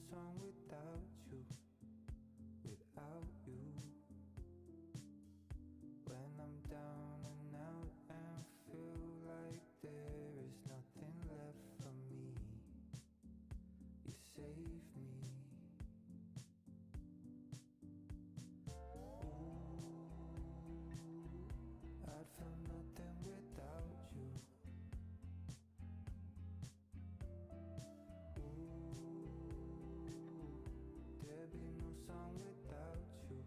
song without you, without you. When I'm down and out and feel like there is nothing left for me, you save me. Ooh, I'd feel nothing without you. There'd be no song without you,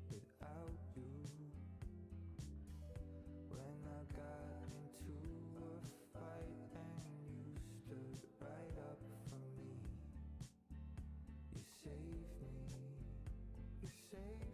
without you. When I got into a fight and you stood right up for me, you saved me, you saved me.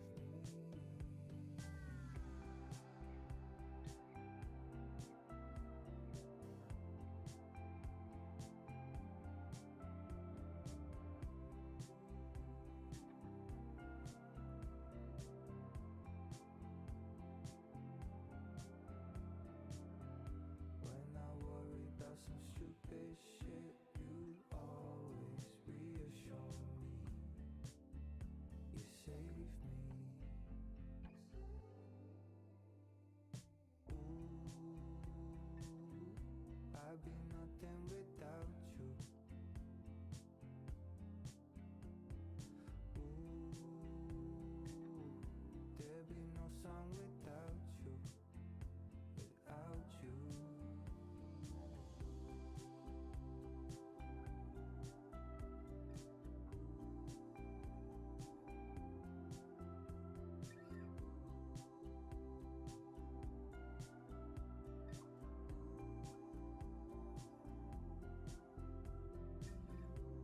When I worry about some stupid shit, you always reassure me. You save me. Ooh, I'd be nothing without you. Ooh, there'd be no song without you, without you.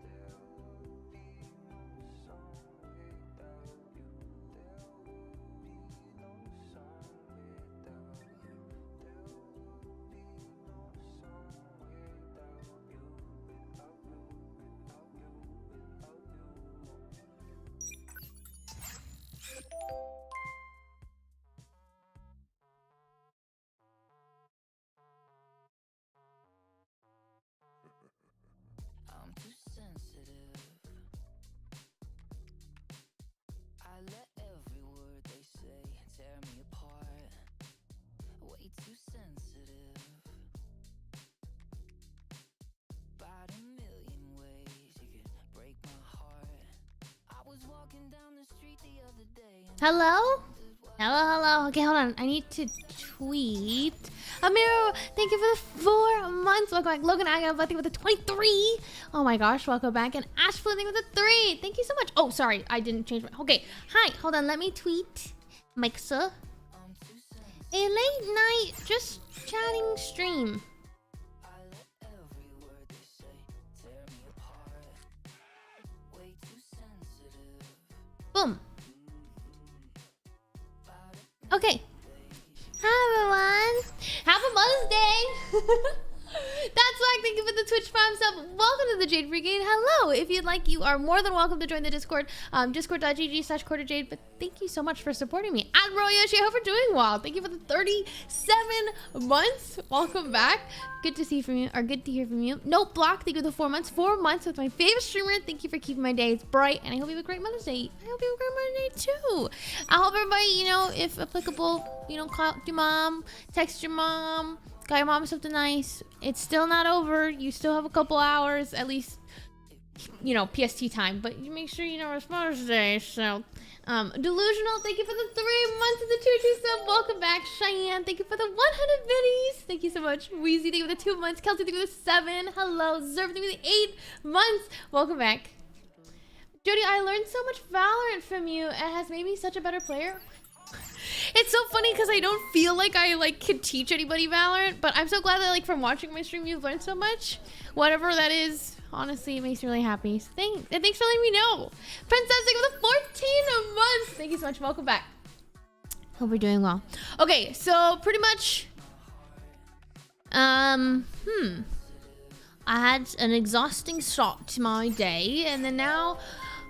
There would be no song without you. There would be no song without you. There would be no song without you, without you, without you, without you. I'm too sensitive. I let every word they say tear me apart. Way too sensitive. About a million ways you could break my heart. I was walking down the street the other day and Hello? Hello. Okay, hold on. I need to tweet. Amiro, thank you for the 4 months. Welcome back. Logan Aga, thank you for the 23. Oh my gosh, welcome back. And Ashflin, thank you for the 3. Thank you so much. Oh, sorry. I didn't change my... Okay. Hi. Hold on. Let me tweet. Mixa. I'm too sensitive. A late night, just chatting stream. I let every word they say tear me apart. Way too sensitive. Boom. About a Okay. Hi, everyone. Happy Mother's Day. That's why thank you for the Twitch Prime sub. Welcome to the Jade Brigade. Hello. If you'd like, you are more than welcome to join the Discord. Discord.gg/quarterjade. But thank you so much for supporting me. At Royoshi, I hope you're doing well. Thank you for the 37 months. Welcome back. Good to see from you, or good to hear from you. Nope Block, thank you for the 4 months. 4 months with my favorite streamer. Thank you for keeping my days bright. And I hope you have a great Mother's Day. I hope you have a great Mother's Day too. I hope everybody, if applicable, call your mom, text your mom, got your mom something nice. It's still not over. You still have a couple hours, at least, PST time. But you make sure it's Mother's Day. So, Delusional, thank you for the 3 months of the 2 sub. Welcome back. Cheyenne, thank you for the 100 biddies. Thank you so much. Wheezy, thank you for the 2 months. Kelsey, thank you for the 7. Hello. Zerv, thank you for the 8 months. Welcome back. Jody, I learned so much Valorant from you. It has made me such a better player. It's so funny because I don't feel like I could teach anybody Valorant, but I'm so glad that from watching my stream you've learned so much. Whatever that is, honestly, it makes me really happy. So thanks for letting me know. Princess, thank you for the 14 months. Thank you so much. Welcome back. Hope you're doing well. Okay, so pretty much, I had an exhausting start to my day, and then now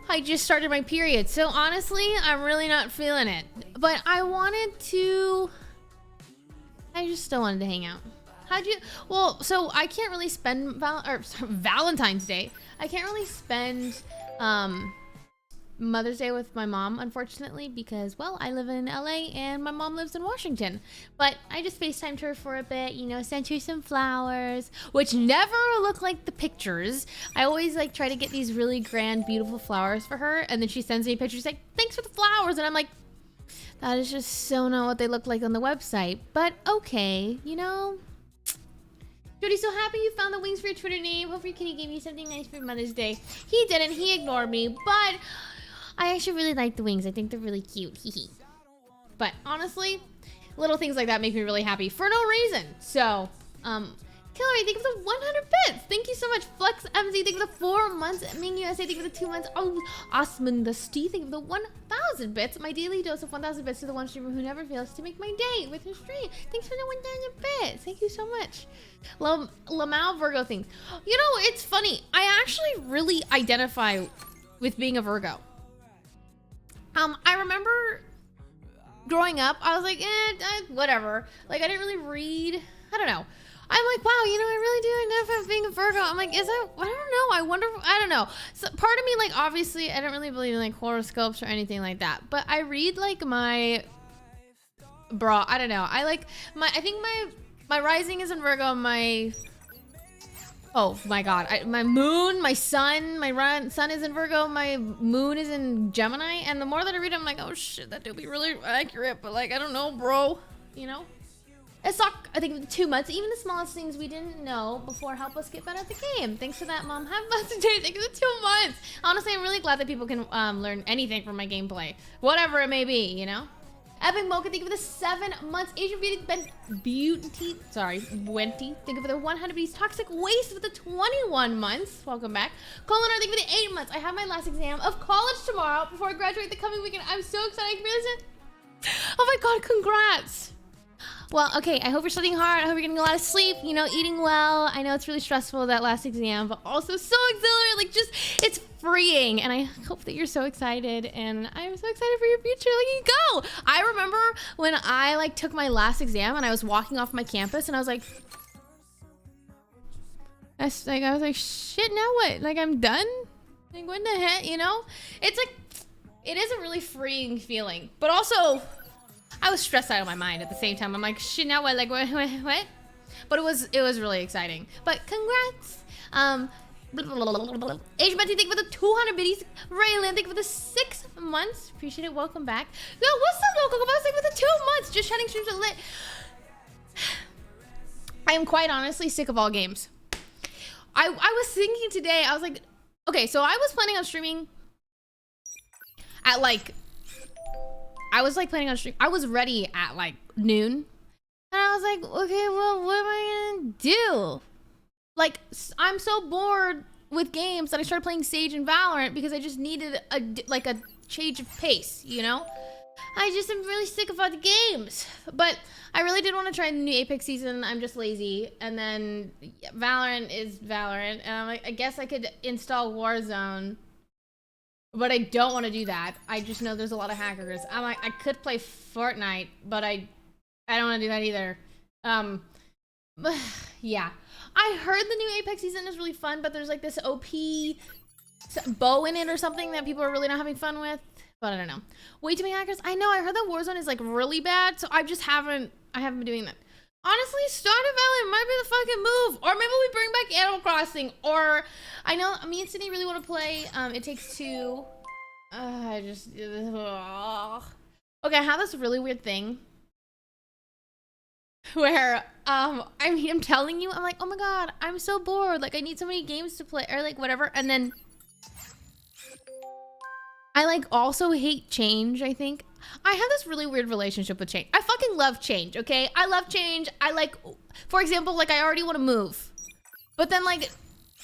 I just started my period. So honestly, I'm really not feeling it. But I just still wanted to hang out. How'd you? Well, so I can't really spend Valentine's Day. I can't really spend Mother's Day with my mom, unfortunately, because, well, I live in LA and my mom lives in Washington. But I just FaceTimed her for a bit, you know, sent her some flowers, which never look like the pictures. I always like try to get these really grand, beautiful flowers for her, and then she sends me pictures like, thanks for the flowers, and I'm like, that is just so not what they look like on the website. But okay, you know. Jody, so happy you found the wings for your Twitter name. Hope your kitty gave you something nice for Mother's Day. He didn't. He ignored me, but I actually really like the wings. I think they're really cute. But honestly, little things like that make me really happy for no reason. So, Killary, thank you for the 100 bits. Thank you so much. Flex MZ, thank you for the 4 months. Ming USA, thank you for the 2 months. Oh, Osman the Steve, thank you for the 1,000 bits. My daily dose of 1,000 bits to the one streamer who never fails to make my day with her stream. Thanks for the 1,000 bits. Thank you so much. Lamau Virgo things. You know, it's funny. I actually really identify with being a Virgo. I remember growing up, I was like, whatever. Like, I didn't really read. I don't know. I'm like, wow, you know, I really do identify with being a Virgo. I'm like, is that, I don't know. I wonder, I don't know. So part of me, like, obviously, I don't really believe in, like, horoscopes or anything like that. But I read, like, I don't know. I think my rising is in Virgo. Oh my God, my moon, my sun, sun is in Virgo, my moon is in Gemini, and the more that I read, I'm like, oh shit, that do be really accurate, but like, I don't know, bro, you know? It's not, I think 2 months, even the smallest things we didn't know before help us get better at the game. Thanks for that, Mom. Have fun today. Thank you for 2 months. Honestly, I'm really glad that people can learn anything from my gameplay, whatever it may be, you know? Epic Mocha, thank you for the 7 months. Asian Beauty, Wenty, thank you for the 100 bees. Toxic Waste for the 21 months. Welcome back. Colonar, thank you for the 8 months. I have my last exam of college tomorrow before I graduate the coming weekend. I'm so excited. I can realize it. Oh my God, congrats. Well, okay, I hope you're studying hard. I hope you're getting a lot of sleep, you know, eating well. I know it's really stressful, that last exam, but also so exhilarating. Like, just, it's freeing. And I hope that you're so excited. And I'm so excited for your future. Look at you go. I remember when I, like, took my last exam and I was walking off my campus and I was like, shit, now what? Like, I'm done? Like, what the heck, you know? It's like, it is a really freeing feeling. But also, I was stressed out of my mind at the same time. I'm like, shit, now what? Like, what? But it was really exciting. But congrats. Asian Betty, thank you for the 200 biddies. Raylan, thank you for the 6 months. Appreciate it. Welcome back. Yo, what's up, local? I was like, for the 2 months. Just chatting streams are lit. I am quite honestly sick of all games. I was thinking today, I was like, okay, so I was planning on streaming at like, I was ready at like noon. And I was like, okay, well, what am I gonna do? Like, I'm so bored with games that I started playing Sage and Valorant because I just needed a change of pace, you know? I just am really sick of all the games. But I really did want to try the new Apex season. I'm just lazy. And then Valorant is Valorant. And I'm like, I guess I could install Warzone. But I don't want to do that. I just know there's a lot of hackers. I'm like, I could play Fortnite, but I don't want to do that either. Yeah. I heard the new Apex season is really fun, but there's like this OP bow in it or something that people are really not having fun with. But I don't know. Way too many hackers. I know. I heard that Warzone is like really bad, so I haven't been doing that. Honestly, Stardew Valley might be the fucking move. Or maybe we bring back Animal Crossing. Or I know me and Sydney really want to play It Takes Two. Okay, I have this really weird thing where I'm telling you, I'm like, oh my God, I'm so bored. Like, I need so many games to play or like whatever. And then I like also hate change, I think. I have this really weird relationship with change. I fucking love change, okay? I love change. I like, for example, like I already want to move. But then like,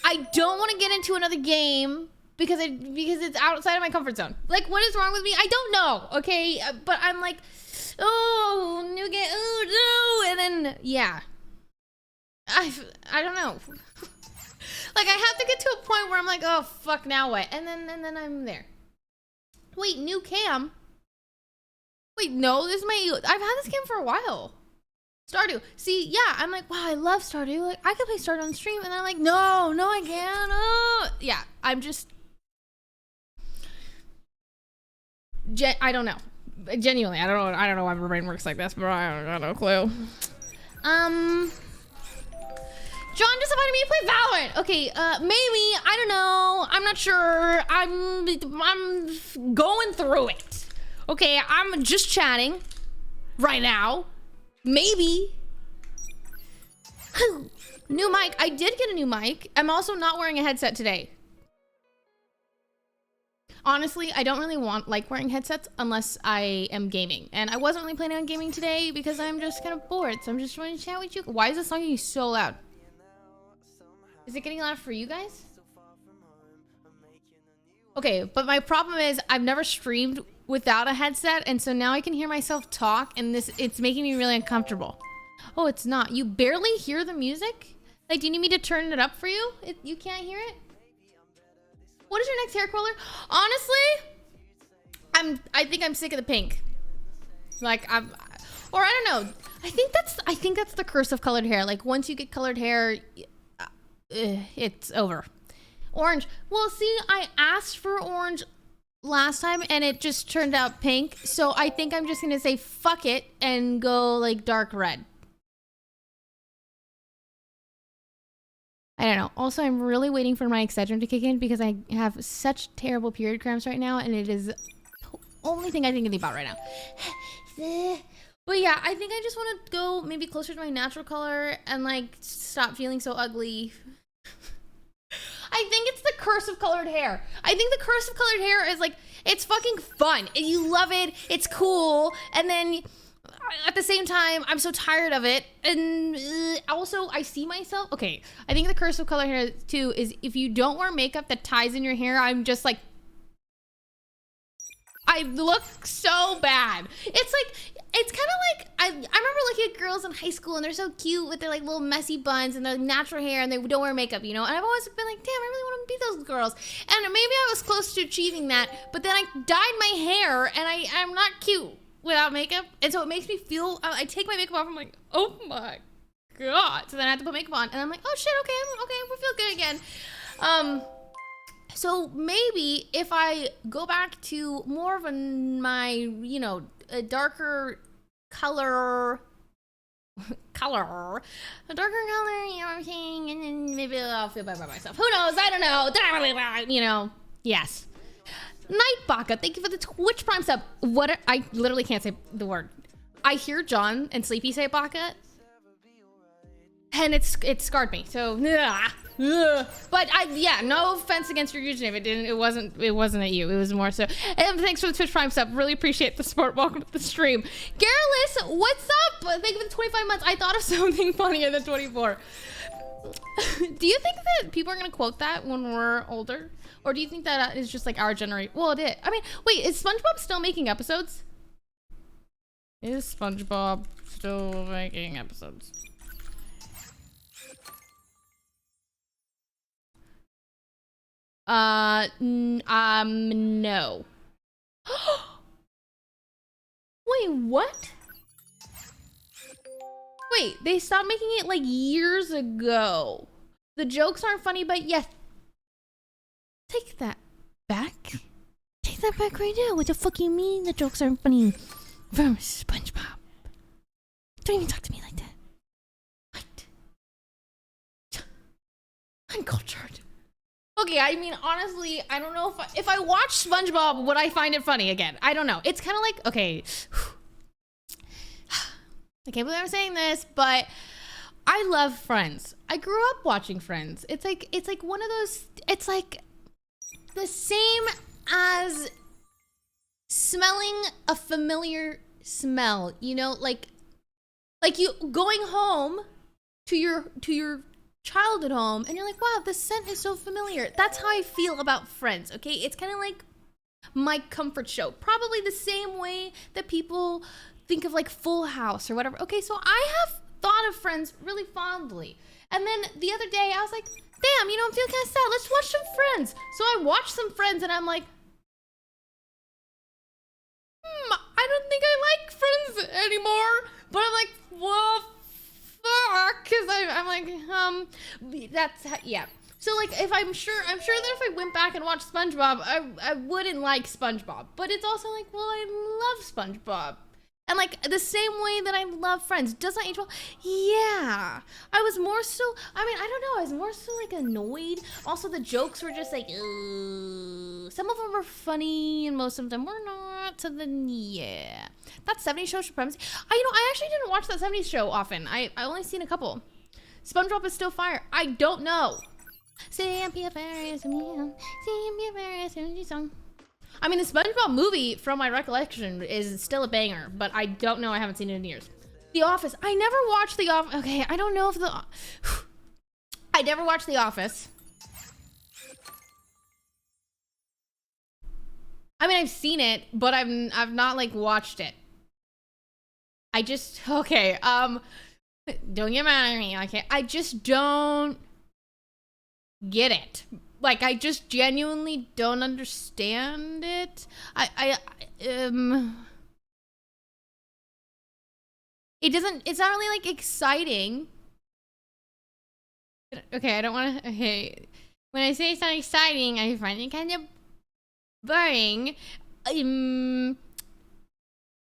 I don't want to get into another game because it's outside of my comfort zone. Like, what is wrong with me? I don't know, okay? But I'm like, oh, new game, oh no. And then, yeah. I don't know. Like, I have to get to a point where I'm like, oh, fuck, now what? And then I'm there. Wait, new cam? Wait, no, I've had this cam for a while. Stardew. See, yeah, I'm like, wow, I love Stardew. Like, I could play Stardew on stream, and I'm like, no, I can't. Yeah, I'm just, I don't know. Genuinely, I don't know why my brain works like this, but I got no clue. John just invited me to play Valorant. Okay, maybe, I don't know. I'm not sure. I'm going through it. Okay, I'm just chatting right now. Maybe. New mic. I did get a new mic. I'm also not wearing a headset today. Honestly, I don't really like wearing headsets unless I am gaming. And I wasn't really planning on gaming today because I'm just kind of bored. So I'm just trying to chat with you. Why is this song getting so loud? Is it getting loud for you guys? Okay, but my problem is I've never streamed without a headset, and so now I can hear myself talk, and it's making me really uncomfortable. Oh, it's not. You barely hear the music? Like, do you need me to turn it up for you? You can't hear it? What is your next hair color? Honestly, I think I'm sick of the pink. Like, or I don't know. I think that's the curse of colored hair. Like, once you get colored hair, it's over. Orange. Well, see, I asked for orange last time and it just turned out pink. So I think I'm just gonna say fuck it and go like dark red. I don't know. Also, I'm really waiting for my Excedrin to kick in because I have such terrible period cramps right now, and it is the only thing I think about right now. But yeah, I think I just want to go maybe closer to my natural color and like stop feeling so ugly. I think it's the curse of colored hair. I think the curse of colored hair is like, it's fucking fun and you love it. It's cool. And then at the same time, I'm so tired of it. And also I see myself. Okay. I think the curse of colored hair too is if you don't wear makeup that ties in your hair, I'm just like, I look so bad. It's like, it's kind of like, I remember looking at girls in high school and they're so cute with their like little messy buns and their natural hair and they don't wear makeup, you know? And I've always been like, damn, I really want to be those girls. And maybe I was close to achieving that, but then I dyed my hair and I'm not cute without makeup. And so it makes me feel, I take my makeup off, I'm like, oh my God. So then I have to put makeup on and I'm like, oh shit, okay, we feel good again. So maybe if I go back to more of my, you know, a darker color, a darker color, you know what I'm saying? And then maybe I'll feel better about myself. Who knows? I don't know. You know, yes. Night Baka, thank you for the Twitch Prime sub. I literally can't say the word. I hear John and Sleepy say Baka, and it scarred me. So, but yeah, no offense against your username. It wasn't at you. It was more so. And thanks for the Twitch Prime sub. Really appreciate the support. Welcome to the stream. Garrulus, what's up? Thank you for the 25 months. I thought of something funnier than 24. Do you think that people are gonna quote that when we're older, or do you think that is just like our generation? Well, it is. I mean, wait, is SpongeBob still making episodes? Is SpongeBob still making episodes? No. Wait, what? Wait, they stopped making it like years ago. The jokes aren't funny, but yes. Take that back. Take that back right now. What the fuck you mean the jokes aren't funny? From SpongeBob. Don't even talk to me like that. What? Uncultured. Okay, I mean, honestly, I don't know if I watch SpongeBob, would I find it funny again? I don't know. It's kind of like, okay. I can't believe I'm saying this, but I love Friends. I grew up watching Friends. It's like one of those, it's like the same as smelling a familiar smell, you know, like you going home to your childhood home and you're like, wow, this scent is so familiar. That's how I feel about Friends. Okay, it's kind of like my comfort show, probably the same way that people think of like Full House or whatever. Okay, so I have thought of Friends really fondly, and then the other day I was like, damn, you know, I'm feeling kind of sad, let's watch some Friends. So I watched some Friends and I'm like, I don't think I like Friends anymore. But I'm like, well, Yeah. So like, I'm sure that if I went back and watched SpongeBob, I wouldn't like SpongeBob. But it's also like, well, I love SpongeBob. And like the same way that I love Friends. Does not age well? Yeah. I was more so, I don't know. I was more so like annoyed. Also, the jokes were just like, ugh. Some of them were funny and most of them were not. So then, yeah. That 70s show supremacy. I actually didn't watch that 70s show often. I only seen a couple. SpongeBob is still fire. I don't know. Song. I mean, the SpongeBob movie, from my recollection, is still a banger, but I don't know. I haven't seen it in years. The Office. I never watched The Office. Okay, I don't know if I never watched The Office. I mean, I've seen it, but I've not like watched it. Okay. Don't get mad at me. Okay, I just don't get it. Like, I just genuinely don't understand it. It's not really like exciting. Okay, I don't want to, okay. When I say it's not exciting, I find it kind of boring. I'm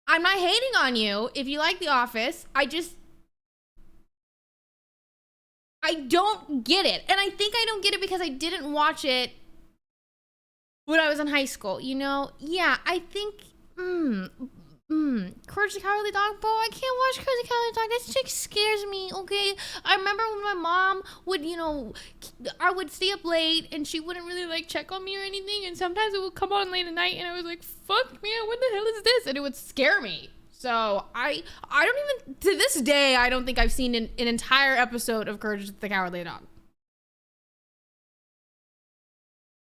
not hating on you if you like The Office. I don't get it. And I think I don't get it because I didn't watch it when I was in high school, you know? Yeah, I think, Courage the Cowardly Dog, bro. I can't watch Courage the Cowardly Dog. That shit scares me, okay? I remember when my mom would, I would stay up late and she wouldn't really, like, check on me or anything. And sometimes it would come on late at night and I was like, fuck, man, what the hell is this? And it would scare me. So I don't even, to this day, I don't think I've seen an entire episode of Courage the Cowardly Dog.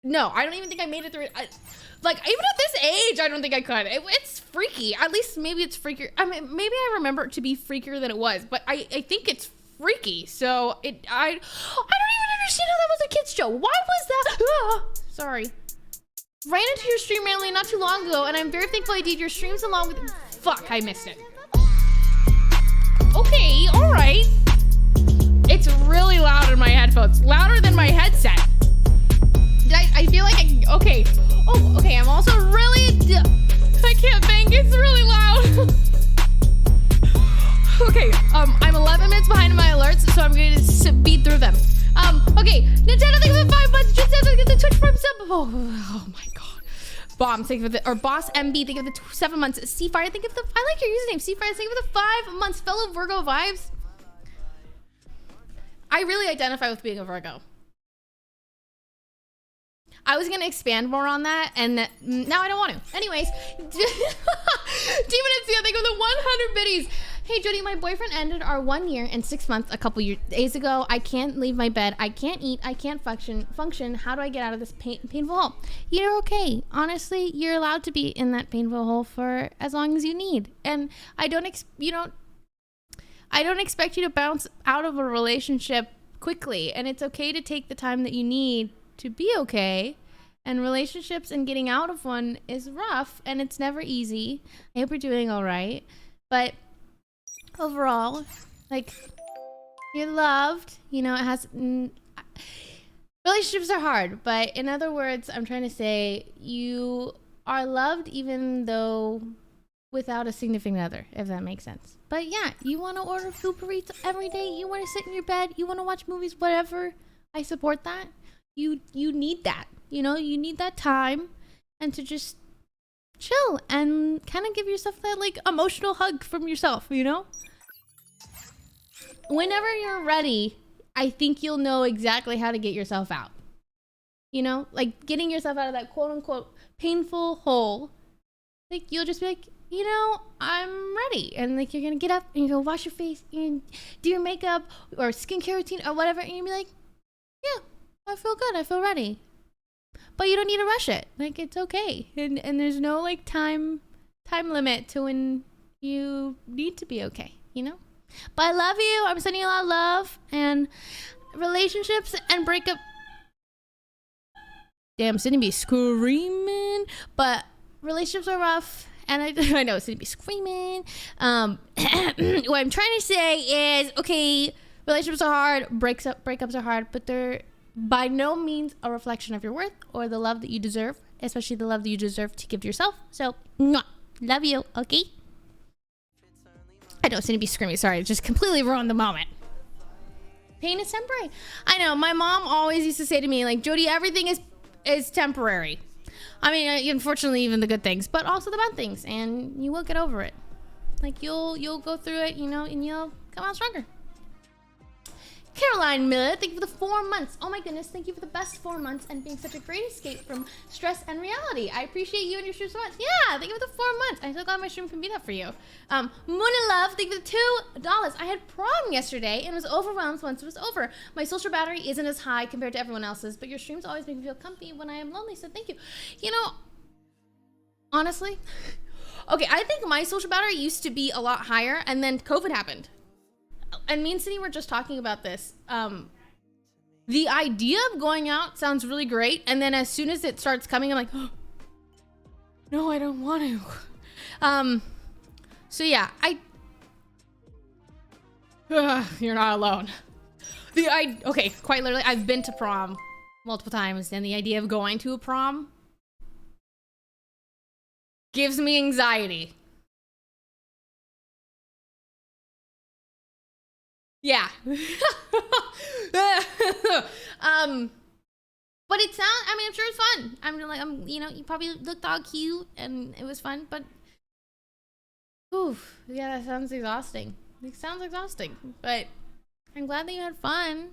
No, I don't even think I made it through it. Like, even at this age, I don't think I could. It's freaky. At least maybe it's freakier. I mean, maybe I remember it to be freakier than it was, but I think it's freaky. So I don't even understand how that was a kid's show. Why was that? Sorry. Ran into your stream randomly not too long ago, and I'm very thankful I did your streams along with... Fuck, I missed it. Okay, alright. It's really loud in my headphones. Louder than my headset. I feel like okay. Oh, okay, I'm also really... I can't think, it's really loud. Okay, I'm 11 minutes behind in my alerts, so I'm going to speed through them. Okay, Nintendo, thank you for the 5 months. Just have to get the Twitch Prime sub. Oh my god. Bomb, thank you for the, or Boss MB, thank you for the 7 months. Seafire, thank you for the, I like your username. Seafire, thank you for the 5 months. Fellow Virgo vibes. I really identify with being a Virgo. I was gonna expand more on that, and now I don't want to. Anyways, Demon and Sia, thank you for the 100 biddies. Hey Jody, my boyfriend ended our 1 year and 6 months a couple days ago. I can't leave my bed. I can't eat. I can't function. How do I get out of this painful hole? You're okay. Honestly, you're allowed to be in that painful hole for as long as you need. And I don't expect you to bounce out of a relationship quickly. And it's okay to take the time that you need to be okay. And relationships and getting out of one is rough, and it's never easy. I hope you're doing all right. But overall, like, you're loved. It has... relationships are hard, but in other words, I'm trying to say you are loved even though without a significant other, if that makes sense. But yeah, you want to order Uber Eats every day. You want to sit in your bed. You want to watch movies, whatever. I support that. You need that. You need that time and to just chill and kind of give yourself that like emotional hug from yourself, Whenever you're ready, I think you'll know exactly how to get yourself out. Like getting yourself out of that quote unquote painful hole. Like you'll just be like, I'm ready. And like you're going to get up and you're going to wash your face and do your makeup or skincare routine or whatever. And you'll be like, yeah, I feel good. I feel ready. But you don't need to rush it. Like it's okay. And there's no like time limit to when you need to be okay, But I love you. I'm sending you a lot of love. And relationships and breakup. Damn, Sydney be screaming. But relationships are rough. And I know Sydney be screaming. What I'm trying to say is, okay, Relationships are hard, breakups are hard, but they're by no means a reflection of your worth or the love that you deserve, especially the love that you deserve to give to yourself. So, mwah, love you, okay? I don't seem to be screaming. Sorry, I just completely ruined the moment. Pain is temporary. I know. My mom always used to say to me, like, Jody, everything is temporary. I mean, unfortunately, even the good things, but also the bad things, and you will get over it. Like, you'll go through it, you know, and you'll come out stronger. Caroline Miller, thank you for the 4 months. Oh my goodness, thank you for the best 4 months and being such a great escape from stress and reality. I appreciate you and your stream so much. Yeah, thank you for the 4 months. I'm so glad my stream can be that for you. Moon and Love, thank you for the $2. I had prom yesterday and was overwhelmed once it was over. My social battery isn't as high compared to everyone else's, but your streams always make me feel comfy when I am lonely, so thank you. You know, honestly, okay, I think my social battery used to be a lot higher, and then COVID happened. And me and Cindy were just talking about this. The idea of going out sounds really great, and then as soon as it starts coming, I'm like, oh, no, I don't want to. So yeah, you're not alone. Okay, quite literally, I've been to prom multiple times, and the idea of going to a prom gives me anxiety. Yeah. But it sounds, I mean, I'm sure it's fun. You know, you probably looked all cute and it was fun, but oof, yeah, that sounds exhausting. It sounds exhausting, but I'm glad that you had fun.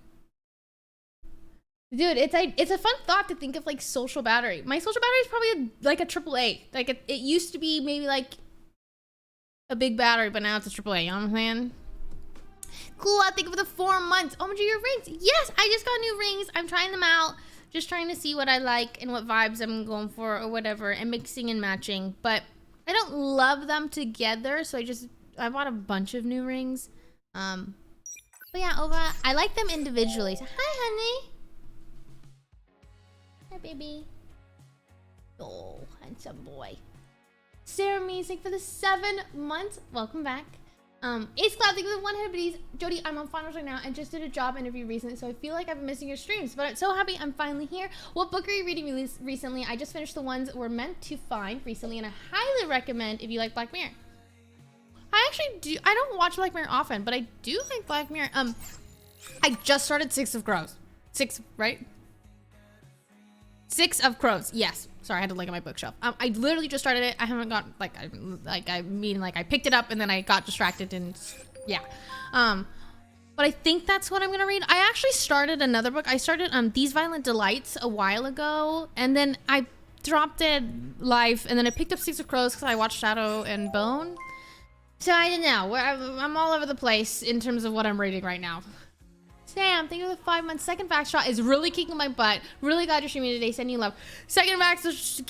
Dude, it's a fun thought to think of, like, social battery. My social battery is probably like a AAA. Like, it used to be maybe like a big battery, but now it's a AAA, you know what I'm saying? Cool, I think of the 4 months. Oh my god, your rings. Yes, I just got new rings. I'm trying them out. Just trying to see what I like and what vibes I'm going for or whatever, and mixing and matching. But I don't love them together, so I bought a bunch of new rings. But yeah, I like them individually. So, hi, honey. Hi, baby. Oh, handsome boy. Sarah Music for the 7 months. Welcome back. Ace Cloud, thank you for the 100 biddies. Jody, I'm on finals right now and just did a job interview recently, so I feel like I've been missing your streams, but I'm so happy I'm finally here. What book are you reading recently? I just finished The Ones We're Meant to Find recently, and I highly recommend if you like Black Mirror. I don't watch Black Mirror often, but I do like Black Mirror. I just started Six of Crows. 6, right? 6 of Crows, yes. Sorry, I had to look at my bookshelf. I literally just started it. I haven't got, I picked it up and then I got distracted and, yeah. But I think that's what I'm gonna read. I actually started another book. I started These Violent Delights a while ago, and then I dropped it live, and then I picked up Six of Crows because I watched Shadow and Bone. So I don't know. I'm all over the place in terms of what I'm reading right now. Sam, thank you for the 5 months. Second Vax shot is really kicking my butt. Really glad you're streaming today. Sending you love. Second Vax is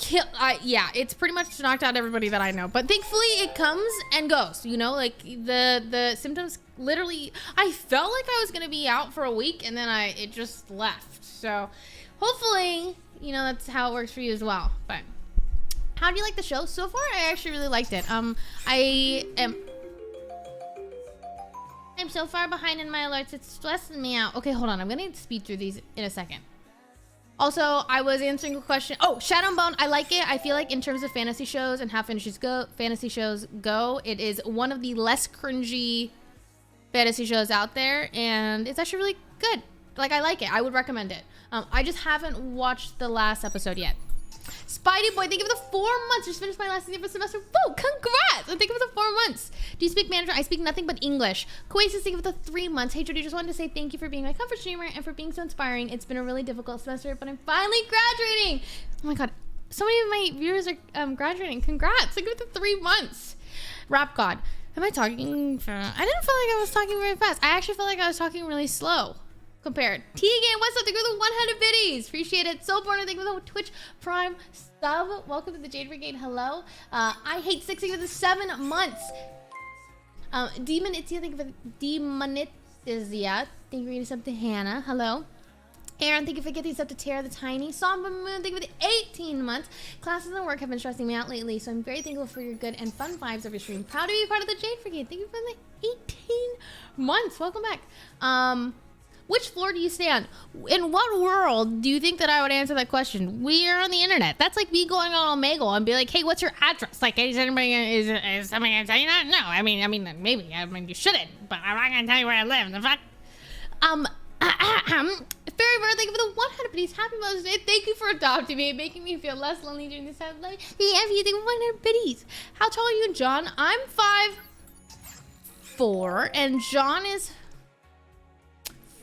yeah, it's pretty much knocked out everybody that I know. But thankfully, it comes and goes. You know, like the symptoms literally. I felt like I was gonna be out for a week, and then it just left. So hopefully, you know, that's how it works for you as well. But how do you like the show so far? I actually really liked it. I'm so far behind in my alerts, it's stressing me out. Okay, hold on. I'm gonna speed through these in a second. Also, I was answering a question. Oh, Shadow and Bone, I like it. I feel like in terms of fantasy shows and how fantasy shows go, it is one of the less cringy fantasy shows out there, and it's actually really good. Like, I like it. I would recommend it. I just haven't watched the last episode yet. Spidey Boy, thank you for the 4 months. Just finished my last year of semester. Woo, congrats! And thank you for the 4 months. Do you speak Mandarin? I speak nothing but English. Quasis, thank you for the 3 months. Hey, Jody, just wanted to say thank you for being my comfort streamer and for being so inspiring. It's been a really difficult semester, but I'm finally graduating. Oh my god, so many of my viewers are graduating. Congrats! Thank you for the 3 months. Rap God, am I talking fast? I didn't feel like I was talking very fast. I actually felt like I was talking really slow. Compared. T-Game, what's up? Thank you for the 100 biddies. Appreciate it. Soulborn, thank you for the Twitch Prime sub. Welcome to the Jade Brigade. Hello. I hate 60 for the 7 months. Demon Itzia, thank you for the Demonitizia. Thank you for getting sub to Hannah. Hello. Aaron, thank you for getting sub to Tara the Tiny. Somber Moon, thank you for the 18 months. Classes and work have been stressing me out lately, so I'm very thankful for your good and fun vibes of your stream. Proud to be part of the Jade Brigade. Thank you for the 18 months. Welcome back. Which floor do you stay on? In what world do you think that I would answer that question? We are on the internet. That's like me going on Omegle and be like, hey, what's your address? Like, is somebody gonna tell you that? No, I mean, maybe. I mean, you shouldn't, but I'm not gonna tell you where I live. The fuck? Fairy Bird, thank you for the 100 biddies. Happy Mother's Day. Thank you for adopting me and making me feel less lonely during this time of life. Yeah, you think 100 biddies. How tall are you, John? I'm 5'4", and John is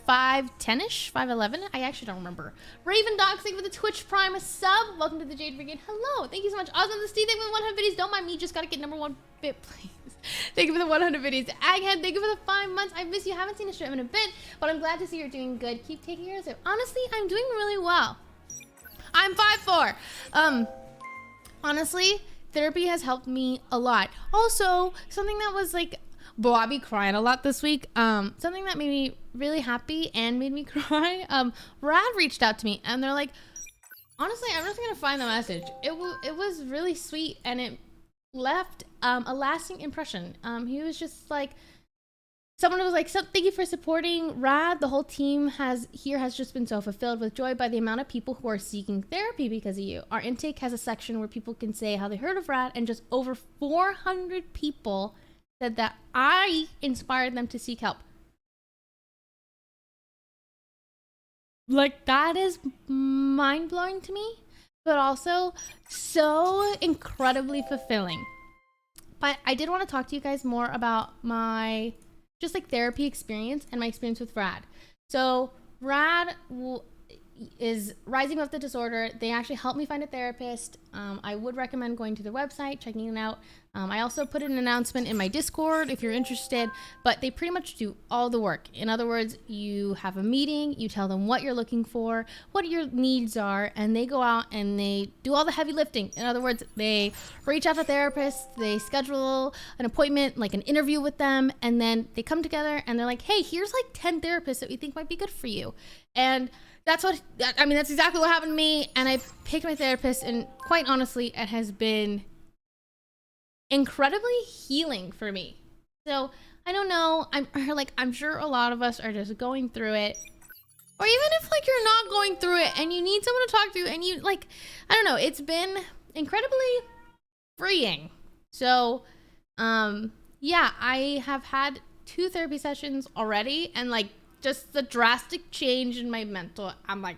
5'10"ish, 5'11". I actually don't remember. Raven Dogs, thank you for the Twitch Prime sub. Welcome to the Jade Brigade. Hello, thank you so much. Awesome to Steve, thank you for the 100 biddies. Don't mind me, just gotta get number 1 bit, please. Thank you for the 100 biddies. Aghead, thank you for the 5 months. I miss you. Haven't seen a stream in a bit, but I'm glad to see you're doing good. Keep taking care of yourself. Honestly, I'm doing really well. I'm 5'4". Honestly, therapy has helped me a lot. Also, something that was like, boy, I be crying a lot this week. Something that made me really happy and made me cry. Rad reached out to me and they're like, honestly, I'm just gonna find the message. It was really sweet and it left a lasting impression. He was just like, someone was like, so thank you for supporting Rad. The whole team has just been so fulfilled with joy by the amount of people who are seeking therapy because of you. Our intake has a section where people can say how they heard of Rad, and just over 400 people said that I inspired them to seek help. Like, that is mind-blowing to me, but also so incredibly fulfilling. But I did want to talk to you guys more about my just like therapy experience and my experience with Rad. So Rad is Rising Above the Disorder. They actually helped me find a therapist. I would recommend going to their website, checking it out. I also put an announcement in my Discord if you're interested, but they pretty much do all the work. In other words, you have a meeting, you tell them what you're looking for, what your needs are, and they go out and they do all the heavy lifting. In other words, they reach out to therapists, they schedule an appointment, like an interview with them, and then they come together and they're like, hey, here's like 10 therapists that we think might be good for you. And that's exactly what happened to me. And I picked my therapist, and quite honestly, it has been incredibly healing for me. So I don't know, I'm sure a lot of us are just going through it, or even if like you're not going through it and you need someone to talk to, and you like, I don't know, it's been incredibly freeing. So yeah, I have had 2 therapy sessions already, and like just the drastic change in my mental, I'm like,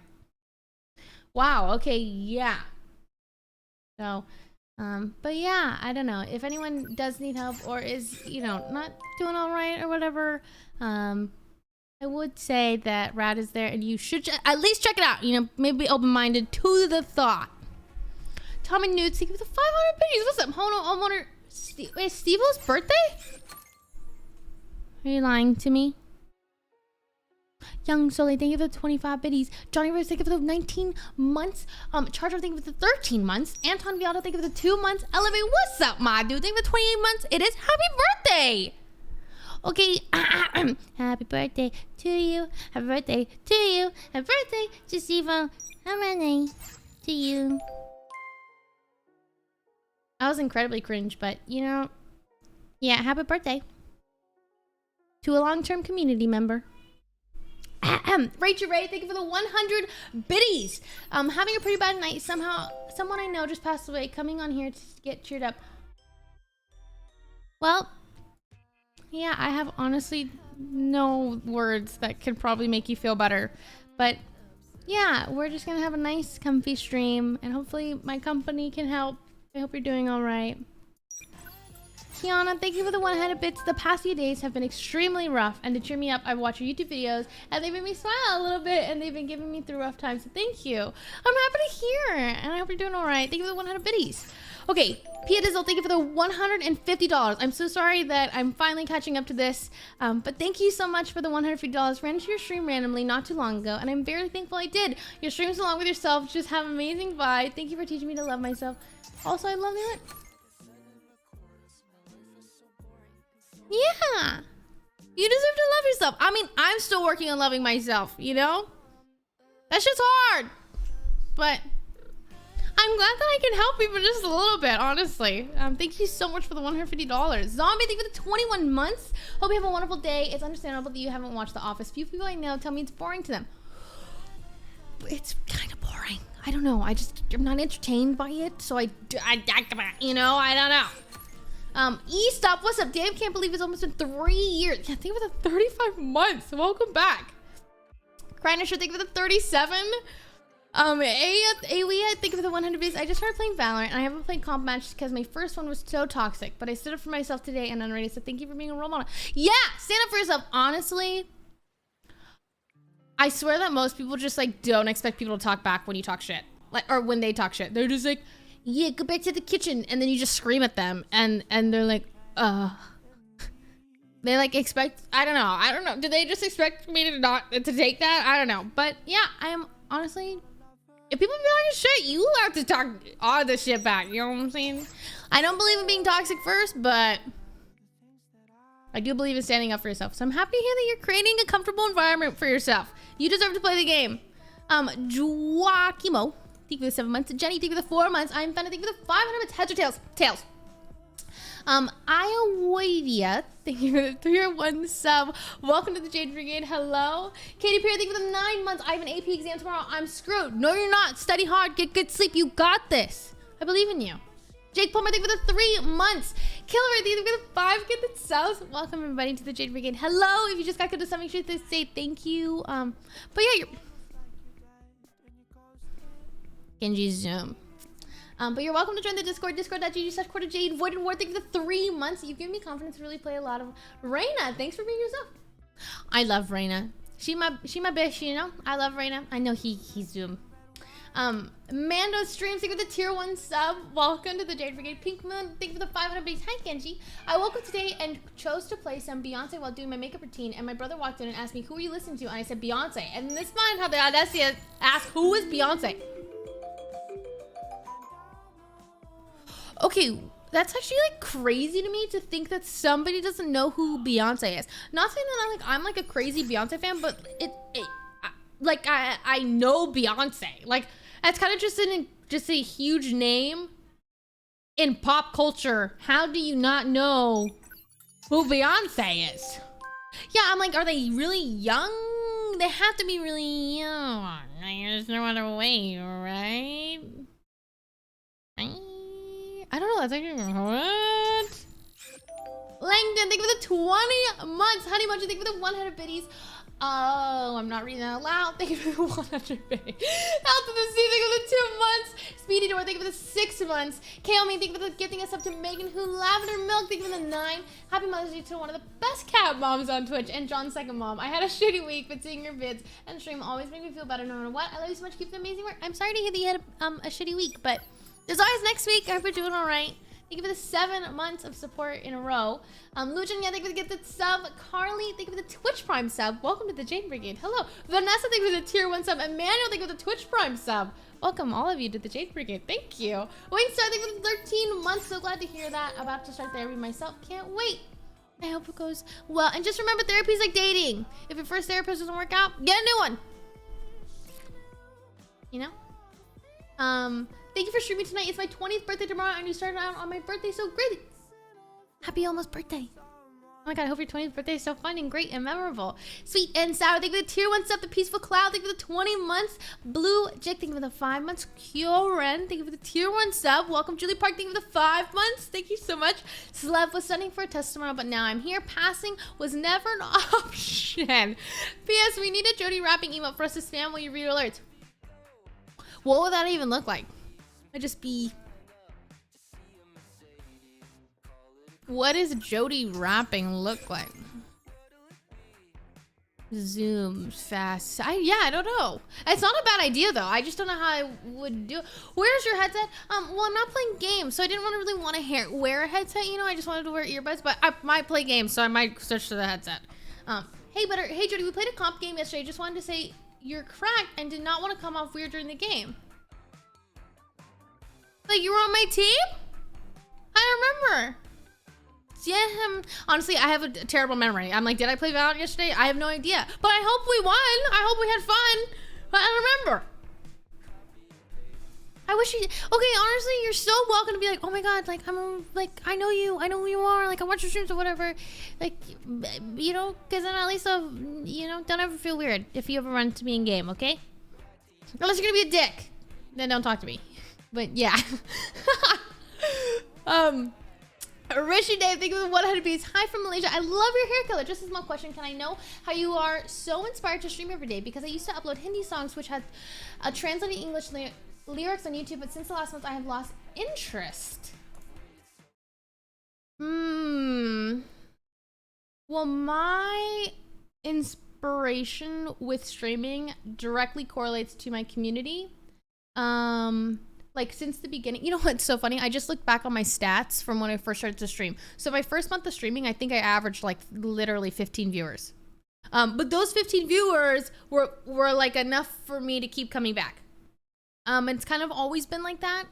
wow, okay, yeah. So but yeah, I don't know if anyone does need help or is, you know, not doing all right or whatever. I would say that Rad is there, and you should at least check it out. You know, maybe be open-minded to the thought. Tommy Nudes, thank you for the 500 pennies. What's up? Hold on, I wonder, wait, Steve-O's birthday? Are you lying to me? Young Soleil, thank you for the 25 biddies. Johnny Rose, thank you for the 19 months. Charger, thank you for the 13 months. Anton Vialdo, thank you for the 2 months. Elevate, what's up, my dude? Thank you for the 28 months. It is happy birthday. Okay, happy birthday to you. Happy birthday to you. Happy birthday to Steve-O. Happy birthday to you. I was incredibly cringe, but you know, yeah, happy birthday to a long-term community member. Rachel Ray, thank you for the 100 biddies. Having a pretty bad night. Somehow, someone I know just passed away. Coming on here to get cheered up. Well, yeah, I have honestly no words that could probably make you feel better. But yeah, we're just gonna have a nice, comfy stream, and hopefully my company can help. I hope you're doing all right. Kiana, thank you for the 100 bits. The past few days have been extremely rough, and to cheer me up, I've watched your YouTube videos, and they've made me smile a little bit, and they've been giving me through rough times, so thank you. I'm happy to hear, and I hope you're doing all right. Thank you for the 100 biddies. Okay, Pia Dizzle, thank you for the $150. I'm so sorry that I'm finally catching up to this, but thank you so much for the $150. Ran into your stream randomly not too long ago, and I'm very thankful I did. Your streams along with yourself just have amazing vibe. Thank you for teaching me to love myself. Also, I love you. Yeah, you deserve to love yourself. I mean, I'm still working on loving myself, you know? That's just hard. But I'm glad that I can help even just a little bit, honestly. Thank you so much for the $150. Zombie, thank you for the 21 months. Hope you have a wonderful day. It's understandable that you haven't watched The Office. Few people I know tell me it's boring to them. It's kind of boring. I don't know. I'm not entertained by it, so I don't know. E-Stop, what's up? Dave, can't believe it's almost been 3 years. Yeah, thank you for the 35 months. Welcome back. Grindisher, thank you for the 37. Alia, thank you for the 100 bits. I just started playing Valorant, and I haven't played comp match because my first one was so toxic, but I stood up for myself today and unrated, so thank you for being a role model. Yeah, stand up for yourself. Honestly, I swear that most people just like don't expect people to talk back when you talk shit, like, or when they talk shit. They're just like, yeah, go back to the kitchen, and then you just scream at them, and they're like, they like expect, I don't know. Do they just expect me to take that? I don't know. But yeah, I am honestly, if people be talking shit, you have to talk all the shit back. You know what I'm saying? I don't believe in being toxic first, but I do believe in standing up for yourself. So I'm happy to hear that you're creating a comfortable environment for yourself. You deserve to play the game. Joaquimo, thank you for the 7 months. Jenny, thank you for the 4 months. I'm Fenna, thank you for the 500 months. Heads or tails? Tails. Iowadia, thank you for the 301 sub. Welcome to the Jade Brigade. Hello. Katy Perry, thank you for the 9 months. I have an AP exam tomorrow. I'm screwed. No, you're not. Study hard. Get good sleep. You got this. I believe in you. Jake Palmer, thank you for the 3 months. Killer, thank you for the 5 good subs. Welcome everybody to the Jade Brigade. Hello. If you just got good to sub, make sure to say thank you. But yeah, you're Genji's Zoom. But you're welcome to join the Discord, discord.gg/CourtofJade. Void and War, thank you for the 3 months. You've given me confidence to really play a lot of Reina. Thanks for being yourself. I love Reina. She my bitch, you know? I love Reina. I know he's Zoom. Mando streams, thank you for the tier 1 sub. Welcome to the Jade Brigade. Pink Moon, thank you for the 500 base. Hi, Genji. I woke up today and chose to play some Beyonce while doing my makeup routine, and my brother walked in and asked me, who are you listening to? And I said, Beyonce. And this man had the audacity to ask, who is Beyonce? Okay, that's actually like crazy to me to think that somebody doesn't know who Beyonce is. Not saying that I'm like a crazy Beyonce fan, but I know Beyonce. Like that's kind of just a huge name in pop culture. How do you not know who Beyonce is? Yeah, I'm like, are they really young? They have to be really young. There's no other way, right? I don't know, that's actually what? Langdon, thank you for the 20 months. Honey Munch, thank you for the 100 biddies. Oh, I'm not reading that out loud. Thank you for the 100 biddies. Out to the sea, thank you for the 2 months. Speedy Door, thank you for the 6 months. Kaomi, thank you for the gifting us up to Megan, who Lavender Milk, thank you for the 9. Happy Mother's Day to one of the best cat moms on Twitch and John's second mom. I had a shitty week, but seeing your vids and stream always make me feel better no matter what. I love you so much. Keep the amazing work. I'm sorry to hear that you had a shitty week, but there's always next week. I hope you're doing all right. Thank you for the 7 months of support in a row. Lujan, yeah, thank you for the gifted sub. Carly, thank you for the Twitch Prime sub. Welcome to the Jade Brigade. Hello. Vanessa, thank you for the tier 1 sub. Emmanuel, thank you for the Twitch Prime sub. Welcome all of you to the Jade Brigade. Thank you. Wingstar, thank you for the 13 months. So glad to hear that. About to start therapy myself. Can't wait. I hope it goes well. And just remember, therapy is like dating. If your first therapist doesn't work out, get a new one. You know? Thank you for streaming tonight. It's my 20th birthday tomorrow, and you started out on my birthday so great. Happy almost birthday. Oh my god, I hope your 20th birthday is so fun and great and memorable. Sweet and sour, thank you for the tier 1 sub. The Peaceful Cloud, thank you for the 20 months. Blue Jake, thank you for the 5 months. Kyoren, thank you for the tier 1 sub. Welcome, Julie Park, thank you for the 5 months. Thank you so much. Slev was studying for a test tomorrow, but now I'm here. Passing was never an option. P.S. We need a Jody rapping emote for us to spam while you read alerts. What would that even look like? I'd just be... What does Jody rapping look like? Zoom fast. I don't know. It's not a bad idea though. I just don't know how I would do it. Where's your headset? Well, I'm not playing games, so I didn't really want to wear a headset, you know. I just wanted to wear earbuds, but I might play games, so I might switch to the headset. Hey Jody, we played a comp game yesterday. Just wanted to say you're cracked and did not want to come off weird during the game. Like you were on my team? I don't remember. Yeah, honestly, I have a terrible memory. I'm like, did I play Valorant yesterday? I have no idea. But I hope we won. I hope we had fun. But I don't remember. I wish you. Okay, honestly, you're so welcome to be like, oh my god, like I'm like I know you, I know who you are, like I watch your streams or whatever, like you know, because then at least I'll, you know, don't ever feel weird if you ever run into me in game, okay? Unless you're gonna be a dick, then don't talk to me. But yeah. Richie Dave, thank you for the 100 beats. Hi from Malaysia. I love your hair color. Just a small question. Can I know how you are so inspired to stream every day? Because I used to upload Hindi songs which had translated English lyrics on YouTube, but since the last month I have lost interest. Well, my inspiration with streaming directly correlates to my community. Like since the beginning, you know what's so funny? I just looked back on my stats from when I first started to stream. So my first month of streaming, I think I averaged like literally 15 viewers. But those 15 viewers were like enough for me to keep coming back. It's kind of always been like that.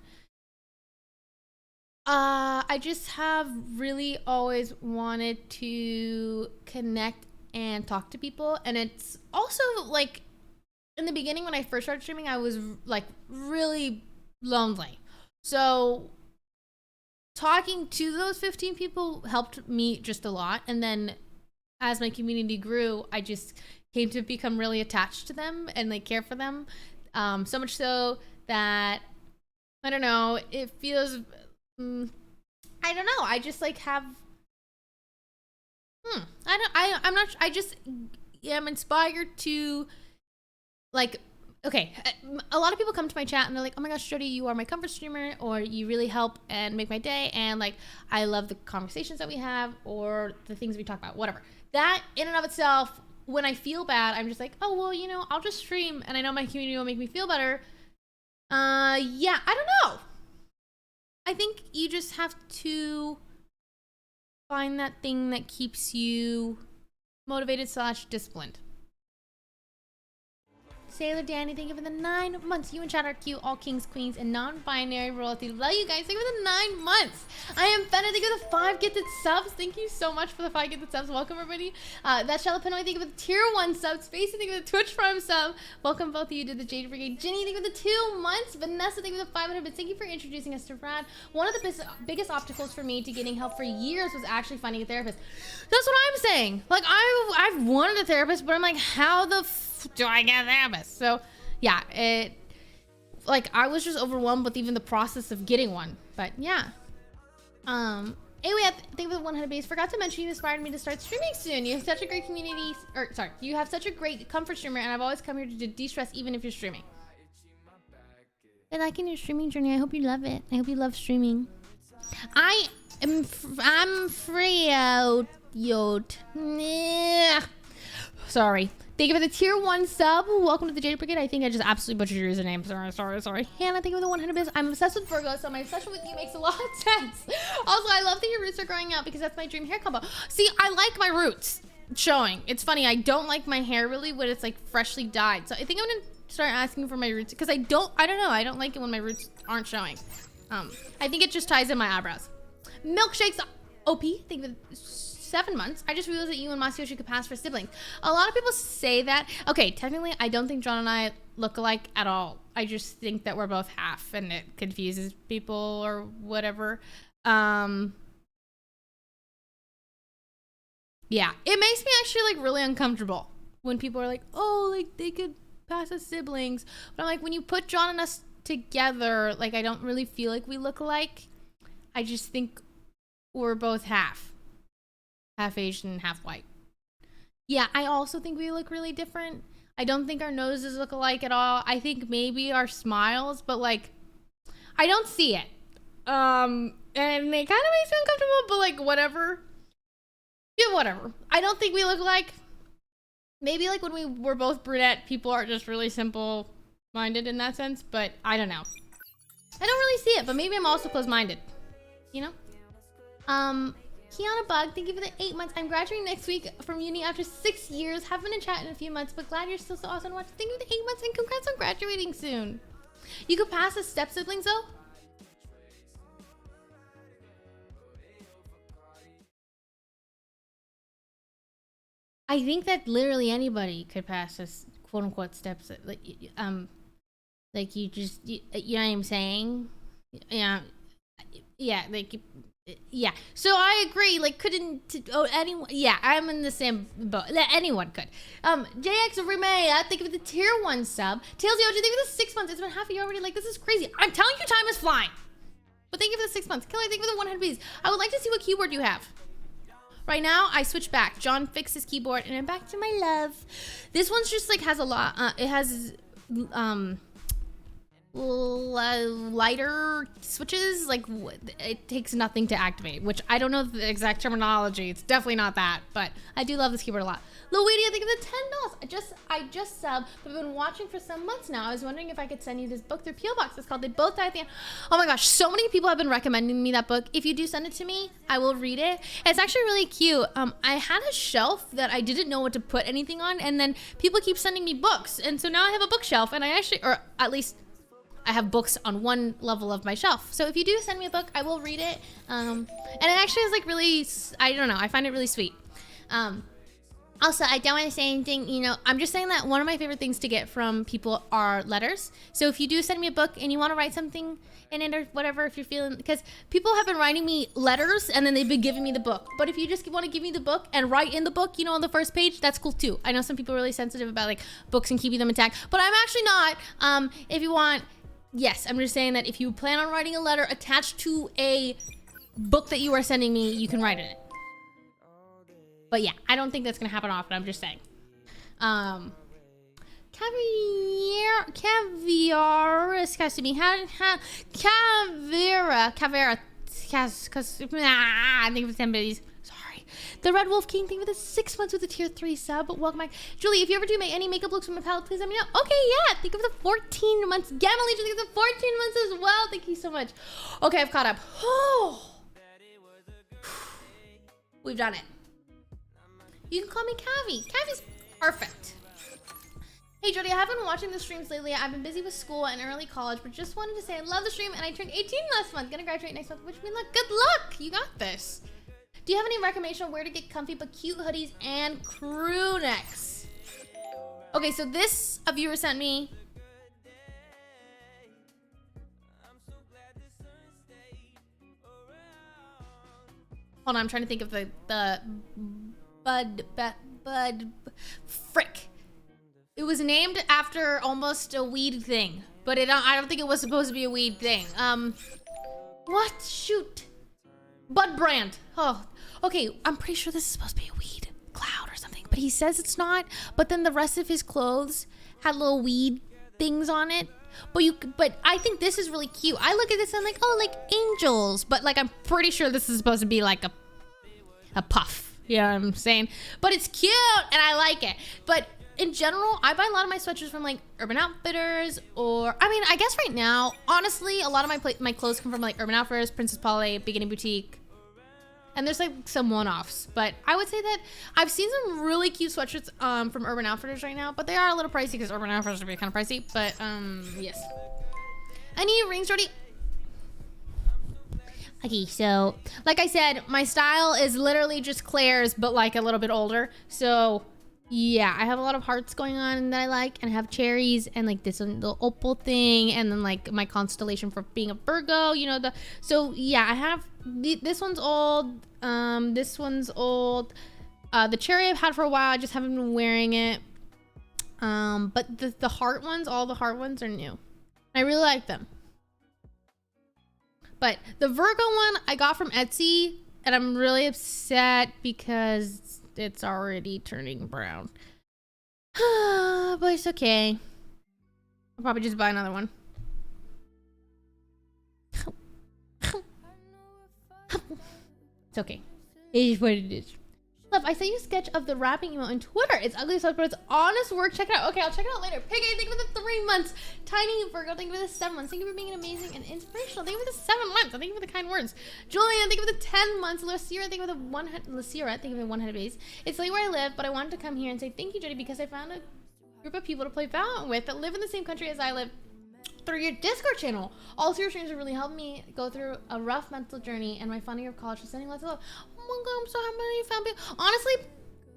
I just have really always wanted to connect and talk to people. And it's also like in the beginning when I first started streaming, I was like really lonely. So talking to those 15 people helped me just a lot. And then as my community grew, I just came to become really attached to them and like care for them. So much so that, I don't know, it feels, I don't know. I just like have, I just am inspired to like, okay, a lot of people come to my chat and they're like, oh my gosh, Jody, you are my comfort streamer, or you really help and make my day, and like I love the conversations that we have or the things we talk about, whatever. That in and of itself, when I feel bad, I'm just like, oh well, you know, I'll just stream and I know my community will make me feel better. Yeah, I don't know. I think you just have to find that thing that keeps you motivated / disciplined. Sailor Danny, thank you for the 9 months. You and Chat are cute, all kings, queens, and non-binary royalty. Love you guys. Thank you for the 9 months. I am Fenna. Thank you for the 5 gifted subs. Thank you so much for the 5 gifted subs. Welcome, everybody. That's Shallow Pinoy. Thank you for the tier 1 sub. Spacey, thank you for the Twitch Prime sub. Welcome, both of you, to the Jade Brigade. Jenny, thank you for the 2 months. Vanessa, thank you for the 500 bits. Thank you for introducing us to Brad. One of the biggest obstacles for me to getting help for years was actually finding a therapist. That's what I'm saying. Like, I've wanted a therapist, but I'm like, how the f do I get a therapist? So, yeah, it, like, I was just overwhelmed with even the process of getting one. But yeah. Anyway, thank you for the 100 base. Forgot to mention you inspired me to start streaming soon. You have such a great community, or sorry, you have such a great comfort streamer, and I've always come here to de-stress even if you're streaming. I like in your streaming journey. I hope you love it. I hope you love streaming. I'm free out, Yod. Sorry. Thank you for the tier 1 sub. Welcome to the Jade Brigade. I think I just absolutely butchered your username. Sorry. Hannah, thank you for the 100 bits. I'm obsessed with Virgo, so my obsession with you makes a lot of sense. Also, I love that your roots are growing out because that's my dream hair combo. See, I like my roots showing. It's funny. I don't like my hair really when it's like freshly dyed. So I think I'm gonna start asking for my roots because I don't know. I don't like it when my roots aren't showing. I think it just ties in my eyebrows. Milkshakes OP, thank you for 7 months. I just realized that you and Masayoshi could pass for siblings. A lot of people say that. Okay, technically, I don't think John and I look alike at all. I just think that we're both half, and it confuses people or whatever. Yeah, it makes me actually like really uncomfortable when people are like, oh, like they could pass as siblings. But I'm like, when you put John and us together, like I don't really feel like we look alike. I just think we're both half Asian, half white. Yeah, I also think we look really different. I don't think our noses look alike at all. I think maybe our smiles, but like, I don't see it. And it kind of makes me uncomfortable, but like, whatever. Yeah, whatever. I don't think we look alike. Maybe like when we were both brunette, people are just really simple-minded in that sense, but I don't know. I don't really see it, but maybe I'm also closed-minded. You know? Kiana Bug, thank you for the 8 months. I'm graduating next week from uni after 6 years. Haven't been in chat in a few months, but glad you're still so awesome to watch. Thank you for the 8 months and congrats on graduating soon. You could pass as step siblings though? I think that literally anybody could pass as quote unquote step siblings. Like you know what I'm saying? Yeah, yeah, like yeah. So I agree. Like, anyone? Yeah, I'm in the same boat. Anyone could. JX Remea, thank you for the tier 1 sub. Tails Yoji, thank you for the 6 months. It's been half a year already. Like, this is crazy. I'm telling you, time is flying. But thank you for the 6 months. Kelly, thank you for the 100 bees. I would like to see what keyboard you have. Right now, I switch back. John fixed his keyboard, and I'm back to my love. This one's just like has a lot. It has lighter switches. Like it takes nothing to activate, which I don't know the exact terminology. It's definitely not that, but I do love this keyboard a lot. Luigi, I think of the $10. I just subbed. I've been watching for some months now. I was wondering if I could send you this book through PO Box. It's called They Both Die at the End. Oh my gosh, so many people have been recommending me that book. If you do send it to me, I will read it. It's actually really cute. I had a shelf that I didn't know what to put anything on, and then people keep sending me books, and so now I have a bookshelf, and or at least I have books on one level of my shelf. So if you do send me a book, I will read it. And it actually is like really, I don't know, I find it really sweet. Also, I don't want to say anything, you know, I'm just saying that one of my favorite things to get from people are letters. So if you do send me a book and you want to write something in it or whatever, if you're feeling, because people have been writing me letters and then they've been giving me the book. But if you just want to give me the book and write in the book, you know, on the first page, that's cool too. I know some people are really sensitive about like books and keeping them intact, but I'm actually not. If you want, yes, I'm just saying that if you plan on writing a letter attached to a book that you are sending me, you can write in it. But yeah, I don't think that's gonna happen often. I'm just saying. Caviar is to me. Caviera. I think it's somebody's. Sorry. The Red Wolf King, thank you for the 6 months with the tier 3 sub. Welcome back. Julie, if you ever do make any makeup looks from my palette, please let me know. Okay, yeah. Thank you for the 14 months. Gamma Legion, thank you for the 14 months as well. Thank you so much. Okay, I've caught up. We've done it. You can call me Cavi. Cavi's perfect. Hey Jody, I haven't been watching the streams lately. I've been busy with school and early college, but just wanted to say I love the stream and I turned 18 last month. Gonna graduate next month. Wish me luck. Good luck. You got this. Do you have any recommendation on where to get comfy but cute hoodies and crew necks? Okay, so this a viewer sent me. Hold on, I'm trying to think of the frick. It was named after almost a weed thing, but I don't think it was supposed to be a weed thing. What? Shoot. Bud Brand. Oh, okay. I'm pretty sure this is supposed to be a weed cloud or something, but he says it's not. But then the rest of his clothes had little weed things on it. But I think this is really cute. I look at this and I'm like, oh, like angels. But like, I'm pretty sure this is supposed to be like a puff. You know what I'm saying? But it's cute and I like it. But in general, I buy a lot of my sweatshirts from like Urban Outfitters or, I mean, I guess right now, honestly, a lot of my clothes come from like Urban Outfitters, Princess Polly, Beginning Boutique. And there's like some one-offs. But I would say that I've seen some really cute sweatshirts from Urban Outfitters right now. But they are a little pricey because Urban Outfitters are kind of pricey. But yes. I need rings, Jordy. Okay, so like I said, my style is literally just Claire's, but like a little bit older. So yeah, I have a lot of hearts going on that I like, and I have cherries and like this little opal thing, and then like my constellation for being a Virgo, you know, so yeah, I have this one's old, this one's old, the cherry I've had for a while, I just haven't been wearing it, but the heart ones, all the heart ones are new. I really like them. But the Virgo one I got from Etsy, and I'm really upset because it's already turning brown. But it's okay. I'll probably just buy another one. It's okay. It is what it is. Love, I sent you a sketch of the rapping email on Twitter. It's ugly stuff, but it's honest work. Check it out. Okay, I'll check it out later. Piggy, thank you for the 3 months. Tiny Virgo, thank you for the 7 months. Thank you for being amazing and inspirational. Thank you for the 7 months. Thank you for the kind words. Julian, thank you for the 10 months. Lucira, thank you for the 100 days. It's late where I live, but I wanted to come here and say thank you, Jody, because I found a group of people to play Valorant with that live in the same country as I live through your Discord channel. All of your streams have really helped me go through a rough mental journey, and my final year of college is sending lots of love. Oh my god, I'm so happy you found people. Honestly,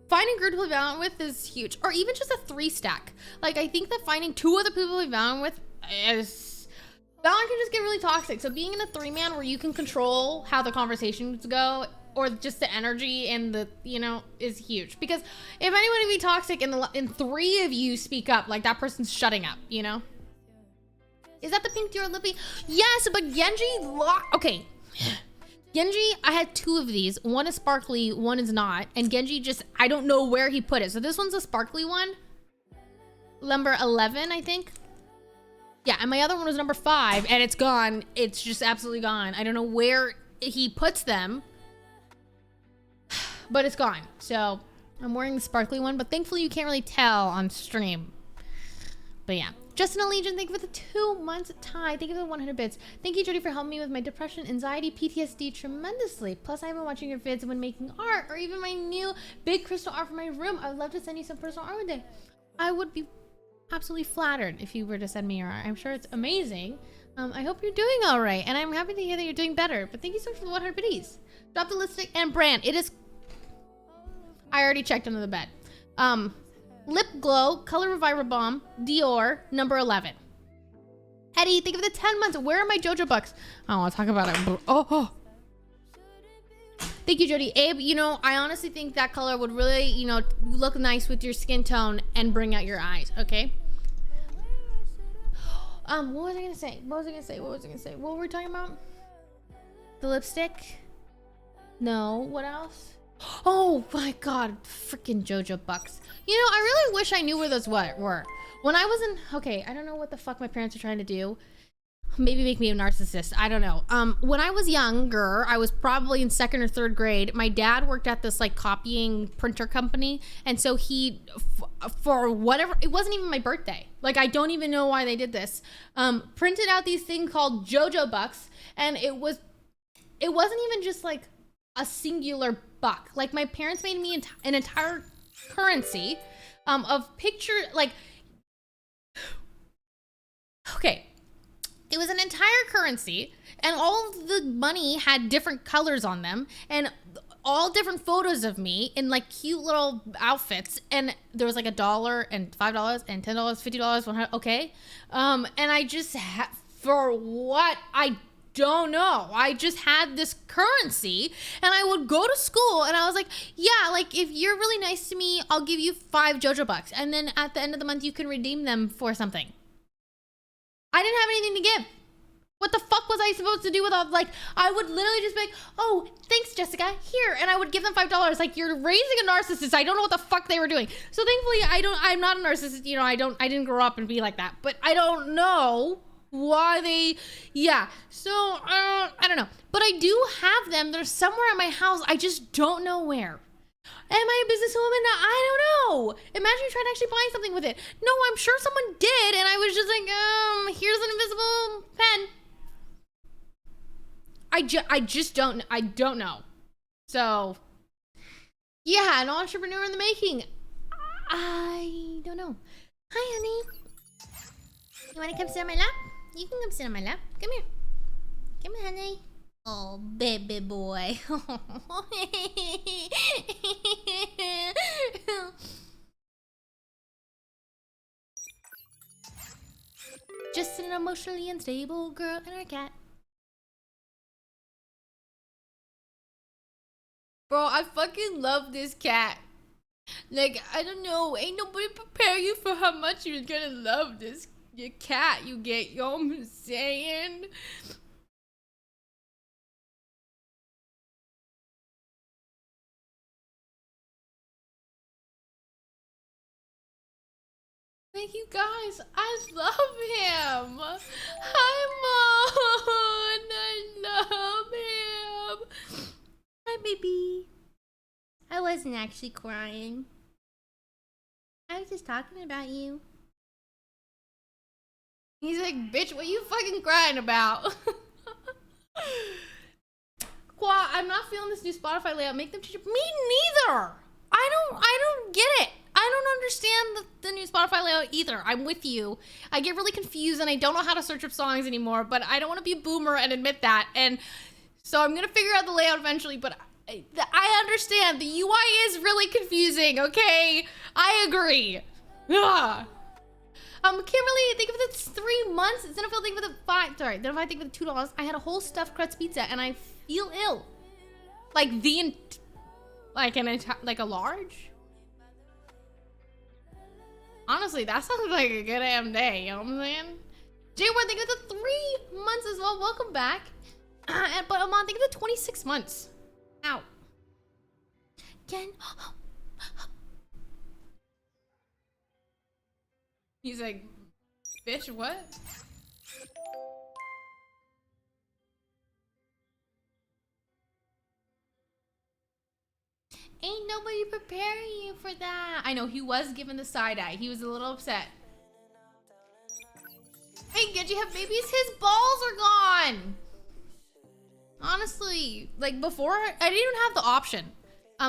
finding a group to play Valorant with is huge, or even just a 3 stack. Like, I think that finding 2 other people to play Valorant with that one can just get really toxic. So being in a 3-man where you can control how the conversations go, or just the energy and the, you know, is huge. Because if anyone would be toxic and 3 of you speak up, like that person's shutting up, you know? Is that the pink Dior lippy? Yes, but Genji, okay. Genji, I had 2 of these. One is sparkly, one is not. And Genji just, I don't know where he put it. So this one's a sparkly one. Number 11, I think. Yeah, and my other one was number 5, and it's gone. It's just absolutely gone. I don't know where he puts them, but it's gone. So I'm wearing the sparkly one, but thankfully you can't really tell on stream. But yeah. Justin Allegiant, thank you for the 2 months. Ty, thank you for the 100 bits. Thank you, Jody, for helping me with my depression, anxiety, PTSD tremendously. Plus, I've been watching your vids when making art, or even my new big crystal art for my room. I would love to send you some personal art one day. I would be absolutely flattered if you were to send me your art. I'm sure it's amazing. I hope you're doing all right, and I'm happy to hear that you're doing better. But thank you so much for the 100 biddies. Drop the lipstick and brand. It is... I already checked under the bed. Lip Glow, Color Reviver Bomb, Dior, number 11. Eddie, think of the 10 months. Where are my JoJo bucks? I don't want to talk about it. Oh. Thank you, Jody. Abe, you know, I honestly think that color would really, you know, look nice with your skin tone and bring out your eyes, okay? What was I gonna say? What were we talking about? The lipstick? No, what else? Oh my god, freaking JoJo bucks. You know, I really wish I knew where those were. When I was in, okay, I don't know what the fuck my parents are trying to do. Maybe make me a narcissist. I don't know. When I was younger, I was probably in 2nd or 3rd grade. My dad worked at this like copying printer company. And so he, for whatever, it wasn't even my birthday. Like, I don't even know why they did this. Printed out these things called JoJo bucks. And it wasn't even just like a singular buck. Like, my parents made me an entire currency of picture, like, okay. It was an entire currency, and all of the money had different colors on them, and all different photos of me in like cute little outfits. And there was like $1 and $5 and $10, $50, $100. Okay. And I just for what? I don't know. I just had this currency, and I would go to school, and I was like, yeah, like if you're really nice to me, I'll give you 5 JoJo bucks. And then at the end of the month, you can redeem them for something. I didn't have anything to give. What the fuck was I supposed to do with all, like, I would literally just be like, oh, thanks, Jessica, here. And I would give them $5. Like, you're raising a narcissist. I don't know what the fuck they were doing. So thankfully, I'm not a narcissist. You know, I didn't grow up and be like that. But I don't know why they, yeah. So, I don't know. But I do have them. They're somewhere at my house. I just don't know where. Am I a businesswoman? I don't know. Imagine you trying to actually buy something with it. No, I'm sure someone did, and I was just like, here's an invisible pen. I just don't, I don't know. So, yeah, an entrepreneur in the making. I don't know. Hi, honey. You want to come sit on my lap? You can come sit on my lap. Come here. Come here, honey. Oh, baby boy. Just an emotionally unstable girl and her cat. Bro, I fucking love this cat. Like, I don't know. Ain't nobody prepare you for how much you're gonna love this your cat you get. You know what I'm saying? Thank you guys. I love him. Hi, Mon. I love him. Hi, baby. I wasn't actually crying. I was just talking about you. He's like, bitch, what you fucking crying about? Qua, I'm not feeling this new Spotify layout. Make them change it. Me neither. I don't get it. I don't understand the new Spotify layout either. I'm with you. I get really confused and I don't know how to search up songs anymore, but I don't want to be a boomer and admit that. And so I'm going to figure out the layout eventually, but I understand. The UI is really confusing, okay? I agree. Ugh. Kimberly, thank you for the 3 months. Xenophil, thank you for the 5. Sorry, then if I think for the $2, I had a whole stuffed crust pizza and I feel ill. Like like a large. Honestly, that sounds like a good damn day. You know what I'm saying? J-Word, thank you for the 3 months as well. Welcome back. But Amon, thank you for the 26 months. Ow. Again. He's like, bitch, what? Ain't nobody preparing you for that. I know, he was given the side eye. He was a little upset. Hey, Genji have babies? His balls are gone. Honestly, like before, I didn't even have the option.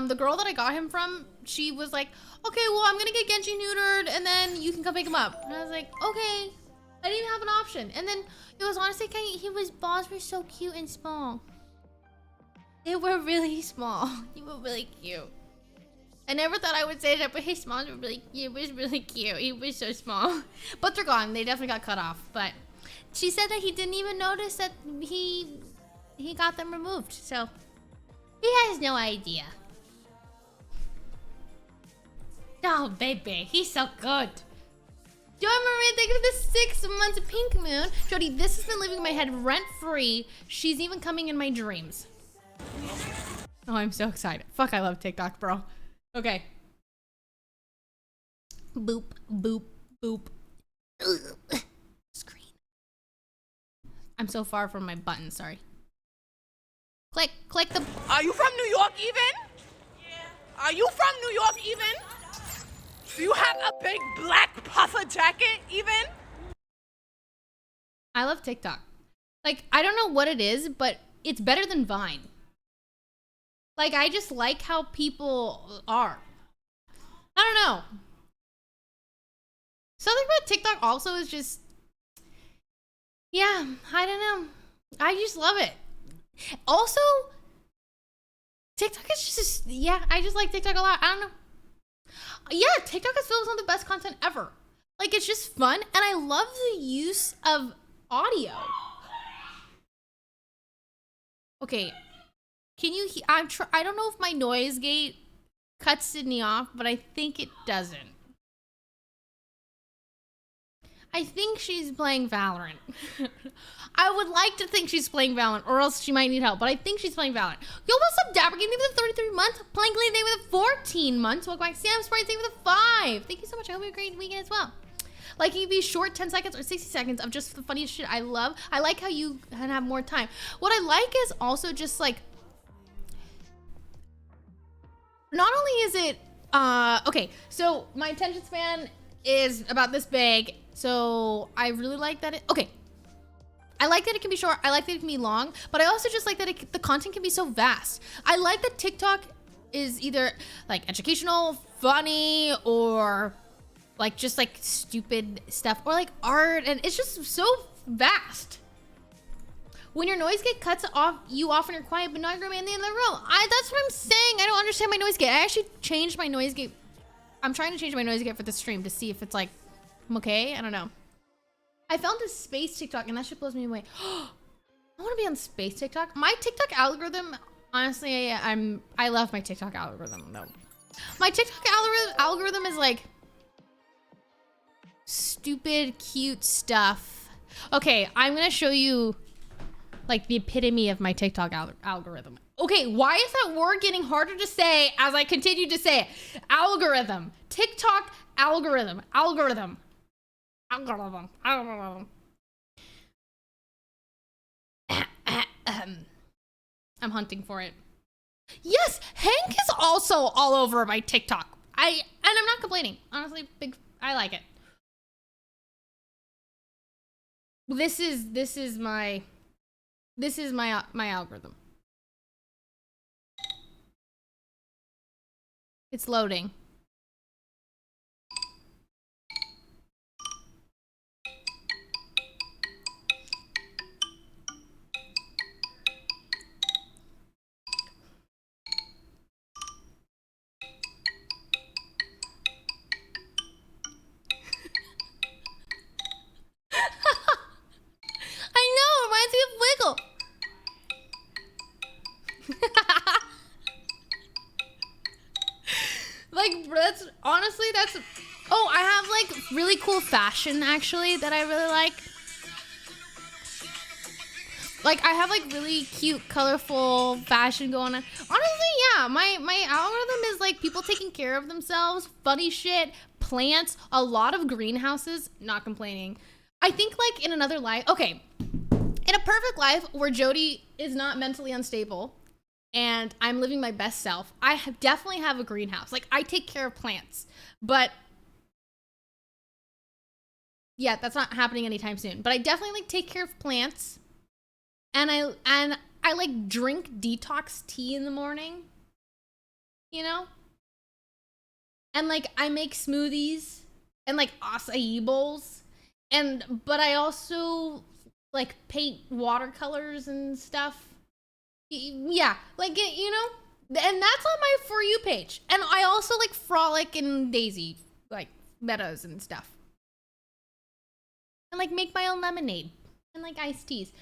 The girl that I got him from, she was like, okay, well, I'm gonna get Genji neutered and then you can come pick him up. And I was like, okay. I didn't even have an option. And then it was honestly his balls were so cute and small. They were really small. He was really cute. I never thought I would say that, but his balls were really cute. It was really cute. He was so small. But they're gone. They definitely got cut off. But she said that he didn't even notice that he got them removed. So he has no idea. Oh, baby. He's so good. Joy Marie, thank you for the 6 months of Pink Moon. Jody, this has been living in my head rent-free. She's even coming in my dreams. Oh, I'm so excited. Fuck, I love TikTok, bro. Okay. Boop, boop, boop. Ugh. Screen. I'm so far from my button, sorry. Click the... Are you from New York even? Yeah. Are you from New York even? Do you have a big black puffer jacket even? I love TikTok. Like, I don't know what it is, but it's better than Vine. Like, I just like how people are. I don't know. Something about TikTok also is just... Yeah, I don't know. I just love it. Also, TikTok is just... Yeah, I just like TikTok a lot. I don't know. Yeah, TikTok is filled with some of the best content ever. Like, it's just fun, and I love the use of audio. Okay, can you? I don't know if my noise gate cuts Sydney off, but I think it doesn't. I think she's playing Valorant. I would like to think she's playing Valorant, or else she might need help, but I think she's playing Valorant. Yo, what's up, Dapper Game? Thank you for the 33 months. Plank Lane, thank you for the 14 months. Welcome back, Sam Sprite, thank you for the 5. Thank you so much. I hope you have a great weekend as well. Like, it can be short 10 seconds or 60 seconds of just the funniest shit I love. I like how you can have more time. What I like is also just like, not only is it, okay, so my attention span is about this big. So I really like that I like that it can be short. I like that it can be long, but I also just like that the content can be so vast. I like that TikTok is either like educational, funny, or like just like stupid stuff, or like art, and it's just so vast. When your noise gate cuts off you off when you're quiet, but not your man in the other room. That's what I'm saying. I don't understand my noise gate. I actually changed my noise gate. I'm trying to change my noise gate for the stream to see if it's like, I'm okay. I don't know. I found this space TikTok and that shit blows me away. I want to be on space TikTok. My TikTok algorithm, honestly, I love my TikTok algorithm though. My TikTok algorithm is like stupid, cute stuff. Okay, I'm gonna show you like the epitome of my TikTok algorithm. Okay, why is that word getting harder to say as I continue to say it? Algorithm. TikTok algorithm. Algorithm. Algorithm. Algorithm. I'm hunting for it. Yes, Hank is also all over my TikTok. And I'm not complaining. Honestly, I like it. This is my algorithm. It's loading. honestly, that's... Oh, I have like really cool fashion actually that I really like. Like I have like really cute, colorful fashion going on. Honestly, yeah, my algorithm is like people taking care of themselves, funny shit, plants, a lot of greenhouses, not complaining. I think like in another life, okay, in a perfect life where Jody is not mentally unstable and I'm living my best self, definitely have a greenhouse. Like I take care of plants, but yeah, that's not happening anytime soon. But I definitely like take care of plants, and I like drink detox tea in the morning, you know? And like I make smoothies and like acai bowls, but I also like paint watercolors and stuff. Yeah, like you know, and that's on my For You page. And I also like frolic in Daisy like meadows and stuff. And like make my own lemonade and like iced teas.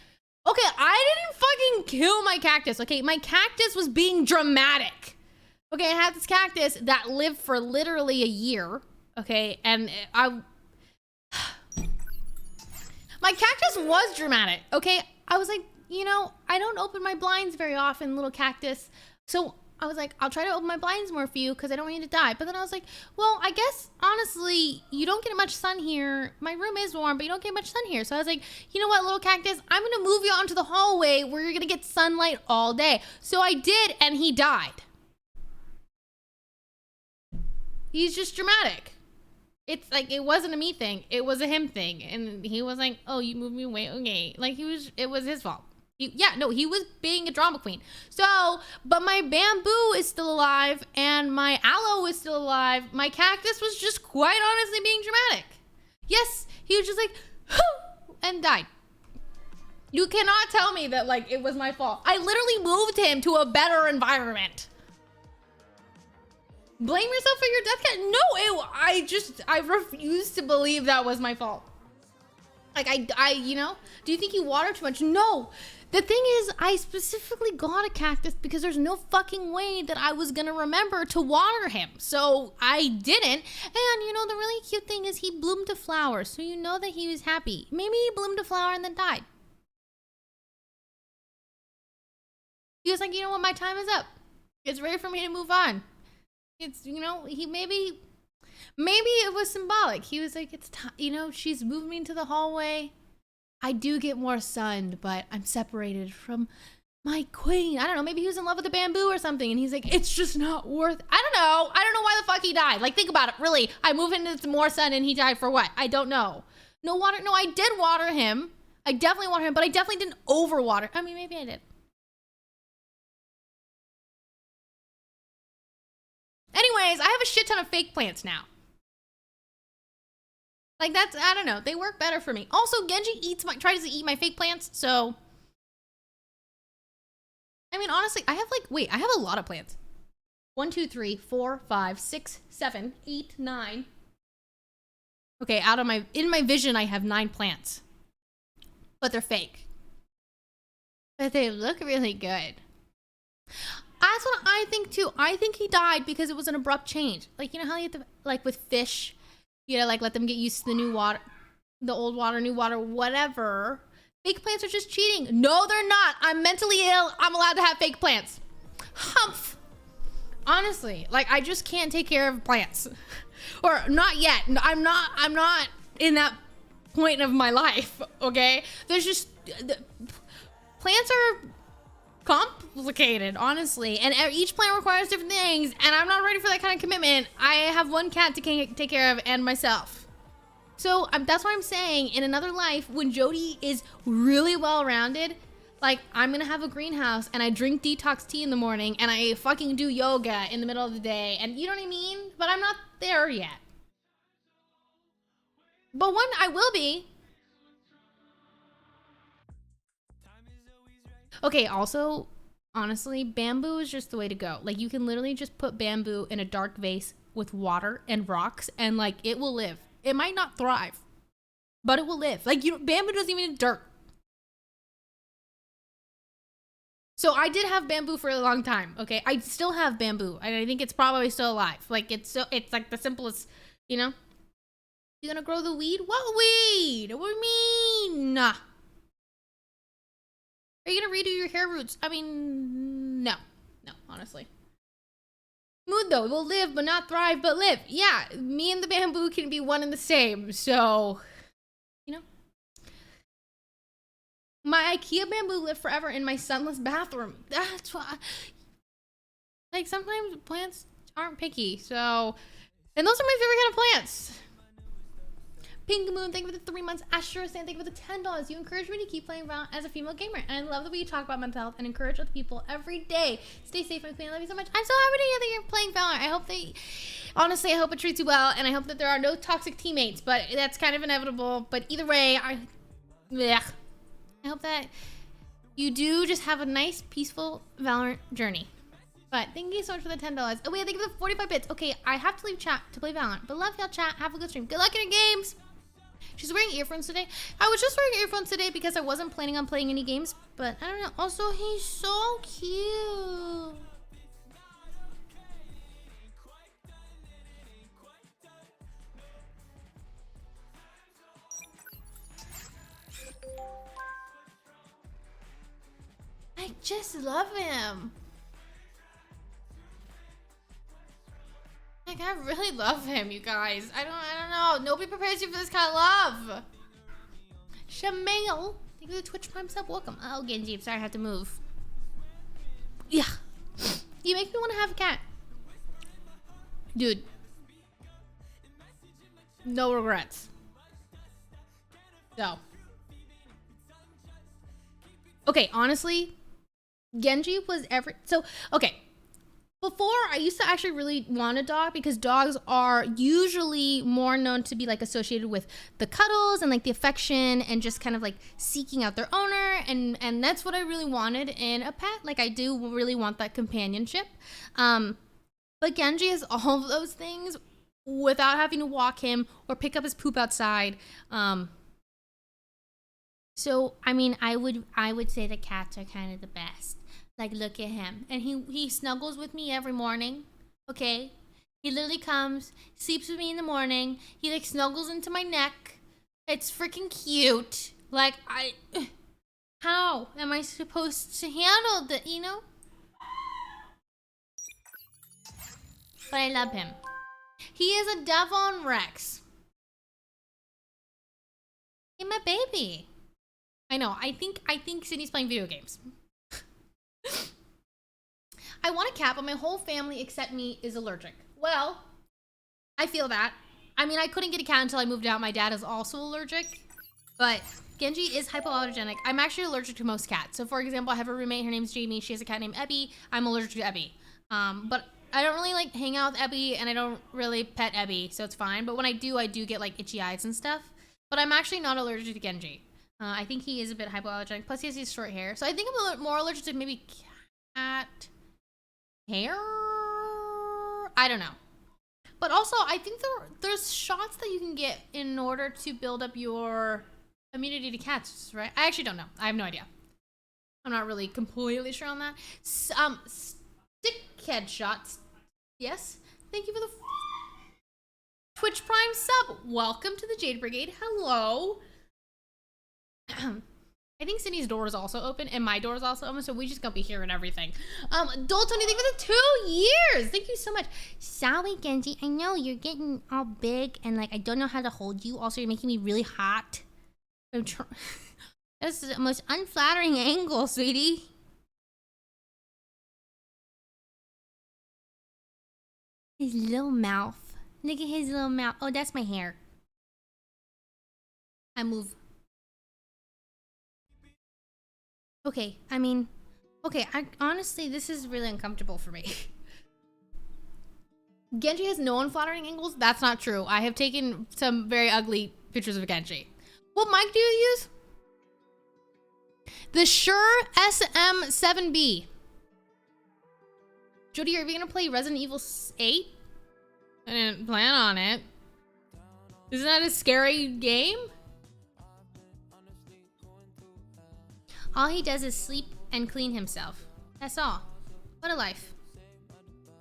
Okay, I didn't fucking kill my cactus. Okay, my cactus was being dramatic. Okay, I had this cactus that lived for literally a year. Okay, and my cactus was dramatic. Okay, I was like, you know, I don't open my blinds very often, little cactus. So I was like, I'll try to open my blinds more for you because I don't want you to die. But then I was like, well, I guess, honestly, you don't get much sun here. My room is warm, but you don't get much sun here. So I was like, you know what, little cactus? I'm going to move you out into the hallway where you're going to get sunlight all day. So I did, and he died. He's just dramatic. It's like, it wasn't a me thing. It was a him thing. And he was like, oh, you moved me away. Okay. Like, it was his fault. He was being a drama queen. So, but my bamboo is still alive and my aloe is still alive. My cactus was just quite honestly being dramatic. Yes, he was just like, whoo, and died. You cannot tell me that like it was my fault. I literally moved him to a better environment. Blame yourself for your death cat? No, I refuse to believe that was my fault. Like I, you know, do you think you water too much? No. The thing is, I specifically got a cactus because there's no fucking way that I was gonna remember to water him. So I didn't. And you know, the really cute thing is he bloomed to flowers. So you know that he was happy. Maybe he bloomed a flower and then died. He was like, you know what, my time is up. It's ready for me to move on. It's, you know, maybe it was symbolic. He was like, it's time, you know, she's moved me into the hallway. I do get more sun, but I'm separated from my queen. I don't know. Maybe he was in love with the bamboo or something. And he's like, it's just not worth. I don't know. I don't know why the fuck he died. Like, think about it. Really, I moved into more sun and he died for what? I don't know. No water. No, I did water him. I definitely watered him, but I definitely didn't overwater. I mean, maybe I did. Anyways, I have a shit ton of fake plants now. Like that's, I don't know. They work better for me. Also, Genji tries to eat my fake plants. So, I mean, honestly, I have a lot of plants. 1, 2, 3, 4, 5, 6, 7, 8, 9. Okay, in my vision, I have 9 plants, but they're fake. But they look really good. That's what I think too. I think he died because it was an abrupt change. Like, you know how you have to, like with fish, you know, like let them get used to the new water, the old water, new water, whatever. Fake plants are just cheating. No, they're not. I'm mentally ill. I'm allowed to have fake plants. Humph. Honestly, like I just can't take care of plants. Or not yet. I'm not in that point of my life, okay? There's just, plants are complicated, honestly, and each plant requires different things, and I'm not ready for that kind of commitment. I have one cat to take care of and myself. So that's what I'm saying. In another life, when Jody is really well-rounded, like I'm gonna have a greenhouse and I drink detox tea in the morning and I fucking do yoga in the middle of the day, and you know what I mean? But I'm not there yet. But one I will be. Okay, also, honestly, bamboo is just the way to go. Like, you can literally just put bamboo in a dark vase with water and rocks, and, like, it will live. It might not thrive, but it will live. Like, bamboo doesn't even need dirt. So I did have bamboo for a long time. Okay, I still have bamboo, and I think it's probably still alive. Like it's like the simplest, you know. You gonna grow the weed? What weed? What do you mean? Nah. Are you gonna redo your hair roots? I mean, no, honestly. Mood though, it will live but not thrive but live. Yeah, me and the bamboo can be one and the same. So, you know. My IKEA bamboo lived forever in my sunless bathroom. That's why. Like, sometimes plants aren't picky. So, and those are my favorite kind of plants. Pink Moon, thank you for the 3 months. Asher saying thank you for the $10. You encourage me to keep playing Valorant as a female gamer. And I love the way you talk about mental health and encourage other people every day. Stay safe, my queen. I love you so much. I'm so happy to hear that you're playing Valorant. I hope honestly, I hope it treats you well. And I hope that there are no toxic teammates. But that's kind of inevitable. But either way, I hope that you do just have a nice, peaceful Valorant journey. But thank you so much for the $10. Oh, wait, thank you for the 45 bits. Okay, I have to leave chat to play Valorant. But love y'all, chat. Have a good stream. Good luck in your games. She's wearing earphones today. I was just wearing earphones today because I wasn't planning on playing any games. But I don't know. Also, he's so cute. I just love him. Like, I really love him, you guys. I don't know. Nobody prepares you for this kind of love. Shamail, thank you for the Twitch Prime sub. Welcome. Oh, Genji, I'm sorry I have to move. Yeah. You make me want to have a cat. Dude. No regrets. So. Okay, honestly, Genji was okay. Before, I used to actually really want a dog because dogs are usually more known to be like associated with the cuddles and like the affection and just kind of like seeking out their owner. And that's what I really wanted in a pet. Like, I do really want that companionship. But Genji is all of those things without having to walk him or pick up his poop outside. So, I mean, I would say the cats are kind of the best. Like, look at him. And he snuggles with me every morning. Okay? He literally comes, sleeps with me in the morning. He, like, snuggles into my neck. It's freaking cute. Like, how am I supposed to handle that, you know? But I love him. He is a Devon Rex. Hey, my baby. I know. I think Sydney's playing video games. I want a cat, but my whole family except me is allergic. Well, I feel that. I mean, I couldn't get a cat until I moved out. My dad is also allergic, but Genji is hypoallergenic. I'm actually allergic to most cats. So, for example, I have a roommate. Her name's Jamie. She has a cat named Ebby. I'm allergic to Ebby. But I don't really like hang out with Ebby, and I don't really pet Ebby, so it's fine. But when I do get like itchy eyes and stuff. But I'm actually not allergic to Genji. I think he is a bit hypoallergenic. Plus, he has his short hair. So I think I'm more allergic to maybe cat hair? I don't know. But also, I think there's shots that you can get in order to build up your immunity to cats, right? I actually don't know. I have no idea. I'm not really completely sure on that. Stick headshots. Yes. Thank you for the Twitch Prime sub. Welcome to the Jade Brigade. Hello. I think Sydney's door is also open and my door is also open, so we just gonna be hearing everything. Doltony, thank you for the 2 years. Thank you so much. Sorry, Genji. I know you're getting all big and like I don't know how to hold you. Also, you're making me really hot. That's the most unflattering angle, sweetie. His little mouth. Look at his little mouth. Oh, that's my hair. I move. Okay, I mean, okay, honestly, this is really uncomfortable for me. Genji has no unflattering angles? That's not true. I have taken some very ugly pictures of Genji. What mic do you use? The Shure SM7B. Jody, are we gonna play Resident Evil 8? I didn't plan on it. Isn't that a scary game? All he does is sleep and clean himself. That's all. What a life.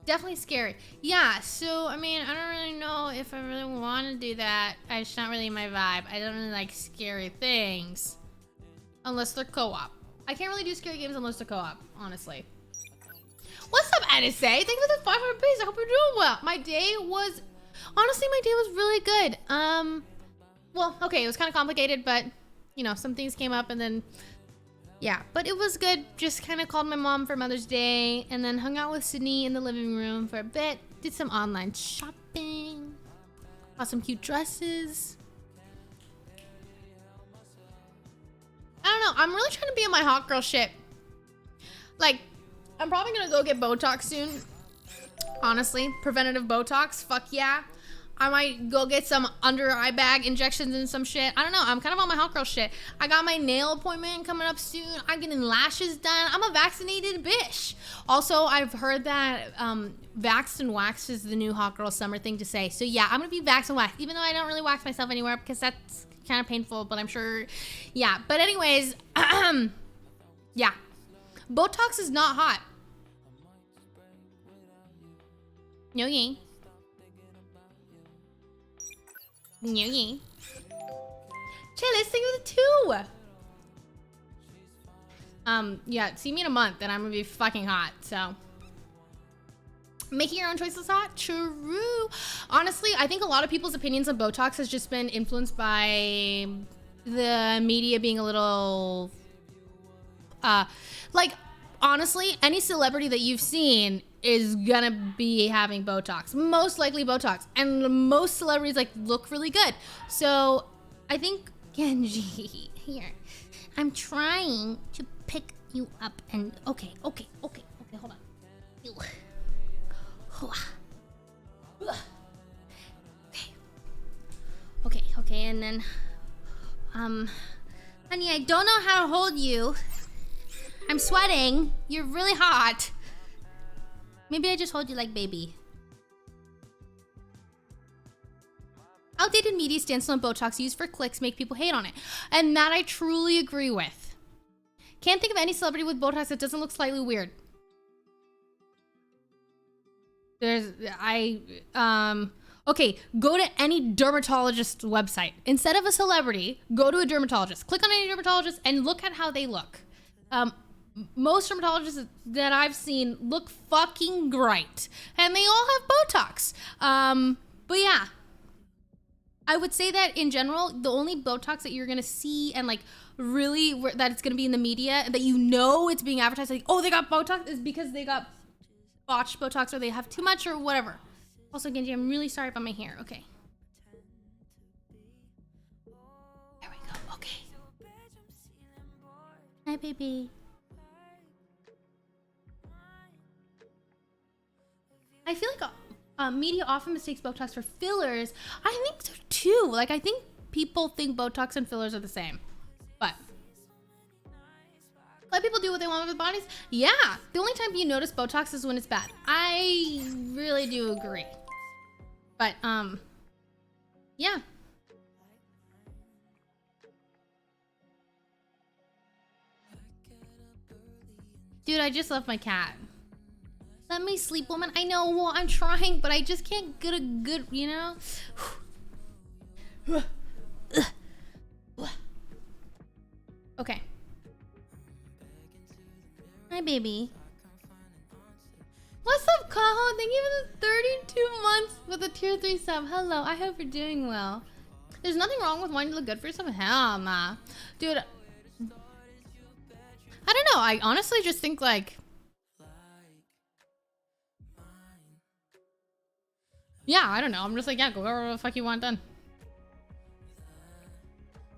Definitely scary. Yeah, so, I mean, I don't really know if I really want to do that. It's not really my vibe. I don't really like scary things. Unless they're co-op. I can't really do scary games unless they're co-op, honestly. What's up, NSA? Thank you for the 500 base. I hope you're doing well. My day was... Honestly, my day was really good. Well, okay, it was kind of complicated, but, you know, some things came up and then... Yeah, but it was good. Just kind of called my mom for Mother's Day and then hung out with Sydney in the living room for a bit. Did some online shopping. Bought some cute dresses. I don't know. I'm really trying to be in my hot girl shit. Like, I'm probably going to go get Botox soon. Honestly, preventative Botox. Fuck yeah. I might go get some under eye bag injections and some shit. I don't know. I'm kind of on my hot girl shit. I got my nail appointment coming up soon. I'm getting lashes done. I'm a vaccinated bitch. Also, I've heard that vaxxed and waxed is the new hot girl summer thing to say. So yeah, I'm going to be vaxxed and waxed. Even though I don't really wax myself anywhere because that's kind of painful. But I'm sure, yeah. But anyways, yeah. Botox is not hot. No, yay. Chilly, sing with a 2. Yeah, see me in a month and I'm gonna be fucking hot, so. Making your own choices hot? True. Honestly, I think a lot of people's opinions on Botox has just been influenced by the media being a little, like, honestly, any celebrity that you've seen is gonna be having Botox, most likely Botox, and most celebrities like look really good. So I think Genji here, I'm trying to pick you up and okay, hold on. Okay, and then honey, I don't know how to hold you. I'm sweating. You're really hot. Maybe I just hold you like baby. Outdated media stance on Botox used for clicks make people hate on it. And that I truly agree with. Can't think of any celebrity with Botox that doesn't look slightly weird. Okay, go to any dermatologist website. Instead of a celebrity, go to a dermatologist. Click on any dermatologist and look at how they look. Most dermatologists that I've seen look fucking great. And they all have Botox. But yeah. I would say that in general, the only Botox that you're going to see and like really that it's going to be in the media, that you know it's being advertised like, oh, they got Botox, is because they got botched Botox or they have too much or whatever. Also, Genji, I'm really sorry about my hair. Okay. There we go. Okay. Hi, baby. I feel like media often mistakes Botox for fillers. I think so too. Like, I think people think Botox and fillers are the same. But let people do what they want with their bodies. Yeah. The only time you notice Botox is when it's bad. I really do agree. But, yeah. Dude, I just left my cat. Let me sleep, woman. I know, well, I'm trying, but I just can't get a good, you know? Okay. Hi, baby. What's up, Kaho? Thank you for the 32 months with a tier 3 sub. Hello, I hope you're doing well. There's nothing wrong with wanting to look good for yourself. Hell nah. Dude, I don't know. I honestly just think, like, yeah, I don't know. I'm just like, yeah, go wherever the fuck you want done.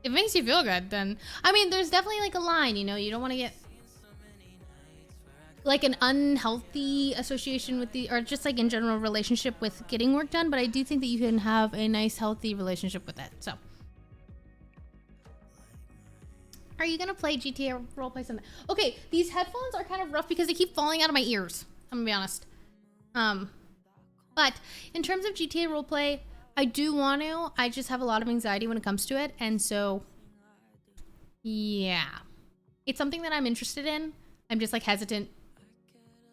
If it makes you feel good, then... I mean, there's definitely, like, a line, you know? You don't want to get, like, an unhealthy association with the... Or just, like, in general relationship with getting work done. But I do think that you can have a nice, healthy relationship with it. So. Are you going to play GTA roleplay Sunday? Okay, these headphones are kind of rough because they keep falling out of my ears. I'm going to be honest. But in terms of GTA roleplay, I do want to. I just have a lot of anxiety when it comes to it. And so, yeah. It's something that I'm interested in. I'm just like hesitant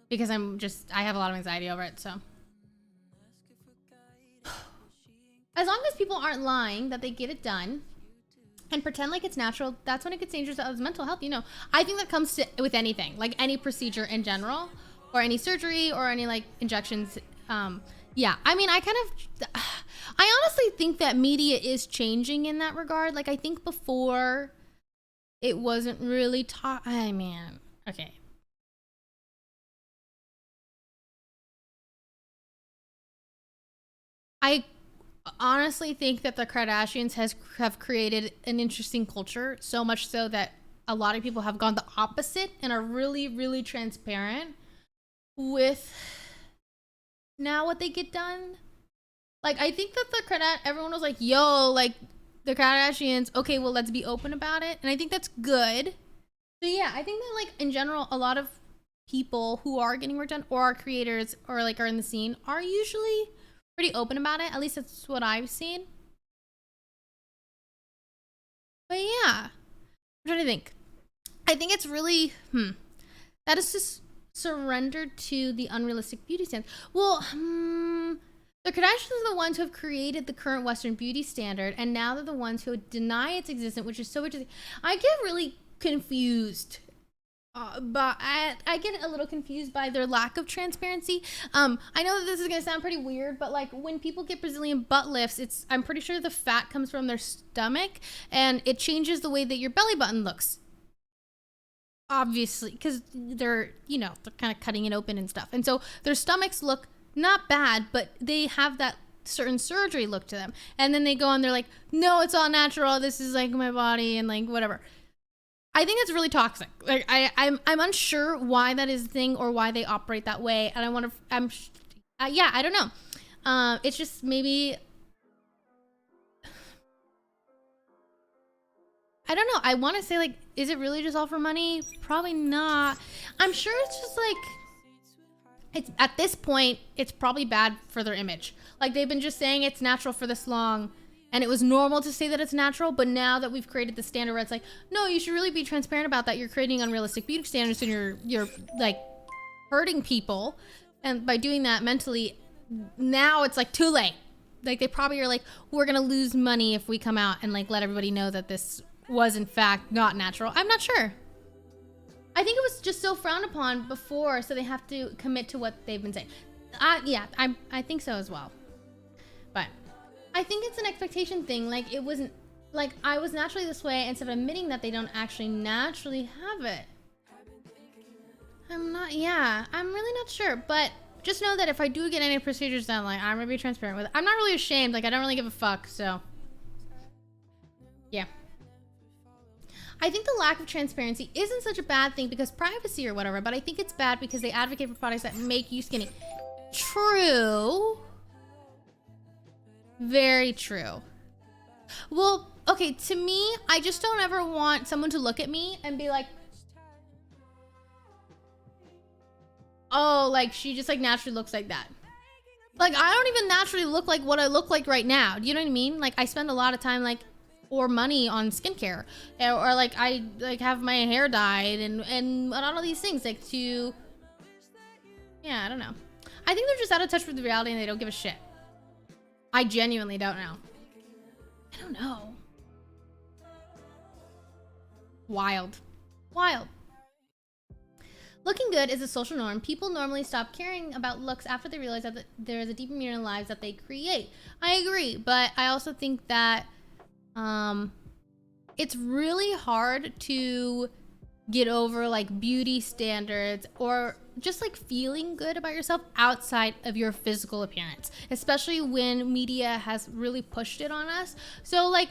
because I have a lot of anxiety over it. So as long as people aren't lying that they get it done and pretend like it's natural, that's when it gets dangerous to others' mental health. You know, I think that comes to with anything, like any procedure in general, or any surgery, or any like injections. Yeah, I mean, I honestly think that media is changing in that regard. Like, I think before it wasn't really taught. I mean, okay. I honestly think that the Kardashians have created an interesting culture, so much so that a lot of people have gone the opposite and are really, really transparent with now what they get done. Like, I think that everyone was like, yo, like, the Kardashians, okay, well, let's be open about it. And I think that's good. So yeah, I think that, like, in general, a lot of people who are getting work done or are creators or like are in the scene are usually pretty open about it. At least that's what I've seen. But yeah, I'm trying to think. I think it's really, that is just surrendered to the unrealistic beauty standard. Well, the Kardashians are the ones who have created the current Western beauty standard, and now they're the ones who deny its existence, which is so interesting. I get really confused. But I get a little confused by their lack of transparency. I know that this is going to sound pretty weird, but like when people get Brazilian butt lifts, I'm pretty sure the fat comes from their stomach and it changes the way that your belly button looks. Obviously, because they're kind of cutting it open and stuff. And so their stomachs look not bad, but they have that certain surgery look to them. And then they go and they're like, no, it's all natural. This is like my body and like whatever. I think it's really toxic. Like I'm unsure why that is a thing or why they operate that way. And I don't know. It's just maybe, I don't know. I want to say like, is it really just all for money? Probably not. I'm sure it's just like, it's at this point, it's probably bad for their image. Like they've been just saying it's natural for this long. And it was normal to say that it's natural, but now that we've created the standard where it's like, no, you should really be transparent about that. You're creating unrealistic beauty standards and you're like hurting people. And by doing that mentally, now it's like too late. Like they probably are like, we're going to lose money if we come out and like let everybody know that this was in fact not natural. I'm not sure. I think it was just so frowned upon before, so they have to commit to what they've been saying. Yeah, I think so as well. But I think it's an expectation thing. Like it wasn't like I was naturally this way instead of admitting that they don't actually naturally have it. I'm really not sure, but just know that if I do get any procedures done, like I'm gonna be transparent with it. I'm not really ashamed. Like I don't really give a fuck. So yeah. I think the lack of transparency isn't such a bad thing because privacy or whatever, but I think it's bad because they advocate for products that make you skinny. True. Very true. Well, okay, to me, I just don't ever want someone to look at me and be like, oh, like she just like naturally looks like that. Like I don't even naturally look like what I look like right now. Do you know what I mean? Like I spend a lot of time like or money on skincare or like I like have my hair dyed and all of these things like to, yeah, I don't know. I think they're just out of touch with the reality and they don't give a shit. I genuinely don't know. I don't know. Wild. Looking good is a social norm. People normally stop caring about looks after they realize that there is a deeper meaning in lives that they create. I agree, but I also think that it's really hard to get over like beauty standards or just like feeling good about yourself outside of your physical appearance, especially when media has really pushed it on us. So like,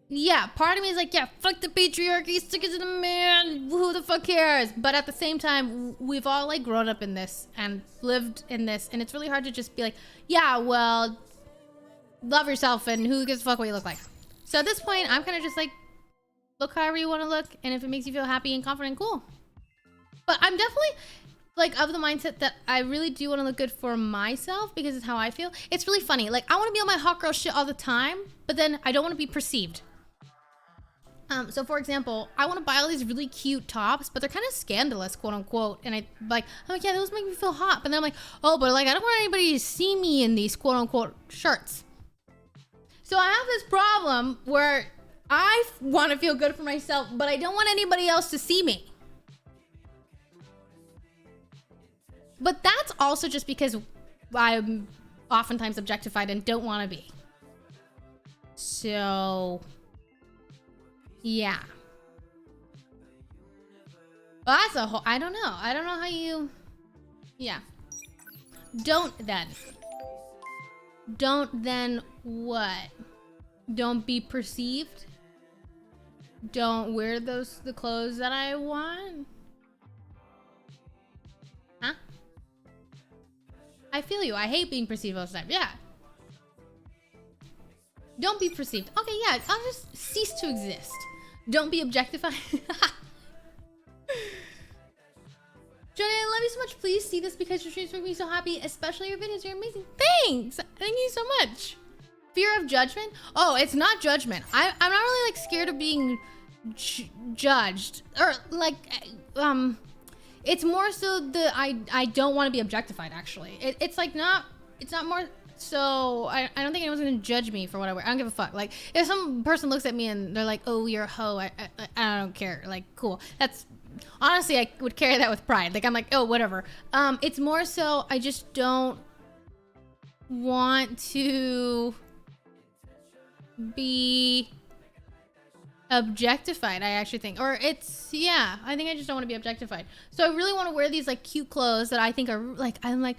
yeah, part of me is like, yeah, fuck the patriarchy, stick it to the man, who the fuck cares? But at the same time, we've all like grown up in this and lived in this, and it's really hard to just be like, yeah, well, love yourself and who gives a fuck what you look like. So at this point, I'm kind of just like, look however you want to look, and if it makes you feel happy and confident, cool. But I'm definitely like of the mindset that I really do want to look good for myself because it's how I feel. It's really funny. Like I want to be on my hot girl shit all the time, but then I don't want to be perceived. So for example, I want to buy all these really cute tops, but they're kind of scandalous, quote unquote. And I'm like, yeah, those make me feel hot. But then I'm like, oh, but like, I don't want anybody to see me in these quote unquote shirts. So I have this problem where I want to feel good for myself, but I don't want anybody else to see me. But that's also just because I'm oftentimes objectified and don't want to be. So, yeah. Well, that's a whole, I don't know. I don't know how you, yeah. Don't then what? Don't be perceived? Don't wear the clothes that I want? Huh? I feel you. I hate being perceived all the time. Yeah. Don't be perceived. Okay, yeah. I'll just cease to exist. Don't be objectified. Johnny, I love you so much. Please see this because your streams make me so happy, especially your videos. You're amazing. Thanks. Thank you so much. Fear of judgment? Oh, it's not judgment. I'm not really like scared of being judged or like it's more so the I don't want to be objectified. Actually, it's like not. It's not more. So I don't think anyone's gonna judge me for what I wear. I don't give a fuck. Like if some person looks at me and they're like, "Oh, you're a hoe," I don't care. Like cool. That's honestly I would carry that with pride. Like I'm like, oh, whatever. It's more so I just don't want to be objectified. I actually think, or it's yeah. I think I just don't want to be objectified. So I really want to wear these like cute clothes that I think are like I'm like.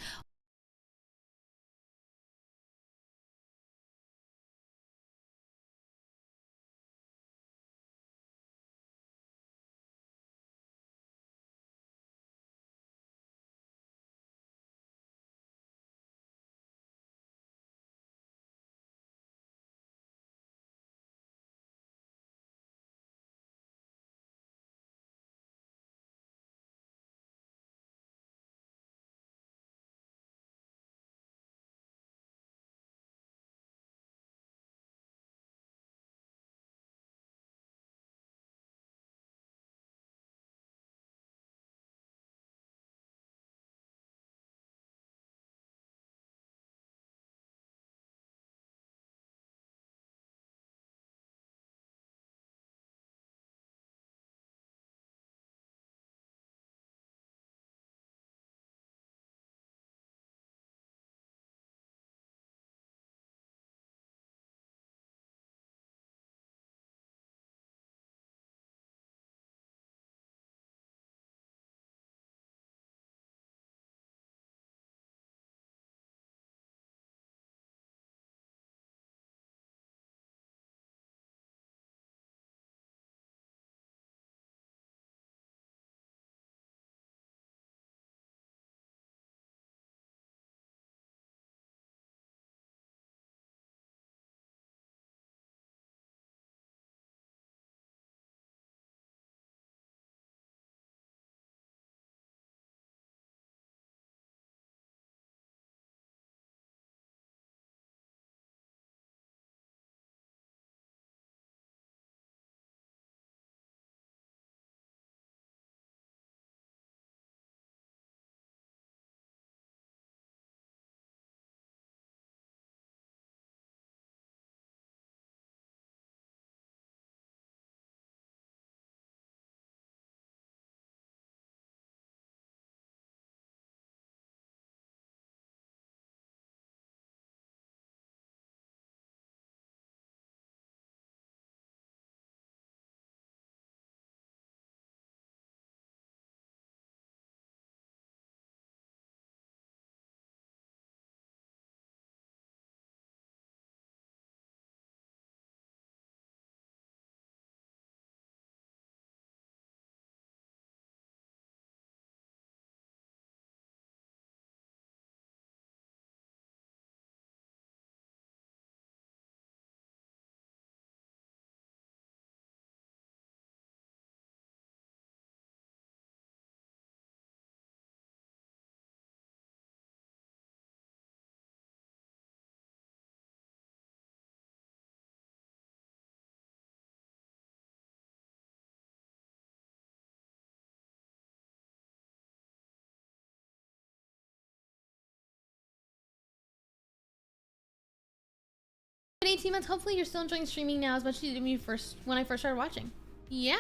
been 18 months. Hopefully you're still enjoying streaming now as much as you did when I first started watching. Yeah.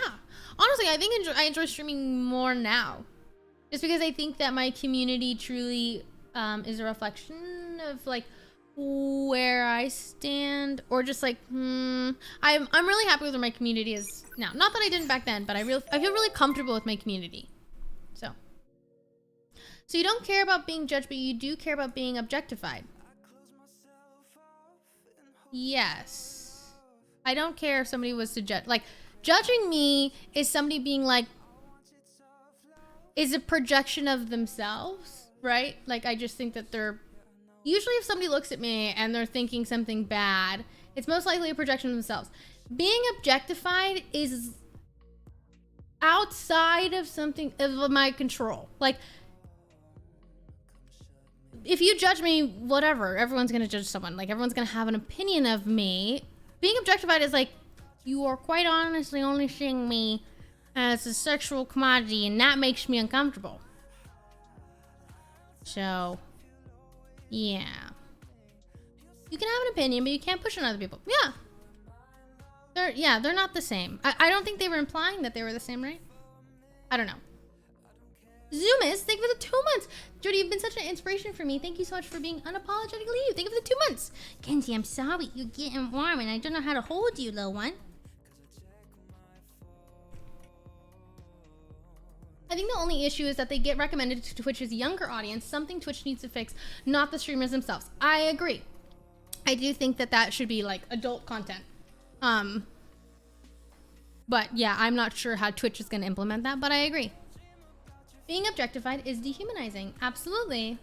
Honestly, I think I enjoy streaming more now. Just because I think that my community truly is a reflection of like where I stand, or just like I'm really happy with where my community is now. Not that I didn't back then, but I feel really comfortable with my community. So you don't care about being judged, but you do care about being objectified. Yes. I don't care if somebody was to judge. Like, judging me is somebody being like, is a projection of themselves, right? Like, I just think that they're, usually if somebody looks at me and they're thinking something bad, it's most likely a projection of themselves. Being objectified is outside of something of my control. Like, if you judge me, whatever, everyone's gonna judge someone. Like, everyone's gonna have an opinion of me. Being objectified is like, you are quite honestly only seeing me as a sexual commodity, and that makes me uncomfortable. So, yeah. You can have an opinion, but you can't push on other people. Yeah. They're not the same. I don't think they were implying that they were the same, right? I don't know. Zoomis, thank you for the 2 months. Jody, you've been such an inspiration for me. Thank you so much for being unapologetically you. Thank you for the 2 months. Kenzie, I'm sorry. You're getting warm and I don't know how to hold you, little one. I think the only issue is that they get recommended to Twitch's younger audience, something Twitch needs to fix, not the streamers themselves. I agree. I do think that that should be like adult content. But yeah, I'm not sure how Twitch is going to implement that, but I agree. Being objectified is dehumanizing. Absolutely.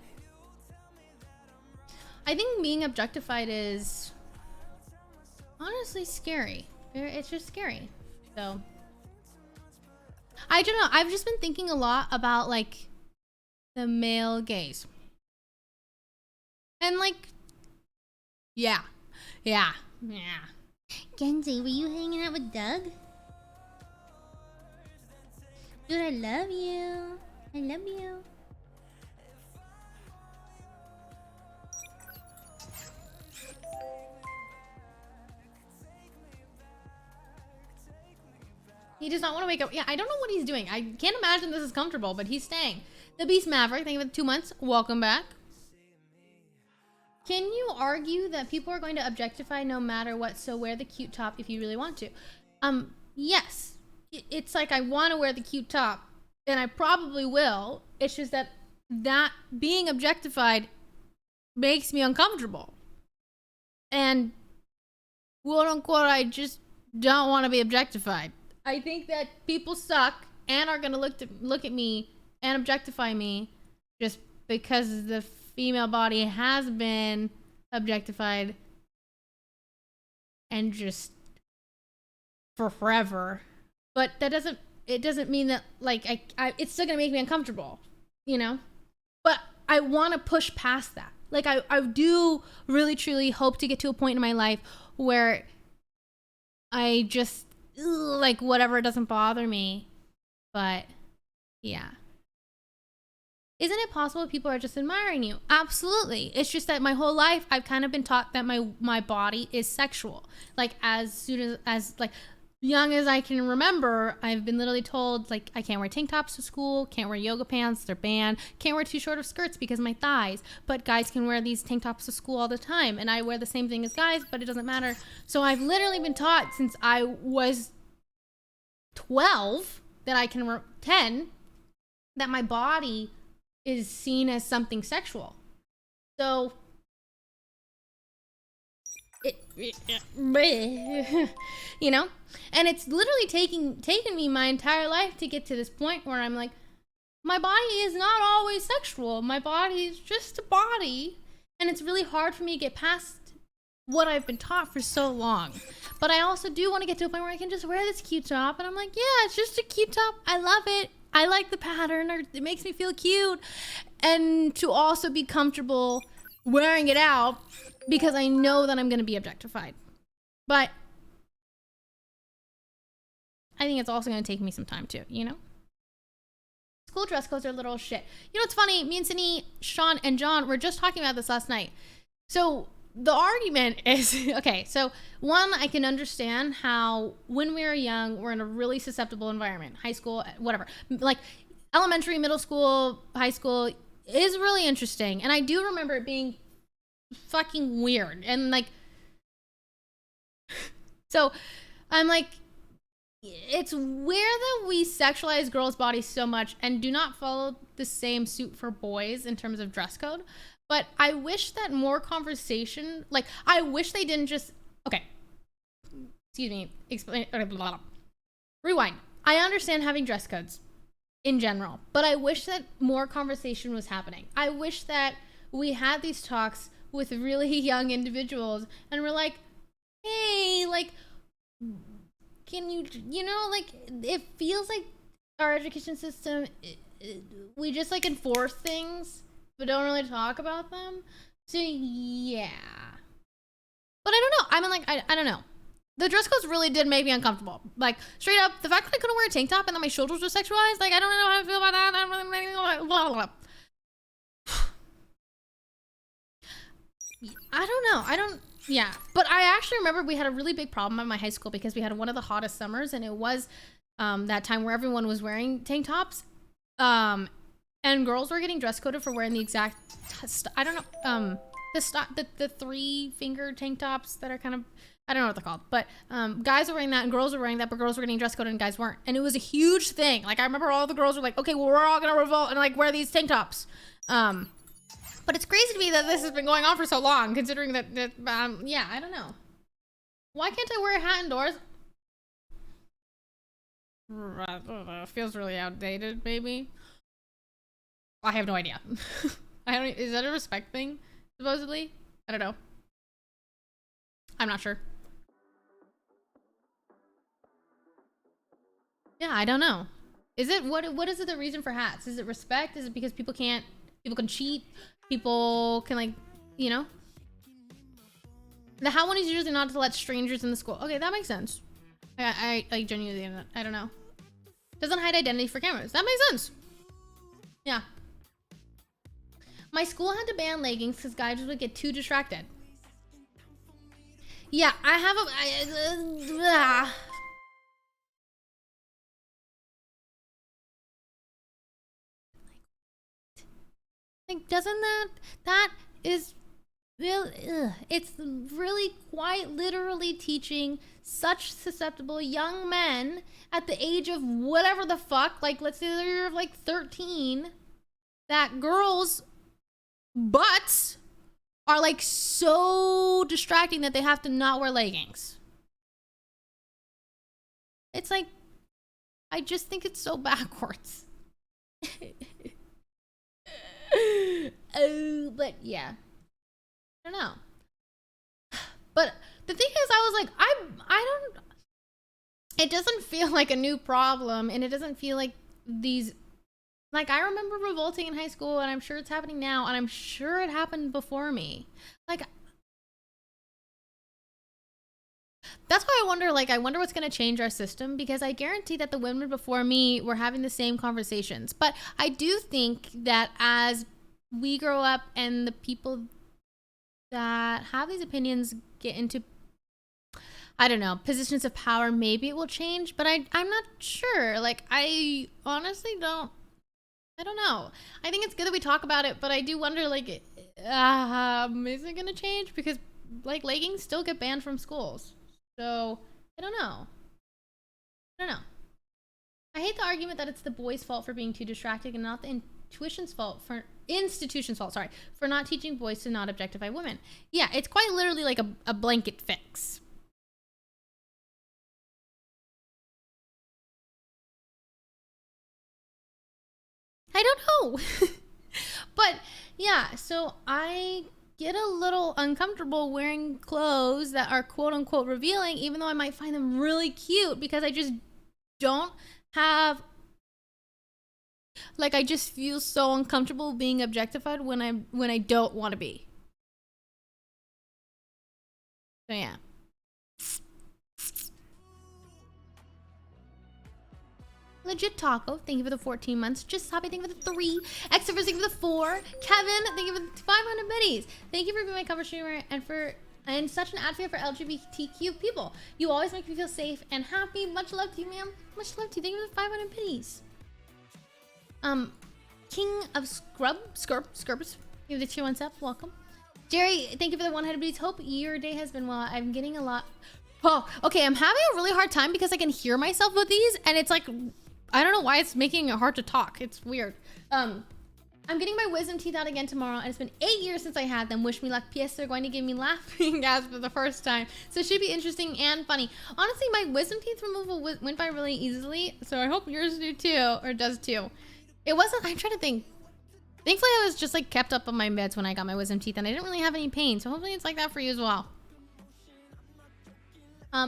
I think being objectified is honestly scary. It's just scary. So, I don't know. I've just been thinking a lot about like the male gaze. And like, yeah. Kenzie, were you hanging out with Doug? Dude, I love you. I love you. He does not want to wake up. Yeah, I don't know what he's doing. I can't imagine this is comfortable, but he's staying. The Beast Maverick, thank you for the 2 months. Welcome back. Can you argue that people are going to objectify no matter what, so wear the cute top if you really want to? Yes. It's like I want to wear the cute top, and I probably will. It's just that being objectified makes me uncomfortable. And quote unquote, I just don't want to be objectified. I think that people suck and are going to look at me and objectify me just because the female body has been objectified and just for forever. But it doesn't mean that like it's still gonna make me uncomfortable, you know? But I want to push past that. Like I do really truly hope to get to a point in my life where I just like whatever doesn't bother me. But yeah. Isn't it possible people are just admiring you? Absolutely. It's just that my whole life I've kind of been taught that my body is sexual. Like as soon as like young as I can remember, I've been literally told like I can't wear tank tops to school, can't wear yoga pants, they're banned, can't wear too short of skirts because of my thighs, but guys can wear these tank tops to school all the time, and I wear the same thing as guys, but it doesn't matter. So I've literally been taught since I was 12 that I can 10 that my body is seen as something sexual. So you know, and it's literally taken me my entire life to get to this point where I'm like, my body is not always sexual. My body is just a body, and it's really hard for me to get past what I've been taught for so long. But I also do want to get to a point where I can just wear this cute top, and I'm like, yeah, it's just a cute top. I love it. I like the pattern, or it makes me feel cute, and to also be comfortable wearing it out because I know that I'm going to be objectified. But I think it's also going to take me some time too, you know? School dress codes are little shit. You know what's funny? Me and Sydney, Sean, and John were just talking about this last night. So the argument is okay. So one, I can understand how when we were young, we're in a really susceptible environment, high school, whatever, like elementary, middle school, high school is really interesting. And I do remember it being fucking weird. And like, so I'm like, it's weird that we sexualize girls' bodies so much and do not follow the same suit for boys in terms of dress code. But I wish that more conversation, like, I wish they didn't just, okay, excuse me, explain, blah, blah, blah. Rewind. I understand having dress codes in general, but I wish that more conversation was happening. I wish that we had these talks with really young individuals and we're like, hey, like, can you, you know, like, it feels like our education system, we just like enforce things, but don't really talk about them. So yeah. But I don't know. I mean, like, I don't know. The dress codes really did make me uncomfortable. Like, straight up, the fact that I couldn't wear a tank top and that my shoulders were sexualized, like, I don't know how I feel about that. Blah, blah, blah. I don't know. Yeah. But I actually remember we had a really big problem at my high school because we had one of the hottest summers, and it was that time where everyone was wearing tank tops. And girls were getting dress coded for wearing the exact, I don't know, the 3-finger tank tops that are kind of, I don't know what they're called, but guys were wearing that and girls were wearing that, but girls were getting dress coded and guys weren't. And it was a huge thing. Like, I remember all the girls were like, okay, well, we're all gonna revolt and like wear these tank tops. But it's crazy to me that this has been going on for so long, considering that yeah, I don't know. Why can't I wear a hat indoors? Feels really outdated, maybe. I have no idea. Is that a respect thing, supposedly? I don't know. I'm not sure. Yeah, I don't know. Is it, what is it the reason for hats? Is it respect? Is it because people can cheat? People can, like, you know? The hat one is usually not to let strangers in the school. Okay, that makes sense. I like genuinely, I don't know. Doesn't hide identity for cameras. That makes sense. Yeah. My school had to ban leggings because guys would get too distracted. Yeah, I have a... like, doesn't that is really, it's really quite literally teaching such susceptible young men at the age of whatever the fuck, like, let's say they're like 13, that girls' butts are like so distracting that they have to not wear leggings. It's like, I just think it's so backwards. Oh, but yeah, I don't know. But the thing is, I was like, I don't, it doesn't feel like a new problem, and it doesn't feel like these, like, I remember revolting in high school, and I'm sure it's happening now, and I'm sure it happened before me. Like, that's why I wonder, like, I wonder what's going to change our system, because I guarantee that the women before me were having the same conversations. But I do think that as we grow up and the people that have these opinions get into, I don't know, positions of power, maybe it will change, but I'm not sure. Like, I honestly don't, I don't know. I think it's good that we talk about it, but I do wonder, like, is it going to change? Because, like, leggings still get banned from schools. So, I don't know. I don't know. I hate the argument that it's the boys' fault for being too distracted and not the institution's fault, for not teaching boys to not objectify women. Yeah, it's quite literally like a blanket fix. I don't know. But yeah, so I get a little uncomfortable wearing clothes that are quote unquote revealing, even though I might find them really cute, because I just don't have, like, I just feel so uncomfortable being objectified when I don't want to be. So yeah. Legit Taco, thank you for the 14 months. Just Happy, thank you for the 3. Extrovert, thank you for the 4. Kevin, thank you for the 500 biddies. Thank you for being my cover streamer and such an advocate for LGBTQ people. You always make me feel safe and happy. Much love to you, ma'am. Much love to you. Thank you for the 500 biddies. King of Scrubs. You have the 2 1 up. Welcome. Jerry, thank you for the 100 biddies. Hope your day has been well. I'm getting a lot. Oh, okay. I'm having a really hard time because I can hear myself with these, and it's like, I don't know why it's making it hard to talk. It's weird. I'm getting my wisdom teeth out again tomorrow, and it's been 8 years since I had them. Wish me luck. P.S. They're going to give me laughing gas for the first time, so it should be interesting and funny. Honestly, my wisdom teeth removal went by really easily, so I hope yours do too, or does too. It wasn't. I'm trying to think. Thankfully, I was just like kept up on my meds when I got my wisdom teeth, and I didn't really have any pain. So hopefully, it's like that for you as well.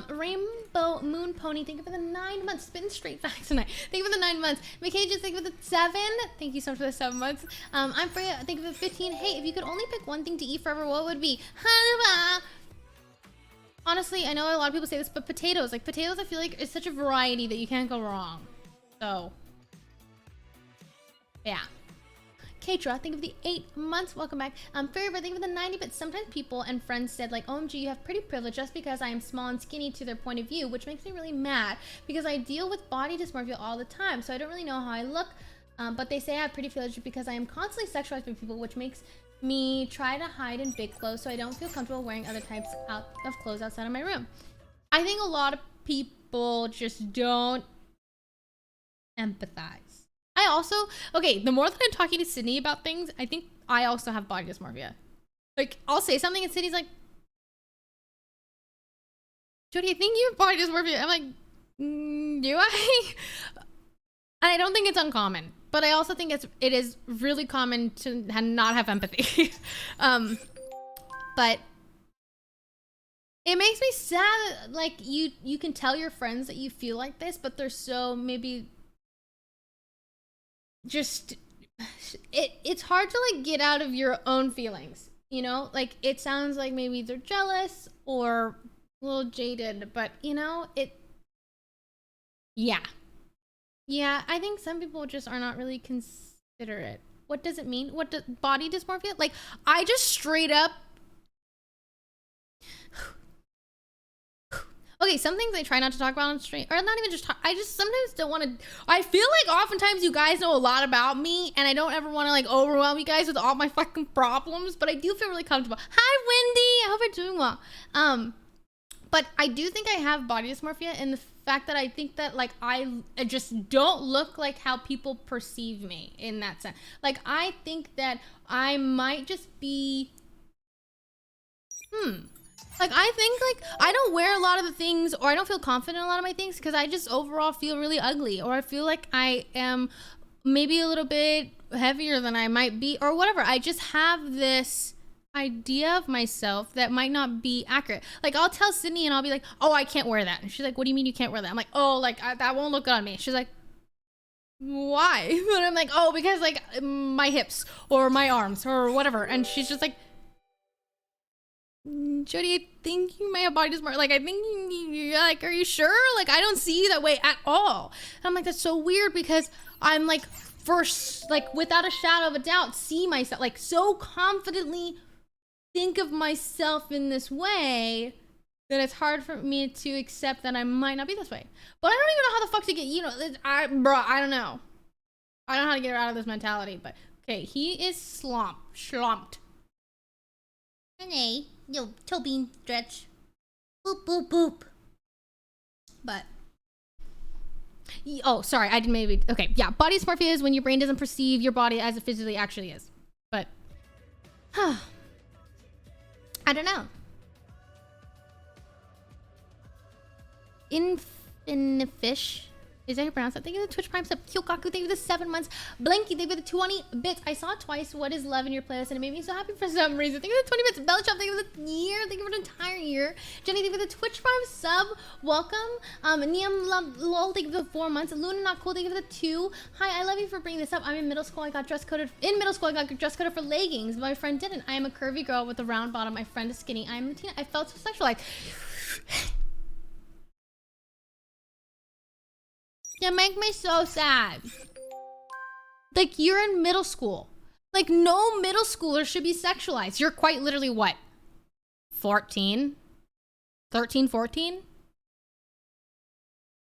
Rainbow Moon Pony, thank you for the 9 months. Spitting straight facts tonight. Thank you for the 9 months. McCages, thank you for the 7. Thank you so much for the 7 months. I'm Freya, thank you for the 15. Hey, if you could only pick one thing to eat forever, what would it be? Honestly, I know a lot of people say this, but potatoes. Like potatoes, I feel like is such a variety that you can't go wrong. So, yeah. Katra, thank you for the 8 months. Welcome back. Fairy, thank you for the 90. But sometimes people and friends said like, OMG, you have pretty privilege just because I am small and skinny to their point of view, which makes me really mad because I deal with body dysmorphia all the time. So I don't really know how I look. But they say I have pretty privilege because I am constantly sexualized by people, which makes me try to hide in big clothes so I don't feel comfortable wearing other types of clothes outside of my room. I think a lot of people just don't empathize. I also, okay, the more that I'm talking to Sydney about things, I think I also have body dysmorphia. Like, I'll say something and Sydney's like, Jody, I think you have body dysmorphia. I'm like, do I? And I don't think it's uncommon, but I also think it is really common to not have empathy. But it makes me sad, like, you can tell your friends that you feel like this, but they're so maybe... just it's hard to like get out of your own feelings, you know, like it sounds like maybe they're jealous or a little jaded, but you know, yeah, I think some people just are not really considerate. What does it mean? What does body dysmorphia? Like, I just straight up okay, some things I try not to talk about on stream, or not even just talk, I just sometimes don't want to, I feel like oftentimes you guys know a lot about me, and I don't ever want to like overwhelm you guys with all my fucking problems, but I do feel really comfortable. Hi, Wendy! I hope you're doing well. But I do think I have body dysmorphia in the fact that I think that like I just don't look like how people perceive me in that sense. Like, I think that I might just be, like, I think, like, I don't wear a lot of the things, or I don't feel confident in a lot of my things because I just overall feel really ugly, or I feel like I am maybe a little bit heavier than I might be, or whatever. I just have this idea of myself that might not be accurate. Like, I'll tell Sydney and I'll be like, oh, I can't wear that. And she's like, what do you mean you can't wear that? I'm like, oh, like, that won't look good on me. She's like, why? And I'm like, oh, because, like, my hips or my arms or whatever. And she's just like, Jody, I think you may have body dysmorphia. Like, I think you're like, are you sure? Like, I don't see you that way at all. And I'm like, that's so weird because I'm like, first, like, without a shadow of a doubt, see myself, like, so confidently think of myself in this way that it's hard for me to accept that I might not be this way. But I don't even know how the fuck to get, you know, I don't know. I don't know how to get her out of this mentality, but okay, he is slumped. Hey, yo, toe bean stretch. Boop, boop, boop. But, oh, sorry, I didn't maybe, okay, yeah, body dysmorphia is when your brain doesn't perceive your body as it physically actually is. But, I don't know. Infinifish. Is that how you pronounce that? Thank you for the Twitch Prime sub. Kyokaku, thank you for the 7 months. Blanky, thank you for the 20 bits. I saw twice What Is Love in your playlist and it made me so happy for some reason. Thank you for the 20 bits. Bella Shop, thank you for the year. Thank you for the entire year. Jenny, thank you for the Twitch Prime sub. Welcome. Niam Lol, thank you for the 4 months. Luna Not Cool, thank you for the 2. Hi, I love you for bringing this up. I'm in middle school. I got dress coded. In middle school, I got dress coded for leggings. My friend didn't. I am a curvy girl with a round bottom. My friend is skinny. I am Latina. I felt so sexualized. You make me so sad. Like, you're in middle school. Like, no middle schooler should be sexualized. You're quite literally what? 14? 13, 14?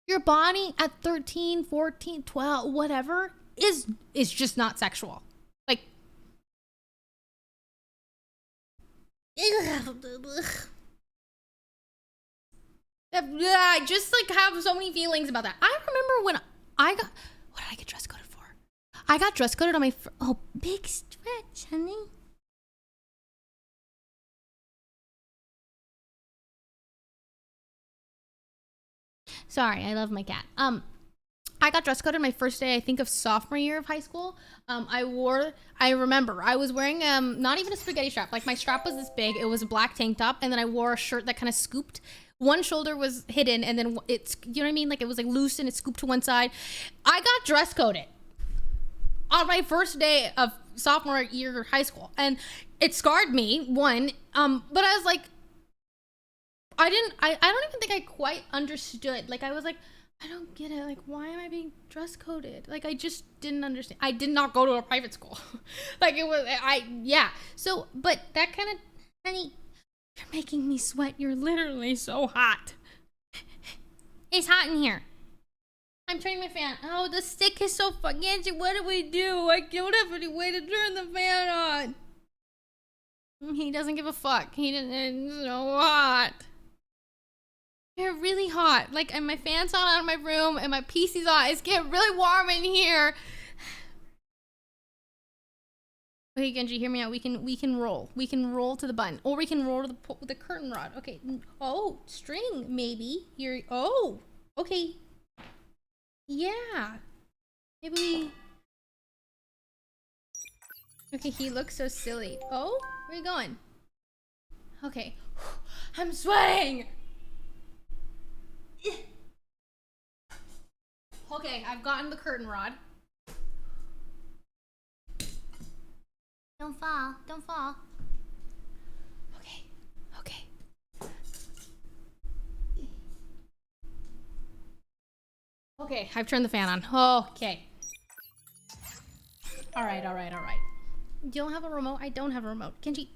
Your body at 13, 14, 12, whatever, is just not sexual. Like, I just like have so many feelings about that. I remember when I got, what did I get dress coded for? I got dress coded on my, oh, big stretch, honey. Sorry, I love my cat. I got dress coded my first day, I think, of sophomore year of high school. I remember, I was wearing, not even a spaghetti strap. Like, my strap was this big. It was a black tank top, and then I wore a shirt that kind of scooped. One shoulder was hidden, and then it's, you know what I mean? Like, it was, like, loose, and it scooped to one side. I got dress coded on my first day of sophomore year of high school, and it scarred me, one, but I was like, I don't even think I quite understood. Like, I was like, I don't get it. Like, why am I being dress coded? Like, I just didn't understand. I did not go to a private school. Like, it was, yeah. So, but that kind of, honey, you're making me sweat. You're literally so hot. It's hot in here. I'm turning my fan. Oh, the stick is so fucking, what do we do? I don't have any way to turn the fan on. He doesn't give a fuck. It's so hot. They're really hot. Like, and my fan's on out of my room, and my PC's on. It's getting really warm in here. Okay, Genji, hear me out. We can roll. We can roll to the button, or we can roll to the curtain rod. Okay. Oh, string maybe. You're. Oh. Okay. Yeah. Maybe we. Okay, he looks so silly. Oh, where are you going? Okay. I'm sweating. Okay, I've gotten the curtain rod. Don't fall, don't fall. Okay, okay. Okay, I've turned the fan on. Okay. All right. You don't have a remote? I don't have a remote. Kenji,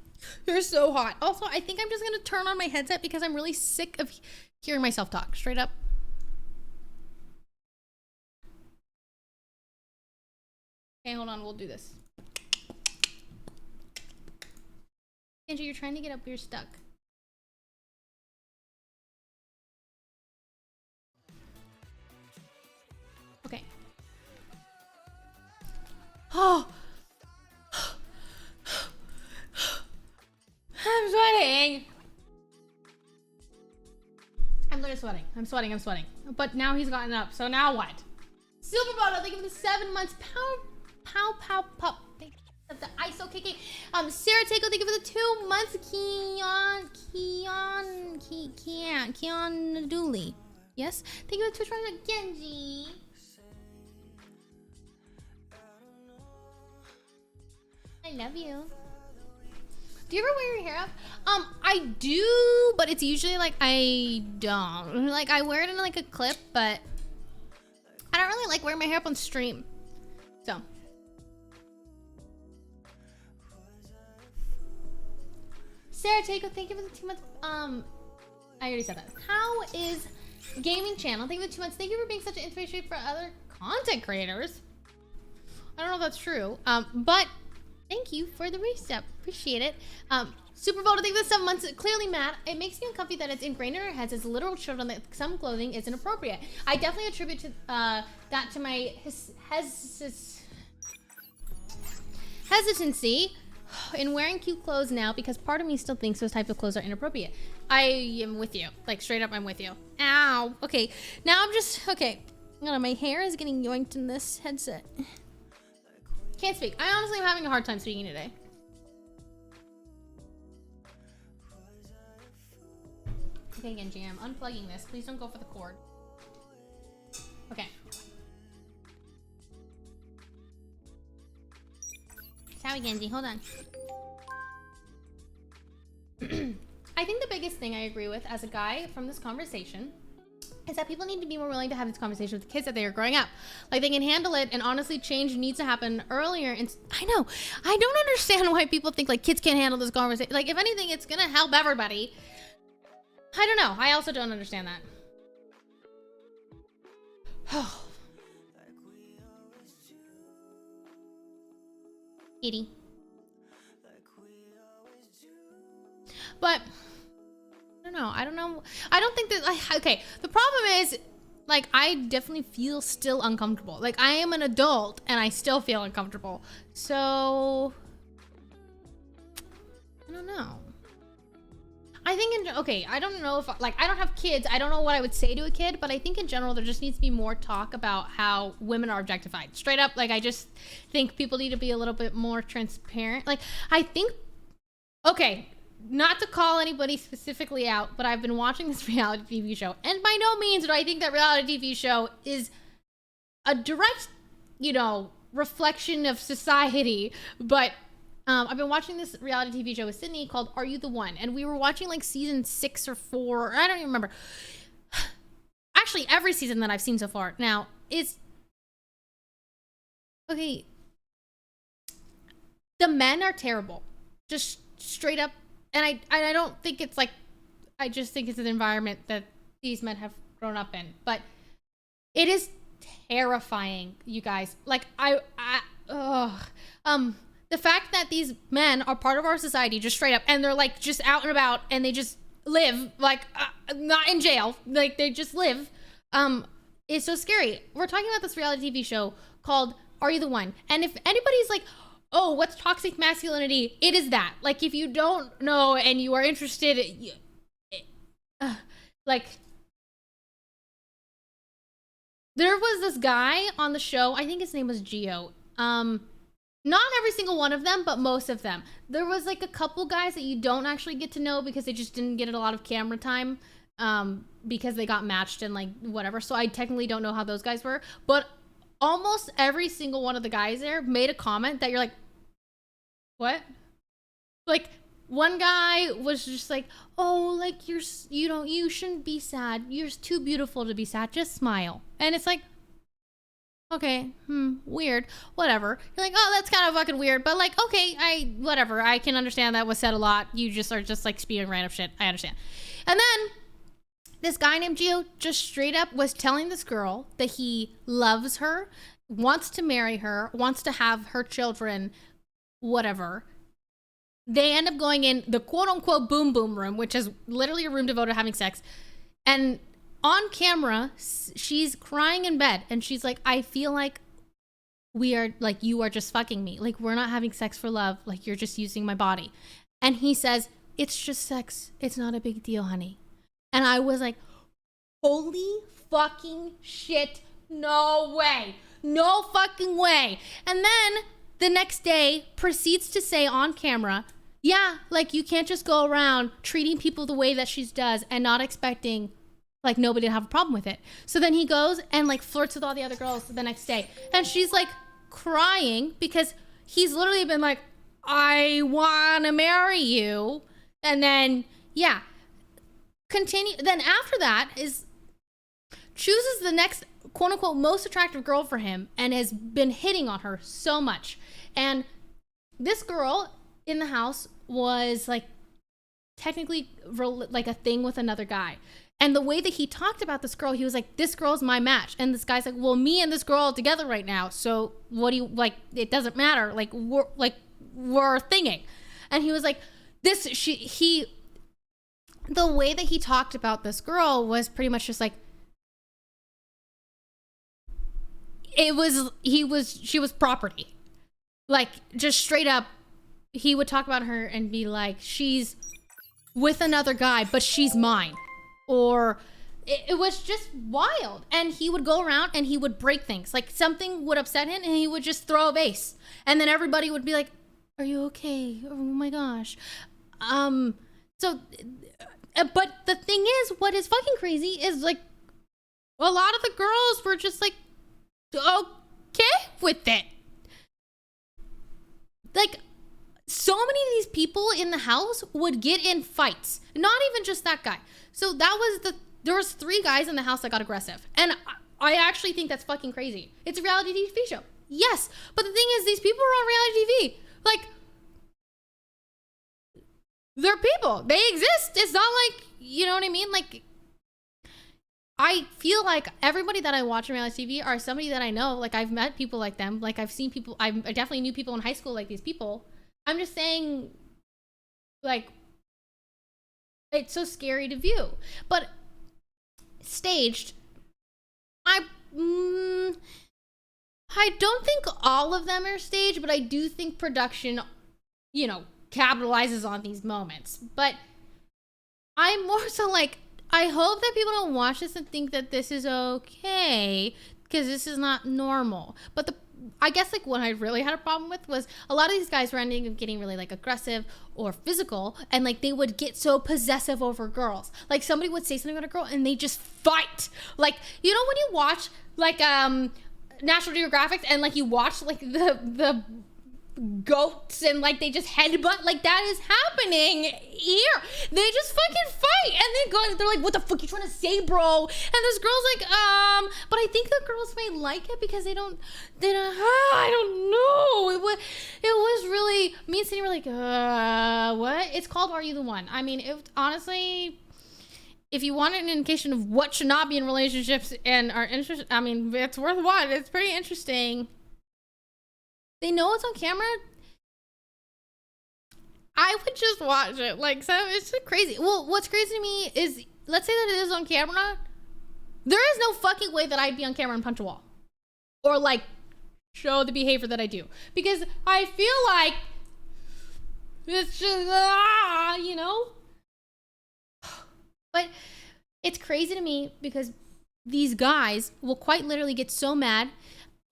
you're so hot. Also, I think I'm just gonna turn on my headset because I'm really sick of hearing myself talk. Straight up. Okay, hold on. We'll do this. Andrew, you're trying to get up. You're stuck. Okay. Oh. I'm sweating. I'm literally sweating. I'm sweating. But now he's gotten up. So now what? Silver Bottle, thank you for the 7 months. Pow, pup. Thank you for the ISO kicking. Sarah Takeo, thank you for the 2 months. Keon Dooley. Yes? Thank you for the Twitch Prime Genji. I love you. Do you ever wear your hair up? I do, but it's usually like I don't. Like, I wear it in like a clip, but I don't really like wearing my hair up on stream. So. Sarah Takeo, thank you for the 2 months. I already said that. How is gaming channel? Thank you for the 2 months. Thank you for being such an inspiration for other content creators. I don't know if that's true. But thank you for the reset. Appreciate it. Super Bowl, thank you for the 7 months. Clearly, Matt, it makes me uncomfy that it's ingrained in our heads as a literal children that some clothing is inappropriate. I definitely attribute to that to my hesitancy in wearing cute clothes now, because part of me still thinks those type of clothes are inappropriate. I am with you. Like, straight up, I'm with you. Ow. Okay, now I'm just, okay. My hair is getting yoinked in this headset. Can't speak. I honestly am having a hard time speaking today. Okay, Genji, I'm unplugging this. Please don't go for the cord. Okay. Sorry, Genji, hold on. I think the biggest thing I agree with as a guy from this conversation is that people need to be more willing to have this conversation with the kids that they are growing up. Like, they can handle it, and honestly, change needs to happen earlier. And I know, I don't understand why people think like kids can't handle this conversation. Like, if anything, it's gonna help everybody. I don't know. I also don't understand that. Kitty. But I don't know. I don't think that, okay, the problem is, like, I definitely feel still uncomfortable. Like, I am an adult and I still feel uncomfortable. So, I don't know. I think okay, I don't know if, like, I don't have kids. I don't know what I would say to a kid, but I think in general there just needs to be more talk about how women are objectified. Straight up, like, I just think people need to be a little bit more transparent. Like, I think, okay, not to call anybody specifically out, but I've been watching this reality TV show, and by no means do I think that reality TV show is a direct, you know, reflection of society, but I've been watching this reality TV show with Sydney called Are You the One? And we were watching like season 6 or 4, I don't even remember. Actually, every season that I've seen so far now is, okay, the men are terrible, just straight up. And I don't think it's like, I just think it's an environment that these men have grown up in. But it is terrifying, you guys. Like, the fact that these men are part of our society, just straight up, and they're like just out and about, and they just live, like, not in jail, like, they just live, is so scary. We're talking about this reality TV show called Are You the One? And if anybody's like, oh, what's toxic masculinity? It is that. Like, if you don't know and you are interested, like, there was this guy on the show, I think his name was Gio. Not every single one of them, but most of them. There was like a couple guys that you don't actually get to know because they just didn't get a lot of camera time, because they got matched and like whatever. So I technically don't know how those guys were, but almost every single one of the guys there made a comment that you're like, what? Like, one guy was just like, oh, like, you shouldn't be sad. You're too beautiful to be sad. Just smile. And it's like, okay, weird. Whatever. You're like, oh, that's kind of fucking weird. But like, okay, whatever. I can understand that was said a lot. You just are just like spewing random shit. I understand. And then this guy named Gio just straight up was telling this girl that he loves her, wants to marry her, wants to have her children, whatever. They end up going in the quote unquote boom boom room, which is literally a room devoted to having sex. And on camera, she's crying in bed and she's like, I feel like we are, like, you are just fucking me. Like, we're not having sex for love. Like, you're just using my body. And he says, it's just sex. It's not a big deal, honey. And I was like, holy fucking shit. No way. No fucking way. And then the next day proceeds to say on camera, yeah, like, you can't just go around treating people the way that she does and not expecting, like, nobody to have a problem with it. So then he goes and, like, flirts with all the other girls the next day. And she's, like, crying because he's literally been like, I want to marry you. And then, yeah. Continue. Then after that is chooses the next quote unquote most attractive girl for him and has been hitting on her so much. And this girl in the house was like technically like a thing with another guy. And the way that he talked about this girl, he was like, this girl's my match. And this guy's like, well, me and this girl are together right now. So what do you, like, it doesn't matter. Like, we're thinging. And he was like, the way that he talked about this girl was pretty much just like, she was property. Like, just straight up, he would talk about her and be like, she's with another guy, but she's mine. Or it was just wild. And he would go around and he would break things. Like, something would upset him and he would just throw a vase. And then everybody would be like, are you okay? Oh my gosh. So, but the thing is, what is fucking crazy is, like, a lot of the girls were just like, okay with it. Like, so many of these people in the house would get in fights. Not even just that guy. So that was there was 3 guys in the house that got aggressive. And I actually think that's fucking crazy. It's a reality TV show. Yes. But the thing is, these people are on reality TV. Like, they're people. They exist. It's not like, you know what I mean? Like, I feel like everybody that I watch on reality TV are somebody that I know. Like, I've met people like them. Like, I've seen people. I definitely knew people in high school like these people. I'm just saying, like, it's so scary to view. But staged, I don't think all of them are staged, but I do think production, you know, capitalizes on these moments. But I'm more so like, I hope that people don't watch this and think that this is okay, because this is not normal. But I guess like what I really had a problem with was a lot of these guys were ending up getting really like aggressive or physical, and like they would get so possessive over girls. Like somebody would say something about a girl and they just fight. Like, you know when you watch like National Geographic and like you watch like the goats and like they just headbutt, like that is happening here. They just fucking fight and they're like, what the fuck you trying to say, bro? And this girl's like, but I think the girls may like it because they don't I don't know. It was really, me and Cindy were like, what? It's called Are You the One? I mean, honestly, if you want an indication of what should not be in relationships and are interested, I mean, it's worth a watch. It's pretty interesting. They know it's on camera. I would just watch it. Like, so it's just crazy. Well, what's crazy to me is, let's say that it is on camera. There is no fucking way that I'd be on camera and punch a wall. Or, like, show the behavior that I do. Because I feel like it's just, you know? But it's crazy to me because these guys will quite literally get so mad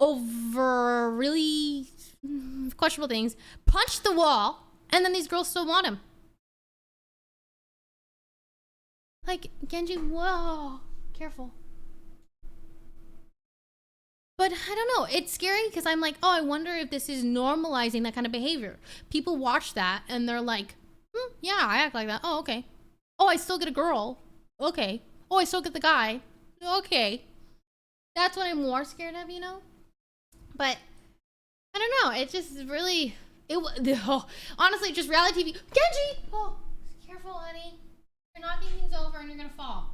over really questionable things, punch the wall, and then these girls still want him. Like, Genji, whoa, careful. But I don't know, it's scary because I'm like, oh, I wonder if this is normalizing that kind of behavior. People watch that and they're like, yeah, I act like that. Oh, okay. Oh, I still get a girl. Okay. Oh, I still get the guy. Okay. That's what I'm more scared of, you know? But I don't know. It just really, honestly, just reality TV. Genji! Oh, careful, honey. You're knocking things over and you're gonna fall.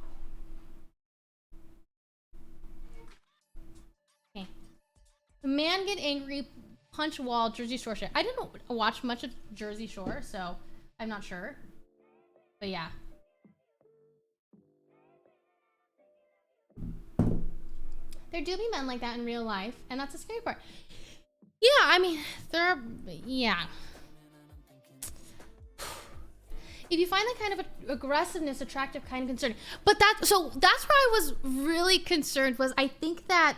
Okay. The man get angry, punch wall, Jersey Shore shit. I didn't watch much of Jersey Shore, so I'm not sure. But yeah. There do be men like that in real life, and that's the scary part. Yeah, I mean, yeah. If you find that kind of aggressiveness attractive, kind of concerning. But that's where I was really concerned was I think that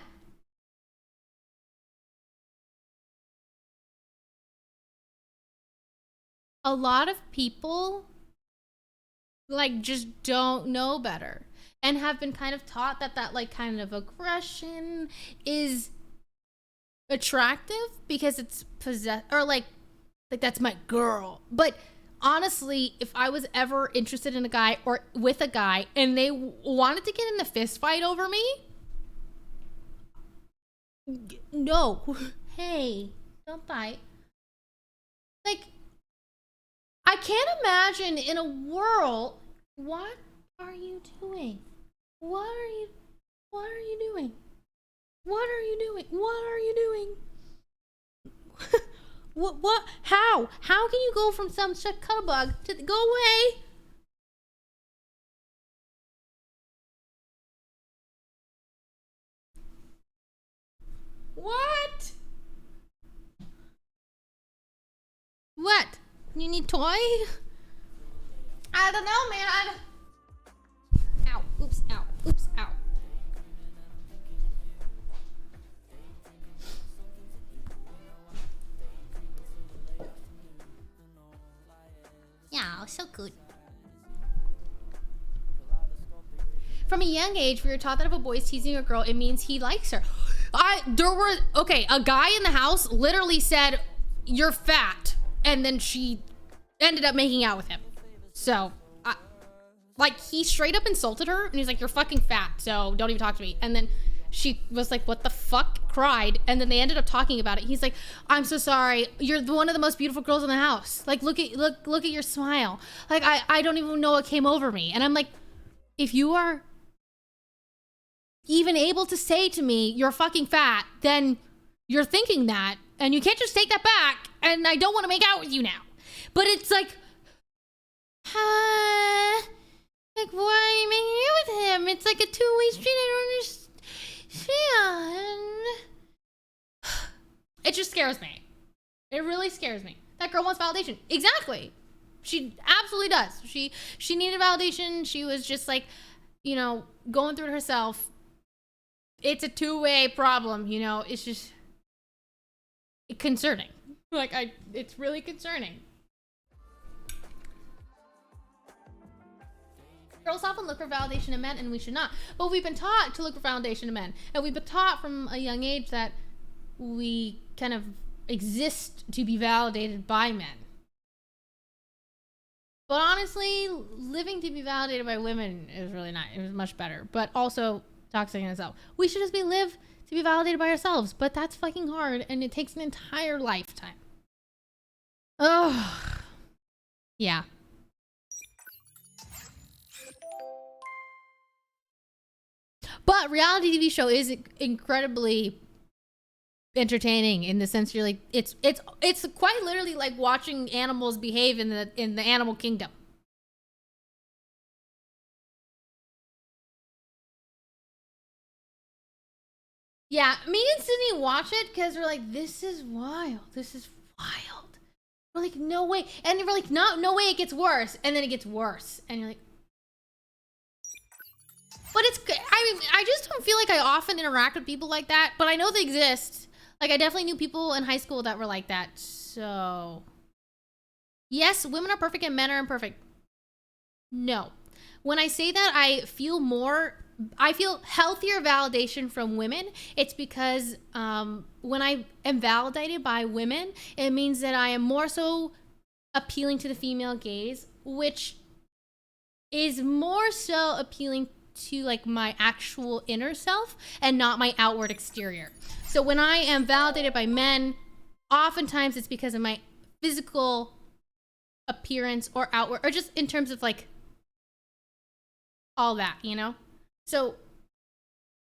a lot of people like just don't know better. And have been kind of taught that like kind of aggression is attractive because it's or like that's my girl. But honestly, if I was ever interested in a guy or with a guy and they wanted to get in the fist fight over me, no, hey, don't fight. Like, I can't imagine in a world. What are you doing? What are you doing? What are you doing? What are you doing? what? How can you go from some cuddlebug to go away? What? What? You need toy? I don't know, man. Ow, oops, ow, oops, ow. Yeah, so good. From a young age, we were taught that if a boy's teasing a girl, it means he likes her. A guy in the house literally said, "You're fat," and then she ended up making out with him. So, Like, he straight up insulted her, and he's like, you're fucking fat, so don't even talk to me. And then she was like, what the fuck? Cried. And then they ended up talking about it. He's like, I'm so sorry. You're one of the most beautiful girls in the house. Like, look at your smile. Like, I don't even know what came over me. And I'm like, if you are even able to say to me, you're fucking fat, then you're thinking that, and you can't just take that back, and I don't want to make out with you now. But it's like, like, why are you making out with him? It's like a two-way street. I don't understand. It just scares me. It really scares me. That girl wants validation. Exactly. She absolutely does. She needed validation. She was just like, you know, going through it herself. It's a two-way problem, you know. It's just concerning. Like, it's really concerning. Girls often look for validation in men, and we should not. But we've been taught to look for validation in men. And we've been taught from a young age that we kind of exist to be validated by men. But honestly, living to be validated by women is really not. It was much better. But also toxic in itself. We should just live to be validated by ourselves. But that's fucking hard, and it takes an entire lifetime. Ugh. Yeah. But reality TV show is incredibly entertaining in the sense you're like, it's quite literally like watching animals behave in the animal kingdom. Yeah, me and Sydney watch it because we're like, this is wild. This is wild. We're like, no way. And we're like, no way it gets worse. And then it gets worse. And you're like, but I just don't feel like I often interact with people like that, but I know they exist. Like, I definitely knew people in high school that were like that. So, yes, women are perfect and men are imperfect. No. When I say that, I feel healthier validation from women. It's because when I am validated by women, it means that I am more so appealing to the female gaze, which is more so appealing to like my actual inner self and not my outward exterior. So when I am validated by men, oftentimes it's because of my physical appearance or outward, or just in terms of like all that, you know? So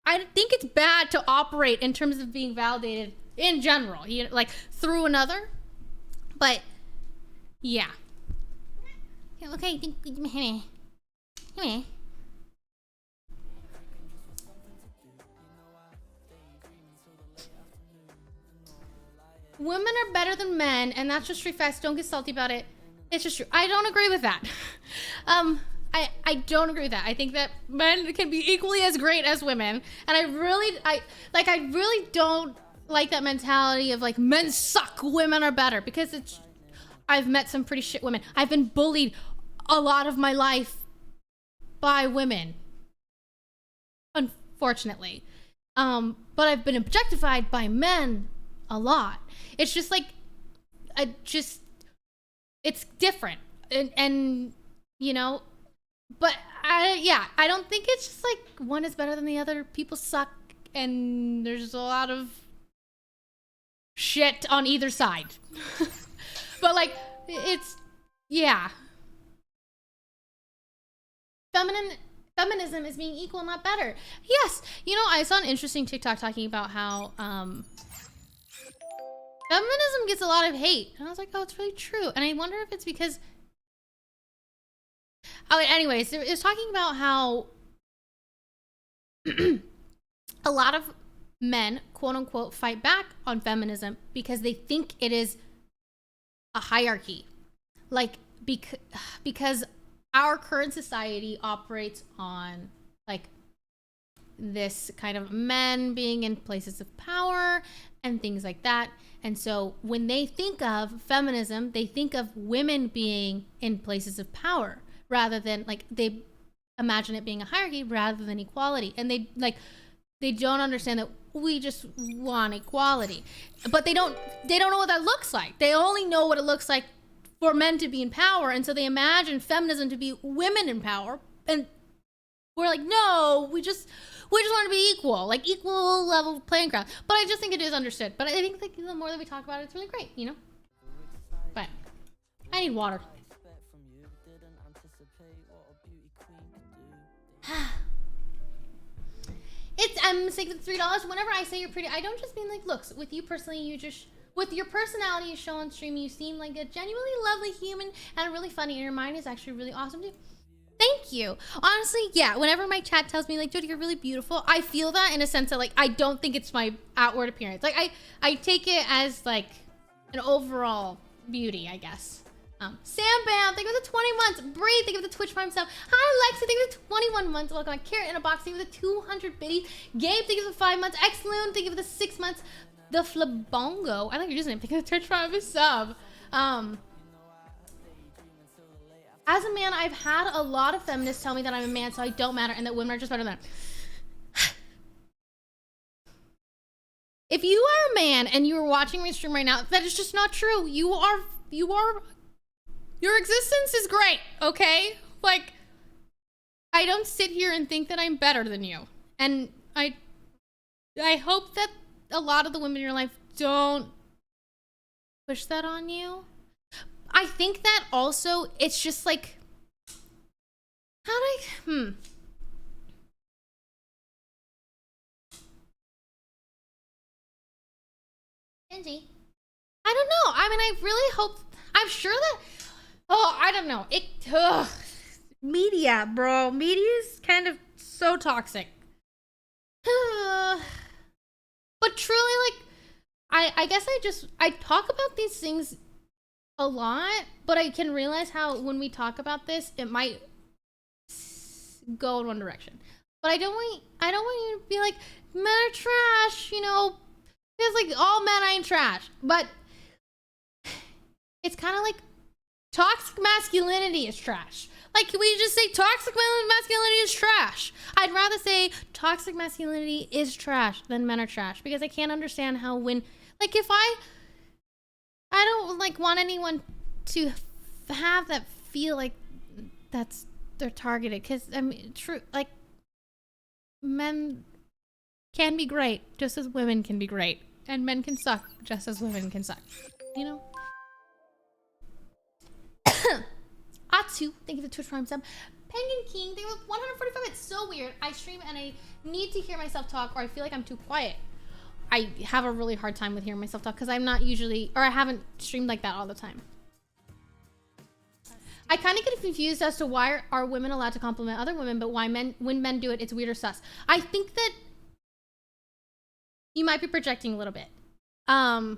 I think it's bad to operate in terms of being validated in general, you know, like through another. But yeah. Okay, come here. Women are better than men, and that's just true facts. Don't get salty about it. It's just true. I don't agree with that. I don't agree with that. I think that men can be equally as great as women, and I really don't like that mentality of like men suck, women are better, because I've met some pretty shit women. I've been bullied a lot of my life by women, unfortunately. But I've been objectified by men a lot. It's just like, it's different, and you know, but I don't think it's just like one is better than the other. People suck, and there's a lot of shit on either side. But like, yeah. Feminism is being equal, not better. Yes, you know, I saw an interesting TikTok talking about how feminism gets a lot of hate. And I was like, oh, it's really true. And I wonder if it's because... Oh, anyways, it was talking about how a lot of men, quote unquote, fight back on feminism because they think it is a hierarchy. Like, because our current society operates on, like, this kind of men being in places of power and things like that. And so when they think of feminism, they think of women being in places of power rather than, like, they imagine it being a hierarchy rather than equality. And they don't understand that we just want equality. But they don't know what that looks like. They only know what it looks like for men to be in power. And so they imagine feminism to be women in power, and we're like, no, we just want to be equal, like equal level playing ground. But I just think it is understood. But I think like the more that we talk about it, it's really great, you know. But I need water. I'm saying $3. Whenever I say you're pretty, I don't just mean like looks. With you personally, you just, with your personality you show on stream, you seem like a genuinely lovely human and really funny, and your mind is actually really awesome too. Thank you. Honestly, yeah, whenever my chat tells me like, Jodi, you're really beautiful, I feel that in a sense that like, I don't think it's my outward appearance. Like I take it as like an overall beauty, I guess. Sam Bam, thank you for the 20 months. Breathe, thank you for the Twitch Prime sub. Hi Lexi, thank you for the 21 months. Welcome back. Carrot in a box, thank you for the 200 biddies. Gabe, thank you for the 5 months. Xloon, thank you for the 6 months. The Flabongo, I like your username. Thank you for the Twitch Prime sub. As a man, I've had a lot of feminists tell me that I'm a man, so I don't matter, and that women are just better than men. If you are a man and you are watching my stream right now, that is just not true. You are, your existence is great, okay? Like, I don't sit here and think that I'm better than you. And I hope that a lot of the women in your life don't push that on you. I think that also, it's just like, Benji. I don't know. I mean, I really hope, I'm sure that, I don't know. Media, bro. Media is kind of so toxic. But truly, like, I guess I talk about these things a lot, but I can realize how when we talk about this, it might go in one direction. But I don't want you to be like, men are trash, you know, because like all men ain't trash. But it's kind of like toxic masculinity is trash. Like, can we just say toxic masculinity is trash? I'd rather say toxic masculinity is trash than men are trash, because I can't understand how when, like, if I don't like want anyone to have that feel like that's they're targeted, because I mean, true, like, men can be great just as women can be great, and men can suck just as women can suck, you know. Atsu, thank you for the Twitch Prime sub. Penguin King, thank you for 145. It's so weird. I stream and I need to hear myself talk, or I feel like I'm too quiet. I have a really hard time with hearing myself talk because I'm not usually, or I haven't streamed like that all the time. I kind of get confused as to why are women allowed to compliment other women, but why when men do it, it's weird or sus. I think that you might be projecting a little bit. I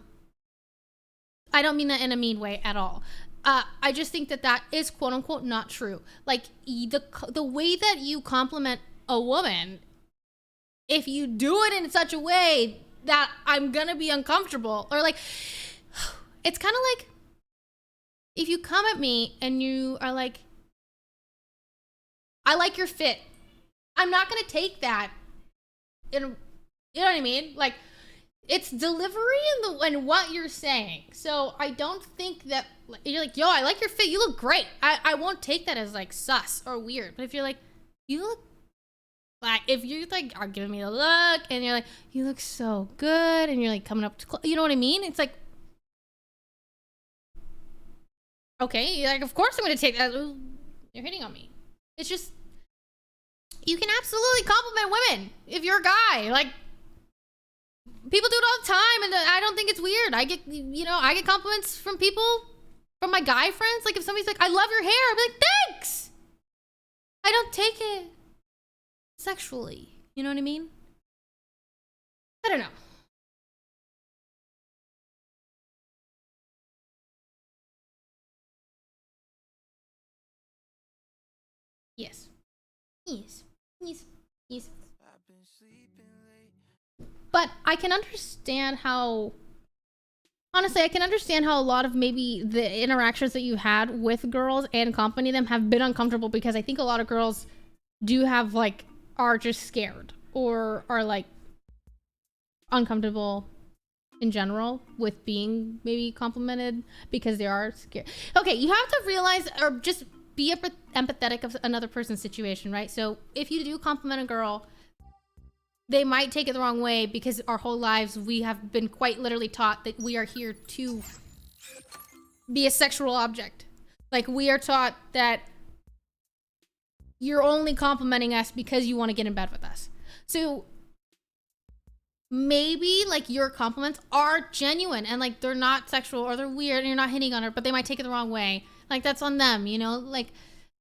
don't mean that in a mean way at all. I just think that is quote unquote not true. Like, the way that you compliment a woman, if you do it in such a way that I'm gonna be uncomfortable, or like, it's kind of like if you come at me and you are like, I like your fit, I'm not gonna take that in, you know what I mean? Like, it's delivery and what you're saying. So I don't think that you're like, yo, I like your fit, you look great. I won't take that as like sus or weird. But if you're like, you look like, if you like are giving me a look and you're like, you look so good, and you're like coming up to, you know what I mean? It's like, okay, like, of course I'm gonna take that. Ooh, you're hitting on me. It's just, you can absolutely compliment women if you're a guy. Like, people do it all the time, and I don't think it's weird. I get compliments from people, from my guy friends. Like, if somebody's like, I love your hair, I'll be like, thanks. I don't take it sexually. You know what I mean? I don't know. Yes. But I can understand how, honestly, I can understand how a lot of maybe the interactions that you had with girls and accompany them have been uncomfortable, because I think a lot of girls do have, like, are just scared or are, like, uncomfortable in general with being maybe complimented because they are scared. Okay, you have to realize, or just be empathetic of another person's situation, right? So if you do compliment a girl, they might take it the wrong way because our whole lives we have been quite literally taught that we are here to be a sexual object. Like, we are taught that you're only complimenting us because you want to get in bed with us. So maybe like your compliments are genuine and like they're not sexual or they're weird and you're not hitting on her, but they might take it the wrong way. Like, that's on them, you know? Like,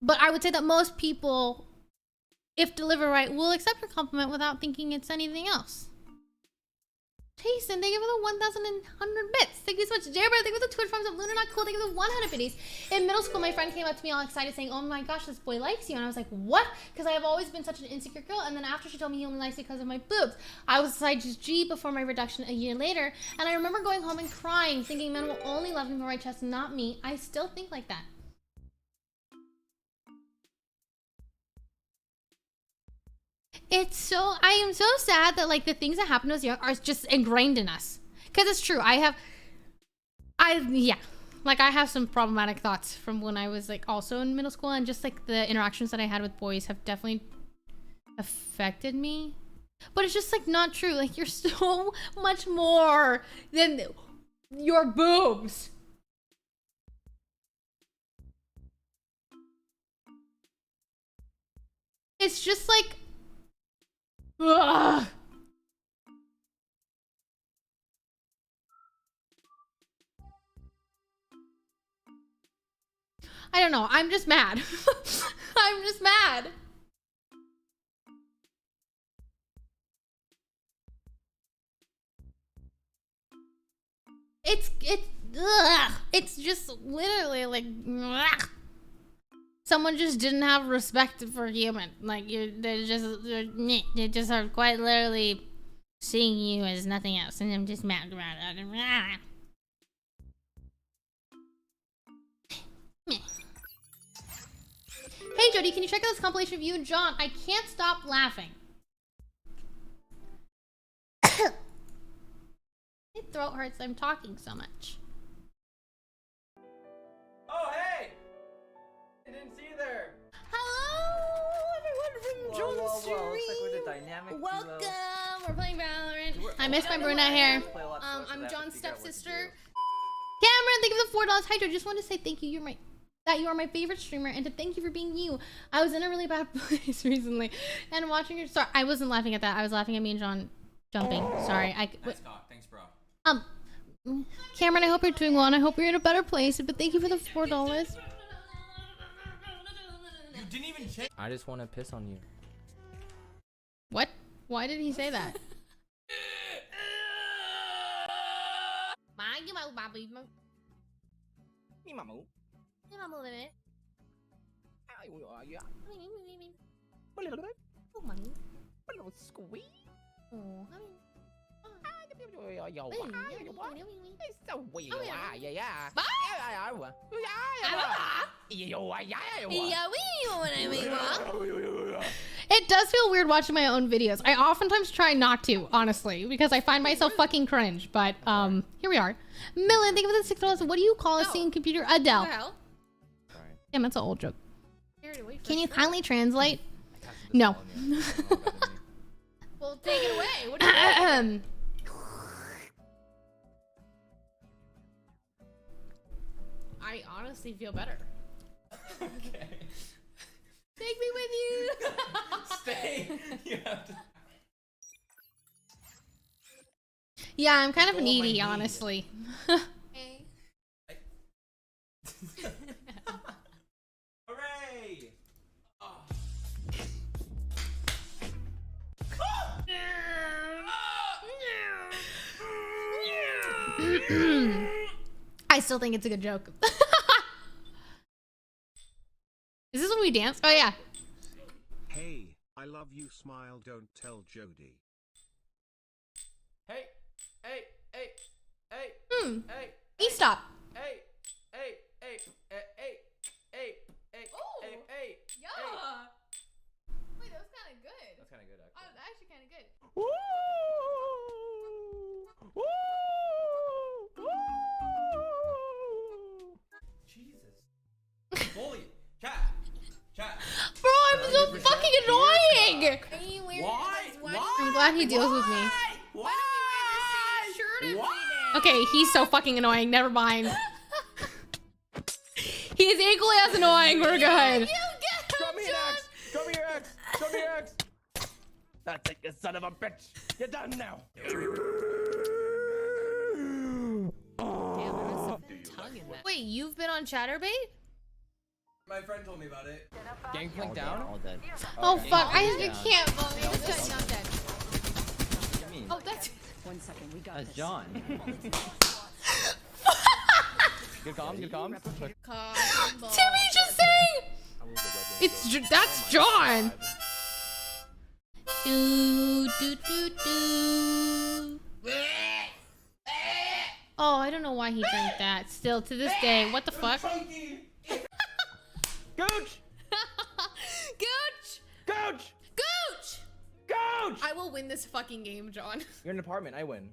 but I would say that most people, if delivered right, will accept your compliment without thinking it's anything else. Jason, thank you for the 1,100 bits. Thank you so much. Jared, thank you for the Twitch farms of Luna Not Cool. Thank you for the 100 biddies. In middle school, my friend came up to me all excited saying, oh my gosh, this boy likes you. And I was like, what? Because I have always been such an insecure girl. And then after she told me he only likes me because of my boobs, I was a size G before my reduction a year later. And I remember going home and crying, thinking men will only love me for my chest, not me. I still think like that. It's so, I am so sad that like the things that happen to us young are just ingrained in us. Because it's true. I have some problematic thoughts from when I was like also in middle school, and just like the interactions that I had with boys have definitely affected me. But it's just like not true. Like, you're so much more than your boobs. It's just like, ugh. I don't know. I'm just mad. I'm just mad. It's just literally like, ugh. Someone just didn't have respect for human. Like, they just are quite literally seeing you as nothing else, and I'm just mad about it. Hey Jody, can you check out this compilation of you and John? I can't stop laughing. My throat hurts. I'm talking so much. Oh, hey! I didn't see you there. Hello, everyone from John's stream. Looks like we're the dynamic Welcome. duo. We're playing Valorant. I miss my brunette hair. I'm John's stepsister. Cameron, thank you for the $4. Hydro, just want to say thank you. You are my favorite streamer, and to thank you for being you. I was in a really bad place recently, and watching your. Sorry, I wasn't laughing at that. I was laughing at me and John jumping. Sorry. Nice talk. Thanks, bro. Cameron, I hope you're doing well, and I hope you're in a better place. But thank you for the $4. You didn't even check. I just want to piss on you. What? Why did he say that? It does feel weird watching my own videos. I oftentimes try not to, honestly, because I find myself fucking cringe. But here we are. Millen, think of the $6. What do you call a singing computer? Adele. Damn, that's an old joke. Can you kindly translate? No. Well, take it away. What do you I honestly feel better. Okay. Take me with you. Stay. You have to. Yeah, I'm kind of Go on my needy, knee. honestly. Hey. Hooray! I still think it's a good joke. Is this when we dance? Oh yeah. Hey, I love you. Smile. Don't tell Jody. Hey, hey, hey, hey, hey. You stop. Hey, hey, hey, hey, hey, hey, hey, Ooh. hey, hey. Yeah. Wait, that was kind of good. That's kind of good, Oh, actually. that's actually kind of good. Jesus. Holy cat. I'm glad he deals with me. Okay, he's so fucking annoying. Never mind. He's equally as annoying. We're good. Show me your ex. Show me your ex. Show me your ex. That's it, you son of a bitch. You're done now. Wait, you've been on Chatterbait? My friend told me about it. Gangplank down? All dead. Oh Okay. fuck! I Down. can't believe it's not dead. What do you mean? Oh, that's. 1 second, we got That's this. John. Good comms, good comms. Timmy just saying. That's John. Do, do, do, do. Oh, I don't know why he drank that. Still to this day, what the fuck? Gooch! Gooch! Gooch! Gooch! Gooch! I will win this fucking game, John. You're in an apartment. I win.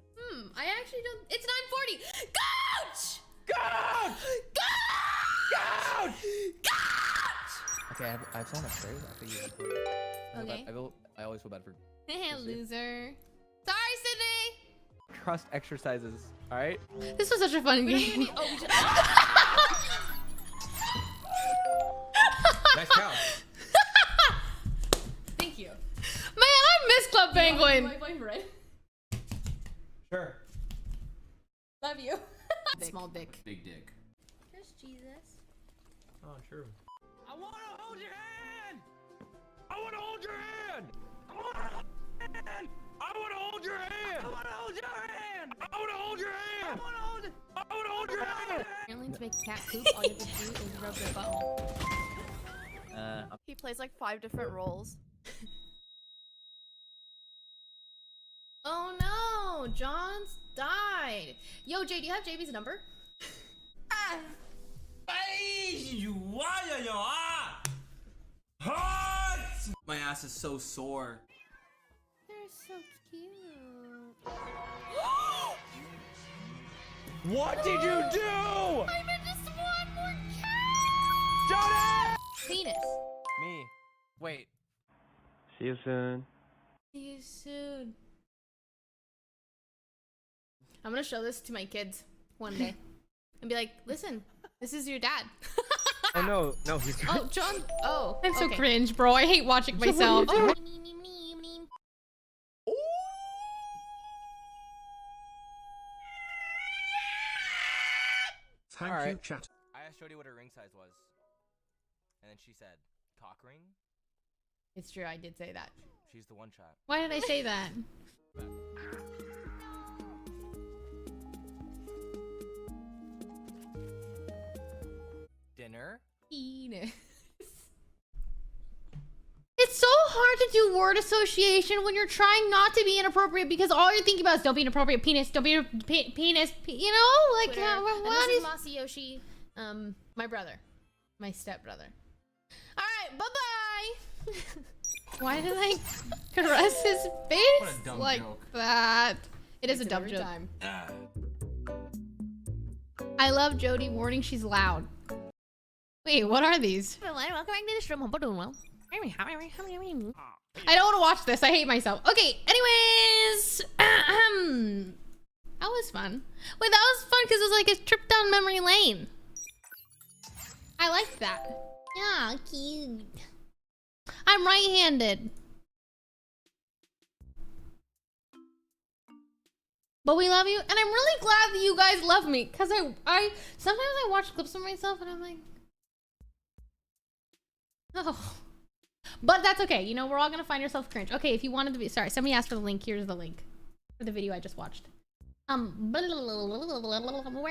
I actually don't. It's 9:40. Gooch! Gooch! Gooch! Gooch! Gooch! Okay, I have someone upstairs. I think you. Okay. I always feel bad for Loser. Sorry, Sydney. trust exercises. All right. This was such a fun game. Nice cow. Thank you. Man, I miss Club Penguin. My boyfriend. Sure. Love you. Small dick. Big dick. Here's Jesus. Oh, true. I want to hold your hand. I want to hold your hand. I want to hold your hand. I want to hold your hand. I want to hold your hand. I want to hold your hand. I want to hold it. I want to hold your hand. Apparently, to make a cat poop, all you have to do is rub their butthole. He plays like 5 different roles. Oh no, John's died. Yo, Jay, do you have JB's number? My ass is so sore. They're so cute. What did you do? I just want more cat. Johnny! Penis. Me. Wait. See you soon. See you soon. I'm gonna show this to my kids one day and be like, listen, this is your dad. Oh no, no, he's. Oh, John. Oh, I'm so okay. cringe, bro. I hate watching myself. Oh. Thank you, Alright. chat. I asked Jody what her ring size was, and then she said, "Cock ring." It's true, I did say that. She's the one chat. Why did I say that? Dinner. Penis. It's so hard to do word association when you're trying not to be inappropriate because all you're thinking about is don't be inappropriate, penis, don't be penis, you know? Like, what is Masayoshi? My brother. My stepbrother. Alright, bye-bye! Why did I caress his face What a dumb like joke. that? It is a dumb joke. I love Jody warning she's loud. Wait, what are these? Welcome back to the stream. I don't want to watch this. I hate myself. Okay, anyways. That was fun. Wait, that was fun because it was like a trip down memory lane. I liked that. Yeah, cute. I'm right-handed. But we love you, and I'm really glad that you guys love me, because I sometimes I watch clips of myself and I'm like, oh. But that's okay. You know, we're all gonna find yourself cringe. Okay, if you wanted to be, sorry, somebody asked for the link. Here's the link for the video I just watched. Where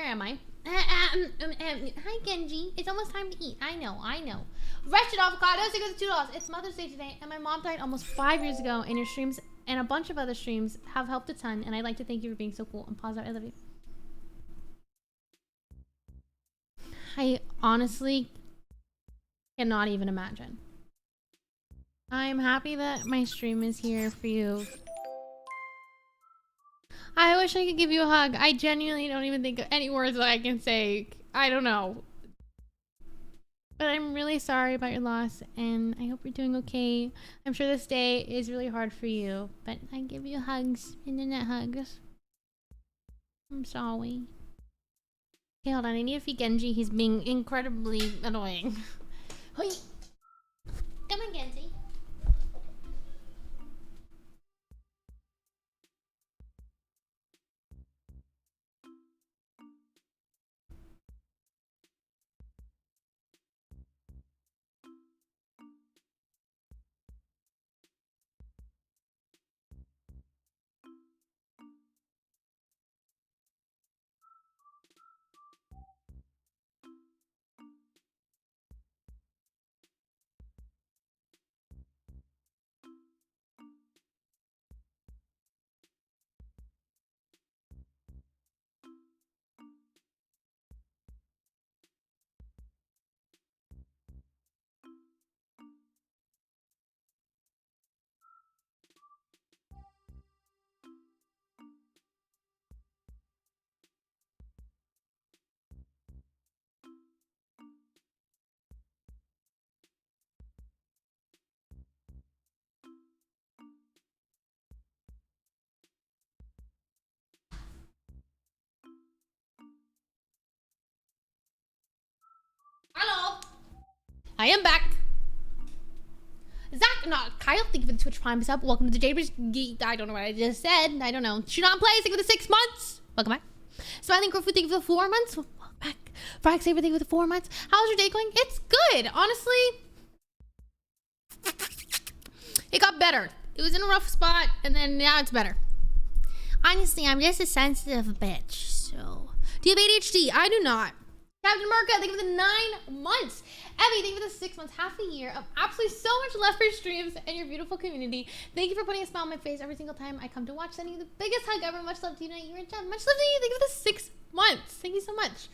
am I? Hi Genji. It's almost time to eat. I know. Wretched avocados. It goes to $2. It's Mother's Day today, and my mom died almost 5 years ago. And your streams and a bunch of other streams have helped a ton. And I'd like to thank you for being so cool. And pause out. I love you. I honestly cannot even imagine. I'm happy that my stream is here for you. I wish I could give you a hug. I genuinely don't even think of any words that I can say. I don't know. But I'm really sorry about your loss, and I hope you're doing okay. I'm sure this day is really hard for you, but I give you hugs, internet hugs. I'm sorry. Okay, hold on. I need to feed Genji. He's being incredibly annoying. Hoi. Come on, Genji. Hello. I am back. Zach, not Kyle. Thank you for the Twitch Prime sub. Welcome to the Jaybridge. I don't know what I just said. I don't know. Shoot on play. Thank you for the 6 months. Welcome back. Smiling Growth, thank you for the 4 months. Welcome back. Frax Saber, thank you for the 4 months. How's your day going? It's good. Honestly, it got better. It was in a rough spot, and then now it's better. Honestly, I'm just a sensitive bitch. So, do you have ADHD? I do not. Captain America, thank you for the 9 months. Evie, thank you for the 6 months, half a year of absolutely so much love for your streams and your beautiful community. Thank you for putting a smile on my face every single time I come to watch. Sending you the biggest hug ever. Much love to you, Night. You were a gem. Much love to you. Thank you for the 6 months. Thank you so much.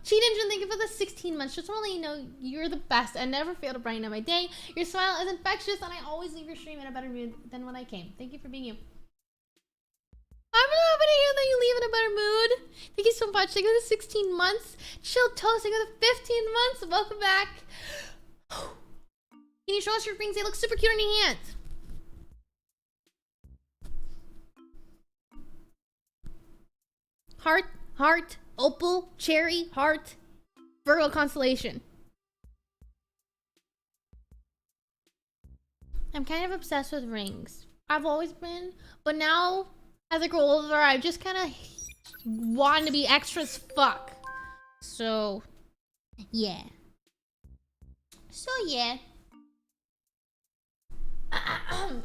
Cheat Engine, thank you for the 16 months. Just want to let you know you're the best and never fail to brighten up my day. Your smile is infectious, and I always leave your stream in a better mood than when I came. Thank you for being you. I'm really happy to hear that you leave in a better mood. Thank you so much. Thank you for the 16 months. Chill Toast, thank you for the 15 months. Welcome back. Can you show us your rings? They look super cute on your hands. Heart, heart, opal, cherry, heart, Virgo constellation. I'm kind of obsessed with rings. I've always been, but now as I grow older, I just kind of want to be extra as fuck. So, yeah.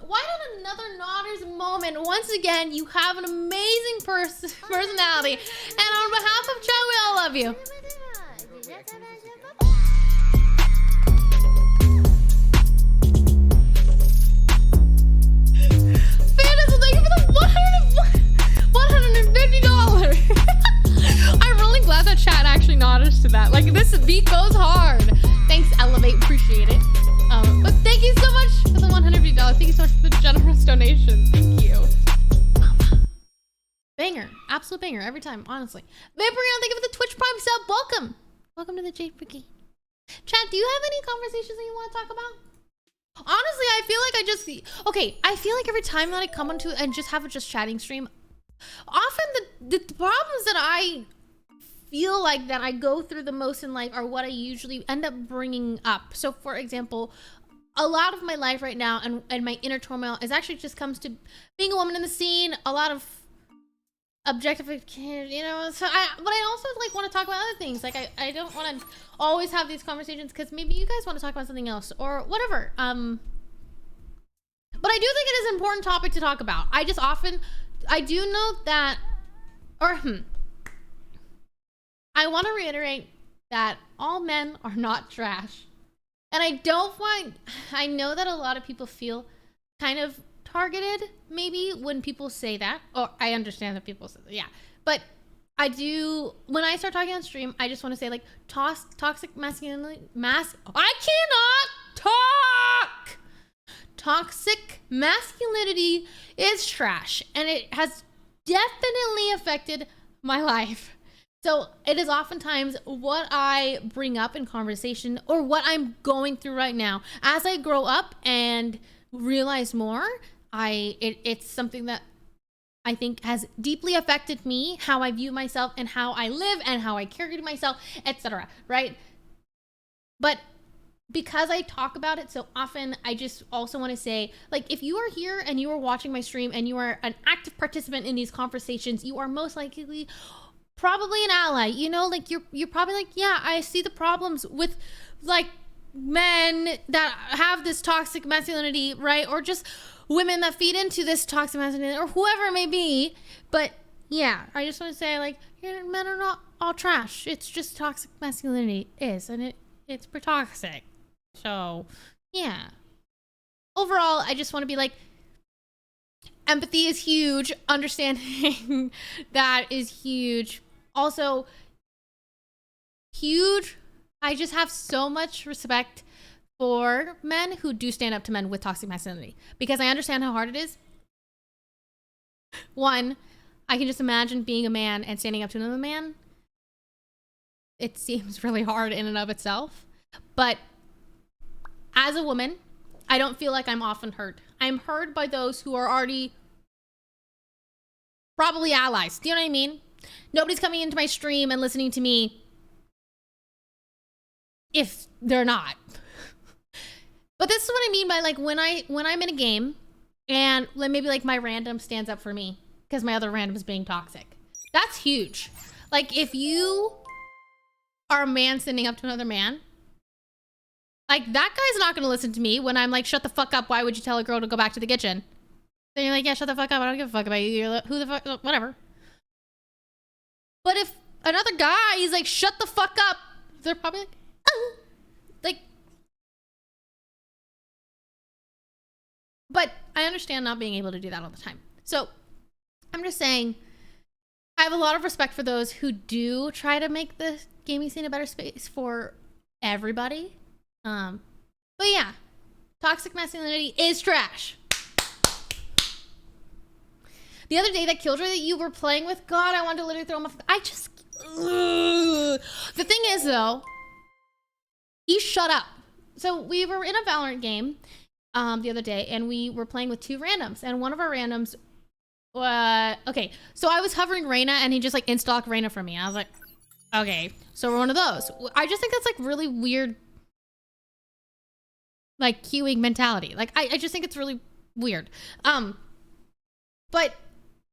Why not another Nodders moment? Once again, you have an amazing personality. And on behalf of Chan, we all love you. Thank you for the $150. I'm really glad that chat actually nodded to that. Like, this beat goes hard. Thanks, Elevate. Appreciate it. But thank you so much for the $150. Thank you so much for the generous donation. Thank you. Banger. Absolute banger every time, honestly. Vaporeon, thank you for the Twitch Prime sub. Welcome. Welcome to the Jade Brigade. Chat, do you have any conversations that you want to talk about? Honestly, I feel like I feel like every time that I come onto and just have a just chatting stream, often the problems that I feel like that I go through the most in life are what I usually end up bringing up. So for example, a lot of my life right now and my inner turmoil is actually just comes to being a woman in the scene, a lot of objectification, you know. So but I also like want to talk about other things. Like I don't want to always have these conversations because maybe you guys want to talk about something else or whatever. But I do think it is an important topic to talk about. I do know that, I want to reiterate that all men are not trash. And I know that a lot of people feel kind of targeted maybe when people say that, or I understand that people say that, yeah. But I do, when I start talking on stream, I just want to say like toxic masculinity, I cannot talk! Toxic masculinity is trash, and it has definitely affected my life. So it is oftentimes what I bring up in conversation or what I'm going through right now. As I grow up and realize more, it's something that I think has deeply affected me, how I view myself and how I live and how I carry myself, etc. Right? But because I talk about it so often, I just also want to say, like, if you are here and you are watching my stream and you are an active participant in these conversations, you are most likely probably an ally. You know, like you're probably like, yeah, I see the problems with like men that have this toxic masculinity, right? Or just women that feed into this toxic masculinity, or whoever it may be. But yeah, I just want to say, like, men are not all trash. It's just toxic masculinity is, and it's pretty toxic. So yeah, overall, I just want to be like, empathy is huge. Understanding that is huge. Also huge. I just have so much respect for men who do stand up to men with toxic masculinity, because I understand how hard it is. One, I can just imagine being a man and standing up to another man. It seems really hard in and of itself. But as a woman, I don't feel like I'm often hurt. I'm heard by those who are already probably allies. Do you know what I mean? Nobody's coming into my stream and listening to me if they're not. But this is what I mean by, like, when I'm in a game and maybe like my random stands up for me because my other random is being toxic. That's huge. Like, if you are a man standing up to another man, like, that guy's not gonna listen to me when I'm like, shut the fuck up, why would you tell a girl to go back to the kitchen? Then you're like, yeah, shut the fuck up, I don't give a fuck about you. You're like, who the fuck, whatever. But if another guy is like, shut the fuck up, they're probably like, oh. Like, but I understand not being able to do that all the time. So I'm just saying, I have a lot of respect for those who do try to make the gaming scene a better space for everybody. But yeah, toxic masculinity is trash. The other day, that Killjoy that you were playing with, God, I wanted to literally throw him off. The thing is, though, he shut up. So we were in a Valorant game the other day, and we were playing with two randoms, and one of our randoms, okay, so I was hovering Reyna, and he just like insta-locked Reyna for me. I was like, okay, so we're one of those. I just think that's like really weird, like, queuing mentality. Like, I just think it's really weird. But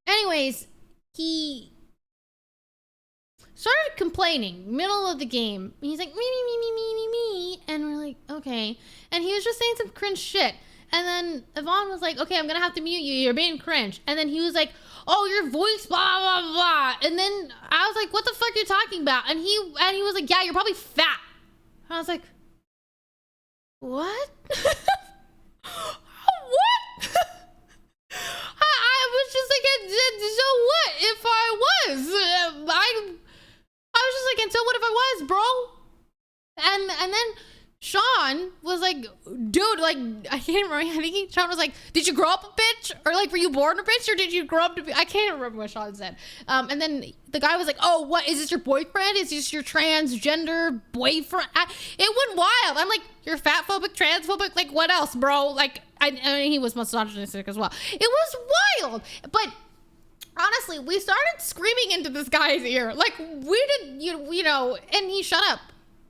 anyways, he started complaining middle of the game. He's like, me, and we're like, okay. And he was just saying some cringe shit. And then Yvonne was like, okay, I'm gonna have to mute you, you're being cringe. And then he was like, oh, your voice, blah, blah, blah. And then I was like, what the fuck are you talking about? And he was like, yeah, you're probably fat. And I was like, what? What? I was just like, so what if I was? I was just like, and so what if I was, bro? And then Sean was like, dude, like, I can't remember. I think Sean was like, did you grow up a bitch? Or like, were you born a bitch? Or did you grow up to be? I can't remember what Sean said. And then the guy was like, oh, what? Is this your boyfriend? Is this your transgender boyfriend? It went wild. I'm like, you're fat phobic, transphobic? Like, what else, bro? Like, I mean, he was misogynistic as well. It was wild. But honestly, we started screaming into this guy's ear. Like, we did, you know, and he shut up.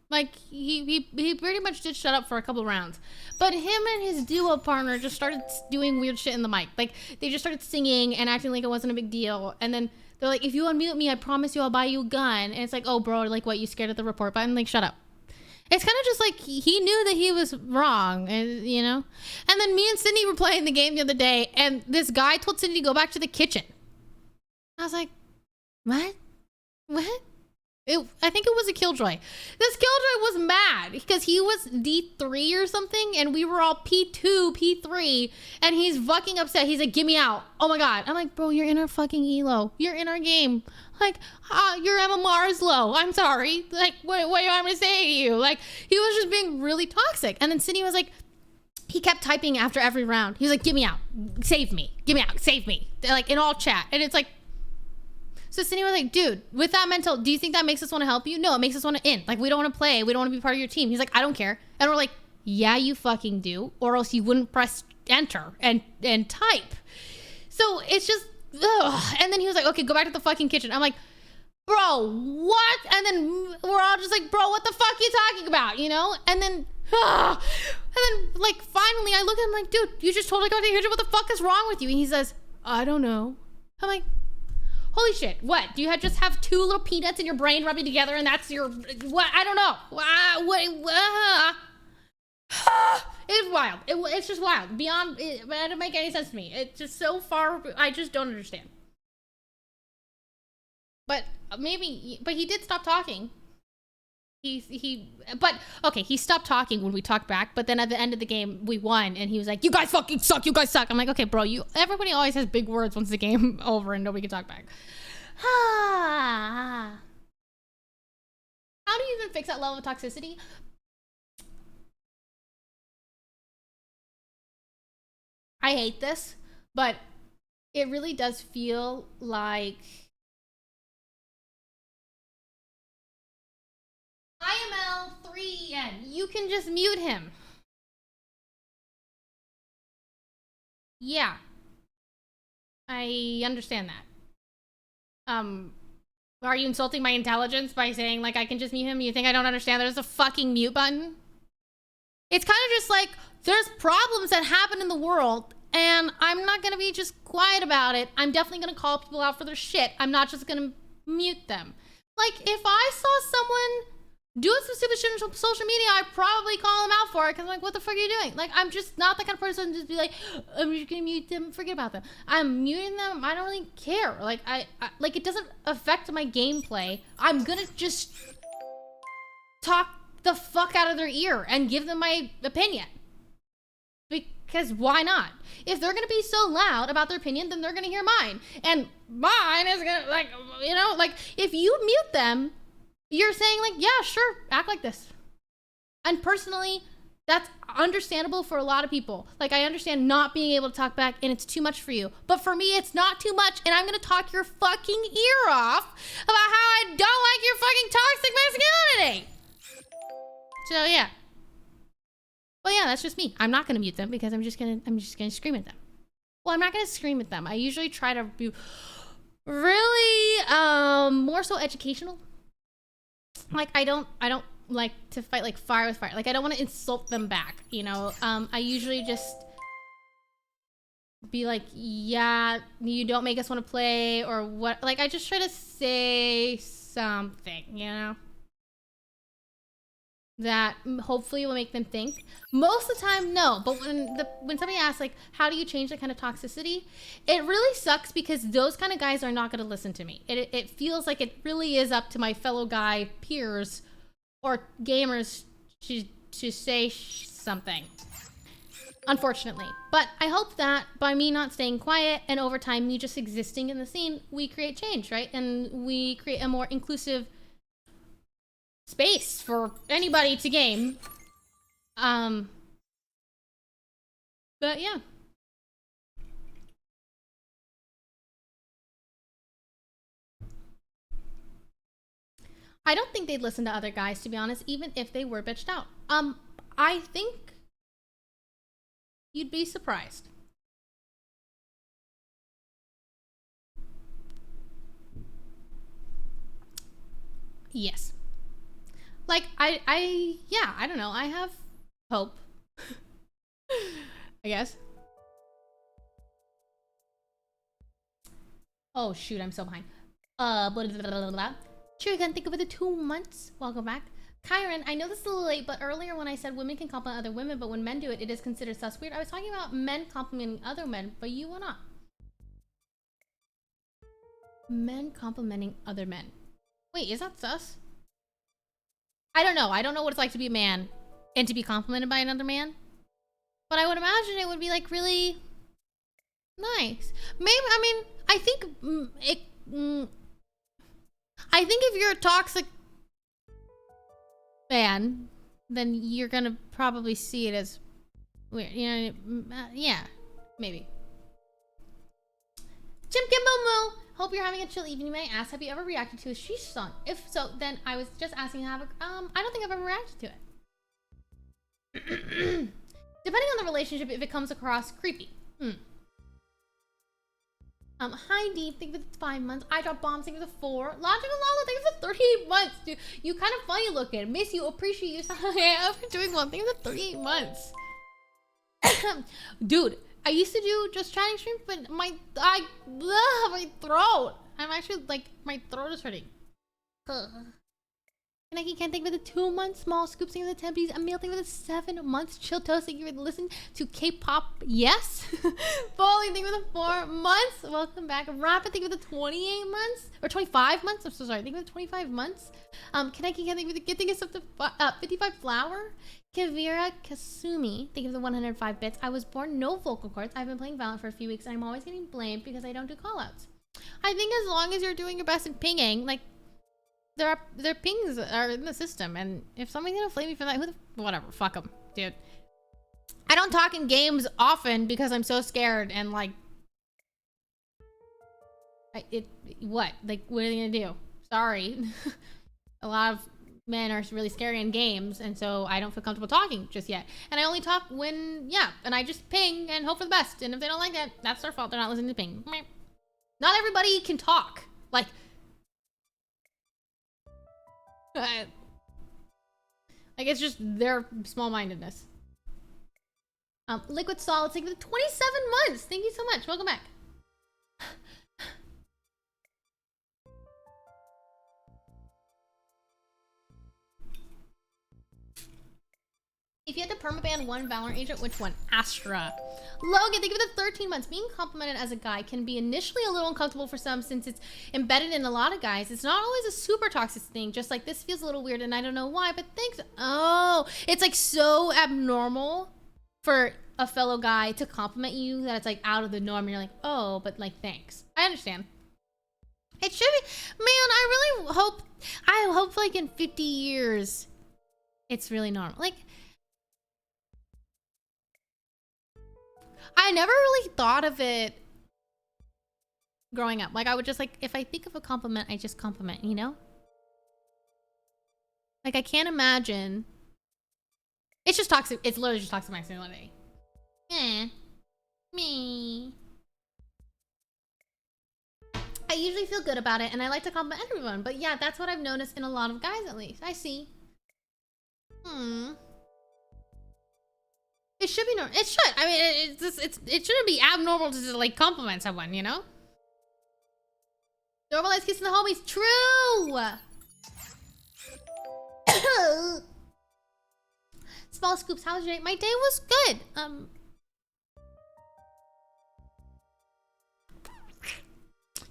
Like, he pretty much did shut up for a couple rounds. But him and his duo partner just started doing weird shit in the mic. Like, they just started singing and acting like it wasn't a big deal. And then they're like, if you unmute me, I promise you I'll buy you a gun. And it's like, oh, bro, like, what, you scared of the report button? Like, shut up. It's kind of just like, he knew that he was wrong, you know? And then me and Sydney were playing the game the other day, and this guy told Sydney to go back to the kitchen. I was like, what? What? I think it was a Killjoy. This Killjoy was mad because he was D3 or something, and we were all P2, P3, and he's fucking upset. He's like, get me out. Oh my God. I'm like, bro, you're in our fucking elo. You're in our game. Like, your MMR is low. I'm sorry. Like, what do you want me to say to you? Like, he was just being really toxic. And then Sydney was like, he kept typing after every round. He was like, get me out. Save me. Get me out. Save me. Like, in all chat. And it's like, So Cindy was like, dude, with that mental, do you think that makes us want to help you? No, it makes us want to end. Like, we don't want to play. We don't want to be part of your team. He's like, I don't care. And we're like, yeah, you fucking do. Or else you wouldn't press enter and type. So it's just, ugh. And then he was like, okay, go back to the fucking kitchen. I'm like, bro, what? And then we're all just like, bro, what the fuck are you talking about? You know? And then, like, finally I look at him like, dude, you just totally got to the kitchen. What the fuck is wrong with you? And he says, I don't know. I'm like, holy shit, what? Do you just have two little peanuts in your brain rubbing together and that's your, what? I don't know. It's wild. It's just wild. Beyond, it doesn't make any sense to me. It's just so far, I just don't understand. But maybe, but he did stop talking. But okay, he stopped talking when we talked back, but then at the end of the game, we won, and he was like, you guys fucking suck, you guys suck. I'm like, okay, bro, everybody always has big words once the game over and nobody can talk back. How do you even fix that level of toxicity? I hate this, but it really does feel like IML3N. You can just mute him. Yeah. I understand that. Are you insulting my intelligence by saying, like, I can just mute him? You think I don't understand there's a fucking mute button? It's kind of just like, there's problems that happen in the world, and I'm not gonna be just quiet about it. I'm definitely gonna call people out for their shit. I'm not just gonna mute them. Like, if I saw someone doing some stupid shit on social media, I'd probably call them out for it, because I'm like, what the fuck are you doing? Like, I'm just not the kind of person to just be like, I'm just gonna mute them, forget about them. I'm muting them, I don't really care. Like, I like, it doesn't affect my gameplay. I'm gonna just talk the fuck out of their ear and give them my opinion. Because why not? If they're gonna be so loud about their opinion, then they're gonna hear mine. And mine is gonna, like, you know, like, if you mute them, you're saying, like, yeah, sure, act like this. And personally, that's understandable for a lot of people. Like, I understand not being able to talk back and it's too much for you. But for me, it's not too much, and I'm gonna talk your fucking ear off about how I don't like your fucking toxic masculinity. So, yeah. Well, yeah, that's just me. I'm not gonna mute them because I'm just gonna scream at them. Well, I'm not gonna scream at them. I usually try to be really, more so educational. Like, I don't like to fight like fire with fire. Like, I don't want to insult them back, you know? I usually just be like, yeah, you don't make us want to play, or what. Like, I just try to say something, you know? That hopefully will make them think. Most of the time, no. But when somebody asks, like, how do you change that kind of toxicity? It really sucks because those kind of guys are not going to listen to me. It feels like it really is up to my fellow guy peers or gamers to say something. Unfortunately. But I hope that by me not staying quiet and over time me just existing in the scene, we create change, right? And we create a more inclusive space for anybody to game. But yeah. I don't think they'd listen to other guys, to be honest, even if they were bitched out. I think you'd be surprised. Yes. Like, yeah, I don't know. I have hope. I guess. Oh, shoot, I'm so behind. Blah, blah, blah, blah, blah. Sure, you can think of it in 2 months. Welcome back. Kyron, I know this is a little late, but earlier when I said women can compliment other women, but when men do it, it is considered sus weird. I was talking about men complimenting other men, but you were not. Men complimenting other men. Wait, is that sus? I don't know. I don't know what it's like to be a man and to be complimented by another man. But I would imagine it would be, like, really nice. Maybe, I mean, I think I think if you're a toxic man, then you're gonna probably see it as weird. You know, yeah, maybe. Chimkin Momo, Hope you're having a chill evening. May I ask, have you ever reacted to a sheesh song? If so, then I was just asking have a, I don't think I've ever reacted to it. Depending on the relationship, if it comes across creepy. Hi Deep, thank you for the 5 months. I drop bombs, thank you for the 4. Logical Lala, thank you for 38 months, dude. You kind of funny looking. Miss you, appreciate you. I hope you're doing well. Thank you for 38 months. Dude, I used to do just chatting streams, but my throat. I'm actually like, my throat is hurting. Nike can't think of the 2 months. Small Scoop, thank you for the 10 piece. Emil, thank you for the 7 months. Chill Toast, thank you for the listen to K-pop. Yes. Bowling, thank you for the 4 months. Welcome back. Rapid, thank you for the 28 months. Or 25 months. I'm so sorry. Thank you for the 25 months. Kaneki can't think of the gifting us up to 55 flower. Kavira Kasumi, thank you for the 105 bits. I was born no vocal cords. I've been playing Valorant for a few weeks and I'm always getting blamed because I don't do callouts. I think as long as you're doing your best in pinging, like, their pings are in the system, and if somebody's gonna flame me for that, whatever, fuck them, dude. I don't talk in games often because I'm so scared, and like, what are they gonna do? Sorry. A lot of men are really scary in games, and so I don't feel comfortable talking just yet. And I only talk when, yeah, and I just ping and hope for the best. And if they don't like that, that's their fault. They're not listening to ping. Not everybody can talk. Like, like it's just their small-mindedness. Liquid Solid, thank you for the 27 months. Thank you so much. Welcome back. If you had to permaban one Valorant agent, which one? Astra. Logan, thank you for the 13 months. Being complimented as a guy can be initially a little uncomfortable for some since it's embedded in a lot of guys. It's not always a super toxic thing. Just like this feels a little weird and I don't know why, but thanks. Oh, it's like so abnormal for a fellow guy to compliment you that it's like out of the norm. You're like, oh, but like, thanks. I understand. It should be, man, I hope like in 50 years, it's really normal. Like, I never really thought of it growing up. Like, I would just, like, if I think of a compliment, I just compliment, you know? Like, I can't imagine. It's just toxic. It's literally just toxic masculinity. Me. I usually feel good about it, and I like to compliment everyone. But yeah, that's what I've noticed in a lot of guys, at least. I see. It should be normal. It should. I mean, it shouldn't be abnormal to just, like, compliment someone, you know? Normalize kissing the homies. True! Small Scoops, how was your day? My day was good.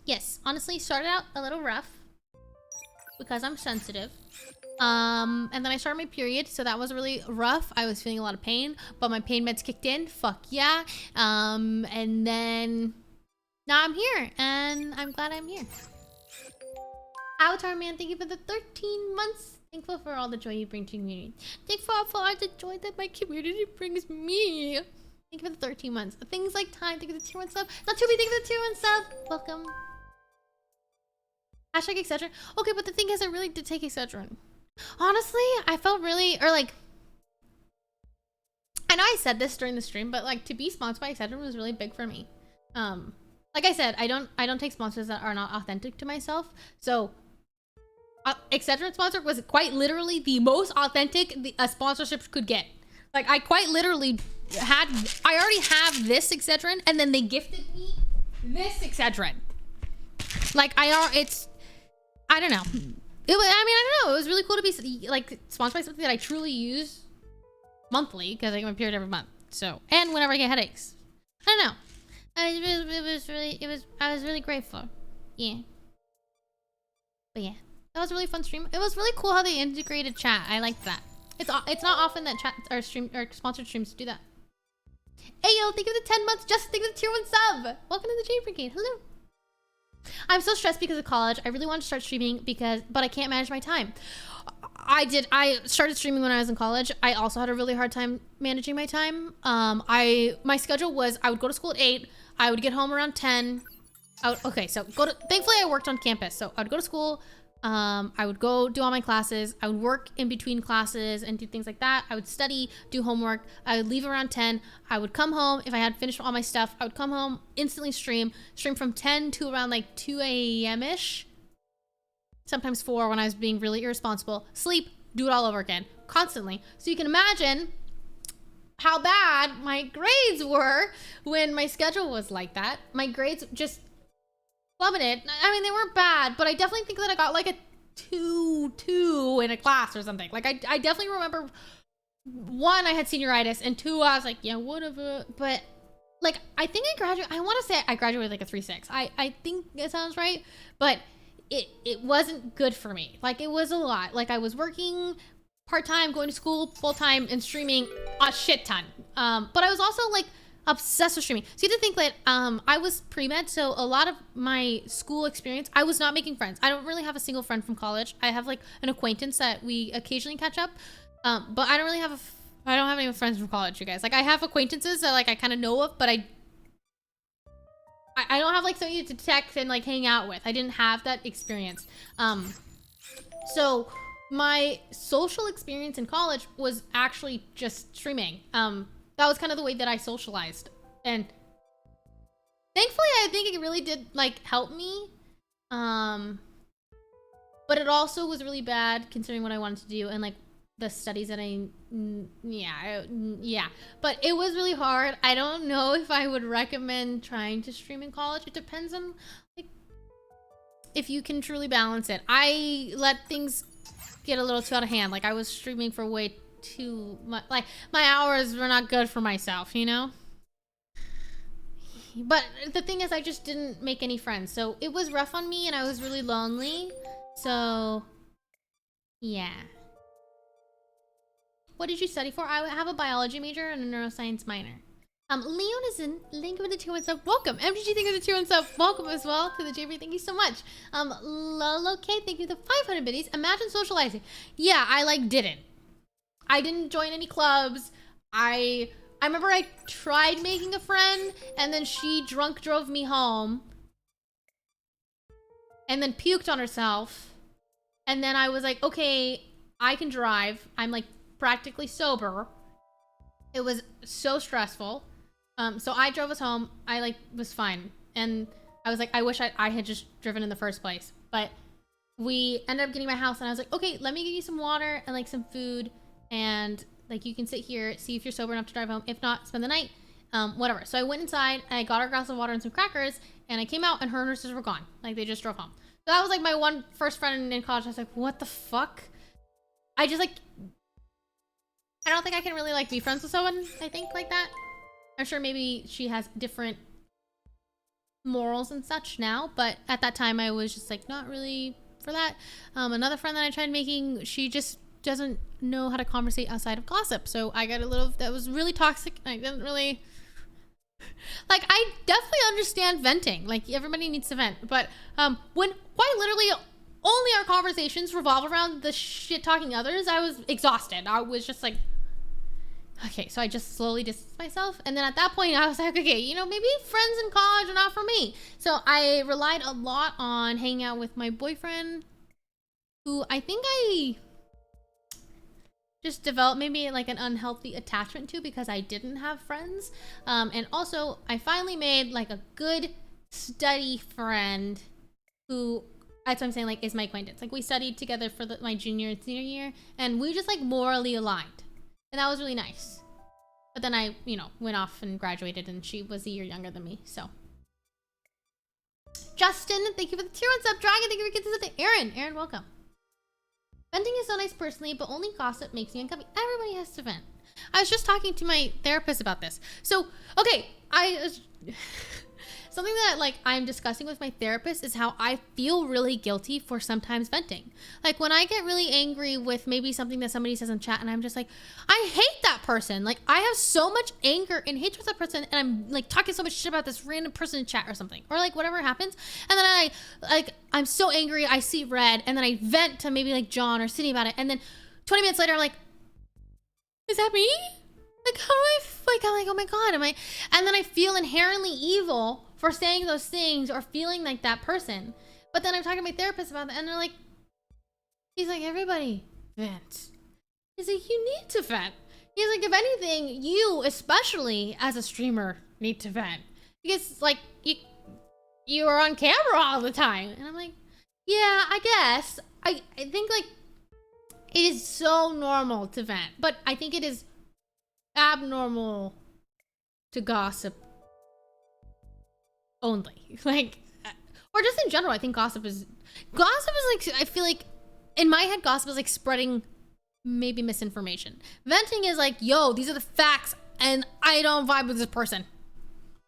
Yes, honestly, started out a little rough because I'm sensitive. And then I started my period, so that was really rough. I was feeling a lot of pain, but my pain meds kicked in. Fuck yeah. And then now I'm here, and I'm glad I'm here. Avatar Man, thank you for the 13 months. Thankful for all the joy you bring to the community. Thankful for all the joy that my community brings me. Thank you for the 13 months. Things like time, thank you for the tier 1 sub. Not to be, thank you for the tier 1 sub. Welcome. Hashtag Excedrin. Okay, but the thing is, I really did take Excedrin. Honestly, I felt really, or like, I know I said this during the stream, but like, to be sponsored by Excedrin was really big for me. Like I said, I don't take sponsors that are not authentic to myself. So, Excedrin sponsor was quite literally the most authentic a sponsorship could get. Like, I quite literally I already have this Excedrin, and then they gifted me this Excedrin. Like, I don't know. I don't know. It was really cool to be like sponsored by something that I truly use monthly because I get my period every month. So, and whenever I get headaches, I don't know. I was really grateful. Yeah. But yeah, that was a really fun stream. It was really cool how they integrated chat. I liked that. It's not often that chat or sponsored streams do that. Ayo, thank you for the 10 months. Just think of the tier 1 sub. Welcome to the Jade Brigade. Hello. I'm so stressed because of college. I really want to start streaming but I can't manage my time. I started streaming when I was in college. I also had a really hard time managing my time. My schedule was I would go to school at 8. I would get home around 10. Okay, so thankfully I worked on campus. So I'd go to school. I would go do all my classes. I would work in between classes and do things like that. I would study, do homework. I would leave around 10. I would come home. If I had finished all my stuff, I would come home, instantly stream from 10 to around like 2 a.m.-ish. Sometimes 4 when I was being really irresponsible. Sleep, do it all over again, constantly. So you can imagine how bad my grades were when my schedule was like that. My grades just plummeted. I mean, they weren't bad, but I definitely think that I got like a 2 in a class or something. Like I definitely remember, 1, I had senioritis, and 2, I was like, yeah, whatever. But like, I think I want to say I graduated like a 3.6. I think it sounds right, but it wasn't good for me. Like, it was a lot. Like, I was working part-time, going to school full-time, and streaming a shit ton. But I was also like obsessed with streaming. So you have to think that I was pre-med, so a lot of my school experience, I was not making friends. I don't really have a single friend from college. I have like an acquaintance that we occasionally catch up, but I don't really have I don't have any friends from college, you guys. Like, I have acquaintances that like I kind of know of, but I don't have like somebody to text and like hang out with. I didn't have that experience. So my social experience in college was actually just streaming. That was kind of the way that I socialized. And thankfully, I think it really did like help me. But it also was really bad considering what I wanted to do and like the studies that yeah. But it was really hard. I don't know if I would recommend trying to stream in college. It depends on like if you can truly balance it. I let things get a little too out of hand. Like, I was streaming for way too much. Like, my hours were not good for myself, you know? But the thing is, I just didn't make any friends. So it was rough on me and I was really lonely. So yeah. What did you study for? I have a biology major and a neuroscience minor. Leon is in. Link with the 2 and sub. Welcome. MGG, thank you for the 2 and sub. Welcome as well to the JB. Thank you so much. Lolo K, thank you for the 500 biddies. Imagine socializing. Yeah, I like didn't. I didn't join any clubs. I remember I tried making a friend and then she drunk drove me home and then puked on herself. And then I was like, okay, I can drive. I'm like practically sober. It was so stressful. So I drove us home. I like was fine. And I was like, I wish I had just driven in the first place. But we ended up getting my house and I was like, okay, let me give you some water and like some food. And like, you can sit here, see if you're sober enough to drive home. If not, spend the night, whatever. So I went inside and I got her a glass of water and some crackers and I came out and her and her sisters were gone. Like, they just drove home. So that was like my first friend in college. I was like, what the fuck? I just like, I don't think I can really like be friends with someone, I think, like that. I'm sure maybe she has different morals and such now, but at that time I was just like not really for that. Another friend that I tried making, she just doesn't know how to conversate outside of gossip. So I got a little, that was really toxic. I didn't really, like, I definitely understand venting. Like, everybody needs to vent. But when quite literally only our conversations revolve around the shit talking others, I was exhausted. I was just like, okay, so I just slowly distanced myself. And then at that point, I was like, okay, you know, maybe friends in college are not for me. So I relied a lot on hanging out with my boyfriend, who I think I just developed maybe like an unhealthy attachment to because I didn't have friends. And also, I finally made like a good study friend who, that's what I'm saying, like, is my acquaintance. Like, we studied together for my junior and senior year, and we just like morally aligned. And that was really nice. But then I, you know, went off and graduated and she was a year younger than me, so. Justin, thank you for the tier 1 sub. Dragon, thank you for getting this up to Aaron, welcome. Venting is so nice personally, but only gossip makes me uncomfortable. Everybody has to vent. I was just talking to my therapist about this. So, okay, something that like I'm discussing with my therapist is how I feel really guilty for sometimes venting. Like, when I get really angry with maybe something that somebody says in chat and I'm just like, I hate that person. Like, I have so much anger and hate towards that person and I'm like talking so much shit about this random person in chat or something, or like whatever happens. And then I'm so angry, I see red, and then I vent to maybe like John or Sydney about it. And then 20 minutes later, I'm like, is that me? Like, how do I'm like, oh my God, am I? And then I feel inherently evil for saying those things or feeling like that person. But then I'm talking to my therapist about that, and they're like, he's like, everybody vent. He's like, you need to vent. He's like, if anything, you, especially as a streamer, need to vent. Because, like, you are on camera all the time. And I'm like, yeah, I guess. I think, like, it is so normal to vent. But I think it is abnormal to gossip only. Like, or just in general, I think gossip is like, I feel like, in my head, gossip is like spreading maybe misinformation. Venting is like, yo, these are the facts and I don't vibe with this person.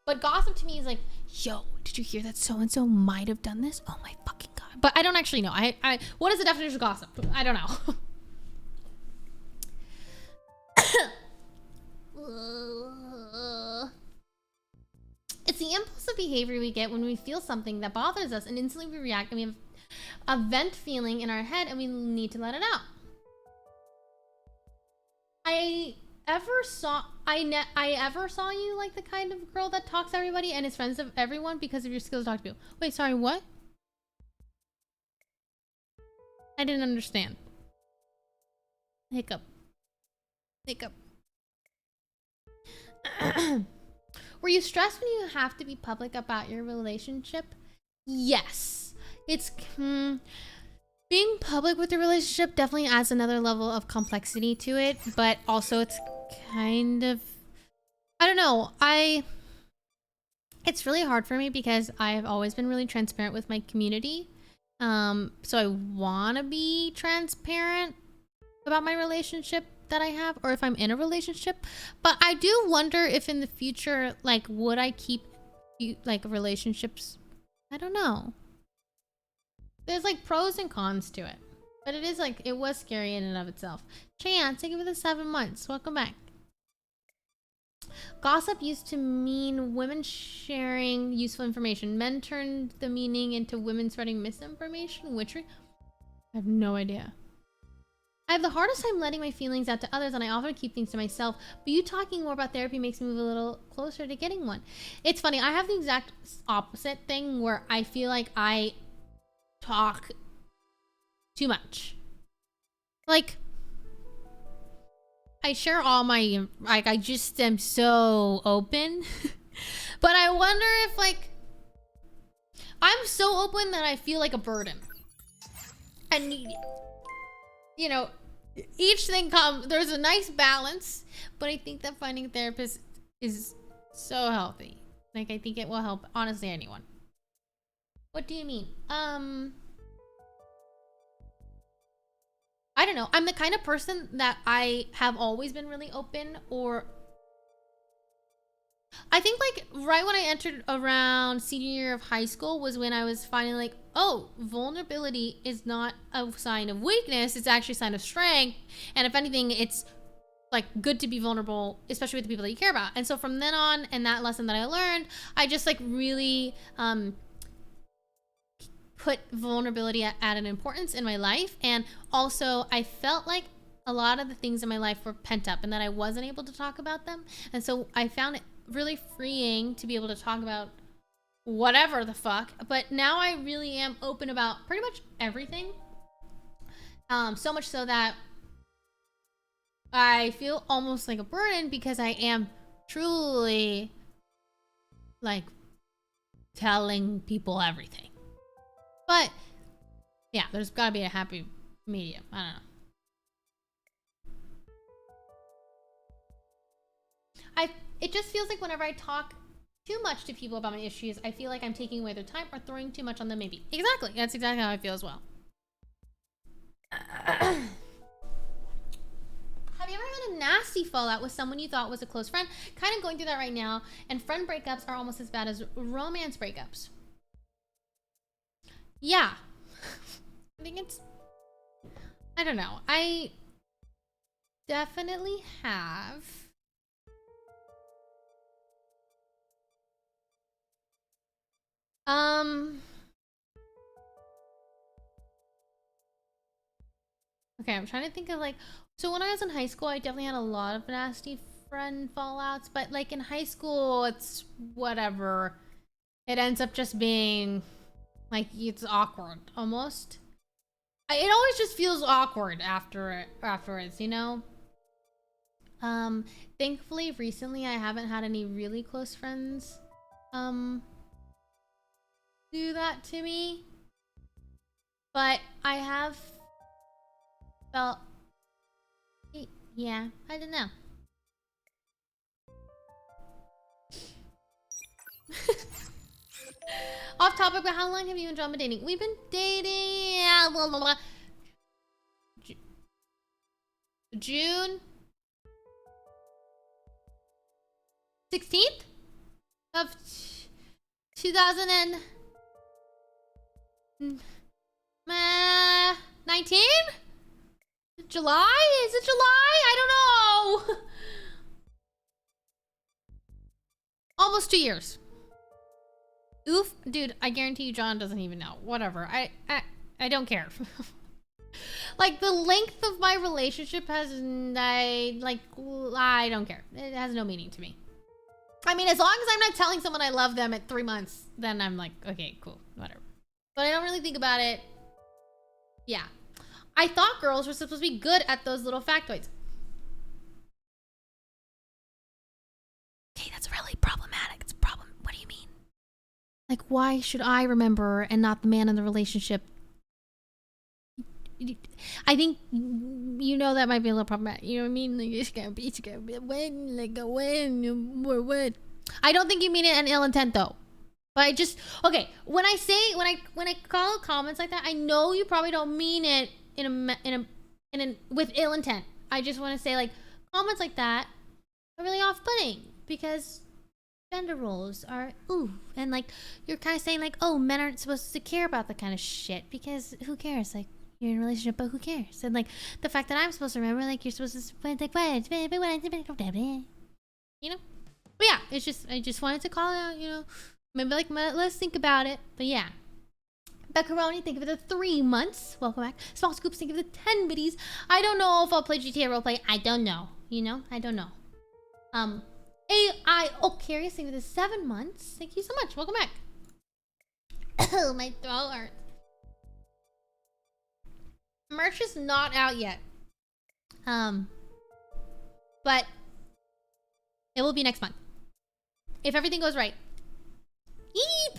But gossip to me is like, yo, did you hear that so-and-so might have done this? Oh my fucking God. But I don't actually know. I what is the definition of gossip? I don't know. It's the impulsive behavior we get when we feel something that bothers us and instantly we react and we have a vent feeling in our head and we need to let it out. I ever saw you like the kind of girl that talks to everybody and is friends with everyone because of your skills to talk to people? Wait, sorry, what? I didn't understand. Hiccup. Were you stressed when you have to be public about your relationship? Yes. It's being public with the relationship definitely adds another level of complexity to it, but also it's kind of, I don't know. It's really hard for me because I've always been really transparent with my community. So I want to be transparent about my relationship that I have, or if I'm in a relationship. But I do wonder if in the future, like, would I keep like relationships? I don't know. There's like pros and cons to it, but it is like, it was scary in and of itself. Chance, thank you for the 7 months. Welcome back. Gossip used to mean women sharing useful information. Men turned the meaning into women spreading misinformation. Witchery? I have no idea. I have the hardest time letting my feelings out to others, and I often keep things to myself. But you talking more about therapy makes me move a little closer to getting one. It's funny. I have the exact opposite thing where I feel like I talk too much. Like, I share all my, like, I just am so open. But I wonder if, like, I'm so open that I feel like a burden. I need it. You know, each thing comes, there's a nice balance, but I think that finding a therapist is so healthy. Like, I think it will help, honestly, anyone. What do you mean? I don't know. I'm the kind of person that I have always been really open, or I think like right when I entered around senior year of high school was when I was finding like, oh, vulnerability is not a sign of weakness. It's actually a sign of strength. And if anything, it's like good to be vulnerable, especially with the people that you care about. And so from then on, and that lesson that I learned, I just like really put vulnerability at an importance in my life. And also I felt like a lot of the things in my life were pent up and that I wasn't able to talk about them. And so I found it really freeing to be able to talk about whatever the fuck. But now I really am open about pretty much everything. So much so that I feel almost like a burden because I am truly like telling people everything. But yeah, there's gotta be a happy medium. I don't know. It just feels like whenever I talk too much to people about my issues, I feel like I'm taking away their time or throwing too much on them maybe. Exactly. That's exactly how I feel as well. Have you ever had a nasty fallout with someone you thought was a close friend? Kind of going through that right now, and friend breakups are almost as bad as romance breakups. Yeah. I think it's, I don't know. I definitely have. Okay, I'm trying to think of like, so when I was in high school, I definitely had a lot of nasty friend fallouts, but like in high school, it's whatever. it ends up just being like it's awkward almost. It always just feels awkward afterwards, you know? Thankfully recently I haven't had any really close friends do that to me. But I have felt, yeah, I don't know. Off topic, but how long have you and John been dating? We've been dating blah, blah, blah. June 16th of 2019? July? Is it July? I don't know. Almost 2 years. Oof, dude, I guarantee you John doesn't even know. Whatever. I don't care. Like the length of my relationship has I don't care. It has no meaning to me. I mean, as long as I'm not telling someone I love them at 3 months, then I'm like, okay, cool, whatever. But I don't really think about it. Yeah. I thought girls were supposed to be good at those little factoids. Okay, that's really problematic. It's a problem. What do you mean? Like, why should I remember and not the man in the relationship? I think, you know, that might be a little problematic. You know what I mean? Like, it's gonna be when, like a when, or what? I don't think you mean it in ill intent though. But I just, okay, when I call comments like that, I know you probably don't mean it with ill intent. I just want to say, like, comments like that are really off-putting because gender roles are and like you're kind of saying like, oh, men aren't supposed to care about that kind of shit because who cares? Like, you're in a relationship, but who cares? And like the fact that I'm supposed to remember, like, you're supposed to like what, you know? But yeah, it's just, I just wanted to call it out, you know. Maybe like let's think about it. But yeah. Beccaroni, thank you for the 3 months. Welcome back. Small Scoops, thank you for the 10 biddies. I don't know if I'll play GTA roleplay. I don't know. You know? I don't know. Curious, thank you for the 7 months. Thank you so much. Welcome back. Oh, my throat hurts. Merch is not out yet. But it will be next month. If everything goes right. Eep!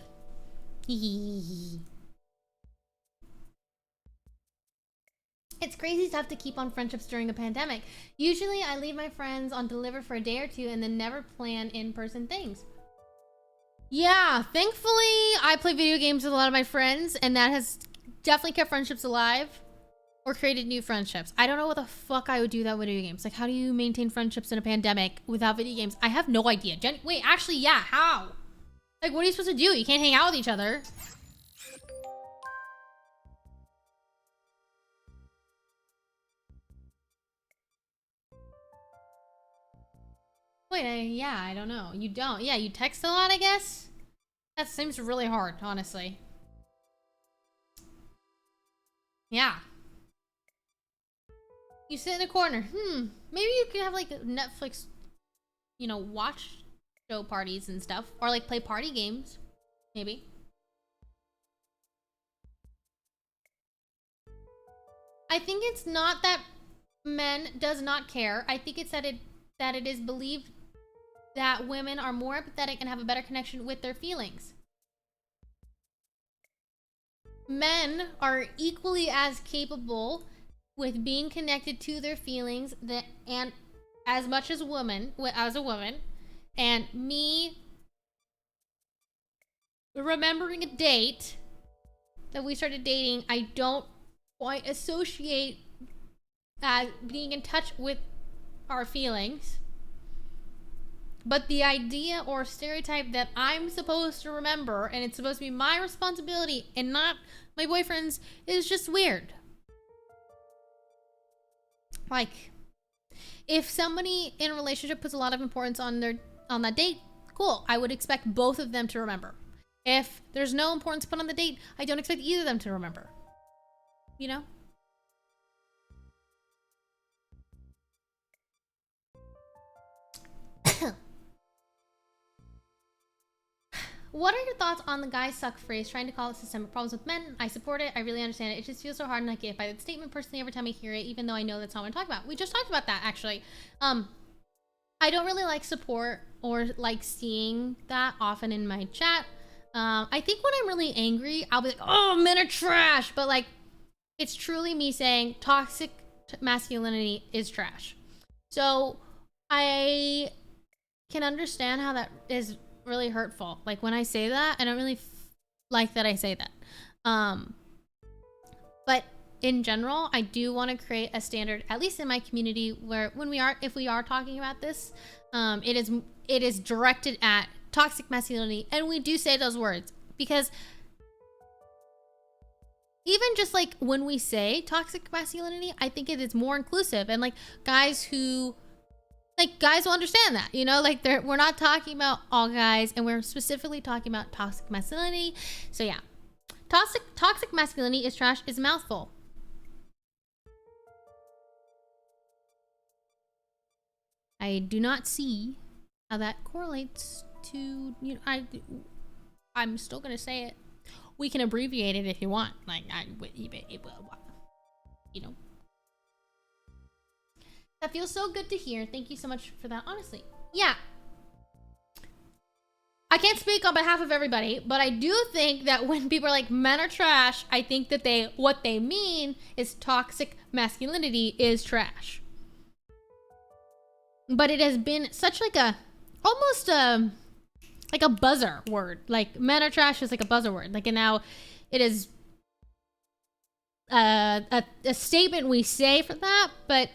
It's crazy tough to keep on friendships during a pandemic. Usually I leave my friends on deliver for a day or two and then never plan in-person things. Yeah, thankfully I play video games with a lot of my friends and that has definitely kept friendships alive or created new friendships. I don't know what the fuck I would do without video games. Like, how do you maintain friendships in a pandemic without video games? I have no idea. Wait, actually, yeah, how? Like, what are you supposed to do? You can't hang out with each other. Wait, yeah, I don't know. You don't. Yeah, you text a lot, I guess? That seems really hard, honestly. Yeah. You sit in a corner. Maybe you could have, like, Netflix, you know, watch show parties and stuff. Or, like, play party games. Maybe. I think it's not that men does not care. I think it's that it is believed that women are more empathetic and have a better connection with their feelings. Men are equally as capable with being connected to their feelings and as much as a woman, and me remembering a date that we started dating, I don't quite associate as being in touch with our feelings. But the idea or stereotype that I'm supposed to remember and it's supposed to be my responsibility and not my boyfriend's is just weird. Like, if somebody in a relationship puts a lot of importance on that date, cool. I would expect both of them to remember. If there's no importance put on the date, I don't expect either of them to remember. You know? What are your thoughts on the guys suck phrase, trying to call it systemic problems with men? I support it. I really understand it. It just feels so hard not get by that statement personally every time I hear it, even though I know that's not what I'm talking about. We just talked about that, actually. I don't really like support or like seeing that often in my chat. I think when I'm really angry, I'll be like, oh, men are trash. But like, it's truly me saying toxic masculinity is trash. So I can understand how that is really hurtful. Like when I say that, I don't really like that I say that. But in general, I do want to create a standard, at least in my community, where if we are talking about this, it is directed at toxic masculinity, and we do say those words, because even just like when we say toxic masculinity, I think it is more inclusive, and like guys will understand that, you know, like we're not talking about all guys, and we're specifically talking about toxic masculinity. So yeah, toxic masculinity is trash is a mouthful. I do not see how that correlates to, you know, I'm still gonna say it. We can abbreviate it if you want, like you know. That feels so good to hear. Thank you so much for that. Honestly, yeah. I can't speak on behalf of everybody, but I do think that when people are like men are trash, I think that what they mean is toxic masculinity is trash. But it has been such like almost like a buzzer word. Like men are trash is like a buzzer word. Like, and now it is a statement we say for that, but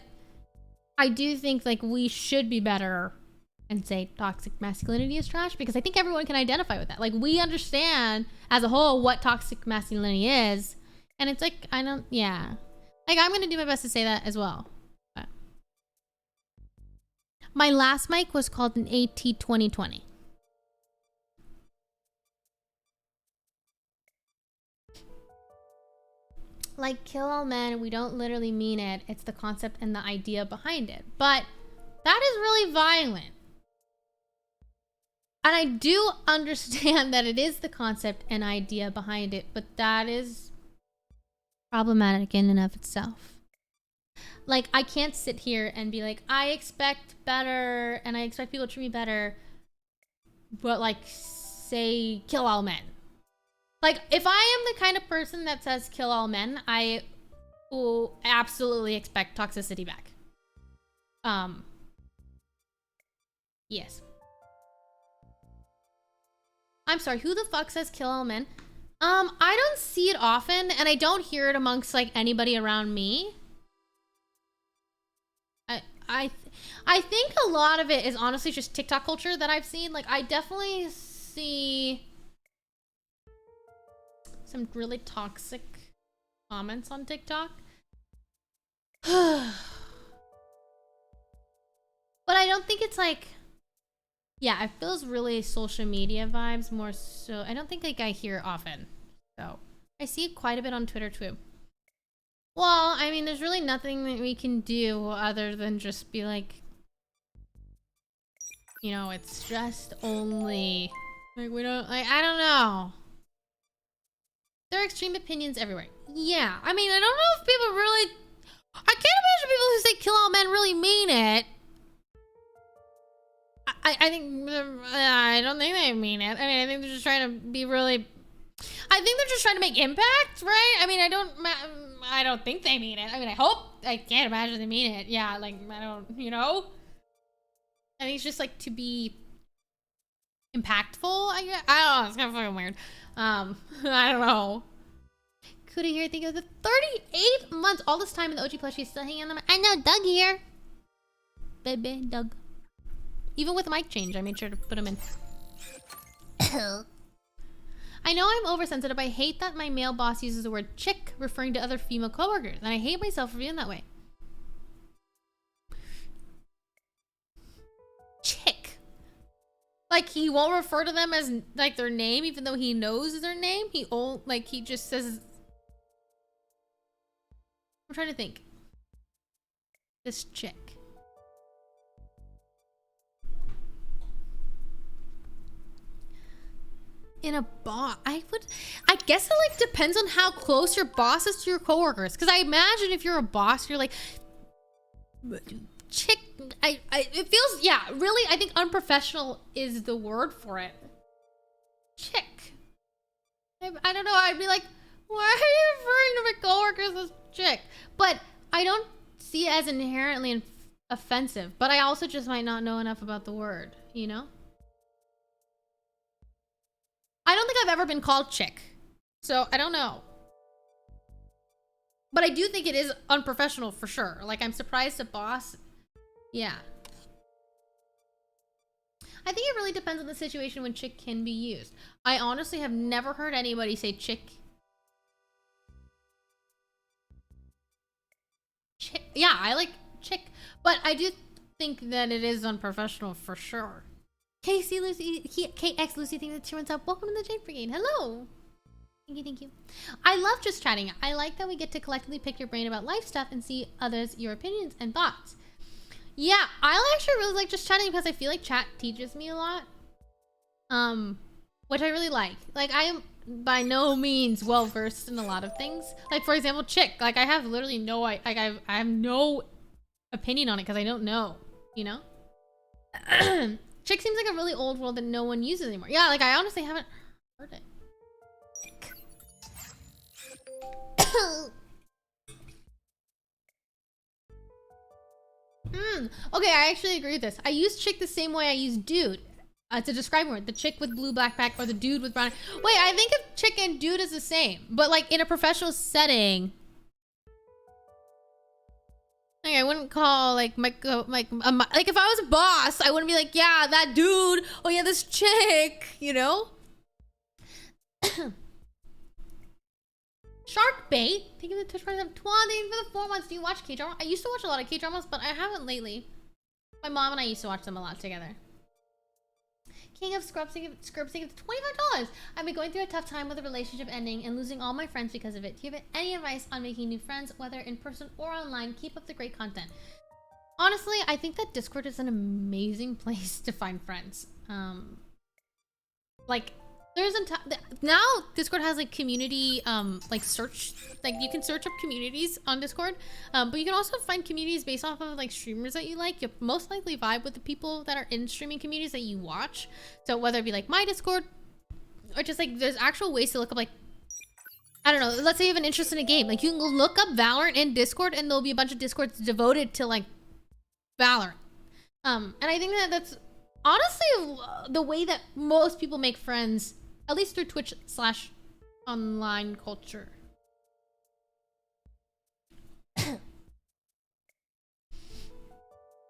I do think like we should be better and say toxic masculinity is trash, because I think everyone can identify with that. Like we understand as a whole what toxic masculinity is, and it's like like I'm gonna do my best to say that as well. But my last mic was called an AT2020. Like kill all men, we don't literally mean it. It's the concept and the idea behind it. But that is really violent. And I do understand that it is the concept and idea behind it, but that is problematic in and of itself. Like, I can't sit here and be like, I expect better and I expect people to treat me better, but like say kill all men. Like, if I am the kind of person that says kill all men, I will absolutely expect toxicity back. Yes. I'm sorry, who the fuck says kill all men? I don't see it often, and I don't hear it amongst like anybody around me. I think a lot of it is honestly just TikTok culture that I've seen. Like, I definitely see some really toxic comments on TikTok. But I don't think it's like, yeah, it feels really social media vibes more so. I don't think like I hear it often. So I see it quite a bit on Twitter too. Well, I mean, there's really nothing that we can do other than just be like, you know, it's just only like we don't like, I don't know. There are extreme opinions everywhere. Yeah, I mean, I don't know if people really, I can't imagine people who say kill all men really mean it. I think, I don't think they mean it. I mean, I think they're just trying to be really, I think they're just trying to make impact, right? I mean, I don't think they mean it. I mean, I can't imagine they mean it. Yeah, like, I don't, you know? I think it's just like to be impactful, I guess. I don't know, it's kind of fucking weird. I don't know. Could you hear think of the 38 months, all this time in the OG plushie still hanging on them. I know, Doug here. Baby, Doug. Even with mic change, I made sure to put him in. I know I'm oversensitive. I hate that my male boss uses the word chick referring to other female coworkers, and I hate myself for being that way. Chick. Like, he won't refer to them as like their name, even though he knows their name. He just says. I'm trying to think. This chick. in a boss. I guess it like depends on how close your boss is to your coworkers. Because I imagine if you're a boss, you're like, chick. It feels, yeah, really. I think unprofessional is the word for it. Chick. I don't know. I'd be like, why are you referring to my coworkers as chick? But I don't see it as inherently offensive. But I also just might not know enough about the word, you know? I don't think I've ever been called chick. So I don't know. But I do think it is unprofessional for sure. Like, I'm surprised a boss. Yeah. I think it really depends on the situation when chick can be used. I honestly have never heard anybody say chick. Chick. Yeah, I like chick. But I do think that it is unprofessional for sure. KC Lucy, KX Lucy, thank you for the 2 up. Welcome to the Jade Brigade. Hello. Thank you, thank you. I love just chatting. I like that we get to collectively pick your brain about life stuff and see others, your opinions and thoughts. Yeah, I actually really like just chatting because I feel like chat teaches me a lot. Which I really like. Like, I am by no means well versed in a lot of things. Like, for example, chick. Like, I have literally no, I have no opinion on it because I don't know, you know? Chick seems like a really old word that no one uses anymore. Yeah, like, I honestly haven't heard it. Okay, I actually agree with this. I use chick the same way I use dude to describe word. The chick with blue backpack or the dude with brown. Wait, I think of chick and dude is the same, but like in a professional setting. Like, I wouldn't call like like if I was a boss, I wouldn't be like, yeah, that dude. Oh yeah, this chick. You know. Shark bait. Thank you for the Twitch prize of 20 for the 4 months. Do you watch K-drama? I used to watch a lot of K-dramas, but I haven't lately. My mom and I used to watch them a lot together. King of Scrubs, thank you for $25. I've been going through a tough time with a relationship ending and losing all my friends because of it. Do you have any advice on making new friends, whether in person or online? Keep up the great content. Honestly, I think that Discord is an amazing place to find friends. Like, there's now Discord has like community like search, like you can search up communities on Discord, but you can also find communities based off of like streamers that you like. You'll most likely vibe with the people that are in streaming communities that you watch. So whether it be like my Discord or just like there's actual ways to look up, like, I don't know, let's say you have an interest in a game, like you can look up Valorant in Discord and there'll be a bunch of Discords devoted to like Valorant. And I think that that's honestly the way that most people make friends, at least through Twitch/online culture.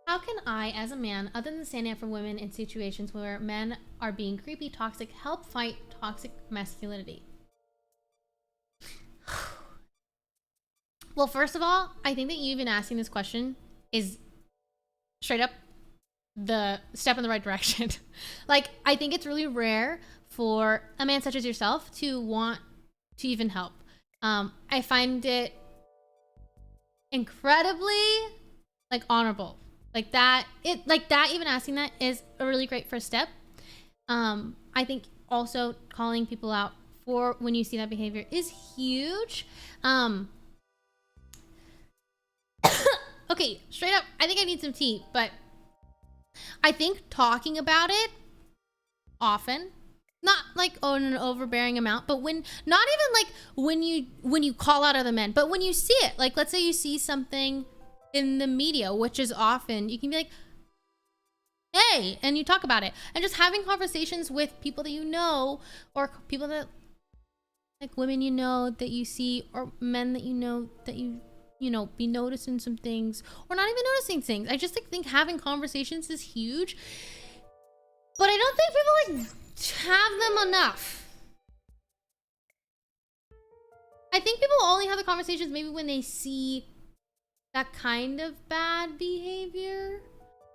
How can I, as a man, other than standing up for women in situations where men are being creepy, toxic, help fight toxic masculinity? Well, first of all, I think that you even asking this question is straight up the step in the right direction. Like, I think it's really rare for a man such as yourself to want to even help. I find it incredibly like honorable. Like that even asking that is a really great first step. I think also calling people out for when you see that behavior is huge. Okay, straight up, I think I need some tea, but I think talking about it often, not like on an overbearing amount, but when, not even like when you call out other men, but when you see it, like let's say you see something in the media, which is often, you can be like, hey, and you talk about it, and just having conversations with people that you know, or people that, like women you know that you see, or men that you know be noticing some things, or not even noticing things. I just think having conversations is huge, but I don't think people like have them enough. I think people only have the conversations maybe when they see that kind of bad behavior.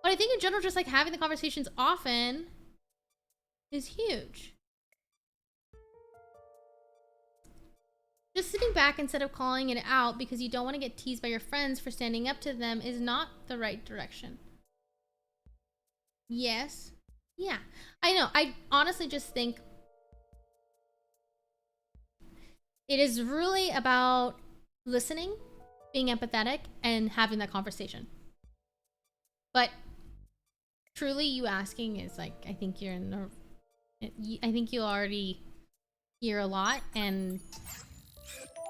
But I think in general, just like having the conversations often is huge. Just sitting back instead of calling it out because you don't want to get teased by your friends for standing up to them is not the right direction. Yes. Yeah. I know. I honestly just think It is really about listening, being empathetic, and having that conversation. But truly, you asking is like, I think you're in the, I think you already hear a lot, and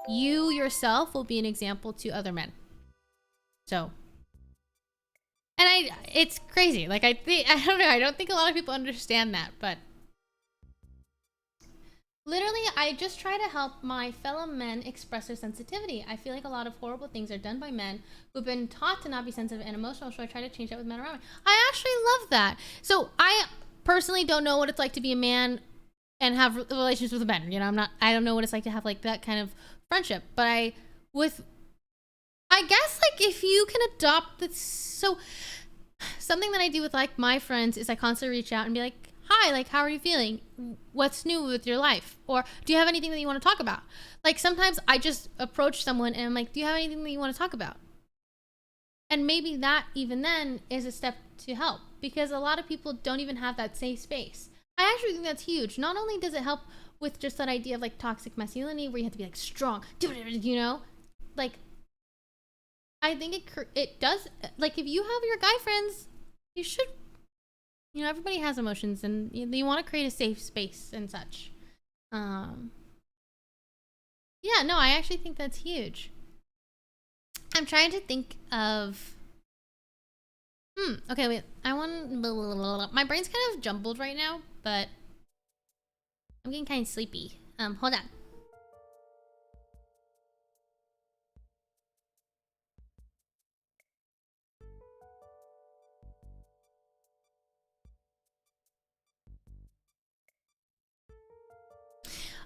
you yourself will be an example to other men. So, and it's crazy. Like, I don't know, I don't think a lot of people understand that, but literally, I just try to help my fellow men express their sensitivity. I feel like a lot of horrible things are done by men who've been taught to not be sensitive and emotional, so I try to change that with men around me. I actually love that. So I personally don't know what it's like to be a man and have relationships with men. You know, I don't know what it's like to have like that kind of friendship, but I guess like if you can adopt this, so something that I do with like my friends is I constantly reach out and be like, hi, like, how are you feeling? What's new with your life? Or do you have anything that you want to talk about? Like, sometimes I just approach someone and I'm like, do you have anything that you want to talk about? And maybe that even then is a step to help, because a lot of people don't even have that safe space. I actually think that's huge. Not only does it help with just that idea of like toxic masculinity where you have to be like strong, you know, like, I think it does, like, if you have your guy friends, you should, you know, everybody has emotions and you want to create a safe space and such. Yeah, no, I actually think that's huge. I'm trying to think of, okay, wait, I want, my brain's kind of jumbled right now, but I'm getting kind of sleepy. Hold on.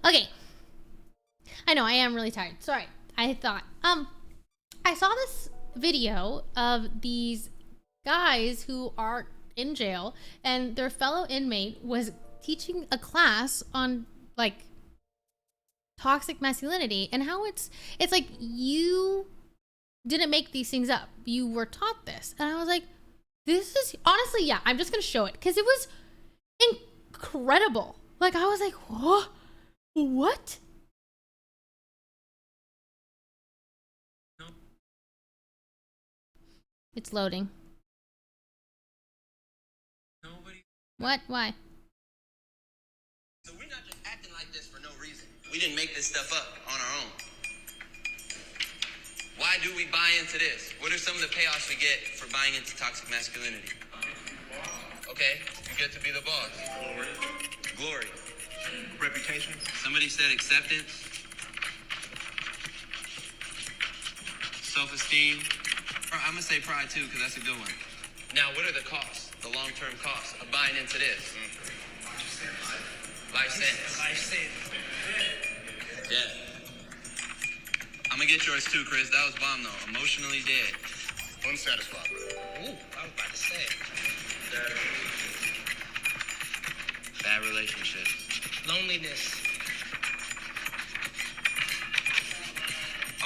Okay. I know, I am really tired. Sorry. I thought, I saw this video of these guys who are in jail, and their fellow inmate was teaching a class on like toxic masculinity and how it's like you didn't make these things up. You were taught this. And I was like, this is honestly, yeah, I'm just gonna show it because it was incredible. Like, I was like, whoa, what? It's loading. Nobody. What? Why? So we're not just acting like this for no reason. We didn't make this stuff up on our own. Why do we buy into this? What are some of the payoffs we get for buying into toxic masculinity? Okay, you get to be the boss. Glory. Reputation. Somebody said acceptance. Self-esteem. I'm gonna say pride too, because that's a good one. Now, what are the costs? The long-term costs of buying into this? Life sentence. Life sentence. Yeah. I'm gonna get yours too, Chris. That was bomb though. Emotionally dead. Unsatisfied. Ooh, I was about to say. Bad relationships. Loneliness.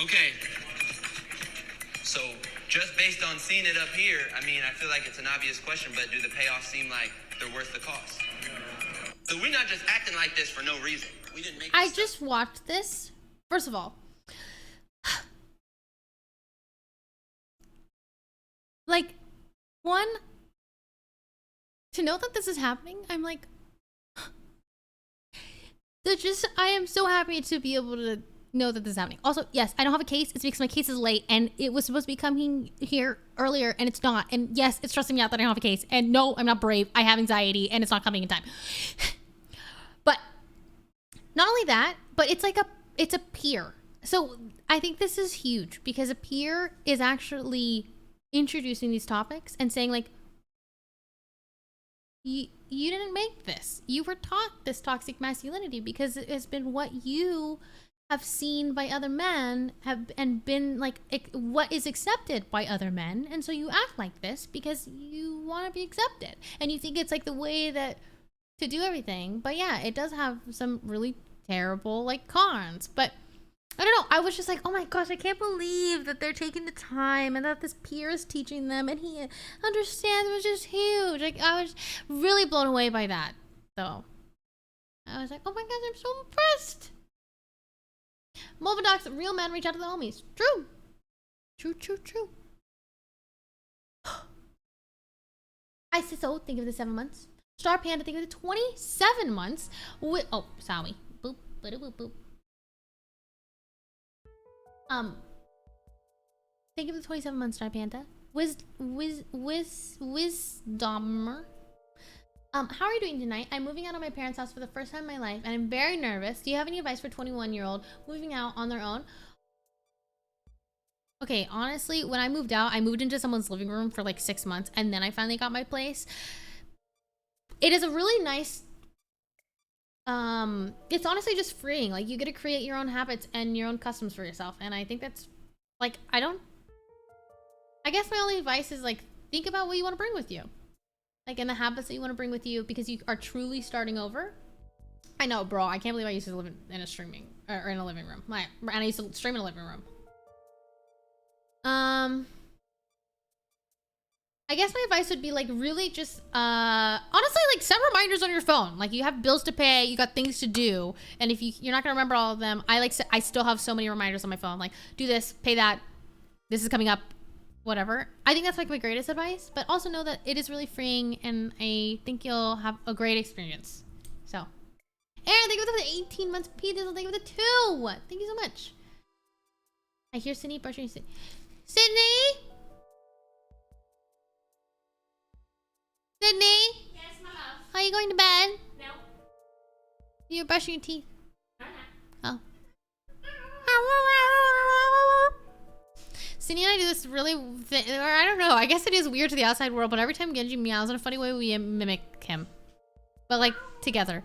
Okay. So, just based on seeing it up here, I mean, I feel like it's an obvious question, but do the payoffs seem like they're worth the cost? So we're not just acting like this for no reason. We didn't make this I just watched this. First of all, like, one, to know that this is happening, I'm like, I am so happy to be able to know that this is happening. Also, yes, I don't have a case. It's because my case is late and it was supposed to be coming here earlier and it's not. And yes, it's stressing me out that I don't have a case. And no, I'm not brave. I have anxiety and it's not coming in time. But not only that, but it's like it's a peer. So I think this is huge because a peer is actually introducing these topics and saying like, you didn't make this. You were taught this toxic masculinity because it has been what you have seen by other men and been like what is accepted by other men, and so you act like this because you want to be accepted and you think it's like the way that to do everything. But yeah, it does have some really terrible like cons. But I don't know, I was just like, oh my gosh, I can't believe that they're taking the time and that this peer is teaching them and he understands, which is huge. Like, I was really blown away by that. So I was like, oh my gosh, I'm so impressed. Movadocs, real men reach out to the homies. True. True, true, true. ISISO, think of the 7 months. Star Panda, think of the 27 months. Oh, sorry. Boop, boop, boop. Think of the 27 months, Star Panda. Wisdomer. How are you doing tonight? I'm moving out of my parents' house for the first time in my life, and I'm very nervous. Do you have any advice for a 21-year-old moving out on their own? Okay, honestly, when I moved out, I moved into someone's living room for like 6 months, and then I finally got my place. It is a really nice, it's honestly just freeing. Like, you get to create your own habits and your own customs for yourself, and I think that's, like, I guess my only advice is, like, think about what you want to bring with you. Like, and the habits that you want to bring with you because you are truly starting over. I know, bro, I can't believe I used to live in a streaming, or in a living room. And I used to stream in a living room. I guess my advice would be like really just honestly like set reminders on your phone. Like you have bills to pay, you got things to do, and if you're not gonna remember all of them, I still have so many reminders on my phone. Like do this, pay that, this is coming up, whatever. I think that's like my greatest advice, but also know that it is really freeing, and I think you'll have a great experience. So, Aaron, thank you for the 18 months. Pete, thank you for the 2. Thank you so much. I hear Sydney brushing. Sydney? Sydney? Yes, my love. Are you going to bed? No. You're brushing your teeth. Oh. Sydney and I do this really, or I don't know, I guess it is weird to the outside world, but every time Genji meows in a funny way, we mimic him. But like, together.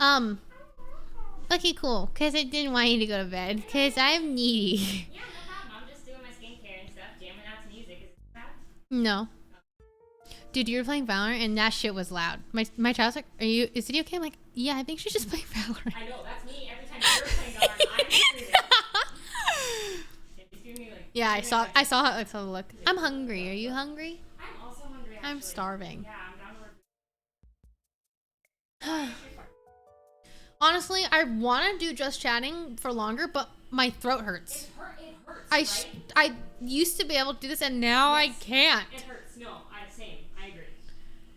Okay, cool. Because I didn't want you to go to bed. Because I'm needy. Yeah, no problem. I'm just doing my skincare and stuff, jamming out to music. Is it bad? No. Dude, you were playing Valorant and that shit was loud. My child's like, is it okay? I'm like, yeah, I think she's just playing Valorant. I know, that's me. Every time you're playing Valorant, I'm screaming. Yeah, I saw the look. I'm hungry. Are you hungry? I'm also hungry, actually. I'm starving. Yeah, I'm down to work. Honestly, I want to do just chatting for longer, but my throat hurts. It hurts, I used to be able to do this, and now I can't. It hurts. No, same. I agree.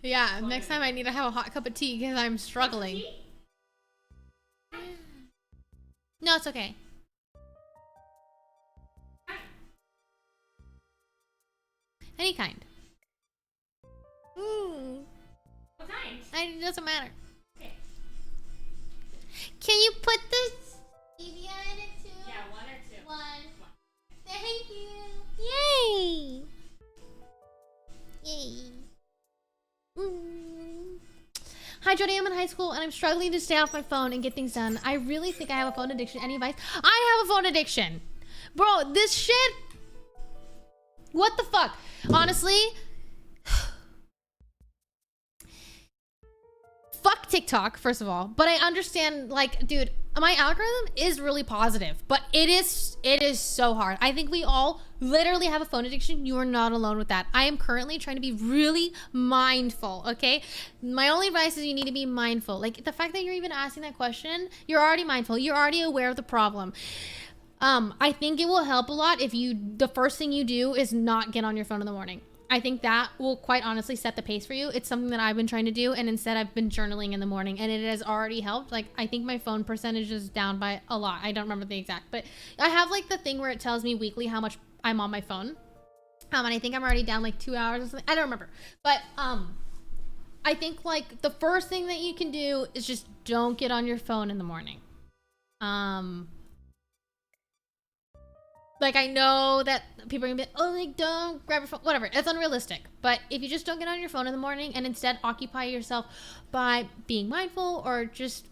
Yeah, next time I need to have a hot cup of tea because I'm struggling. No, it's okay. Any kind. What kind? It doesn't matter. Okay. Can you put the stevia in it too? Yeah, 1 or 2. 1. Thank you. Yay. Yay. Hi, Jody. I'm in high school and I'm struggling to stay off my phone and get things done. I really think I have a phone addiction. Any advice? I have a phone addiction. Bro, this shit. What the fuck? Honestly, fuck TikTok, first of all. But I understand, like, dude, my algorithm is really positive, but it is so hard. I think we all literally have a phone addiction. You are not alone with that. I am currently trying to be really mindful, okay? My only advice is you need to be mindful. Like, the fact that you're even asking that question, you're already mindful. You're already aware of the problem. I think it will help a lot if the first thing you do is not get on your phone in the morning. I think that will quite honestly set the pace for you. It's something that I've been trying to do, and instead I've been journaling in the morning, and it has already helped. Like, I think my phone percentage is down by a lot. I don't remember the exact, but I have like the thing where it tells me weekly how much I'm on my phone. And I think I'm already down like 2 hours or something. I don't remember. But I think like the first thing that you can do is just don't get on your phone in the morning. Like, I know that people are gonna be, oh, like, don't grab your phone, whatever. It's unrealistic. But if you just don't get on your phone in the morning and instead occupy yourself by being mindful or just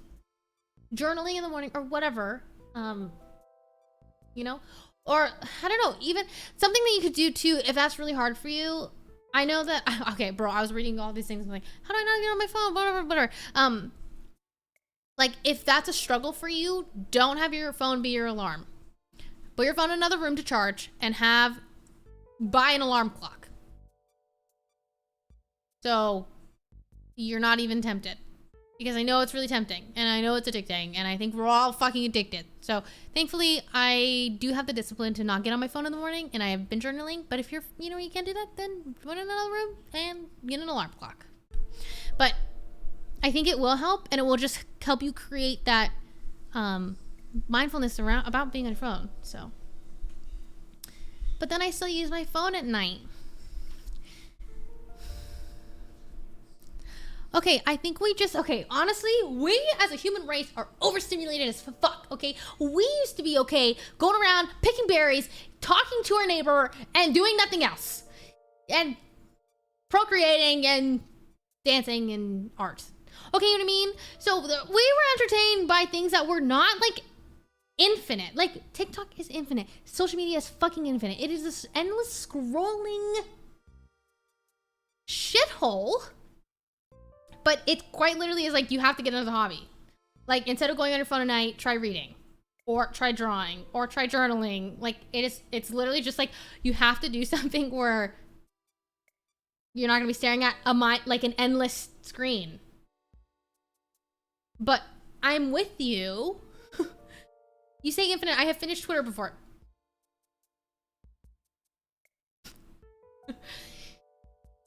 journaling in the morning or whatever, you know, or I don't know, even something that you could do too, if that's really hard for you. I know that, okay, bro, I was reading all these things. I'm like, how do I not get on my phone? Whatever. Like, if that's a struggle for you, don't have your phone be your alarm. Put your phone in another room to charge and buy an alarm clock. So you're not even tempted. because I know it's really tempting and I know it's addicting and I think we're all fucking addicted. So thankfully I do have the discipline to not get on my phone in the morning, and I have been journaling. But if you're, you know, you can't do that, then go in another room and get an alarm clock. But I think it will help, and it will just help you create that mindfulness around about being on your phone. So, but then I still use my phone at night. Okay, I think honestly, we as a human race are overstimulated as fuck, okay? We used to be okay going around picking berries, talking to our neighbor, and doing nothing else. And procreating and dancing and art. Okay, you know what I mean? So we were entertained by things that were not, like, infinite. Like, TikTok is infinite. Social media is fucking infinite. It is this endless scrolling shithole. But it quite literally is like, you have to get another hobby. Like, instead of going on your phone at night, try reading. Or try drawing. Or try journaling. Like, it's literally just like, you have to do something where you're not going to be staring at an endless screen. But I'm with you. You say infinite. I have finished Twitter before.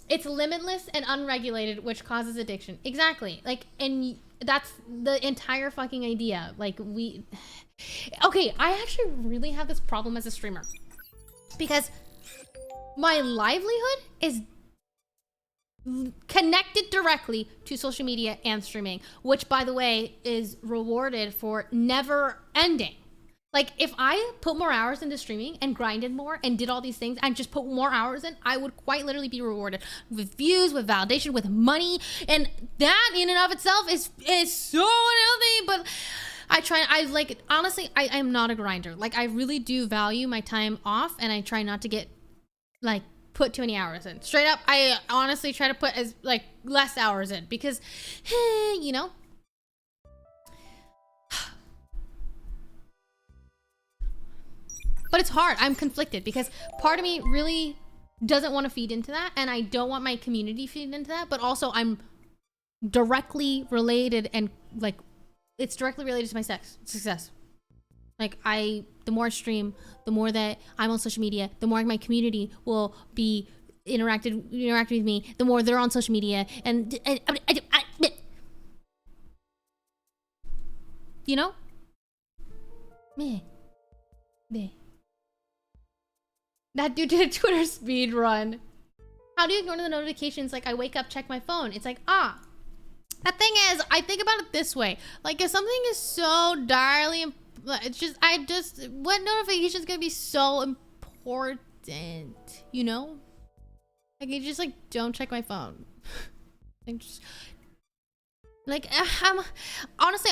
It's limitless and unregulated, which causes addiction. Exactly. Like, and that's the entire fucking idea. Like, okay, I actually really have this problem as a streamer. Because my livelihood is connected directly to social media and streaming, which, by the way, is rewarded for never ending. Like, if I put more hours into streaming and grinded more and did all these things and just put more hours in, I would quite literally be rewarded with views, with validation, with money. And that in and of itself is so unhealthy. But honestly, I'm not a grinder. Like, I really do value my time off, and I try not to get, like, put too many hours in. Straight up, I honestly try to put as, like, less hours in because, you know. But it's hard. I'm conflicted because part of me really doesn't want to feed into that, and I don't want my community feeding into that, but also I'm directly related, and, like, it's directly related to my success. Like, the more I stream, the more that I'm on social media, the more my community will be interacting with me, the more they're on social media, and you know? Meh. That dude did a Twitter speed run. How do you ignore the notifications? Like, I wake up, check my phone. It's like, the thing is, I think about it this way. Like, if something is so direly, what notification is going to be so important, you know? Like, I just, like, don't check my phone. Honestly,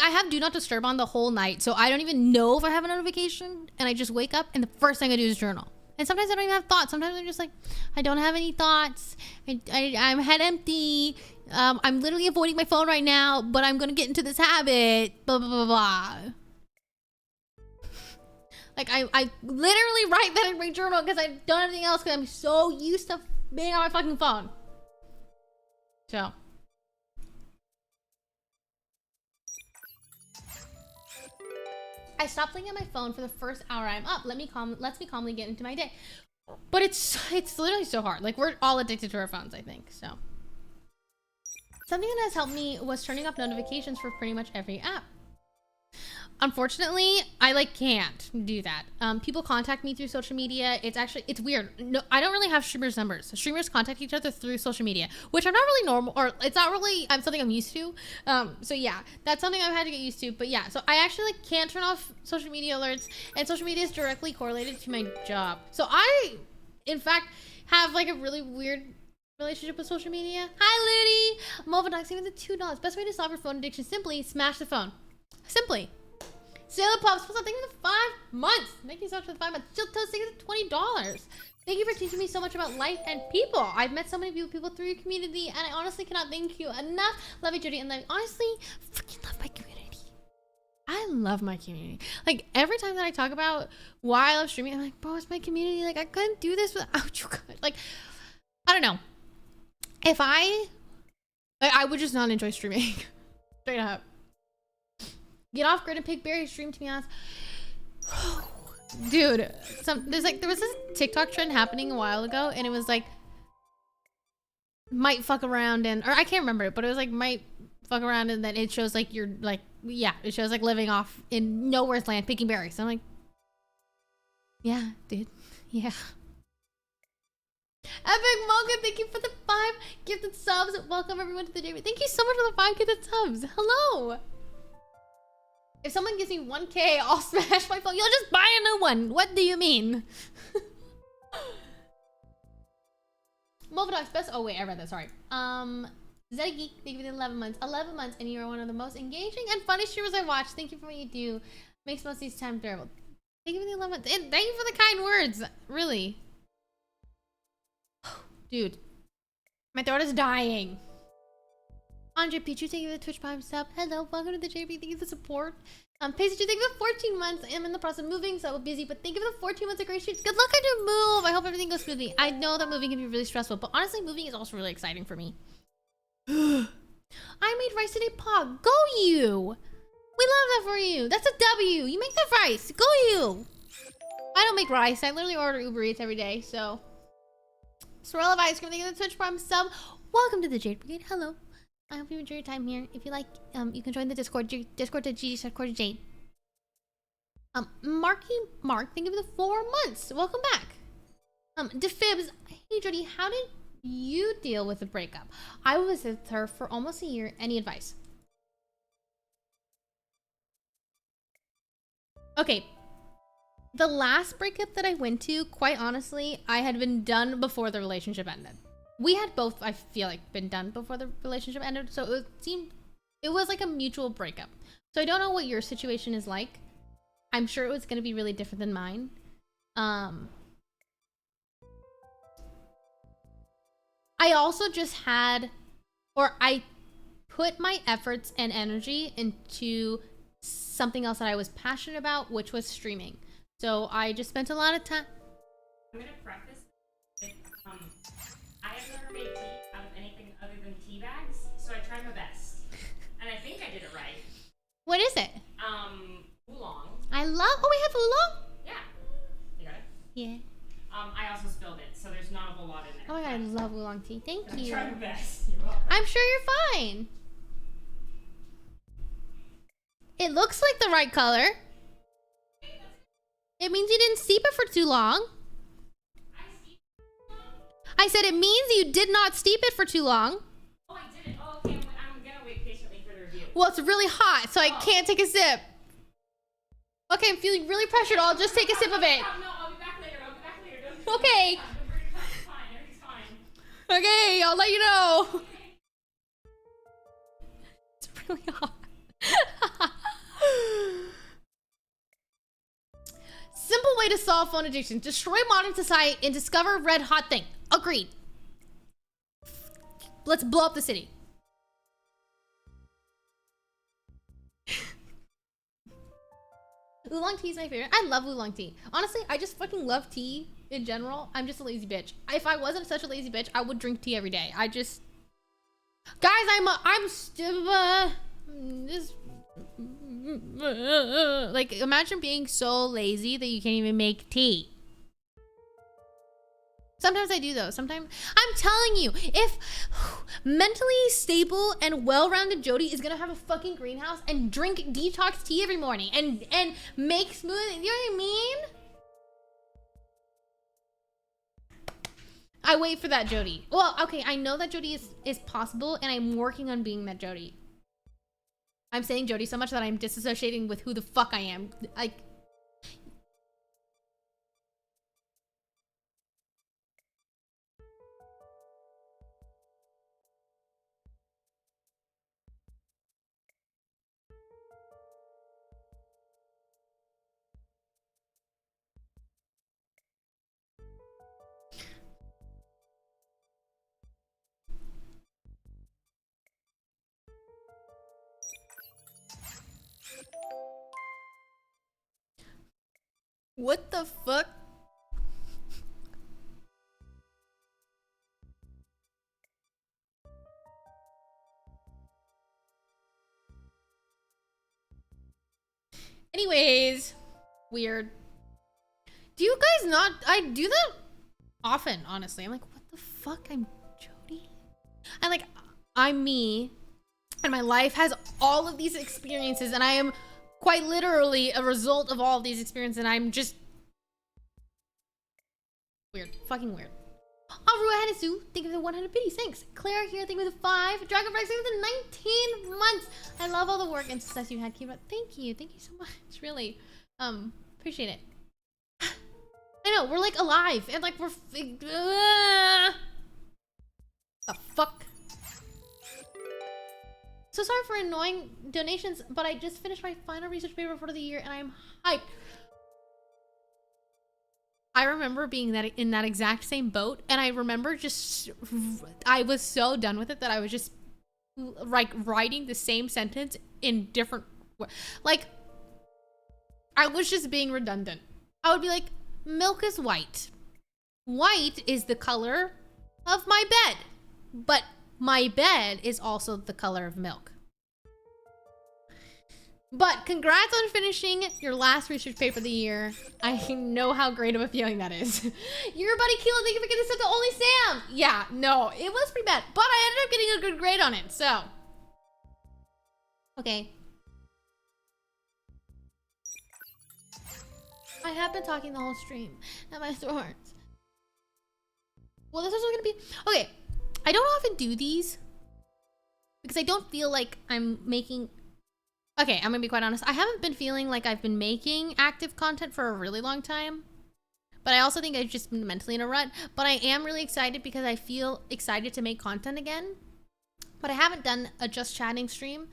I have do not disturb on the whole night, so I don't even know if I have a notification, and I just wake up, and the first thing I do is journal. And sometimes I don't even have thoughts. Sometimes I'm just like, I don't have any thoughts. I'm head empty. I'm literally avoiding my phone right now, but I'm going to get into this habit. Blah, blah, blah, blah. Like, I literally write that in my journal because I don't have anything else because I'm so used to being on my fucking phone. So. I stopped looking at my phone for the first hour I'm up. Lets me calmly get into my day. But it's literally so hard. Like, we're all addicted to our phones, I think. So something that has helped me was turning off notifications for pretty much every app. Unfortunately, I can't do that. People contact me through social media. It's weird. No, I don't really have streamers' numbers. Streamers contact each other through social media, which I'm not really normal, or it's not really something I'm used to. So yeah, that's something I've had to get used to. But yeah, so I actually can't turn off social media alerts, and social media is directly correlated to my job. So I, in fact, have a really weird relationship with social media. Hi, Ludi. Movadoc saving the $2. Best way to solve your phone addiction: simply smash the phone. Simply. Sailor Pops, what's up? Thank you for the 5 months. Thank you so much for the 5 months. Still taking $20. Thank you for teaching me so much about life and people. I've met so many people through your community, and I honestly cannot thank you enough. Love you, Judy, and honestly, freaking love my community. I love my community. Like, every time that I talk about why I love streaming, I'm like, bro, it's my community. Like, I couldn't do this without you guys. Like, I don't know. If I would just not enjoy streaming. Straight up. Get off grid and pick berries. Stream to me ass. Dude, there was this TikTok trend happening a while ago, and it was like might fuck around and, or I can't remember it, but it was like might fuck around and then it shows like you're like, yeah, it shows like living off in nowhere's land picking berries. I'm like, yeah, dude, yeah. Epic Mocha, thank you for the 5 gifted subs. Welcome everyone to the day. Thank you so much for the 5 gifted subs. Hello. If someone gives me 1K, I'll smash my phone. You'll just buy a new one. What do you mean? Movadox best. Oh wait, I read that. Sorry. Zeta Geek, thank you for the 11 months. 11 months, and you are one of the most engaging and funny streamers I watch. Thank you for what you do. Makes most of these times bearable. Thank you for the 11 months. And thank you for the kind words. Really. Dude. My throat is dying. Andre Pichu, thank you for the Twitch Prime sub. Hello, welcome to the JP. Thank you for the support. Pacey, thank you for 14 months. I'm in the process of moving, so busy, but thank you for the 14 months of great streams. Good luck on your move. I hope everything goes smoothly. I know that moving can be really stressful, but honestly, moving is also really exciting for me. I made rice today, Pog. Go you! We love that for you. That's a W. You make that rice. Go you! I don't make rice. I literally order Uber Eats every day, so. Sorella of Ice Cream, thank you for the Twitch Prime sub. Welcome to the Jade Brigade. Hello. I hope you enjoy your time here. If you like, you can join the Discord. Discord to GG, Discord to Jade. Marky Mark, thank you for the 4 months. Welcome back. Defibs, hey Jody, how did you deal with the breakup? I was with her for almost a year. Any advice? Okay. The last breakup that I went to, quite honestly, I had been done before the relationship ended. We had both, I feel like, been done before the relationship ended, so it was like a mutual breakup. So I don't know what your situation is like. I'm sure it was going to be really different than mine. I also just had, or I put my efforts and energy into something else that I was passionate about, which was streaming. So I just spent a lot of time. I'm gonna preface with, I have never made tea out of anything other than tea bags, so I tried my best. And I think I did it right. What is it? Oolong. I love, oh, we have oolong? Yeah. You got it? Yeah. I also spilled it, so there's not a whole lot in there. Oh my god, I love oolong tea. Thank you. I tried my best. You're welcome. I'm sure you're fine. It looks like the right color. It means you didn't steep it for too long. I said it means you did not steep it for too long. Oh, I did it. Oh, okay. I'm gonna wait patiently for the review. Well, it's really hot, so I can't take a sip. Okay, I'm feeling really pressured. I'll just take a sip of it. No, I'll be back later. Don't Okay. Don't worry, it's fine. Everything's fine. Okay, I'll let you know. It's really hot. Simple way to solve phone addiction. Destroy modern society and discover red hot thing. Agreed. Let's blow up the city. Oolong tea is my favorite. I love oolong tea. Honestly, I just fucking love tea in general. I'm just a lazy bitch. If I wasn't such a lazy bitch, I would drink tea every day. I just... Guys, I'm still... just... like, imagine being so lazy that you can't even make tea. Sometimes I do though. Sometimes I'm telling you, if mentally stable and well-rounded Jody is gonna have a fucking greenhouse and drink detox tea every morning and make smoothie, you know what I mean? I wait for that Jody. Well, okay, I know that Jody is possible, and I'm working on being that Jody. I'm saying Jody so much that I'm disassociating with who the fuck I am. Like, what the fuck? Anyways, weird. Do you guys not? I do that often, honestly. I'm like, what the fuck? I'm Jody? And like, I'm me. And my life has all of these experiences. And I am quite literally a result of all of these experiences. And I'm just weird. Fucking weird. Arua Hanasu, thank you for the 100 biddies. Thanks. Claire here, thank you for the 5. Dragon Rex, thank you for the 19 months. I love all the work and success you had, Kiba. Thank you. Thank you so much. Really. Appreciate it. I know, we're like alive. And like we're... the fuck? So sorry for annoying donations, but I just finished my final research paper for the year and I'm hyped. I remember being in that exact same boat, and I remember just, I was so done with it that I was just like writing the same sentence in different, like, I was just being redundant. I would be like, milk is white. White is the color of my bed, but my bed is also the color of milk. But congrats on finishing your last research paper of the year. I know how great of a feeling that is. Your buddy Keelan, thank you for getting this up to Only Sam. Yeah, no, it was pretty bad, but I ended up getting a good grade on it, so. Okay. I have been talking the whole stream, and my throat hurts. Well, this is gonna be, okay. I don't often do these because I don't feel like I'm making, okay, I'm gonna be quite honest. I haven't been feeling like I've been making active content for a really long time. But I also think I've just been mentally in a rut. But I am really excited because I feel excited to make content again. But I haven't done a Just Chatting stream.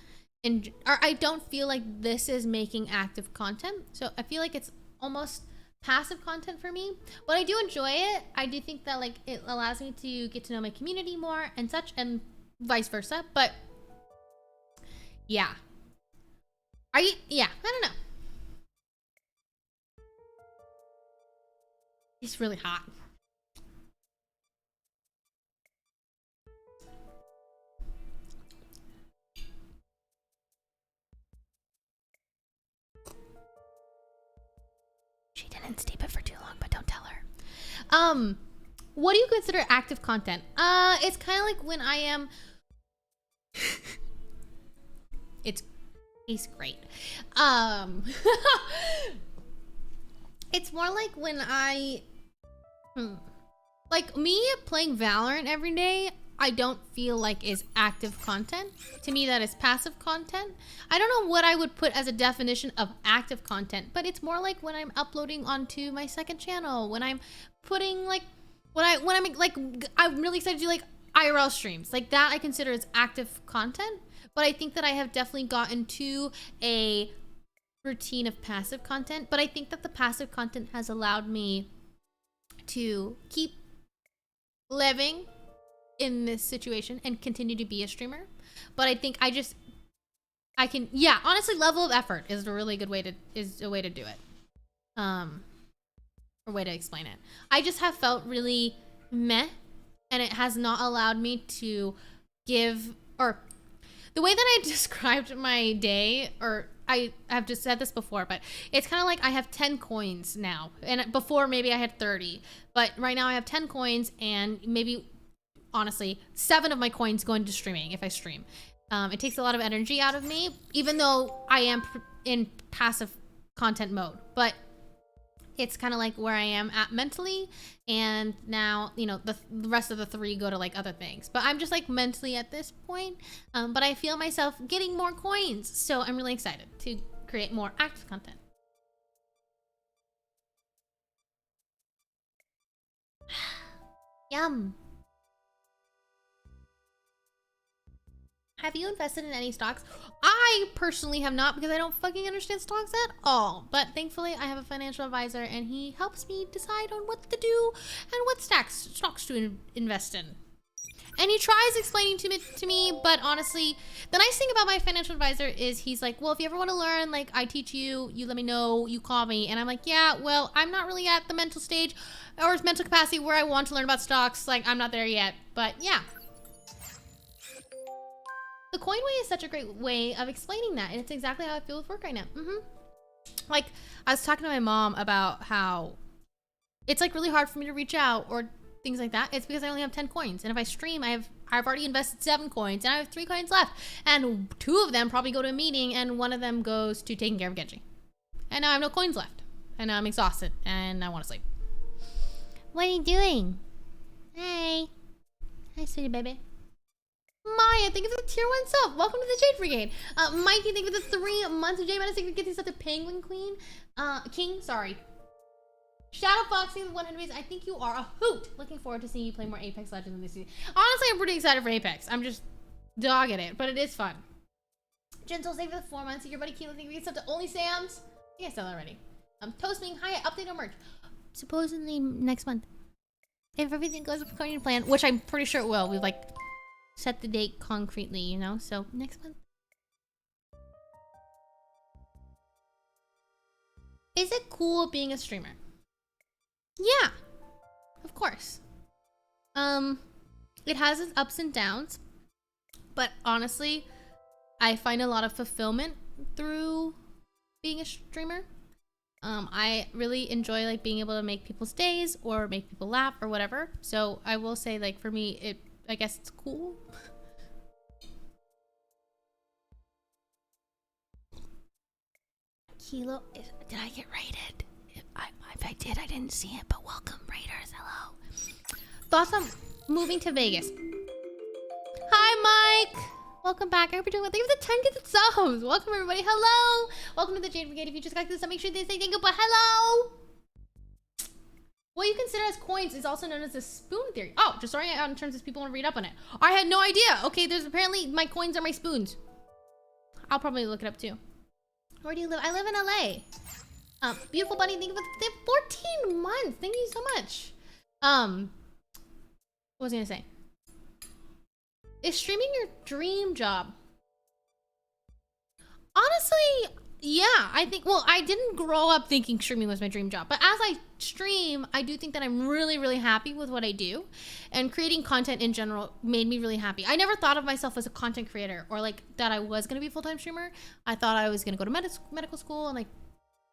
Or I don't feel like this is making active content. So I feel like it's almost passive content for me. But I do enjoy it. I do think that like it allows me to get to know my community more and such, and vice versa. But yeah. Yeah, I don't know. It's really hot. She didn't steep it for too long, but don't tell her. What do you consider active content? It's kind of like when I am... Tastes great. It's more like when I like me playing Valorant every day, I don't feel like is active content. To me, that is passive content. I don't know what I would put as a definition of active content, but it's more like when I'm uploading onto my second channel, when I'm putting like when I'm like I'm really excited to do like IRL streams. Like that I consider as active content. But I think that I have definitely gotten to a routine of passive content. But I think that the passive content has allowed me to keep living in this situation and continue to be a streamer. But I think I can, yeah, honestly, level of effort is a really good way to, do it. Or way to explain it. I just have felt really meh, and it has not allowed me to give, or the way that I described my day, or I have just said this before, but it's kind of like I have 10 coins now. And before maybe I had 30, but right now I have 10 coins and maybe, honestly, 7 of my coins go into streaming if I stream. It takes a lot of energy out of me, even though I am in passive content mode, but it's kind of like where I am at mentally, and now, you know, the rest of the 3 go to like other things, but I'm just like mentally at this point, but I feel myself getting more coins, so I'm really excited to create more active content. Yum. Have you invested in any stocks? I personally have not, because I don't fucking understand stocks at all. But thankfully, I have a financial advisor, and he helps me decide on what to do and what stocks to invest in. And he tries explaining to me, but honestly, the nice thing about my financial advisor is he's like, well, if you ever want to learn, like, I teach you, you let me know, you call me. And I'm like, yeah, well, I'm not really at the mental stage or mental capacity where I want to learn about stocks. Like, I'm not there yet, but yeah. The Coinway is such a great way of explaining that, and it's exactly how I feel with work right now. like, I was talking to my mom about how it's like really hard for me to reach out or things like that. It's because I only have 10 coins. And if I stream, I've already invested 7 coins and I have 3 coins left. And 2 of them probably go to a meeting and 1 of them goes to taking care of Genji. And now I have no coins left. And now I'm exhausted and I want to sleep. What are you doing? Hey. Hi, sweetie baby. Maya, thank you for the tier 1 sub. Welcome to the Jade Brigade. Mikey, thank you for the 3 months of Jade Medicine. Thank you for getting such a Penguin Queen. King, sorry. Shadow Foxing, 100 days. I think you are a hoot. Looking forward to seeing you play more Apex Legends in this season. Honestly, I'm pretty excited for Apex. I'm just dogging it, but it is fun. Gentle, thank you for the 4 months. Your buddy Keelan, thank you for the Only Sam's. I think I said that already. Toasting, hi, update on merch. Supposedly next month. If everything goes according to plan, which I'm pretty sure it will. We've like set the date concretely, you know? So next month. Is it cool being a streamer? Yeah, of course. It has its ups and downs, but honestly, I find a lot of fulfillment through being a streamer. I really enjoy like being able to make people's days or make people laugh or whatever. So I will say, like, for me, I guess it's cool. Kilo, did I get raided? If I did, I didn't see it, but welcome, raiders. Hello. Thoughts on moving to Vegas? Hi, Mike. Welcome back. I hope you're doing well. Thank you for the 10 gifted subs. Welcome, everybody. Hello. Welcome to the Jade Brigade. If you just got this, make sure they say thank you, but hello. What you consider as coins is also known as the spoon theory. Oh, just throwing it out in terms of people want to read up on it. I had no idea. Okay, there's apparently my coins are my spoons. I'll probably look it up too. Where do you live? I live in LA. Beautiful bunny, thank you for 14 months. Thank you so much. What was I gonna say? Is streaming your dream job? Honestly, yeah, I think, well, I didn't grow up thinking streaming was my dream job, but as I stream, I do think that I'm really, really happy with what I do, and creating content in general made me really happy. I never thought of myself as a content creator or like that I was gonna be a full-time streamer. I thought I was gonna go to medical school and like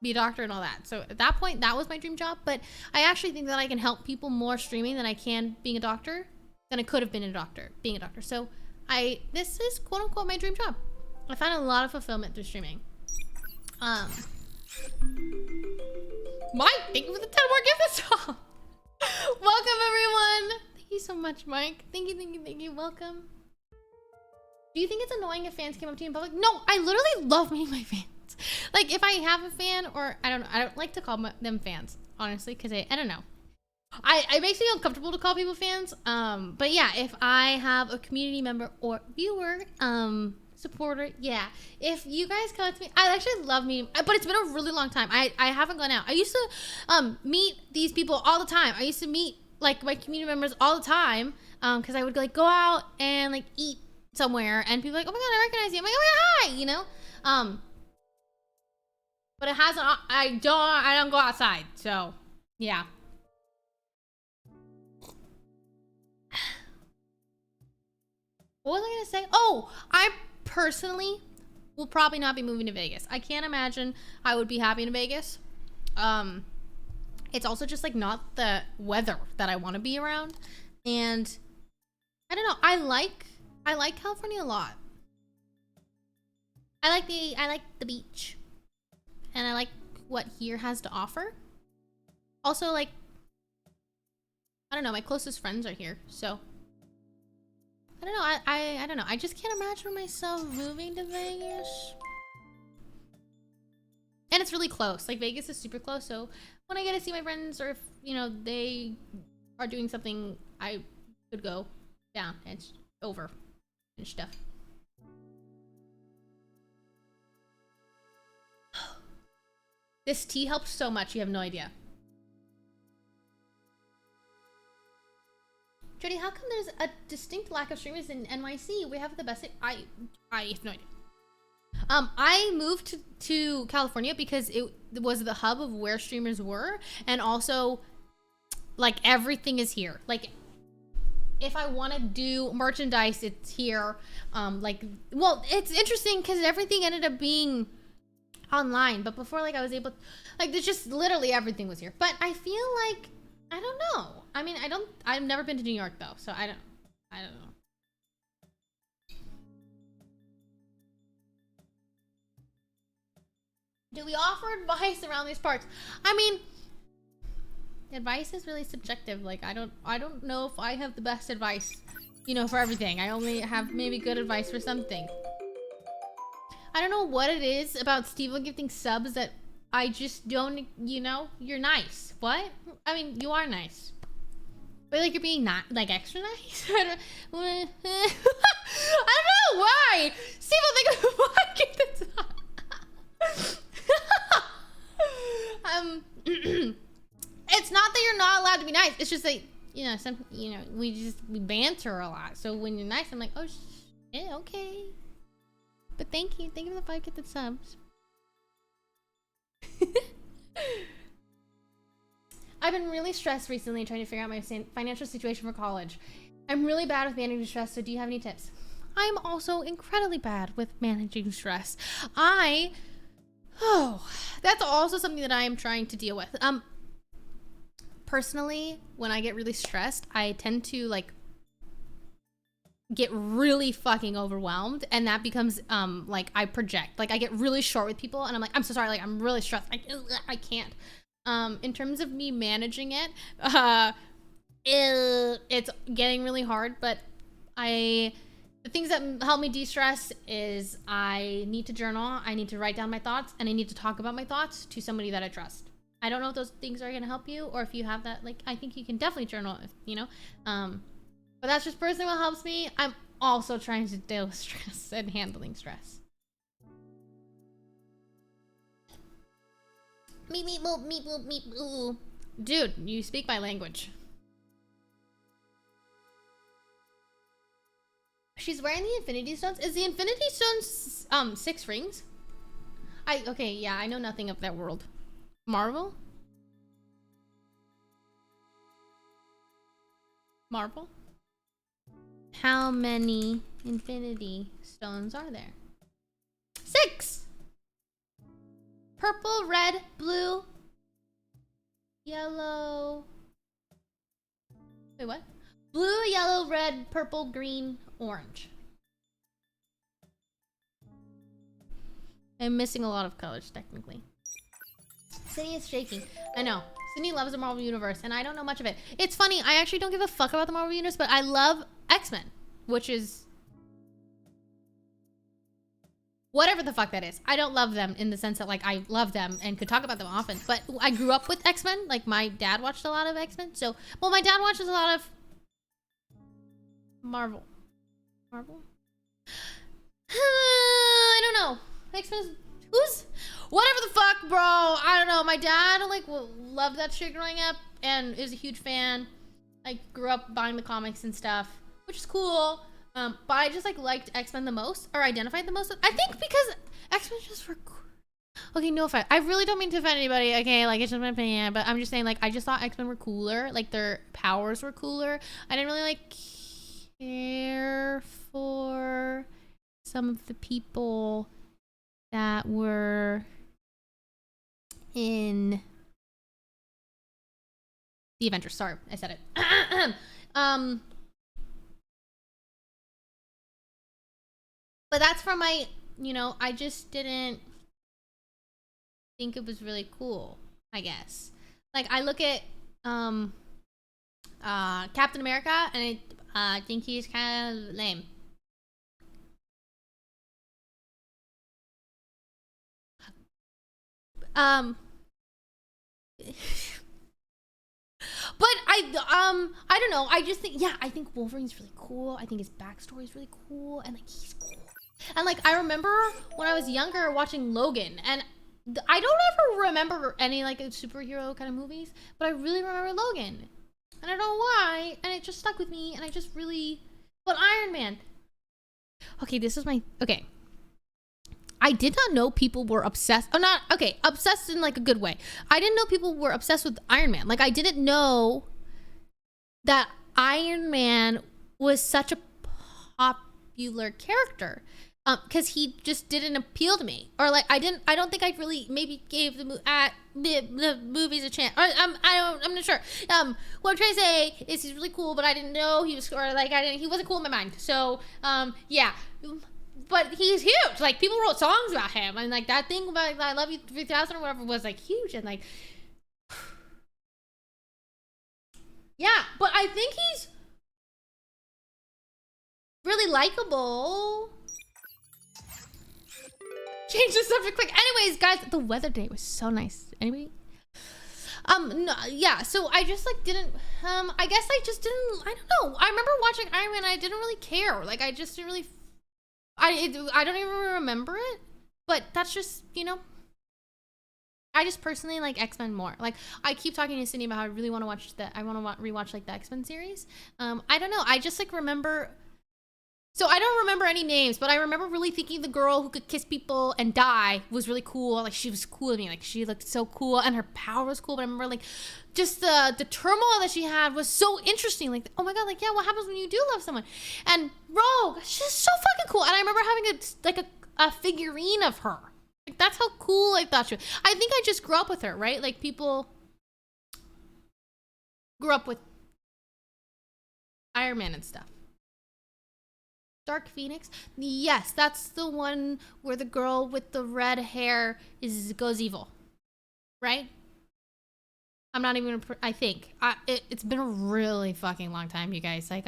be a doctor and all that. So at that point, that was my dream job, but I actually think that I can help people more streaming than I can being a doctor, than I could have been being a doctor. So this is quote unquote my dream job. I find a lot of fulfillment through streaming. Mike, thank you for the 10 more gifts. Welcome, everyone. Thank you so much, Mike. Thank you. Welcome. Do you think it's annoying if fans came up to you in public? No, I literally love meeting my fans. Like, if I have a fan, or I don't like to call them fans, honestly, because I don't know. It makes me uncomfortable to call people fans. But yeah, if I have a community member or viewer, supporter, yeah. If you guys come up to me, I actually love meeting, but it's been a really long time. I haven't gone out. I used to meet these people all the time. I used to meet like my community members all the time, because I would like go out and like eat somewhere, and people are like, oh my god, I recognize you. I'm like, oh my god, hi, you know. But it hasn't. I don't go outside, so yeah. What was I gonna say? Oh, I personally will probably not be moving to Vegas. I can't imagine I would be happy in Vegas. It's also just like not the weather that I want to be around, and I don't know. I like California a lot. I like the beach, and I like what here has to offer. Also, like, I don't know. My closest friends are here, so. I don't know, I don't know. I just can't imagine myself moving to Vegas. And it's really close. Like, Vegas is super close, so when I get to see my friends, or if, you know, they are doing something, I could go down and over and stuff. This tea helped so much, you have no idea. Jody, how come there's a distinct lack of streamers in NYC? We have the best. I have no idea. I moved to California because it was the hub of where streamers were, and also, like, everything is here. Like, if I want to do merchandise, it's here. Like, well, it's interesting because everything ended up being online, but before, like, I was able, like, there's just literally everything was here. But I feel like, I don't know. I mean, I've never been to New York though, so I don't know. Do we offer advice around these parts? I mean, advice is really subjective. Like, I don't know if I have the best advice, you know, for everything. I only have maybe good advice for something. I don't know what it is about Steve gifting subs that I just don't, you know, you're nice. What? I mean, you are nice. But like, you're being not, like, extra nice? I don't know why. Steve, think of why I get the top. It's not that you're not allowed to be nice. It's just that, you know, we banter a lot. So when you're nice, I'm like, oh shit, okay. But thank you for the 5 gifted subs. I've been really stressed recently trying to figure out my financial situation for college. I'm really bad with managing stress, so do you have any tips? I'm also incredibly bad with managing stress. That's also something that I am trying to deal with. Personally, when I get really stressed, I tend to like get really fucking overwhelmed, and that becomes like I project. Like I get really short with people, and I'm like, I'm so sorry, like I'm really stressed. I can't. In terms of me managing it, it's getting really hard, but the things that help me de-stress is I need to journal, I need to write down my thoughts, and I need to talk about my thoughts to somebody that I trust. I don't know if those things are going to help you, or if you have that, like, I think you can definitely journal, you know? But that's just personally what helps me. I'm also trying to deal with stress and handling stress. Meep, meep, boop, meep, boop, meep, ooh. Dude, you speak my language. She's wearing the Infinity Stones. Is the Infinity Stones 6 rings? Okay, yeah, I know nothing of that world. Marvel? Marvel? How many Infinity Stones are there? 6! Purple, red, blue, yellow. Wait, what? Blue, yellow, red, purple, green, orange. I'm missing a lot of colors, technically. Sydney is shaking. I know. Sydney loves the Marvel Universe, and I don't know much of it. It's funny, I actually don't give a fuck about the Marvel Universe, but I love X-Men, which is whatever the fuck that is. I don't love them in the sense that, like, I love them and could talk about them often, but I grew up with X-Men. Like, my dad watched a lot of X-Men, so... Well, my dad watches a lot of... Marvel? I don't know. X-Men... Who's... Whatever the fuck, bro. I don't know. My dad, like, loved that shit growing up and is a huge fan. Like, grew up buying the comics and stuff, which is cool. But I just, like, liked X-Men the most, or identified the most with. I think because X-Men just were cool. Okay, no offense. I really don't mean to offend anybody, okay? Like, it's just my opinion, but I'm just saying, like, I just thought X-Men were cooler. Like, their powers were cooler. I didn't really, like, care for some of the people that were in the Avengers. Sorry, I said it. But that's from my, you know, I just didn't think it was really cool, I guess. Like, I look at Captain America, and I think he's kind of lame. But I don't know. I just think, yeah, I think Wolverine's really cool. I think his backstory is really cool, and like he's cool. And like I remember when I was younger watching Logan, and I don't ever remember any like superhero kind of movies, but I really remember Logan, and I don't know why, and it just stuck with me, and I just really. But Iron Man. Okay, this is my okay. I did not know people were obsessed. Oh, not okay. Obsessed in like a good way. I didn't know people were obsessed with Iron Man. Like I didn't know that Iron Man was such a popular character. because he just didn't appeal to me, or like I don't think I really maybe gave the movies a chance. Or, I'm not sure. What I'm trying to say is he's really cool, but I didn't know he was, or like he wasn't cool in my mind. So yeah, but he's huge. Like people wrote songs about him, and like that thing about like, I Love You 3000 or whatever was like huge, and like yeah. But I think he's really likable. Change the subject quick. Anyways, guys, the weather today was so nice. Anyway, no, yeah. So I just like didn't. I guess I just didn't. I don't know. I remember watching Iron Man. I didn't really care. Like I just didn't really. I don't even remember it. But that's just, you know. I just personally like X-Men more. Like I keep talking to Cindy about how I really want to watch I want to rewatch like the X-Men series. I don't know. I just like remember. So I don't remember any names, but I remember really thinking the girl who could kiss people and die was really cool. Like she was cool to me. Like she looked so cool, and her power was cool. But I remember like just the turmoil that she had was so interesting. Like, oh my god, like yeah, what happens when you do love someone? And Rogue, she's so fucking cool. And I remember having a figurine of her. Like that's how cool I thought she was. I think I just grew up with her, right? Like people grew up with Iron Man and stuff. Dark Phoenix? Yes, that's the one where the girl with the red hair goes evil. Right? I'm not even, I think. It's been a really fucking long time, you guys. Like,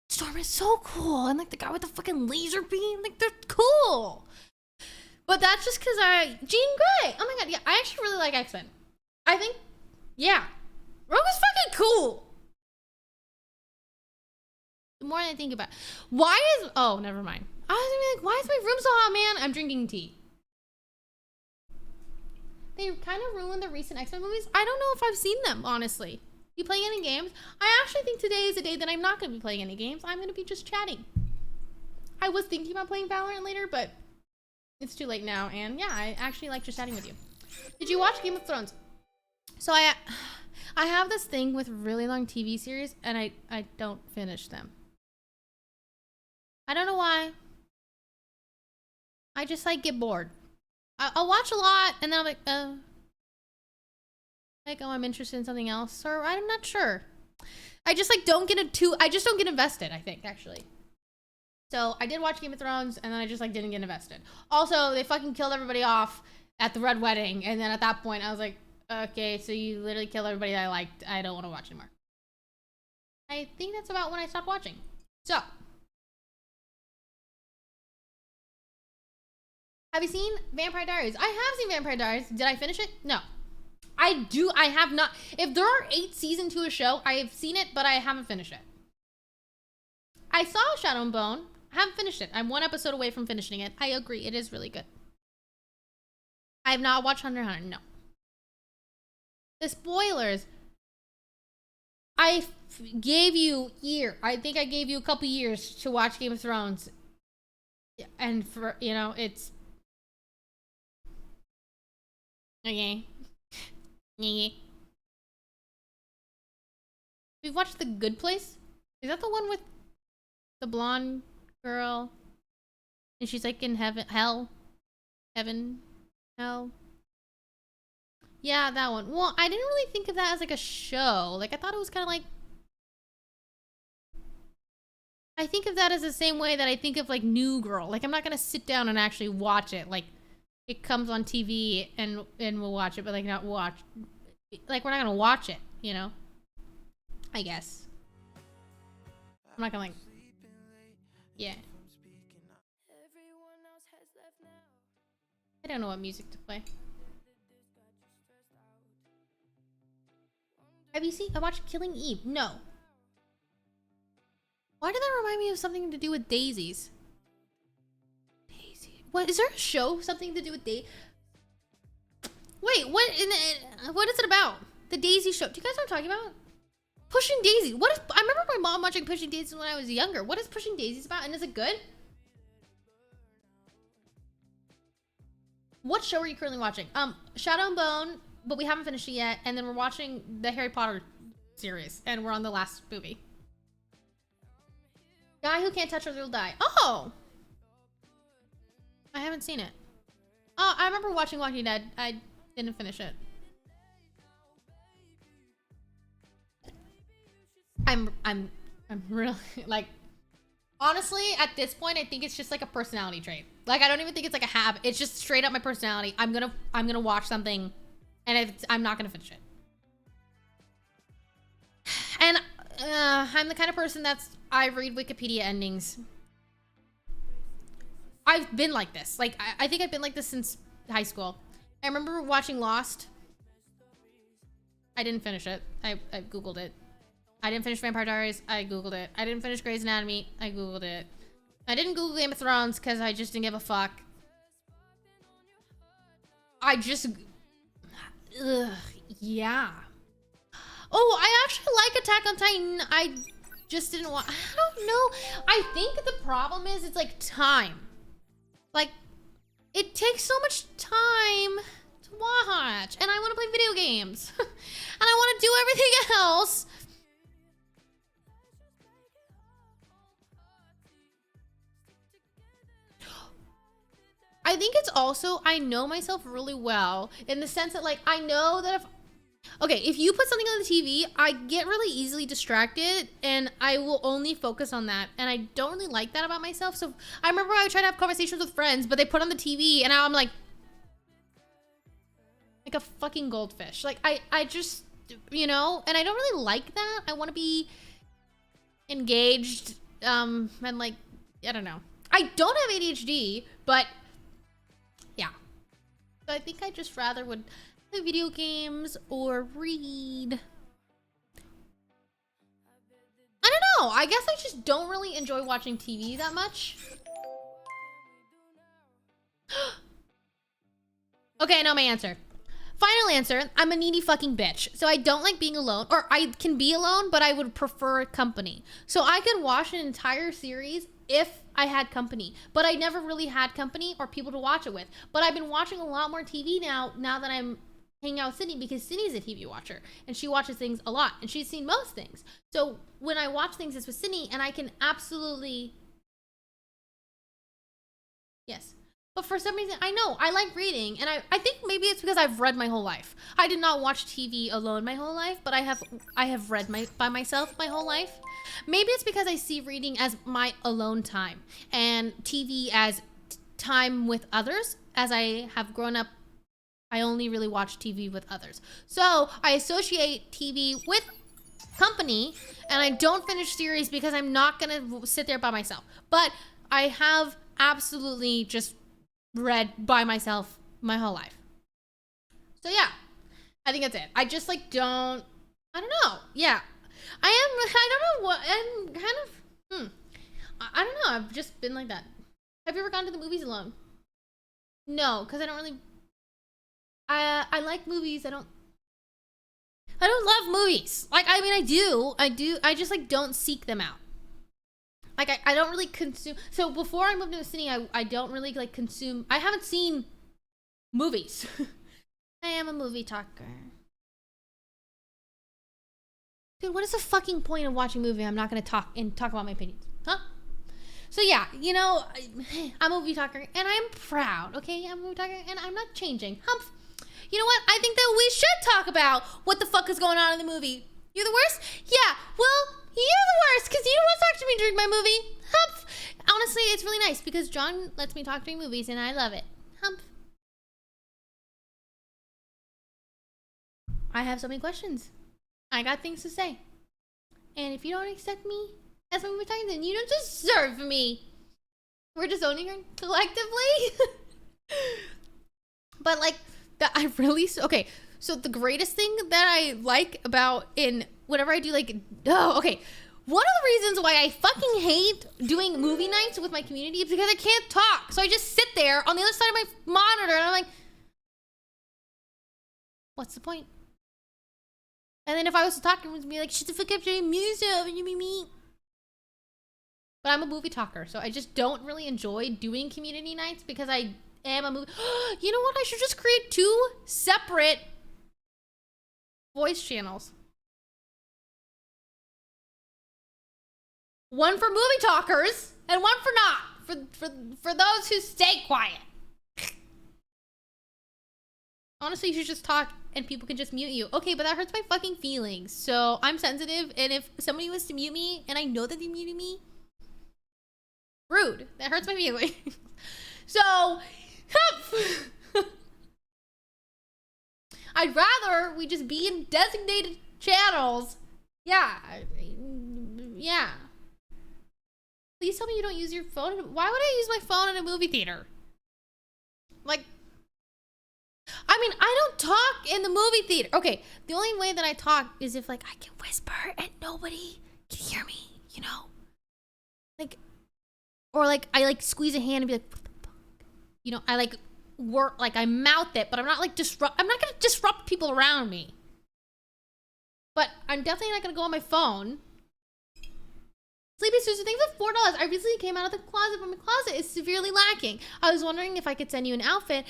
Storm is so cool. And, like, the guy with the fucking laser beam, like, they're cool. But that's just because Jean Grey. Oh my god, yeah, I actually really like X-Men. I think, yeah. Rogue is fucking cool. The more I think about it. Oh, never mind. I was gonna be like, why is my room so hot, man? I'm drinking tea. They kind of ruined the recent X-Men movies. I don't know if I've seen them, honestly. You playing any games? I actually think today is a day that I'm not going to be playing any games. I'm going to be just chatting. I was thinking about playing Valorant later, but it's too late now. And yeah, I actually like just chatting with you. Did you watch Game of Thrones? So I have this thing with really long TV series, and I don't finish them. I don't know why. I just like get bored. I'll watch a lot and then I'm like, I'm interested in something else, or I'm not sure. I just like I just don't get invested, I think, actually. So I did watch Game of Thrones and then I just like didn't get invested. Also, they fucking killed everybody off at the Red Wedding, and then at that point I was like, okay, so you literally killed everybody that I liked. I don't want to watch anymore. I think that's about when I stopped watching. So have you seen Vampire Diaries? I have seen Vampire Diaries. Did I finish it? No. I have not. If there are 8 seasons to a show, I have seen it, but I haven't finished it. I saw Shadow and Bone. I haven't finished it. I'm 1 episode away from finishing it. I agree. It is really good. I have not watched Hunter x Hunter. No. The spoilers. I gave you I think I gave you a couple years to watch Game of Thrones. And for, you know, it's okay. Yeah. We've watched The Good Place. Is that the one with the blonde girl? And she's like in hell. Yeah, that one. Well, I didn't really think of that as like a show. Like I thought it was kind of like, I think of that as the same way that I think of like New Girl. Like I'm not gonna sit down and actually watch it. Like it comes on TV and we'll watch it, but like not watch. Like we're not gonna watch it, you know? I guess. I'm not gonna like. Yeah. I don't know what music to play. Have you seen? I watched Killing Eve. No. Why did that remind me of something to do with daisies? Daisy. What is there a show something to do with daisies? Wait, what is it about? The Daisy show. Do you guys know what I'm talking about? Pushing Daisies. What is? I remember my mom watching Pushing Daisies when I was younger. What is Pushing Daisies about? And is it good? What show are you currently watching? Shadow and Bone, but we haven't finished it yet. And then we're watching the Harry Potter series, and we're on the last movie. Guy who can't touch her will die. Oh! I haven't seen it. Oh, I remember watching Walking Dead. I didn't finish it. I'm really like, honestly, at this point, I think it's just like a personality trait. Like, I don't even think it's like a habit. It's just straight up my personality. I'm gonna watch something, and I'm not gonna finish it. And I'm the kind of person I read Wikipedia endings. I've been like this. Like, I think I've been like this since high school. I remember watching Lost. I didn't finish it. I Googled it. I didn't finish Vampire Diaries. I Googled it. I didn't finish Grey's Anatomy. I Googled it. I didn't Google Game of Thrones because I just didn't give a fuck. Yeah. Oh, I actually like Attack on Titan. I just didn't want, I don't know. I think the problem is it's like time. Like, it takes so much time to watch, and I want to play video games. And I want to do everything else. I think it's also, I know myself really well in the sense that, like, I know that if you put something on the TV, I get really easily distracted and I will only focus on that. And I don't really like that about myself. So I remember I tried to have conversations with friends, but they put on the TV and now I'm like a fucking goldfish. Like, I just, you know, and I don't really like that. I want to be engaged, and like, I don't know. I don't have ADHD, but yeah. So I think I just rather would play video games or read. I don't know. I guess I just don't really enjoy watching TV that much. Okay, I know my answer. Final answer, I'm a needy fucking bitch. So I don't like being alone, or I can be alone, but I would prefer company. So I could watch an entire series if I had company, but I never really had company or people to watch it with. But I've been watching a lot more TV now that I'm hanging out with Sydney, because Sydney's a TV watcher and she watches things a lot and she's seen most things. So when I watch things, it's with Sydney, and I can absolutely, yes. But for some reason, I know I like reading, and I think maybe it's because I've read my whole life. I did not watch TV alone my whole life, but I have read by myself my whole life. Maybe it's because I see reading as my alone time and TV as time with others. As I have grown up, I only really watch TV with others. So I associate TV with company, and I don't finish series because I'm not gonna sit there by myself. But I have absolutely just read by myself my whole life. So yeah, I think that's it. I just like I don't know. Yeah, I don't know what, I'm kind of, I don't know. I've just been like that. Have you ever gone to the movies alone? No, because I don't really, I like movies. I don't love movies. Like, I mean, I do. I just like don't seek them out. Like, I don't really consume. So before I moved to Sydney, I don't really like consume. I haven't seen movies. I am a movie talker. Dude, what is the fucking point of watching a movie? I'm not going to talk about my opinions. Huh? So yeah, you know, I'm a movie talker and I'm proud, okay? I'm a movie talker and I'm not changing. Humph. You know what? I think that we should talk about what the fuck is going on in the movie. You're the worst? Yeah, well, you're the worst because you don't want to talk to me during my movie. Humph. Honestly, it's really nice because John lets me talk during movies and I love it. Humph. I have so many questions. I got things to say. And if you don't accept me as a movie talker, then you don't deserve me. We're disowning her collectively. But like, that I really, okay. So the greatest thing that I like about whenever I do like, okay. One of the reasons why I fucking hate doing movie nights with my community is because I can't talk. So I just sit there on the other side of my monitor and I'm like, what's the point? And then if I was to talk, it would be like, shut the fuck up, Jay, music, and you be me. But I'm a movie talker, so I just don't really enjoy doing community nights because I am a movie. You know what? I should just create 2 separate voice channels. One for movie talkers and one for not. for those who stay quiet. Honestly, you should just talk and people can just mute you. Okay, but that hurts my fucking feelings. So I'm sensitive, and if somebody was to mute me and I know that they muted me, rude. That hurts my feelings. So I'd rather we just be in designated channels. Yeah. Yeah. Please tell me you don't use your phone. Why would I use my phone in a movie theater? Like, I mean, I don't talk in the movie theater. Okay, the only way that I talk is if, like, I can whisper and nobody can hear me, you know? Like, or, like, I, like, squeeze a hand and be like, what the fuck? You know, I, like, work, like, I mouth it, but I'm not, like, I'm not gonna disrupt people around me. But I'm definitely not gonna go on my phone. Sleepy Susan, thanks for $4. I recently came out of the closet, but my closet is severely lacking. I was wondering if I could send you an outfit.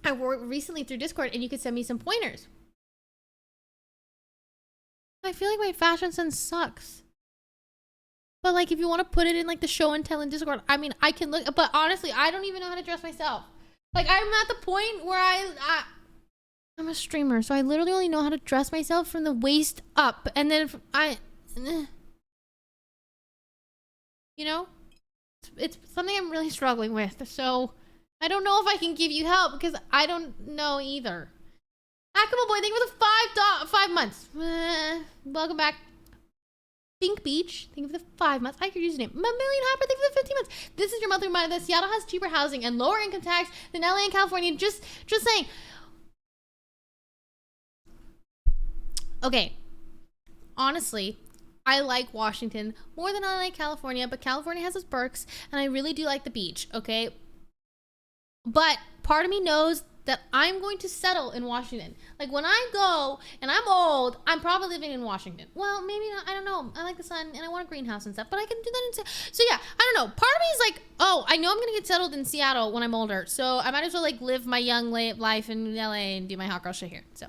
I wore it recently through Discord, and you could send me some pointers. I feel like my fashion sense sucks. But, like, if you want to put it in, like, the show and tell in Discord, I mean, I can look. But honestly, I don't even know how to dress myself. Like, I'm at the point where I'm a streamer, so I literally only know how to dress myself from the waist up. And then you know? It's something I'm really struggling with. So I don't know if I can give you help because I don't know either. Akamo Boy, thank you for the 5 months. Welcome back. Pink Beach, thank you for the 5 months. I could use your name. Million Hopper, thank you for the 15 months. This is your monthly reminder that Seattle has cheaper housing and lower income tax than LA and California. Just saying. Okay. Honestly, I like Washington more than I like California, but California has its perks, and I really do like the beach, okay? But part of me knows that I'm going to settle in Washington. Like, when I go and I'm old, I'm probably living in Washington. Well, maybe not. I don't know. I like the sun and I want a greenhouse and stuff, but I can do that in so yeah, I don't know. Part of me is like, oh, I know I'm gonna get settled in Seattle when I'm older, so I might as well, like, live my young life in LA and do my hot girl shit here. So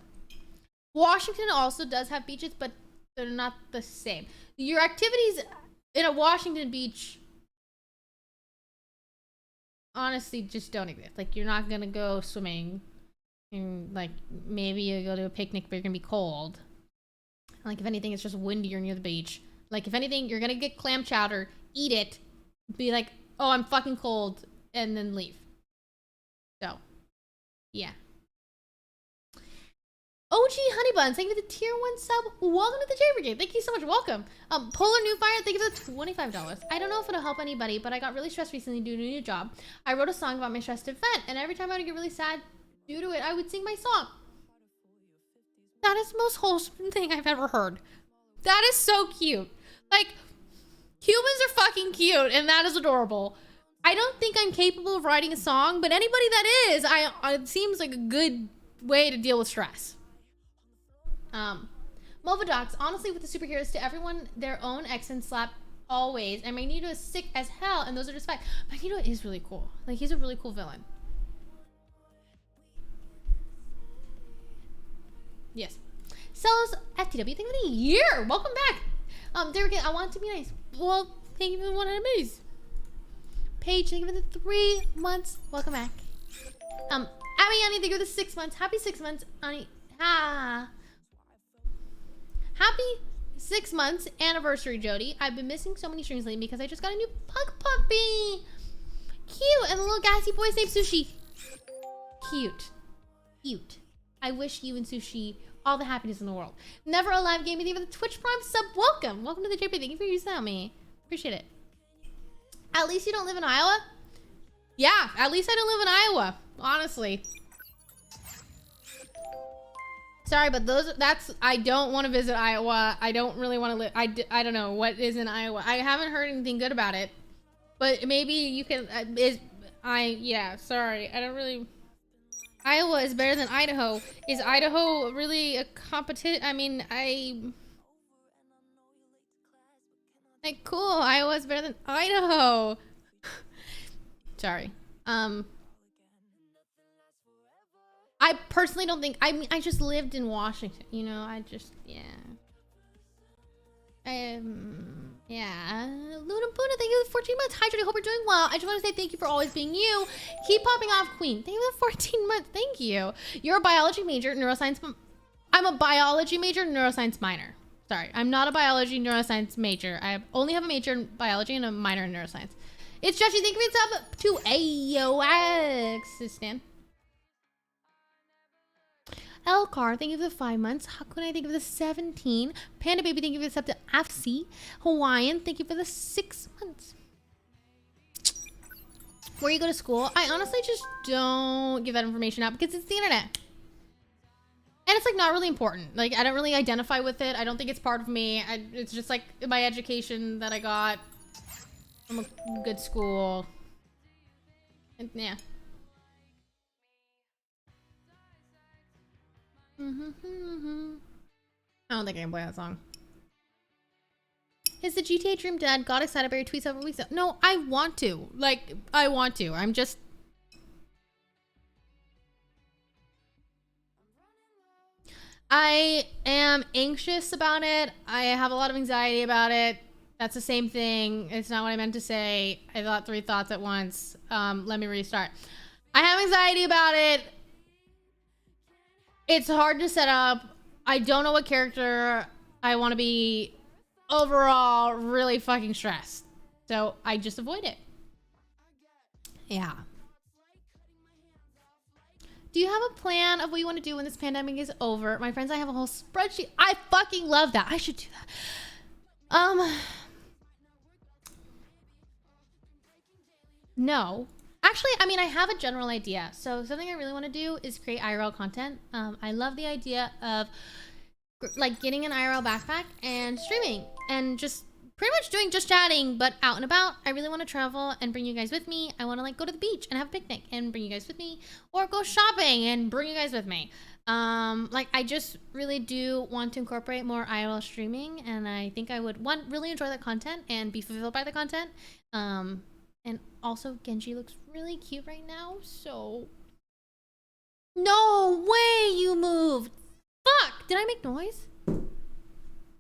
Washington also does have beaches, but they're not the same. Your activities in a Washington beach honestly just don't exist. Like, you're not gonna go swimming, and, like, maybe you go to a picnic, but you're gonna be cold. Like, if anything, it's just windier near the beach. Like, if anything, you're gonna get clam chowder, eat it, be like, oh, I'm fucking cold, and then leave. So, yeah. OG Honey Buns, thank you for the tier 1 sub. Welcome to the J Brigade. Thank you so much. Welcome. Polar New Fire, thank you for the $25. I don't know if it'll help anybody, but I got really stressed recently due to a new job. I wrote a song about my stressed event, and every time I would get really sad due to it, I would sing my song. That is the most wholesome thing I've ever heard. That is so cute. Like, humans are fucking cute, and that is adorable. I don't think I'm capable of writing a song, but anybody that is, it seems like a good way to deal with stress. Movadocs, honestly, with the superheroes, to everyone their own X and slap always, and Magneto is sick as hell, and those are just facts. Magneto is really cool. Like, he's a really cool villain. Yes. Celos FTW, thank you for the year. Welcome back. Derek, I want to be nice. Well, thank you for the 100 days. Paige, thank you for the 3 months. Welcome back. Abby, Annie, thank you for the 6 months. Happy 6 months, Annie. Happy 6 months anniversary, Jody. I've been missing so many streams lately because I just got a new pug puppy. Cute. And the little gassy boy's named Sushi. Cute. Cute. I wish you and Sushi all the happiness in the world. Never Alive Gaming, thank you for the Twitch Prime sub. Welcome. Welcome to the JP. Thank you for using that me. Appreciate it. At least you don't live in Iowa? Yeah, at least I don't live in Iowa. Honestly. Sorry, but I don't want to visit Iowa. I don't really want to live. I don't know what is in Iowa. I haven't heard anything good about it, but maybe you can, yeah, sorry. I don't really, Iowa is better than Idaho. Is Idaho really a competition? I mean, like, cool. Iowa is better than Idaho. Sorry. I personally don't think, I mean, I just lived in Washington, you know, yeah. Yeah. Luna Puna, thank you for the 14 months. Hi, Jody. Hope you're doing well. I just want to say thank you for always being you. Keep popping off, Queen. Thank you for the 14 months. Thank you. You're a biology major, neuroscience. I'm a biology major, neuroscience minor. Sorry, I'm not a biology neuroscience major. I only have a major in biology and a minor in neuroscience. It's Jesse. Thank you for the sub to AOX. Stan. Elcar, thank you for the 5 months. Hakuna, thank you for the 17. Panda Baby, thank you for the sub to FC. Hawaiian, thank you for the 6 months. Where you go to school? I honestly just don't give that information out because it's the internet. And it's like not really important. Like I don't really identify with it. I don't think it's part of me. It's just like my education that I got from a good school. And yeah. I don't think I can play that song. Is the GTA Dream dead? Got excited by your tweets over weeks ago. No, I want to. Like, I want to. I'm just... I am anxious about it. I have a lot of anxiety about it. That's the same thing. It's not what I meant to say. I thought 3 thoughts at once. Let me restart. I have anxiety about it. It's hard to set up. I don't know what character I want to be. Overall, really fucking stressed. So I just avoid it. Yeah. Do you have a plan of what you want to do when this pandemic is over? My friends, I have a whole spreadsheet. I fucking love that. I should do that. No. Actually, I mean, I have a general idea. So something I really want to do is create IRL content. I love the idea of like getting an IRL backpack and streaming and just pretty much doing just chatting, but out and about. I really want to travel and bring you guys with me. I want to like go to the beach and have a picnic and bring you guys with me, or go shopping and bring you guys with me. Like I just really do want to incorporate more IRL streaming, and I think I would really enjoy that content and be fulfilled by the content. And also Genji looks really cute right now, so no way you moved. Fuck, did I make noise?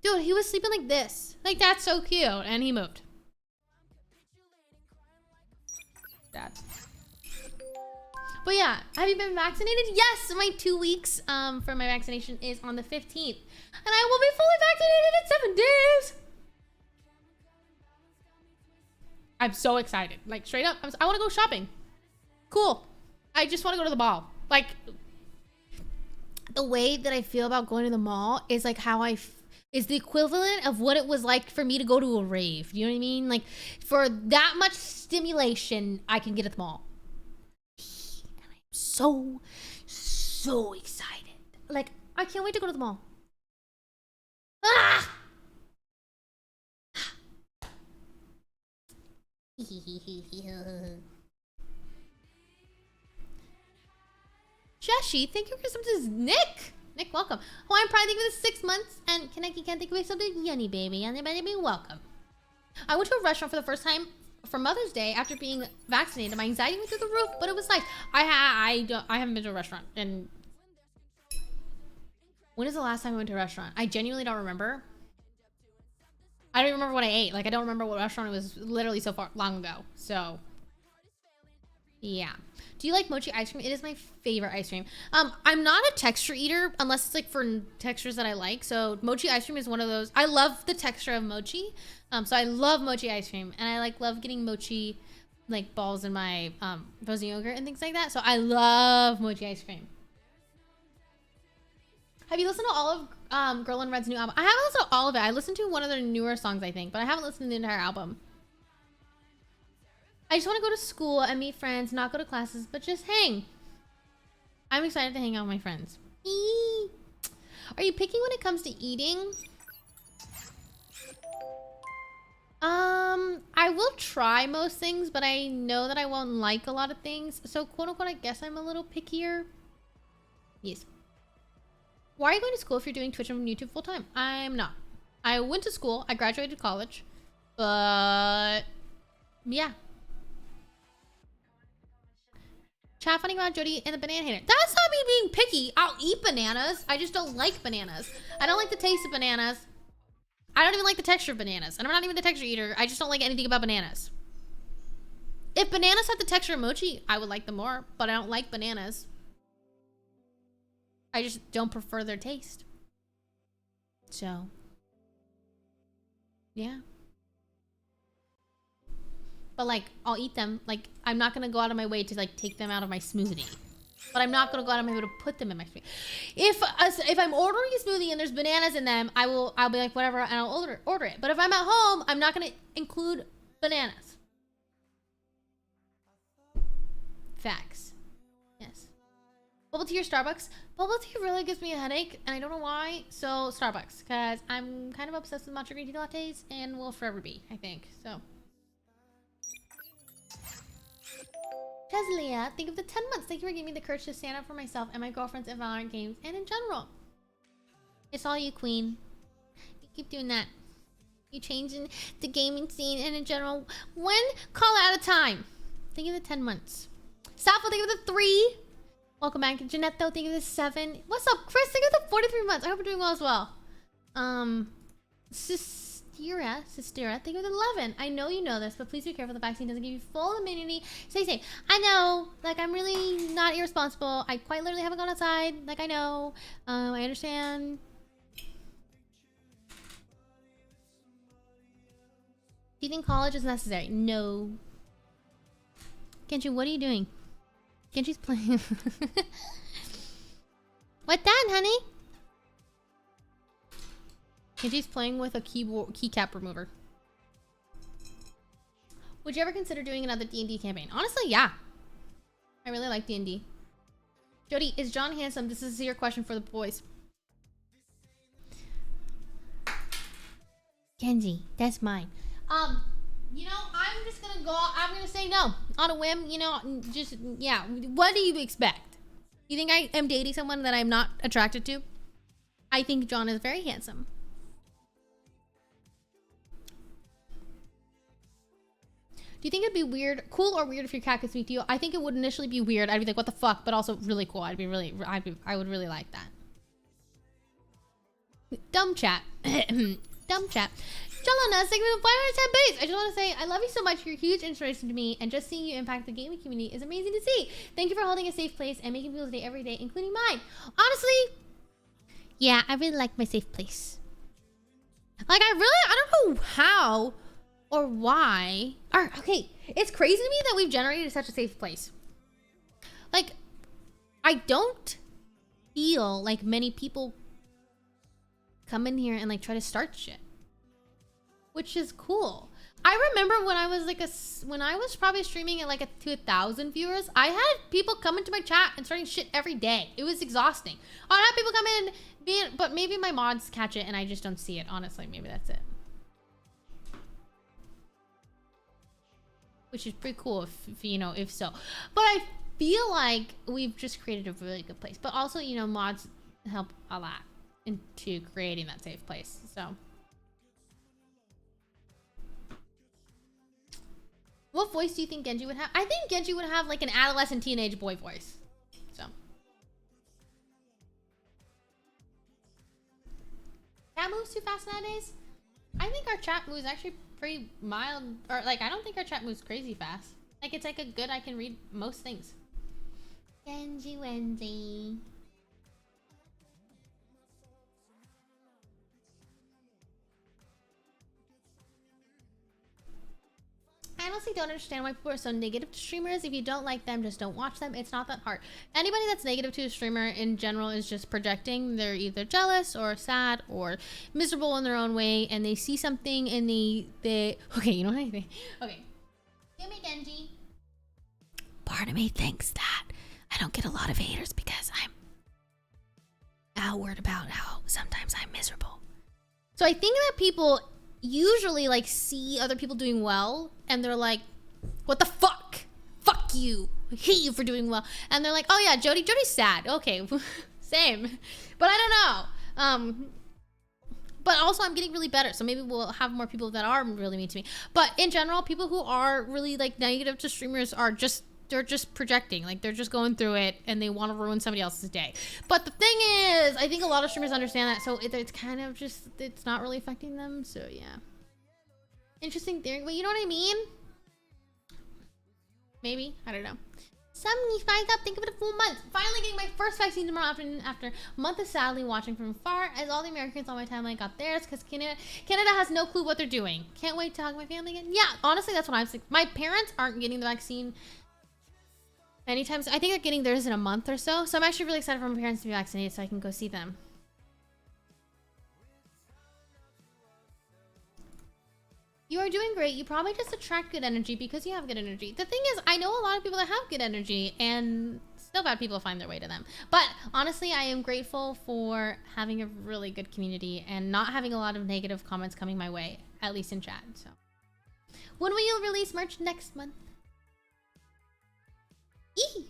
Dude, he was sleeping like this. Like, that's so cute. And he moved. Dad. But yeah, have you been vaccinated? Yes, my 2 weeks for my vaccination is on the 15th. And I will be fully vaccinated in 7 days. I'm so excited. Like, straight up, I want to go shopping. Cool. I just want to go to the mall. Like, the way that I feel about going to the mall is like how is the equivalent of what it was like for me to go to a rave. You know what I mean? Like, for that much stimulation I can get at the mall. And I'm so excited. Like, I can't wait to go to the mall. Ah! Jeshi, thank you for something. Nick, welcome. Hawaiian Pride, thank you for the 6 months. And Kaneki Ken, thank you for something. Yunny baby, and baby, welcome. I went to a restaurant for the first time for Mother's Day after being vaccinated. My anxiety went through the roof, but it was nice. I haven't been to a restaurant, and when is the last time I went to a restaurant? I genuinely don't remember. I don't even remember what I ate. Like, I don't remember what restaurant it was literally so far long ago. So, yeah. Do you like mochi ice cream? It is my favorite ice cream. I'm not a texture eater unless it's like for textures that I like. So mochi ice cream is one of those. I love the texture of mochi. So I love mochi ice cream, and I like love getting mochi like balls in my frozen yogurt and things like that. So I love mochi ice cream. Have you listened to all of Girl in Red's new album? I haven't listened to all of it. I listened to one of their newer songs, I think, but I haven't listened to the entire album. I just want to go to school and meet friends, not go to classes, but just hang. I'm excited to hang out with my friends. Eee. Are you picky when it comes to eating? I will try most things, but I know that I won't like a lot of things. So, quote unquote, I guess I'm a little pickier. Yes. Why are you going to school if you're doing Twitch and YouTube full time? I'm not. I went to school. I graduated college. But yeah. Chat funny about Jody and the banana hater. That's not me being picky. I'll eat bananas. I just don't like bananas. I don't like the taste of bananas. I don't even like the texture of bananas. And I'm not even a texture eater. I just don't like anything about bananas. If bananas had the texture of mochi, I would like them more. But I don't like bananas. I just don't prefer their taste. So, yeah. But like, I'll eat them. Like, I'm not gonna go out of my way to like take them out of my smoothie. But I'm not gonna go out of my way to put them in my smoothie. If I'm ordering a smoothie and there's bananas in them, I'll be like whatever, and I'll order it. But if I'm at home, I'm not gonna include bananas. Facts. Yes. Bubble tea or Starbucks? Bubble tea really gives me a headache, and I don't know why. So Starbucks, because I'm kind of obsessed with matcha green tea lattes, and will forever be, I think. So. Cheslia, think of the 10 months. Thank you for giving me the courage to stand up for myself and my girlfriends in Valorant games and in general. It's all you, queen. You keep doing that. You changing the gaming scene and in general. One call at a time. Think of the 10 months. Sappho, think of the 3. Welcome back. Janetto, think of the 7. What's up, Chris? Think of the 43 months. I hope you're doing well as well. Sistera, think of the 11. I know you know this, but please be careful. The vaccine doesn't give you full immunity. Stay safe. I know. Like, I'm really not irresponsible. I quite literally haven't gone outside. Like, I know. I understand. Do you think college is necessary? No. Genji, what are you doing? Genji's playing. What that, honey? Genji's playing with a keycap remover. Would you ever consider doing another D&D campaign? Honestly, yeah. I really like D&D. Jody, is John handsome? This is your question for the boys. Genji, that's mine. You know, I'm just gonna go, I'm gonna say no. On a whim, you know, just, yeah. What do you expect? You think I am dating someone that I'm not attracted to? I think John is very handsome. Do you think it'd be weird, cool or weird if your cat could speak to you? I think it would initially be weird. I'd be like, what the fuck? But also really cool. I would really like that. Dumb chat. Dumb chat. Jalana, segment of 510 base. I just want to say, I love you so much. You're a huge inspiration to me. And just seeing you impact the gaming community is amazing to see. Thank you for holding a safe place and making people's day every day, including mine. Honestly, yeah, I really like my safe place. Like, I don't know how or why. Okay, it's crazy to me that we've generated such a safe place. Like, I don't feel like many people come in here and like try to start shit, which is cool. I remember when I was like when I was probably streaming at like to 1,000 viewers, I had people come into my chat and starting shit every day. It was exhausting. I'd have people come in, but maybe my mods catch it and I just don't see it. Honestly, maybe that's it. Which is pretty cool if you know, if so. But I feel like we've just created a really good place. But also, you know, mods help a lot into creating that safe place. So. What voice do you think Genji would have? I think Genji would have like an adolescent teenage boy voice. So. Chat moves too fast nowadays? I think our chat moves actually pretty mild. Or like, I don't think our chat moves crazy fast. Like, it's like a good, I can read most things. Genji Wendy. I honestly don't understand why people are so negative to streamers. If you don't like them, just don't watch them. It's not that hard. Anybody that's negative to a streamer in general is just projecting. They're either jealous or sad or miserable in their own way, and they see something and they okay, you know what I think? Okay. Give me Genji. Part of me thinks that I don't get a lot of haters because I'm outward about how sometimes I'm miserable. So I think that people usually like see other people doing well and they're like, what the fuck? Fuck you. I hate you for doing well. And they're like, oh yeah, Jody's sad. Okay, same. But I don't know. But also I'm getting really better. So maybe we'll have more people that are really mean to me. But in general, people who are really like negative to streamers are just they're just projecting. Like, they're just going through it and they want to ruin somebody else's day. But the thing is, I think a lot of streamers understand that, so it's kind of just, it's not really affecting them. So yeah, interesting theory, but you know what I mean? Maybe, I don't know. 75 up, think of it a full month. Finally getting my first vaccine tomorrow afternoon after a month of sadly watching from afar as all the Americans on my timeline got theirs because Canada has no clue what they're doing. Can't wait to hug my family again. Yeah, honestly, that's what I'm saying. My parents aren't getting the vaccine anytime. I think they're getting theirs in a month or so. So I'm actually really excited for my parents to be vaccinated so I can go see them. You are doing great. You probably just attract good energy because you have good energy. The thing is, I know a lot of people that have good energy and still bad people find their way to them. But honestly, I am grateful for having a really good community and not having a lot of negative comments coming my way, at least in chat. So, when will you release merch next month? Eee!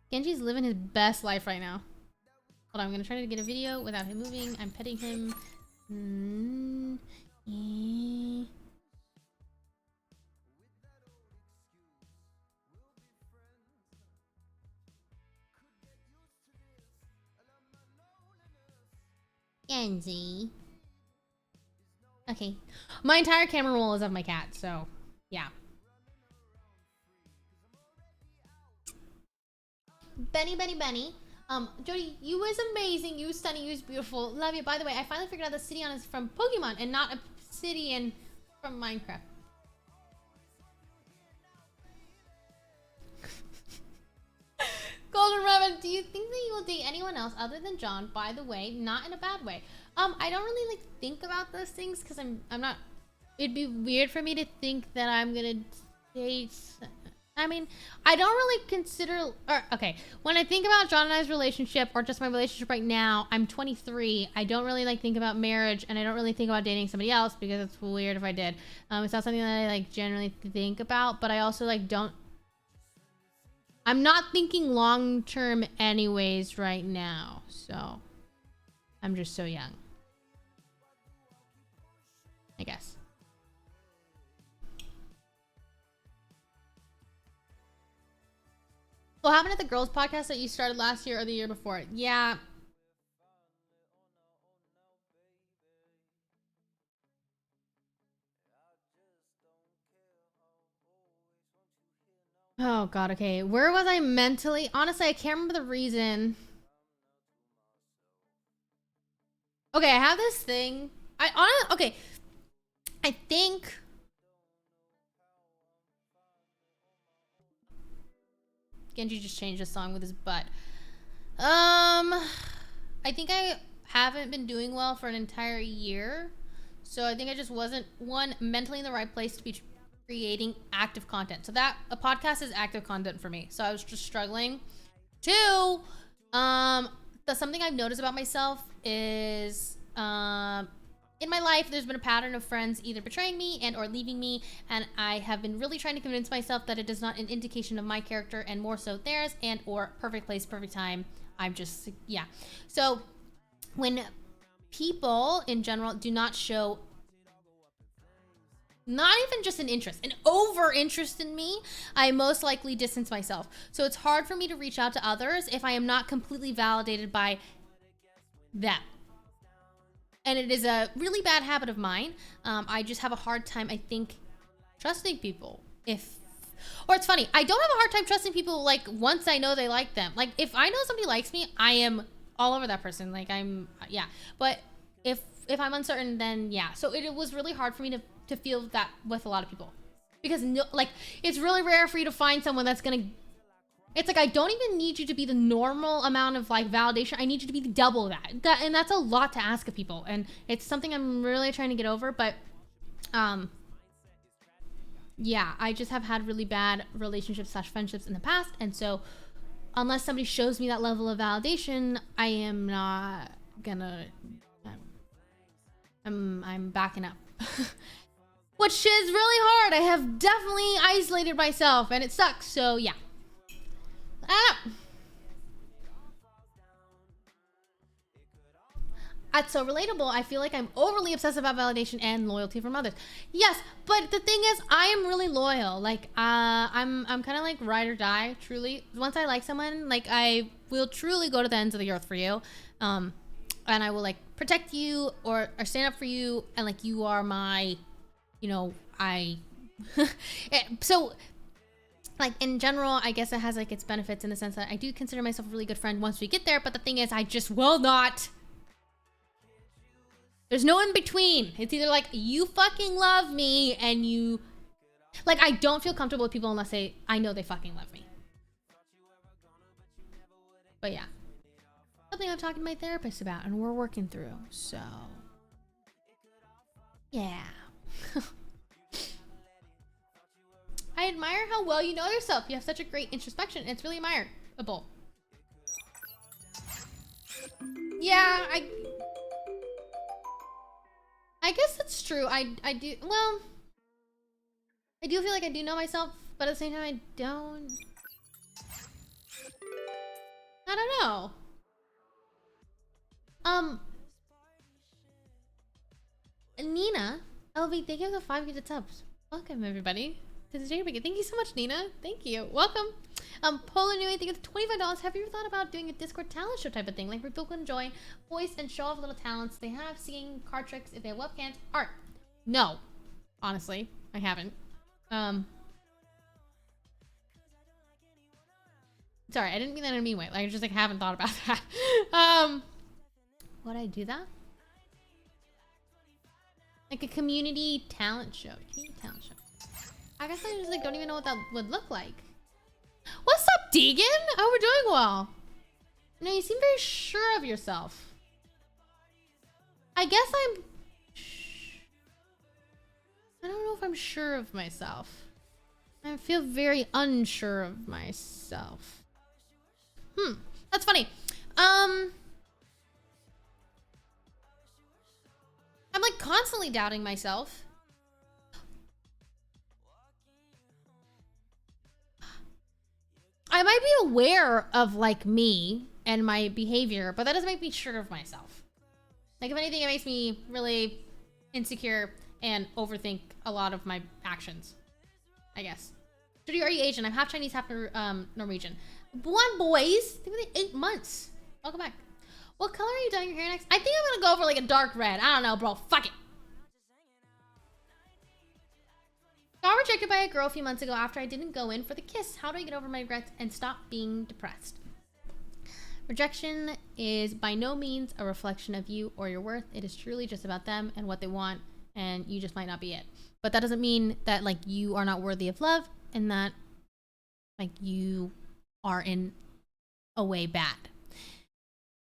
Genji's living his best life right now. Hold on, I'm gonna try to get a video without him moving. I'm petting him. Genji. Okay. My entire camera roll is of my cat, so yeah. Benny. Jody, you was amazing. You was stunning. You was beautiful. Love you. By the way, I finally figured out the city on is from Pokemon and not a city from Minecraft. Golden Rabbit, do you think that you will date anyone else other than John? By the way, not in a bad way. I don't really like think about those things because I'm not. It'd be weird for me to think that I'm gonna date. I mean, I don't really consider, okay, when I think about John and I's relationship, or just my relationship right now, I'm 23, I don't really, like, think about marriage, and I don't really think about dating somebody else, because it's weird if I did. It's not something that I, like, generally think about, but I also, like, I'm not thinking long-term anyways right now, so, I'm just so young. I guess. What happened at the girls podcast that you started last year or the year before? Yeah. Oh god, okay. Where was I mentally? Honestly, I can't remember the reason. Okay, I have this thing. Okay. I think Genji just changed the song with his butt. I think I haven't been doing well for an entire year. So I think I just wasn't, one, mentally in the right place to be creating active content. So that, a podcast is active content for me. So I was just struggling. Two, something I've noticed about myself is, in my life, there's been a pattern of friends either betraying me and or leaving me, and I have been really trying to convince myself that it is not an indication of my character and more so theirs, and or perfect place, perfect time. I'm just, yeah. So when people in general do not show not even just an interest, an over interest in me, I most likely distance myself. So it's hard for me to reach out to others if I am not completely validated by them. And it is a really bad habit of mine. I just have a hard time, I think, trusting people. Or it's funny, I don't have a hard time trusting people, like, once I know they like them. Like, if I know somebody likes me, I am all over that person. Like, yeah. But if I'm uncertain, then yeah. So it was really hard for me to feel that with a lot of people. Because, like, it's really rare for you to find someone that's gonna... It's like, I don't even need you to be the normal amount of, like, validation. I need you to be double that. And that's a lot to ask of people. And it's something I'm really trying to get over. But, yeah, I just have had really bad relationships / friendships in the past. And so, unless somebody shows me that level of validation, I am not gonna... I'm backing up. Which is really hard. I have definitely isolated myself. And it sucks. So, yeah. That's so relatable. I feel like I'm overly obsessed about validation and loyalty from others. Yes, but the thing is, I am really loyal. Like, I'm kind of like ride or die, truly. Once I like someone, like, I will truly go to the ends of the earth for you. And I will, like, protect you or stand up for you. And, like, you are my, you know, so, like, in general, I guess it has, like, its benefits in the sense that I do consider myself a really good friend once we get there. But the thing is, I just will not. There's no in between. It's either like you fucking love me and you, like, I don't feel comfortable with people unless I know they fucking love me. But yeah, something I'm talking to my therapist about and we're working through. So yeah. I admire how well you know yourself. You have such a great introspection. It's really admirable. Yeah, I guess that's true. I do, well, I do feel like I do know myself, but at the same time I don't. I don't know. Nina, LV, thank you for the 5 gifted subs. Welcome everybody to the Jade Brigade. Thank you so much, Nina. Thank you. Welcome. Polar New, I think it's $25. Have you ever thought about doing a Discord talent show type of thing? Like where people can join, voice, and show off little talents they have, singing, card tricks, if they have webcams, art. No. Honestly, I haven't. Sorry, I didn't mean that in a mean way. Like, I just, like, haven't thought about that. Would I do that? Like a community talent show. I guess I just, like, don't even know what that would look like. What's up, Deegan? Oh, we're doing well. No, you seem very sure of yourself. I guess I don't know if I'm sure of myself. I feel very unsure of myself. That's funny. I'm like constantly doubting myself. I might be aware of like me and my behavior, but that doesn't make me sure of myself. Like if anything, it makes me really insecure and overthink a lot of my actions, I guess. Judy, are you Asian? I'm half Chinese, half Norwegian. One boys, they've been 8 months. Welcome back. What color are you dyeing your hair next? I think I'm gonna go for like a dark red. I don't know, bro. Fuck it. Got rejected by a girl a few months ago after I didn't go in for the kiss. How do I get over my regrets and stop being depressed? Rejection is by no means a reflection of you or your worth. It is truly just about them and what they want, and you just might not be it. But that doesn't mean that like you are not worthy of love and that like you are in a way bad.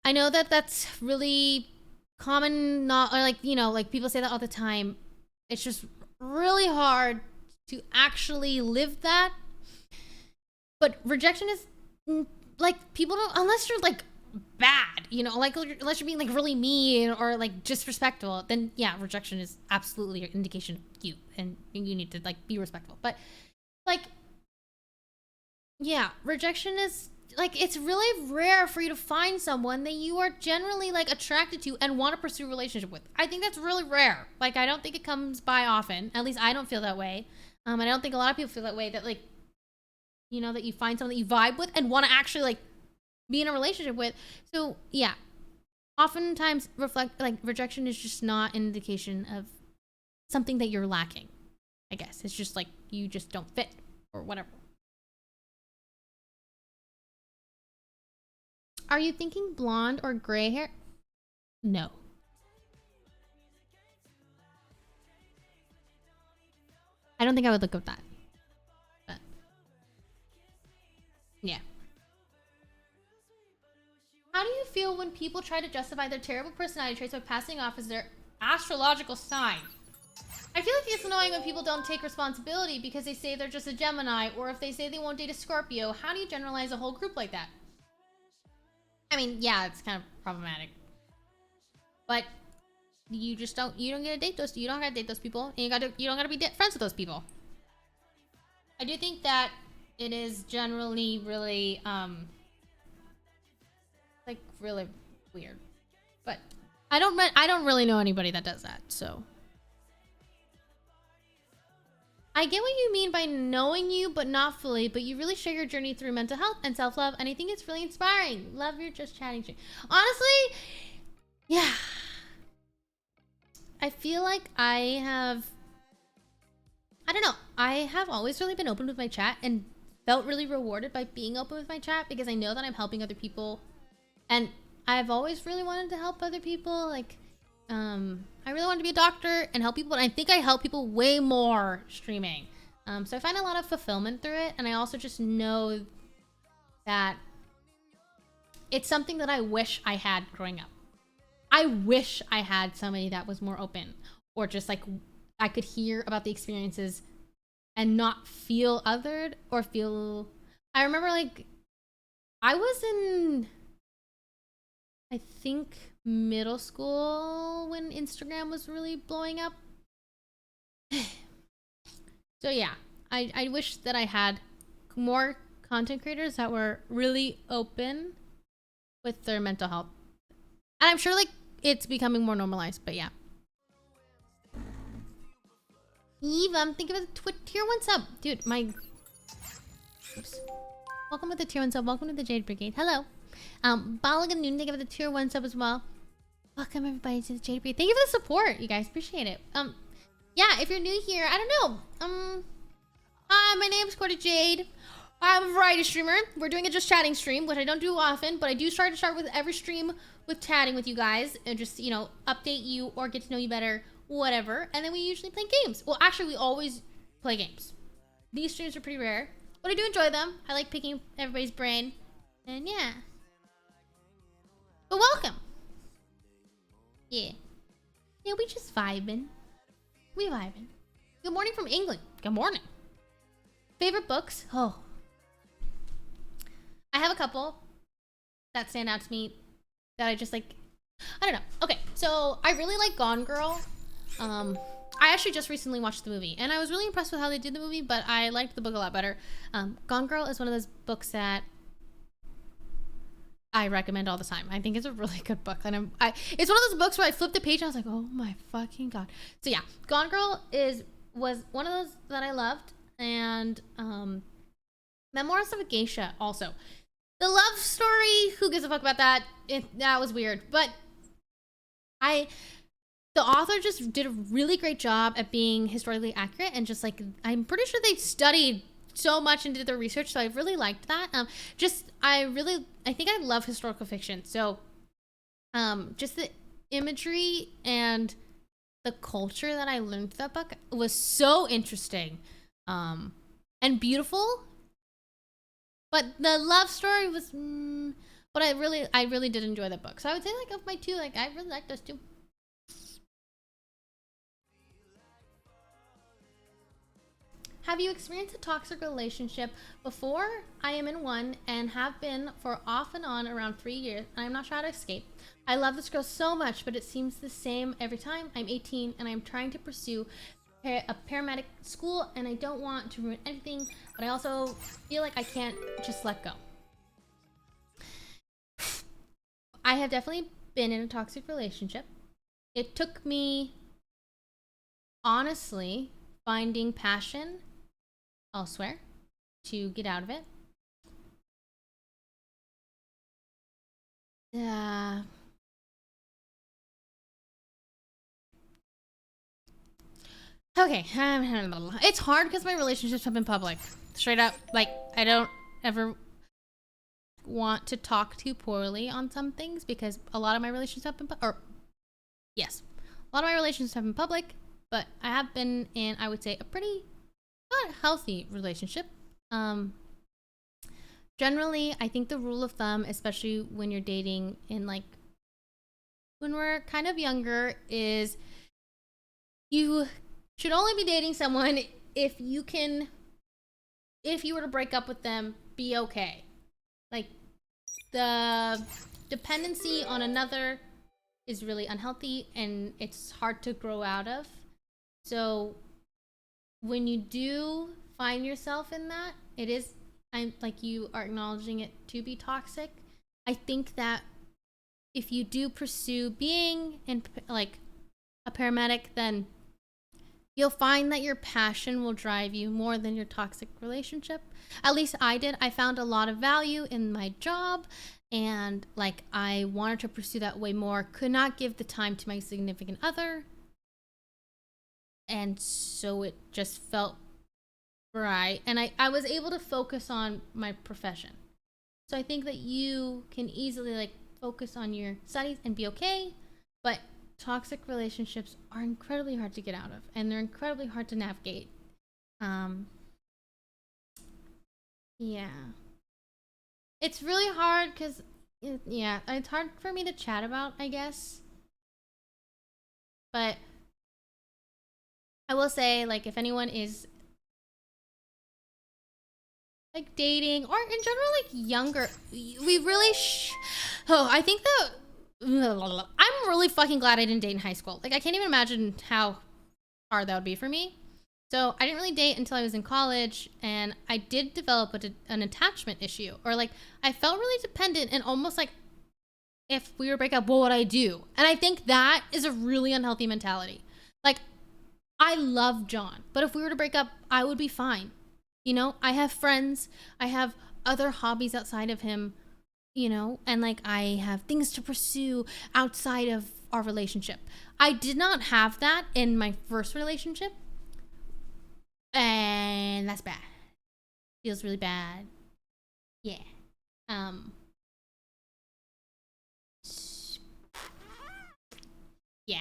I know that that's really common, not or like, you know, like people say that all the time. It's just really hard to actually live that. But rejection is like people don't, unless you're like bad, you know, like unless you're being like really mean or like disrespectful, then yeah, rejection is absolutely an indication of you and you need to like be respectful. But like, yeah, rejection is like, it's really rare for you to find someone that you are generally like attracted to and want to pursue a relationship with. I think that's really rare. Like, I don't think it comes by often. At least I don't feel that way. And I don't think a lot of people feel that way, that like, you know, that you find someone that you vibe with and want to actually like be in a relationship with. So yeah, oftentimes rejection is just not an indication of something that you're lacking. I guess it's just like you just don't fit or whatever. Are you thinking blonde or gray hair? No. I don't think I would look up that. But yeah. How do you feel when people try to justify their terrible personality traits by passing off as their astrological sign? I feel like it's annoying when people don't take responsibility because they say they're just a Gemini, or if they say they won't date a Scorpio. How do you generalize a whole group like that? I mean, yeah, it's kind of problematic. But you just don't, you don't get to date those, you don't gotta date those people, and you don't gotta be friends with those people. I do think that it is generally really, like, really weird. But I I don't really know anybody that does that, so. I get what you mean by knowing you, but not fully, but you really share your journey through mental health and self-love, and I think it's really inspiring. Love your Just Chatting stream. Honestly, yeah. I feel like I don't know. I have always really been open with my chat and felt really rewarded by being open with my chat because I know that I'm helping other people. And I've always really wanted to help other people. Like, I really wanted to be a doctor and help people. And I think I help people way more streaming. So I find a lot of fulfillment through it. And I also just know that it's something that I wish I had growing up. I wish I had somebody that was more open, or just like I could hear about the experiences and not feel othered or feel. I remember like I was in, I think, middle school when Instagram was really blowing up. So yeah, I wish that I had more content creators that were really open with their mental health. And I'm sure like it's becoming more normalized, but yeah. Eve, I'm thinking of the tier 1 sub. Dude, my... Oops. Welcome with the tier 1 sub. Welcome to the Jade Brigade. Hello. Balaganoon, thank you for the tier 1 sub as well. Welcome everybody to the Jade Brigade. Thank you for the support, you guys. Appreciate it. Yeah, if you're new here, I don't know. Hi, my name's Cordy Jade. I'm a variety streamer. We're doing a Just Chatting stream, which I don't do often, but I do start with every stream with chatting with you guys and just, you know, update you or get to know you better, whatever. And then we usually play games. Well, actually, we always play games. These streams are pretty rare, but I do enjoy them. I like picking everybody's brain. And yeah. But welcome. Yeah. Yeah, we just vibing. We vibing. Good morning from England. Good morning. Favorite books? Oh. I have a couple that stand out to me that I just like. I don't know. Okay, so I really like Gone Girl. I actually just recently watched the movie and I was really impressed with how they did the movie, but I liked the book a lot better. Gone Girl is one of those books that I recommend all the time. I think it's a really good book, and it's one of those books where I flipped the page and I was like, oh my fucking god. So yeah, Gone Girl was one of those that I loved, and Memoirs of a Geisha also. The love story, who gives a fuck about that? That was weird, but the author just did a really great job at being historically accurate, and just like, I'm pretty sure they studied so much and did their research, so I really liked that. I think I love historical fiction, so just the imagery and the culture that I learned through that book was so interesting and beautiful. But the love story was, but I really did enjoy that book. So I would say like of my two, like I really like those two. Have you experienced a toxic relationship before? I am in one and have been for off and on around 3 years. And I'm not sure how to escape. I love this girl so much, but it seems the same every time. I'm 18 and I'm trying to pursue a paramedic school, and I don't want to ruin anything, but I also feel like I can't just let go. I have definitely been in a toxic relationship. It took me, honestly, finding passion elsewhere to get out of it. Okay, it's hard because my relationships have been public. Straight up, like, I don't ever want to talk too poorly on some things because a lot of my relationships have been, a lot of my relationships have been public, but I have been in, I would say, a pretty not healthy relationship. Generally, I think the rule of thumb, especially when you're dating in like, when we're kind of younger, is you should only be dating someone if you were to break up with them, be okay. Like, the dependency on another is really unhealthy and it's hard to grow out of. So when you do find yourself in that, it is, I'm like, you are acknowledging it to be toxic. I think that if you do pursue being in like a paramedic, then you'll find that your passion will drive you more than your toxic relationship. At least I did. I found a lot of value in my job, and like I wanted to pursue that way more. Could not give the time to my significant other, and so it just felt right. And I was able to focus on my profession. So I think that you can easily like focus on your studies and be okay, but toxic relationships are incredibly hard to get out of, and they're incredibly hard to navigate. Yeah, it's really hard because yeah, it's hard for me to chat about, I guess. But I will say, like, if anyone is like dating or in general like younger, we really I think that I'm really fucking glad I didn't date in high school. Like, I can't even imagine how hard that would be for me. So I didn't really date until I was in college, and I did develop an attachment issue, or like I felt really dependent, and almost like if we were to break up, what would I do? And I think that is a really unhealthy mentality. Like, I love John, but if we were to break up, I would be fine. You know, I have friends, I have other hobbies outside of him, you know, and like I have things to pursue outside of our relationship. I did not have that in my first relationship, and that's bad. Feels really bad. Yeah. Yeah.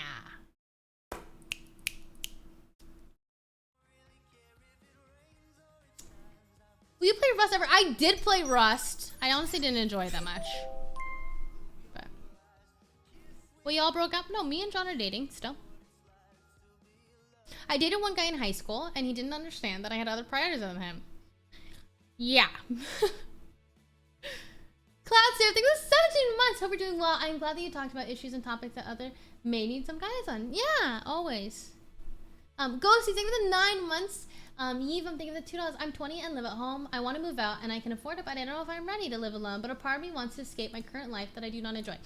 Will you play Rust ever? I did play Rust. I honestly didn't enjoy it that much. But we all broke up? No, me and John are dating still. I dated one guy in high school, and he didn't understand that I had other priorities than him. Yeah. Cloud Sarah, I think it was 17 months. Hope you're doing well. I'm glad that you talked about issues and topics that other may need some guidance on. Yeah, always. Ghosty, thank you for the 9 months. Yves, I'm thinking of the $2. I'm 20 and live at home. I want to move out, and I can afford it, but I don't know if I'm ready to live alone. But a part of me wants to escape my current life that I do not enjoy.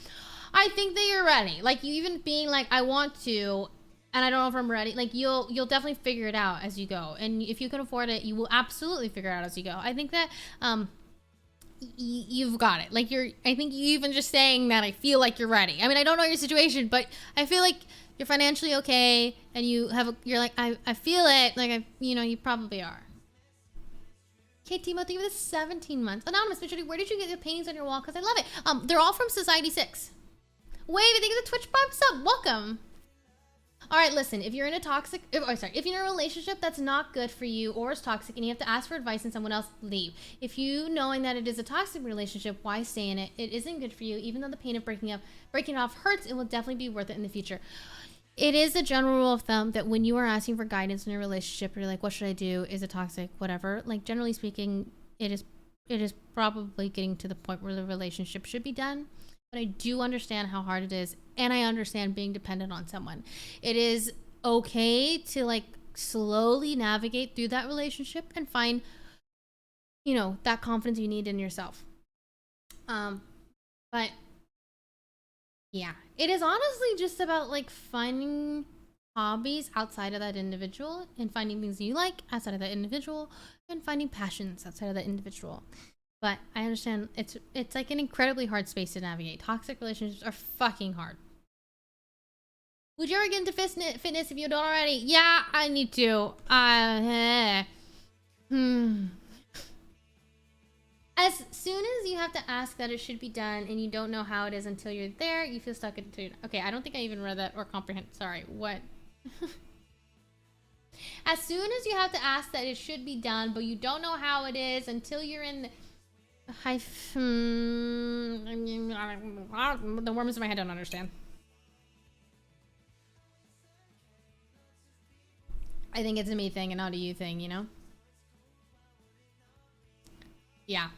I think that you're ready. Like, you even being like, I want to, and I don't know if I'm ready. Like, you'll definitely figure it out as you go. And if you can afford it, you will absolutely figure it out as you go. I think that you've got it. Like, I think you even just saying that, I feel like you're ready. I mean, I don't know your situation, but I feel like you're financially okay, and you're like, I feel it. Like, you probably are. Okay, Timo, thank you for the 17 months. Anonymous, where did you get the paintings on your wall? Because I love it. They're all from Society 6. Wave, thank you for the Twitch Prime sub. Welcome. All right, listen, if you're in a if you're in a relationship that's not good for you or is toxic and you have to ask for advice and someone else, leave. If you knowing that it is a toxic relationship, why stay in it? It isn't good for you. Even though the pain of breaking it off hurts, it will definitely be worth it in the future. It is a general rule of thumb that when you are asking for guidance in a relationship, you're like, what should I do? Is it toxic? Whatever. Like, generally speaking, it is probably getting to the point where the relationship should be done. But I do understand how hard it is, and I understand being dependent on someone. It is okay to like slowly navigate through that relationship and find, that confidence you need in yourself. But yeah, it is honestly just about like finding hobbies outside of that individual and finding things you like outside of that individual and finding passions outside of that individual. But I understand it's like an incredibly hard space to navigate. Toxic relationships are fucking hard. Would you ever get into fitness if you don't already? Yeah, I need to. As soon as you have to ask that it should be done and you don't know how it is until you're there, you feel stuck into... Okay, I don't think I even read that or comprehend. Sorry, what? As soon as you have to ask that it should be done, but you don't know how it is until you're in the... The worms in my head don't understand. I think it's a me thing and not a you thing, Yeah.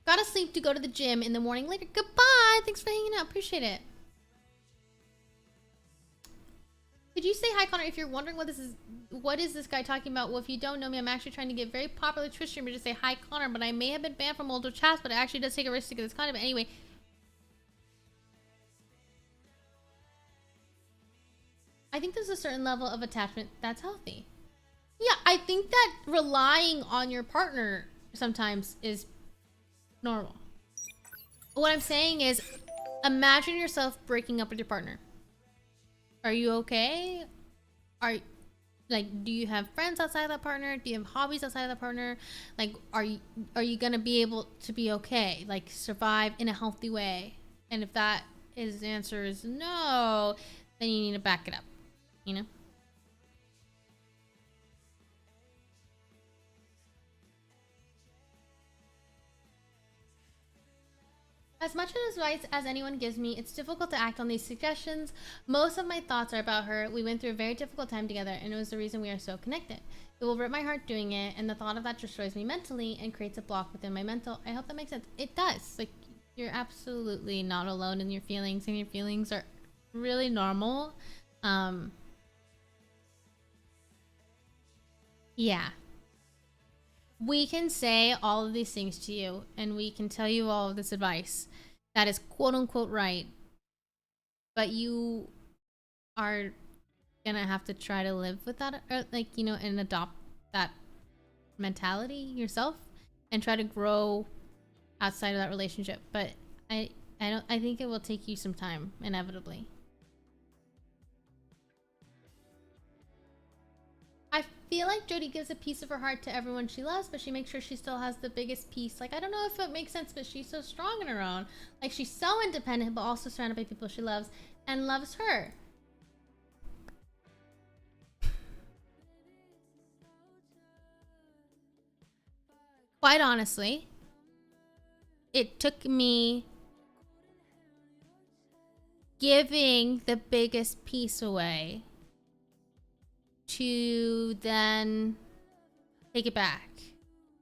Gotta sleep to go to the gym in the morning later. Goodbye. Thanks for hanging out. Appreciate it. Could you say hi, Connor, if you're wondering what is this guy talking about? Well, if you don't know me, I'm actually trying to get very popular Twitch streamer to say hi, Connor, but I may have been banned from multiple chats, but it actually does take a risk to get this content. But anyway, I think there's a certain level of attachment that's healthy. Yeah, I think that relying on your partner sometimes is normal. What I'm saying is, imagine yourself breaking up with your partner. Are you okay? Do you have friends outside of that partner? Do you have hobbies outside of that partner? Like, are you gonna be able to be okay? Like, survive in a healthy way? And if that is the answer is no, then you need to back it up, you know? As much advice as anyone gives me, it's difficult to act on these suggestions. Most of my thoughts are about her. We went through a very difficult time together, and it was the reason we are so connected. It will rip my heart doing it, and the thought of that destroys me mentally and creates a block within my mental. I hope that makes sense. It does. Like, you're absolutely not alone in your feelings, and your feelings are really normal. Yeah. We can say all of these things to you, and we can tell you all of this advice that is quote unquote right, but you are gonna have to try to live with that, or and adopt that mentality yourself and try to grow outside of that relationship. But I think it will take you some time, inevitably. I feel like Jody gives a piece of her heart to everyone she loves, but she makes sure she still has the biggest piece. Like, I don't know if it makes sense, but she's so strong in her own. Like, she's so independent, but also surrounded by people she loves and loves her. Quite honestly, it took me giving the biggest piece away to then take it back,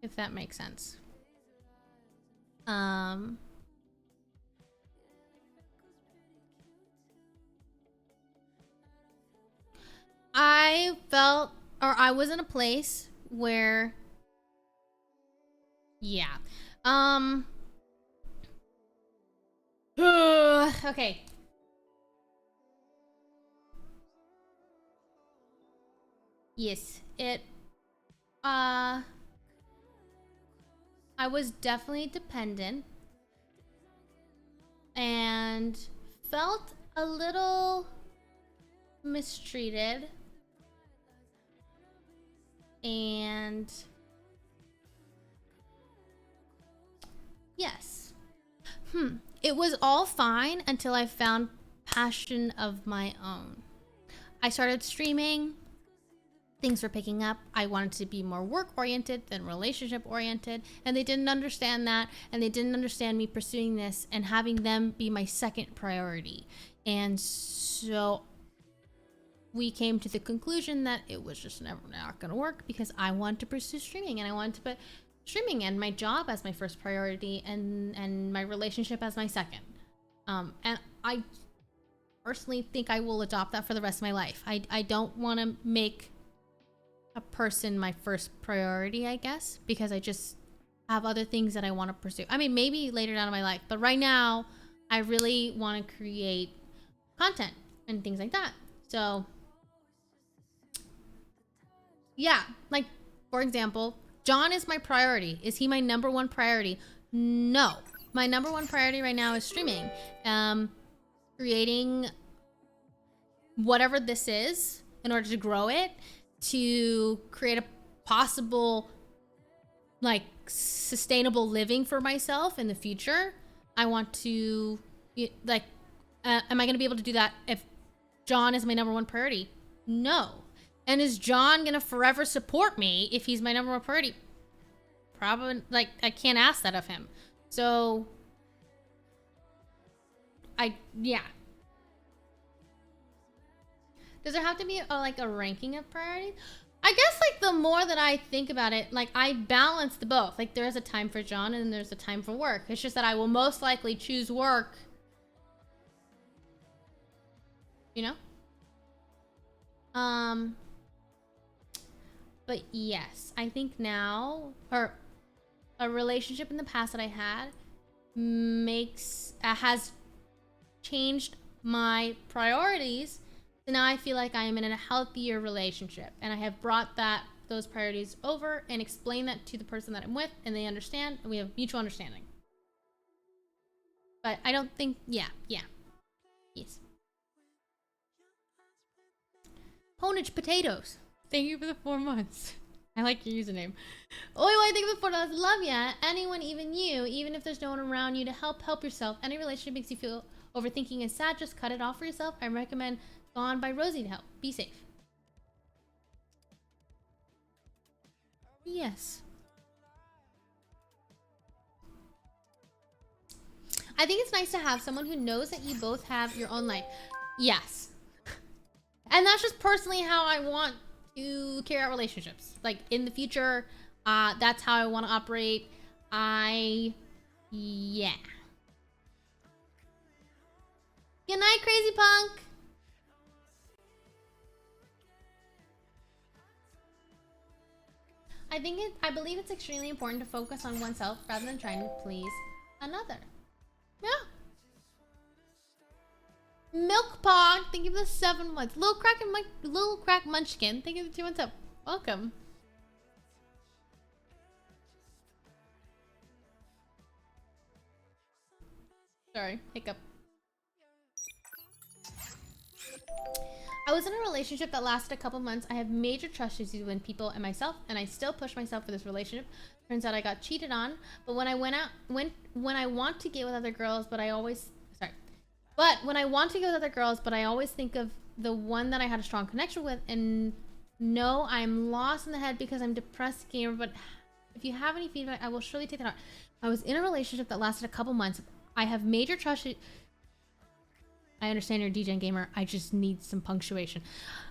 if that makes sense. I felt, or I was in a place where, yeah. Okay. Yes, I was definitely dependent and felt a little mistreated, and yes, it was all fine until I found passion of my own. I started streaming. Things were picking up. I wanted to be more work-oriented than relationship-oriented, and they didn't understand that, and they didn't understand me pursuing this and having them be my second priority. And so we came to the conclusion that it was just never not going to work, because I wanted to pursue streaming, and I wanted to put streaming and my job as my first priority, and my relationship as my second. And I personally think I will adopt that for the rest of my life. I don't want to make a person my first priority, I guess, because I just have other things that I want to pursue. I mean, maybe later down in my life, but right now I really want to create content and things like that. So yeah, like, for example, John is my priority. Is he my number one priority? No. My number one priority right now is streaming. Creating whatever this is in order to grow it, to create a possible, like, sustainable living for myself in the future. I want to, like, am I going to be able to do that if John is my number one priority? No. And is John going to forever support me if he's my number one priority? Probably, like, I can't ask that of him. So, yeah. Does there have to be a ranking of priorities? I guess, like, the more that I think about it, like, I balance the both. Like, there is a time for John and then there's a time for work. It's just that I will most likely choose work. You know? But yes, I think now, or a relationship in the past that I had has changed my priorities So now I feel like I am in a healthier relationship, and I have brought those priorities over and explained that to the person that I'm with, and they understand, and we have mutual understanding. But I don't think, yeah. Yes. Honage Potatoes. Thank you for the 4 months. I like your username. Oi, thank you for the $4. Love ya. Anyone, even you, even if there's no one around you to help yourself. Any relationship makes you feel overthinking is sad, just cut it off for yourself. I recommend Gone by Rosie to help. Be safe. Yes. I think it's nice to have someone who knows that you both have your own life. Yes. And that's just personally how I want to carry out relationships. Like in the future, that's how I want to operate. Yeah. Good night, Crazy Punk. I believe it's extremely important to focus on oneself rather than trying to please another. Yeah. Milk Pod, thank you for the 7 months. Little Crack Munchkin, thank you for the 2 months up. Welcome. Sorry, hiccup. I was in a relationship that lasted a couple months. I have major trust issues with people and myself, and I still push myself for this relationship. Turns out I got cheated on. But when I when I want to get with other girls, but I always think of the one that I had a strong connection with, and no, I'm lost in the head because I'm depressed gamer. But if you have any feedback, I will surely take that out. I was in a relationship that lasted a couple months. I have major trust. I understand you're a DJ gamer. I just need some punctuation.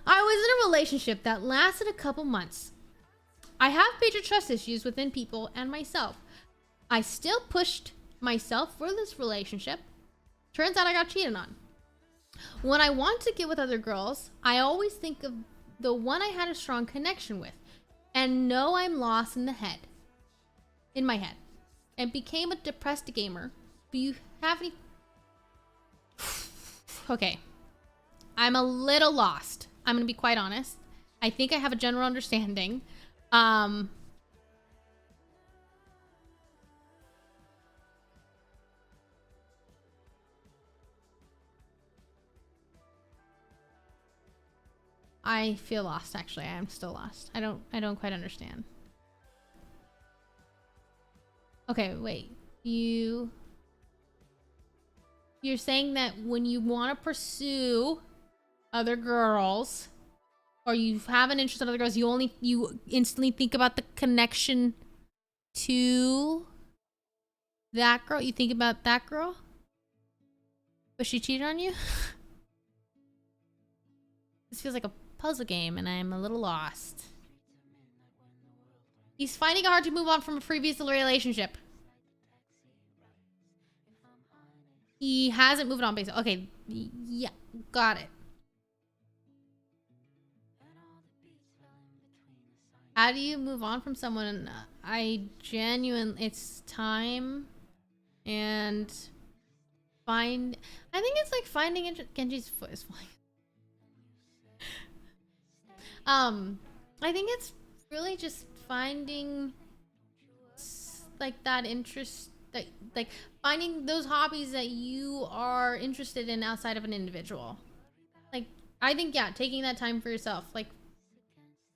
I was in a relationship that lasted a couple months. I have major trust issues within people and myself. I still pushed myself for this relationship. Turns out I got cheated on. When I want to get with other girls, I always think of the one I had a strong connection with, and know I'm lost in my head, and became a depressed gamer. Do you have any? Okay, I'm a little lost. I'm gonna be quite honest. I think I have a general understanding. I feel lost, actually. I am still lost. I don't quite understand. Okay, wait. You're saying that when you want to pursue other girls, or you have an interest in other girls, you instantly think about the connection to that girl? You think about that girl? But she cheated on you? This feels like a puzzle game, and I'm a little lost. He's finding it hard to move on from a previous relationship. He hasn't moved on, basically. Okay, yeah, got it. How do you move on from someone? It's time and I think it's like finding Genji's foot is flying. I think it's really just finding like that interest, like finding those hobbies that you are interested in outside of an individual. Like, I think, yeah, taking that time for yourself, like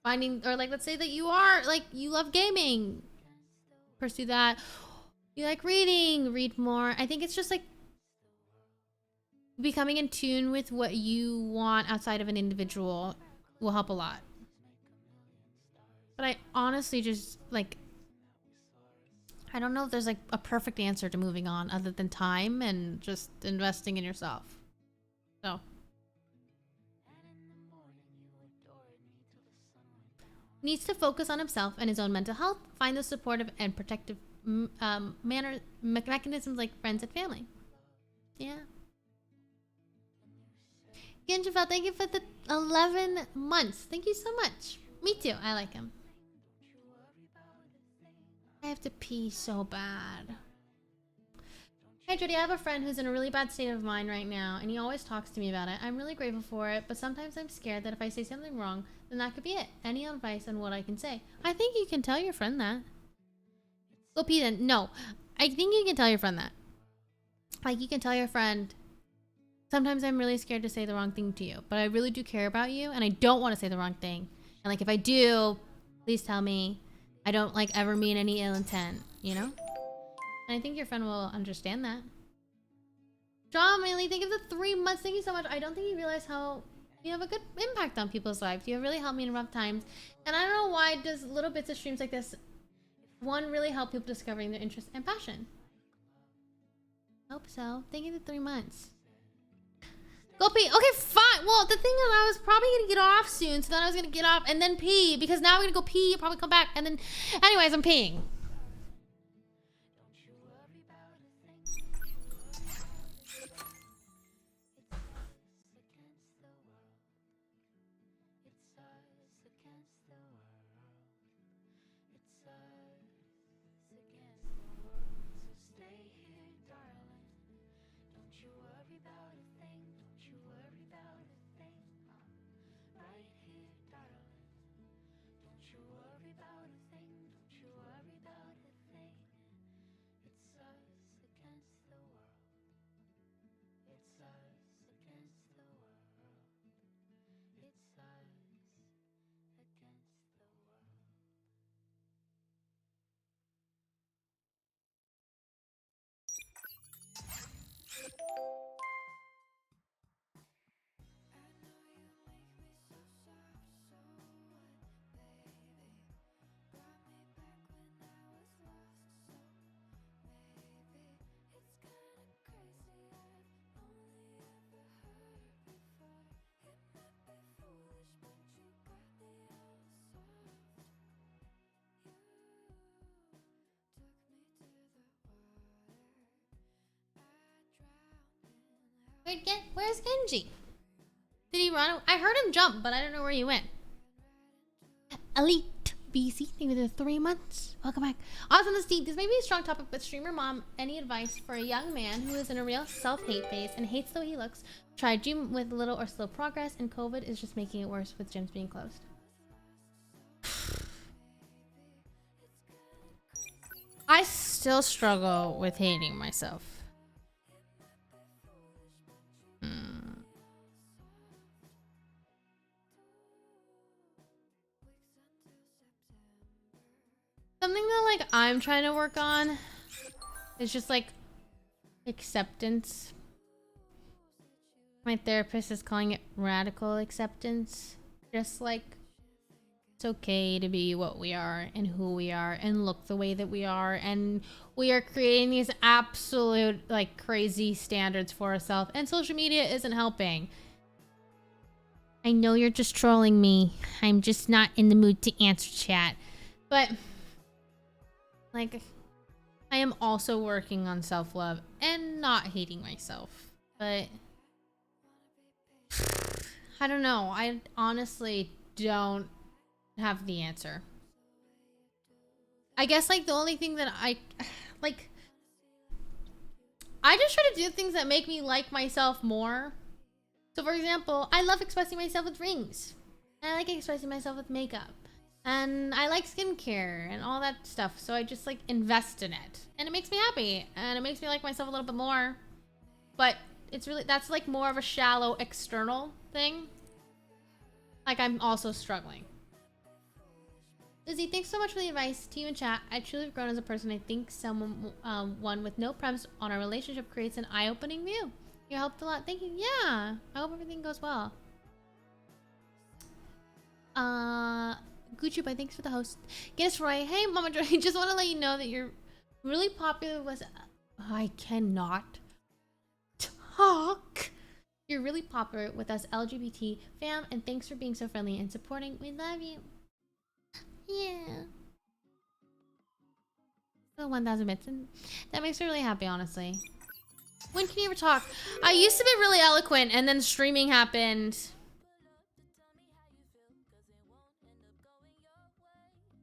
finding, or like, let's say that you love gaming, pursue that. You like reading, read more. I think it's just like becoming in tune with what you want outside of an individual will help a lot. But I honestly just like, I don't know if there's like a perfect answer to moving on other than time and just investing in yourself. So. Needs to focus on himself and his own mental health, find those supportive and protective mechanisms like friends and family. Yeah. Genjifel, thank you for the 11 months. Thank you so much. Me too. I like him. I have to pee so bad. Hi, Jody. I have a friend who's in a really bad state of mind right now, and he always talks to me about it. I'm really grateful for it, but sometimes I'm scared that if I say something wrong, then that could be it. Any advice on what I can say? I think you can tell your friend that. Go pee then. No. I think you can tell your friend that. Like, you can tell your friend, sometimes I'm really scared to say the wrong thing to you, but I really do care about you, and I don't want to say the wrong thing. And, like, if I do, please tell me. I don't, like, ever mean any ill intent, you know? And I think your friend will understand that. John, Millie, thank you for the 3 months. Thank you so much. I don't think you realize how you have a good impact on people's lives. You have really helped me in rough times. And I don't know why does little bits of streams like this, one, really help people discovering their interest and passion. Hope so. Thank you for 3 months. Go pee. Okay, fine. Well, the thing is, I was probably going to get off soon. So then I was going to get off and then pee. Because now I'm going to go pee. Probably come back. And then, anyways, I'm peeing. Where's Genji? Did he run? I heard him jump, but I don't know where he went. Elite BC, thank you for the 3 months. Welcome back. Awesome to see. This may be a strong topic, but streamer mom, any advice for a young man who is in a real self-hate phase and hates the way he looks? Try gym with little or slow progress, and COVID is just making it worse with gyms being closed. I still struggle with hating myself. Something that, like, I'm trying to work on is just, like, acceptance. My therapist is calling it radical acceptance. Just, like, it's okay to be what we are and who we are and look the way that we are. And we are creating these absolute, like, crazy standards for ourselves. And social media isn't helping. I know you're just trolling me. I'm just not in the mood to answer chat. But... like, I am also working on self-love and not hating myself. But I don't know. I honestly don't have the answer. I guess, like, the only thing that I just try to do things that make me like myself more. So, for example, I love expressing myself with rings. And I like expressing myself with makeup. And I like skincare and all that stuff. So I just, like, invest in it. And it makes me happy. And it makes me like myself a little bit more. But it's really, that's, like, more of a shallow external thing. Like, I'm also struggling. Lizzie, thanks so much for the advice to you in chat. I truly have grown as a person. I think someone, one with no premise on our relationship creates an eye-opening view. You helped a lot. Thank you. Yeah. I hope everything goes well. Gucci Boy, thanks for the host. Guinness Roy, hey Mama Joy, just want to let you know that you're really popular with... I cannot talk. You're really popular with us LGBT fam, and thanks for being so friendly and supporting. We love you. Yeah. Oh, 1,000 bits, and that makes me really happy, honestly. When can you ever talk? I used to be really eloquent, and then streaming happened.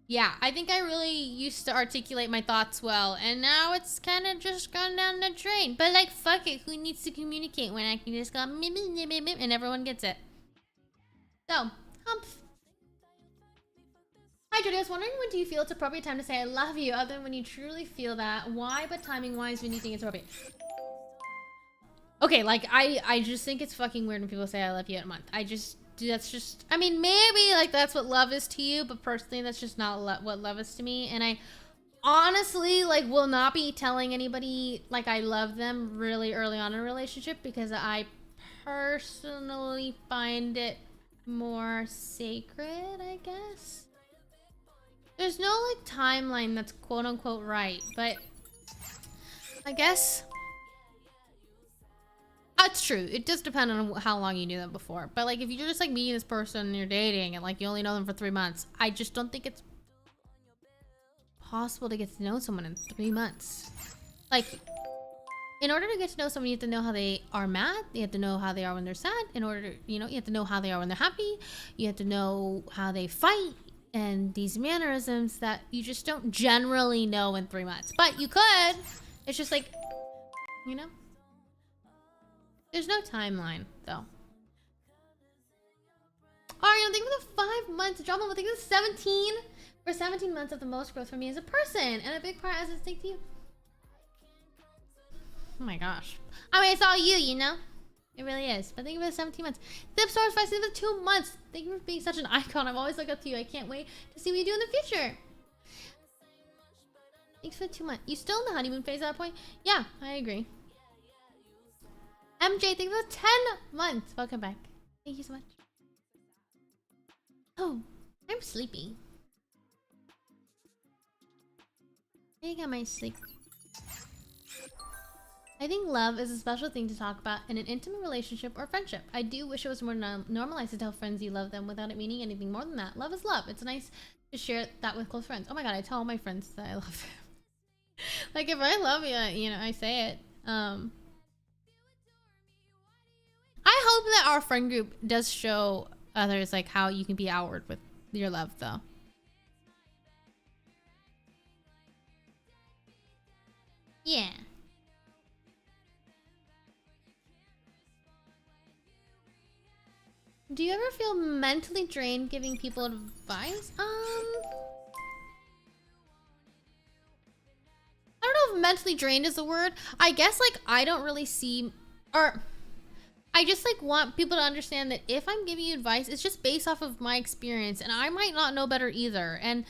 Yeah, I think I really used to articulate my thoughts well, and now it's kind of just gone down the drain. But like, fuck it, who needs to communicate when I can just go and everyone gets it? So, humph. Hi, Jody. I was wondering, when do you feel it's appropriate time to say I love you, other than when you truly feel that? Why, but timing-wise, when you think it's appropriate? Okay, like, I just think it's fucking weird when people say I love you in a month. That's just, I mean, maybe, like, that's what love is to you, but personally, that's just not what love is to me. And I honestly, like, will not be telling anybody, like, I love them really early on in a relationship, because I personally find it more sacred, I guess. There's no, like, timeline that's quote-unquote right, but I guess that's true. It does depend on how long you knew them before. But, like, if you're just, like, meeting this person and you're dating and, like, you only know them for 3 months, I just don't think it's possible to get to know someone in 3 months. Like, in order to get to know someone, you have to know how they are mad. You have to know how they are when they're sad. In order to, you know, you have to know how they are when they're happy. You have to know how they fight. And these mannerisms that you just don't generally know in 3 months. But you could. It's just like, you know? There's no timeline, though. Ariana, thank you for the 5 months drama, but thank you for 17. For 17 months of the most growth for me as a person. And a big part as a stake to you. Oh my gosh. I mean, it's all you, you know? It really is. But thank you for the 17 months. Dip Stars, thank you for 2 months. Thank you for being such an icon. I've always looked up to you. I can't wait to see what you do in the future. Thanks for 2 months. You still in the honeymoon phase at that point? Yeah, I agree. MJ, thank you for 10 months. Welcome back. Thank you so much. Oh, I'm sleepy. I think I might sleep. I think love is a special thing to talk about in an intimate relationship or friendship. I do wish it was more normalized to tell friends you love them without it meaning anything more than that. Love is love. It's nice to share that with close friends. Oh my god, I tell all my friends that I love them. Like, if I love you, you know, I say it. I hope that our friend group does show others, like, how you can be outward with your love, though. Yeah. Do you ever feel mentally drained giving people advice? I don't know if mentally drained is the word. I guess, like, I don't really see, or I just, like, want people to understand that if I'm giving you advice, it's just based off of my experience, and I might not know better either. And,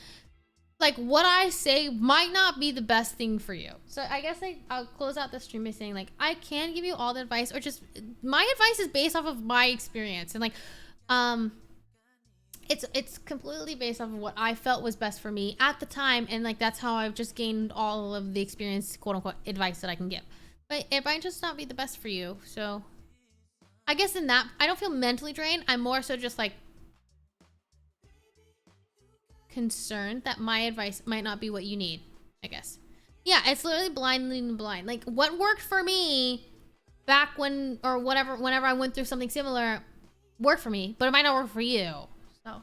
like, what I say might not be the best thing for you. So I guess, like, I'll close out the stream by saying, like, I can give you all the advice, or just, my advice is based off of my experience. And, like, it's completely based off of what I felt was best for me at the time. And, like, that's how I've just gained all of the experience, quote unquote, advice that I can give. But it might just not be the best for you. So I guess in that, I don't feel mentally drained. I'm more so just, like, concerned that my advice might not be what you need, I guess. Yeah, it's literally blind leading the blind. Like, what worked for me back when, or whatever, whenever I went through something similar, worked for me, but it might not work for you. So,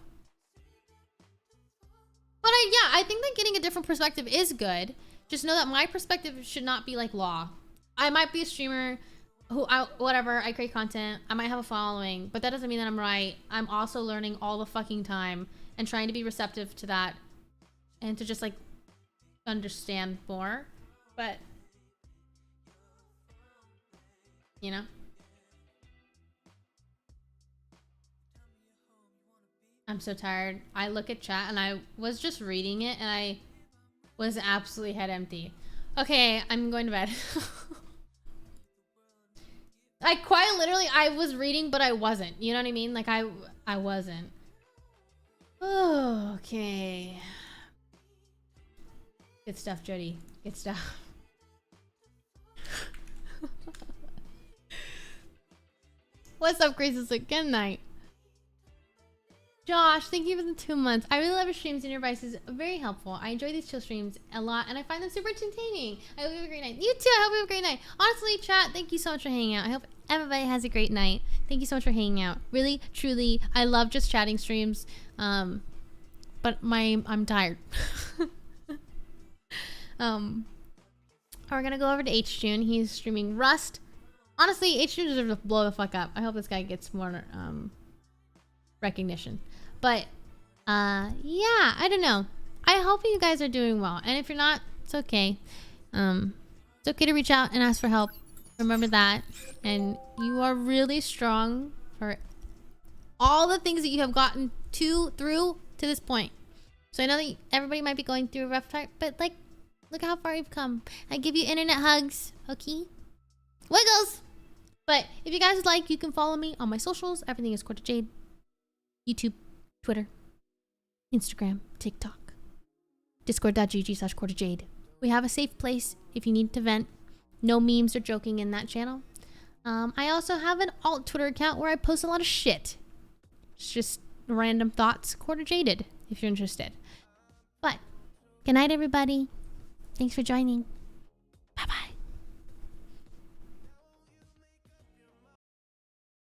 but I think that getting a different perspective is good. Just know that my perspective should not be like law. I might be a streamer who, whatever, I create content, I might have a following, but that doesn't mean that I'm right. I'm also learning all the fucking time and trying to be receptive to that and to just, like, understand more. But, you know, I'm so tired. I look at chat and I was just reading it and I was absolutely head empty. Okay, I'm going to bed. I quite literally, I was reading, but I wasn't. You know what I mean? Like, I wasn't. Oh, okay. Good stuff, Jody. Good stuff. What's up, Graces? Good night. Josh, thank you for the 2 months. I really love your streams and your advice is very helpful. I enjoy these chill streams a lot and I find them super entertaining. I hope you have a great night. You too, I hope you have a great night. Honestly, chat, thank you so much for hanging out. I hope everybody has a great night. Thank you so much for hanging out. Really, truly, I love just chatting streams. but I'm tired. We're gonna go over to H-June. He's streaming Rust. Honestly, H-June deserves to blow the fuck up. I hope this guy gets more recognition. But yeah, I don't know. I hope you guys are doing well. And if you're not, it's okay. It's okay to reach out and ask for help. Remember that. And you are really strong for all the things that you have gotten through to this point. So I know that everybody might be going through a rough time, but like, look how far you've come. I give you internet hugs, okay? Wiggles! But if you guys would like, you can follow me on my socials. Everything is Court of Jade. YouTube, Twitter, Instagram, TikTok, discord.gg/courtofjade. We have a safe place if you need to vent. No memes or joking in that channel. I also have an alt Twitter account where I post a lot of shit. It's just random thoughts, Court of Jaded, if you're interested. But, good night everybody. Thanks for joining.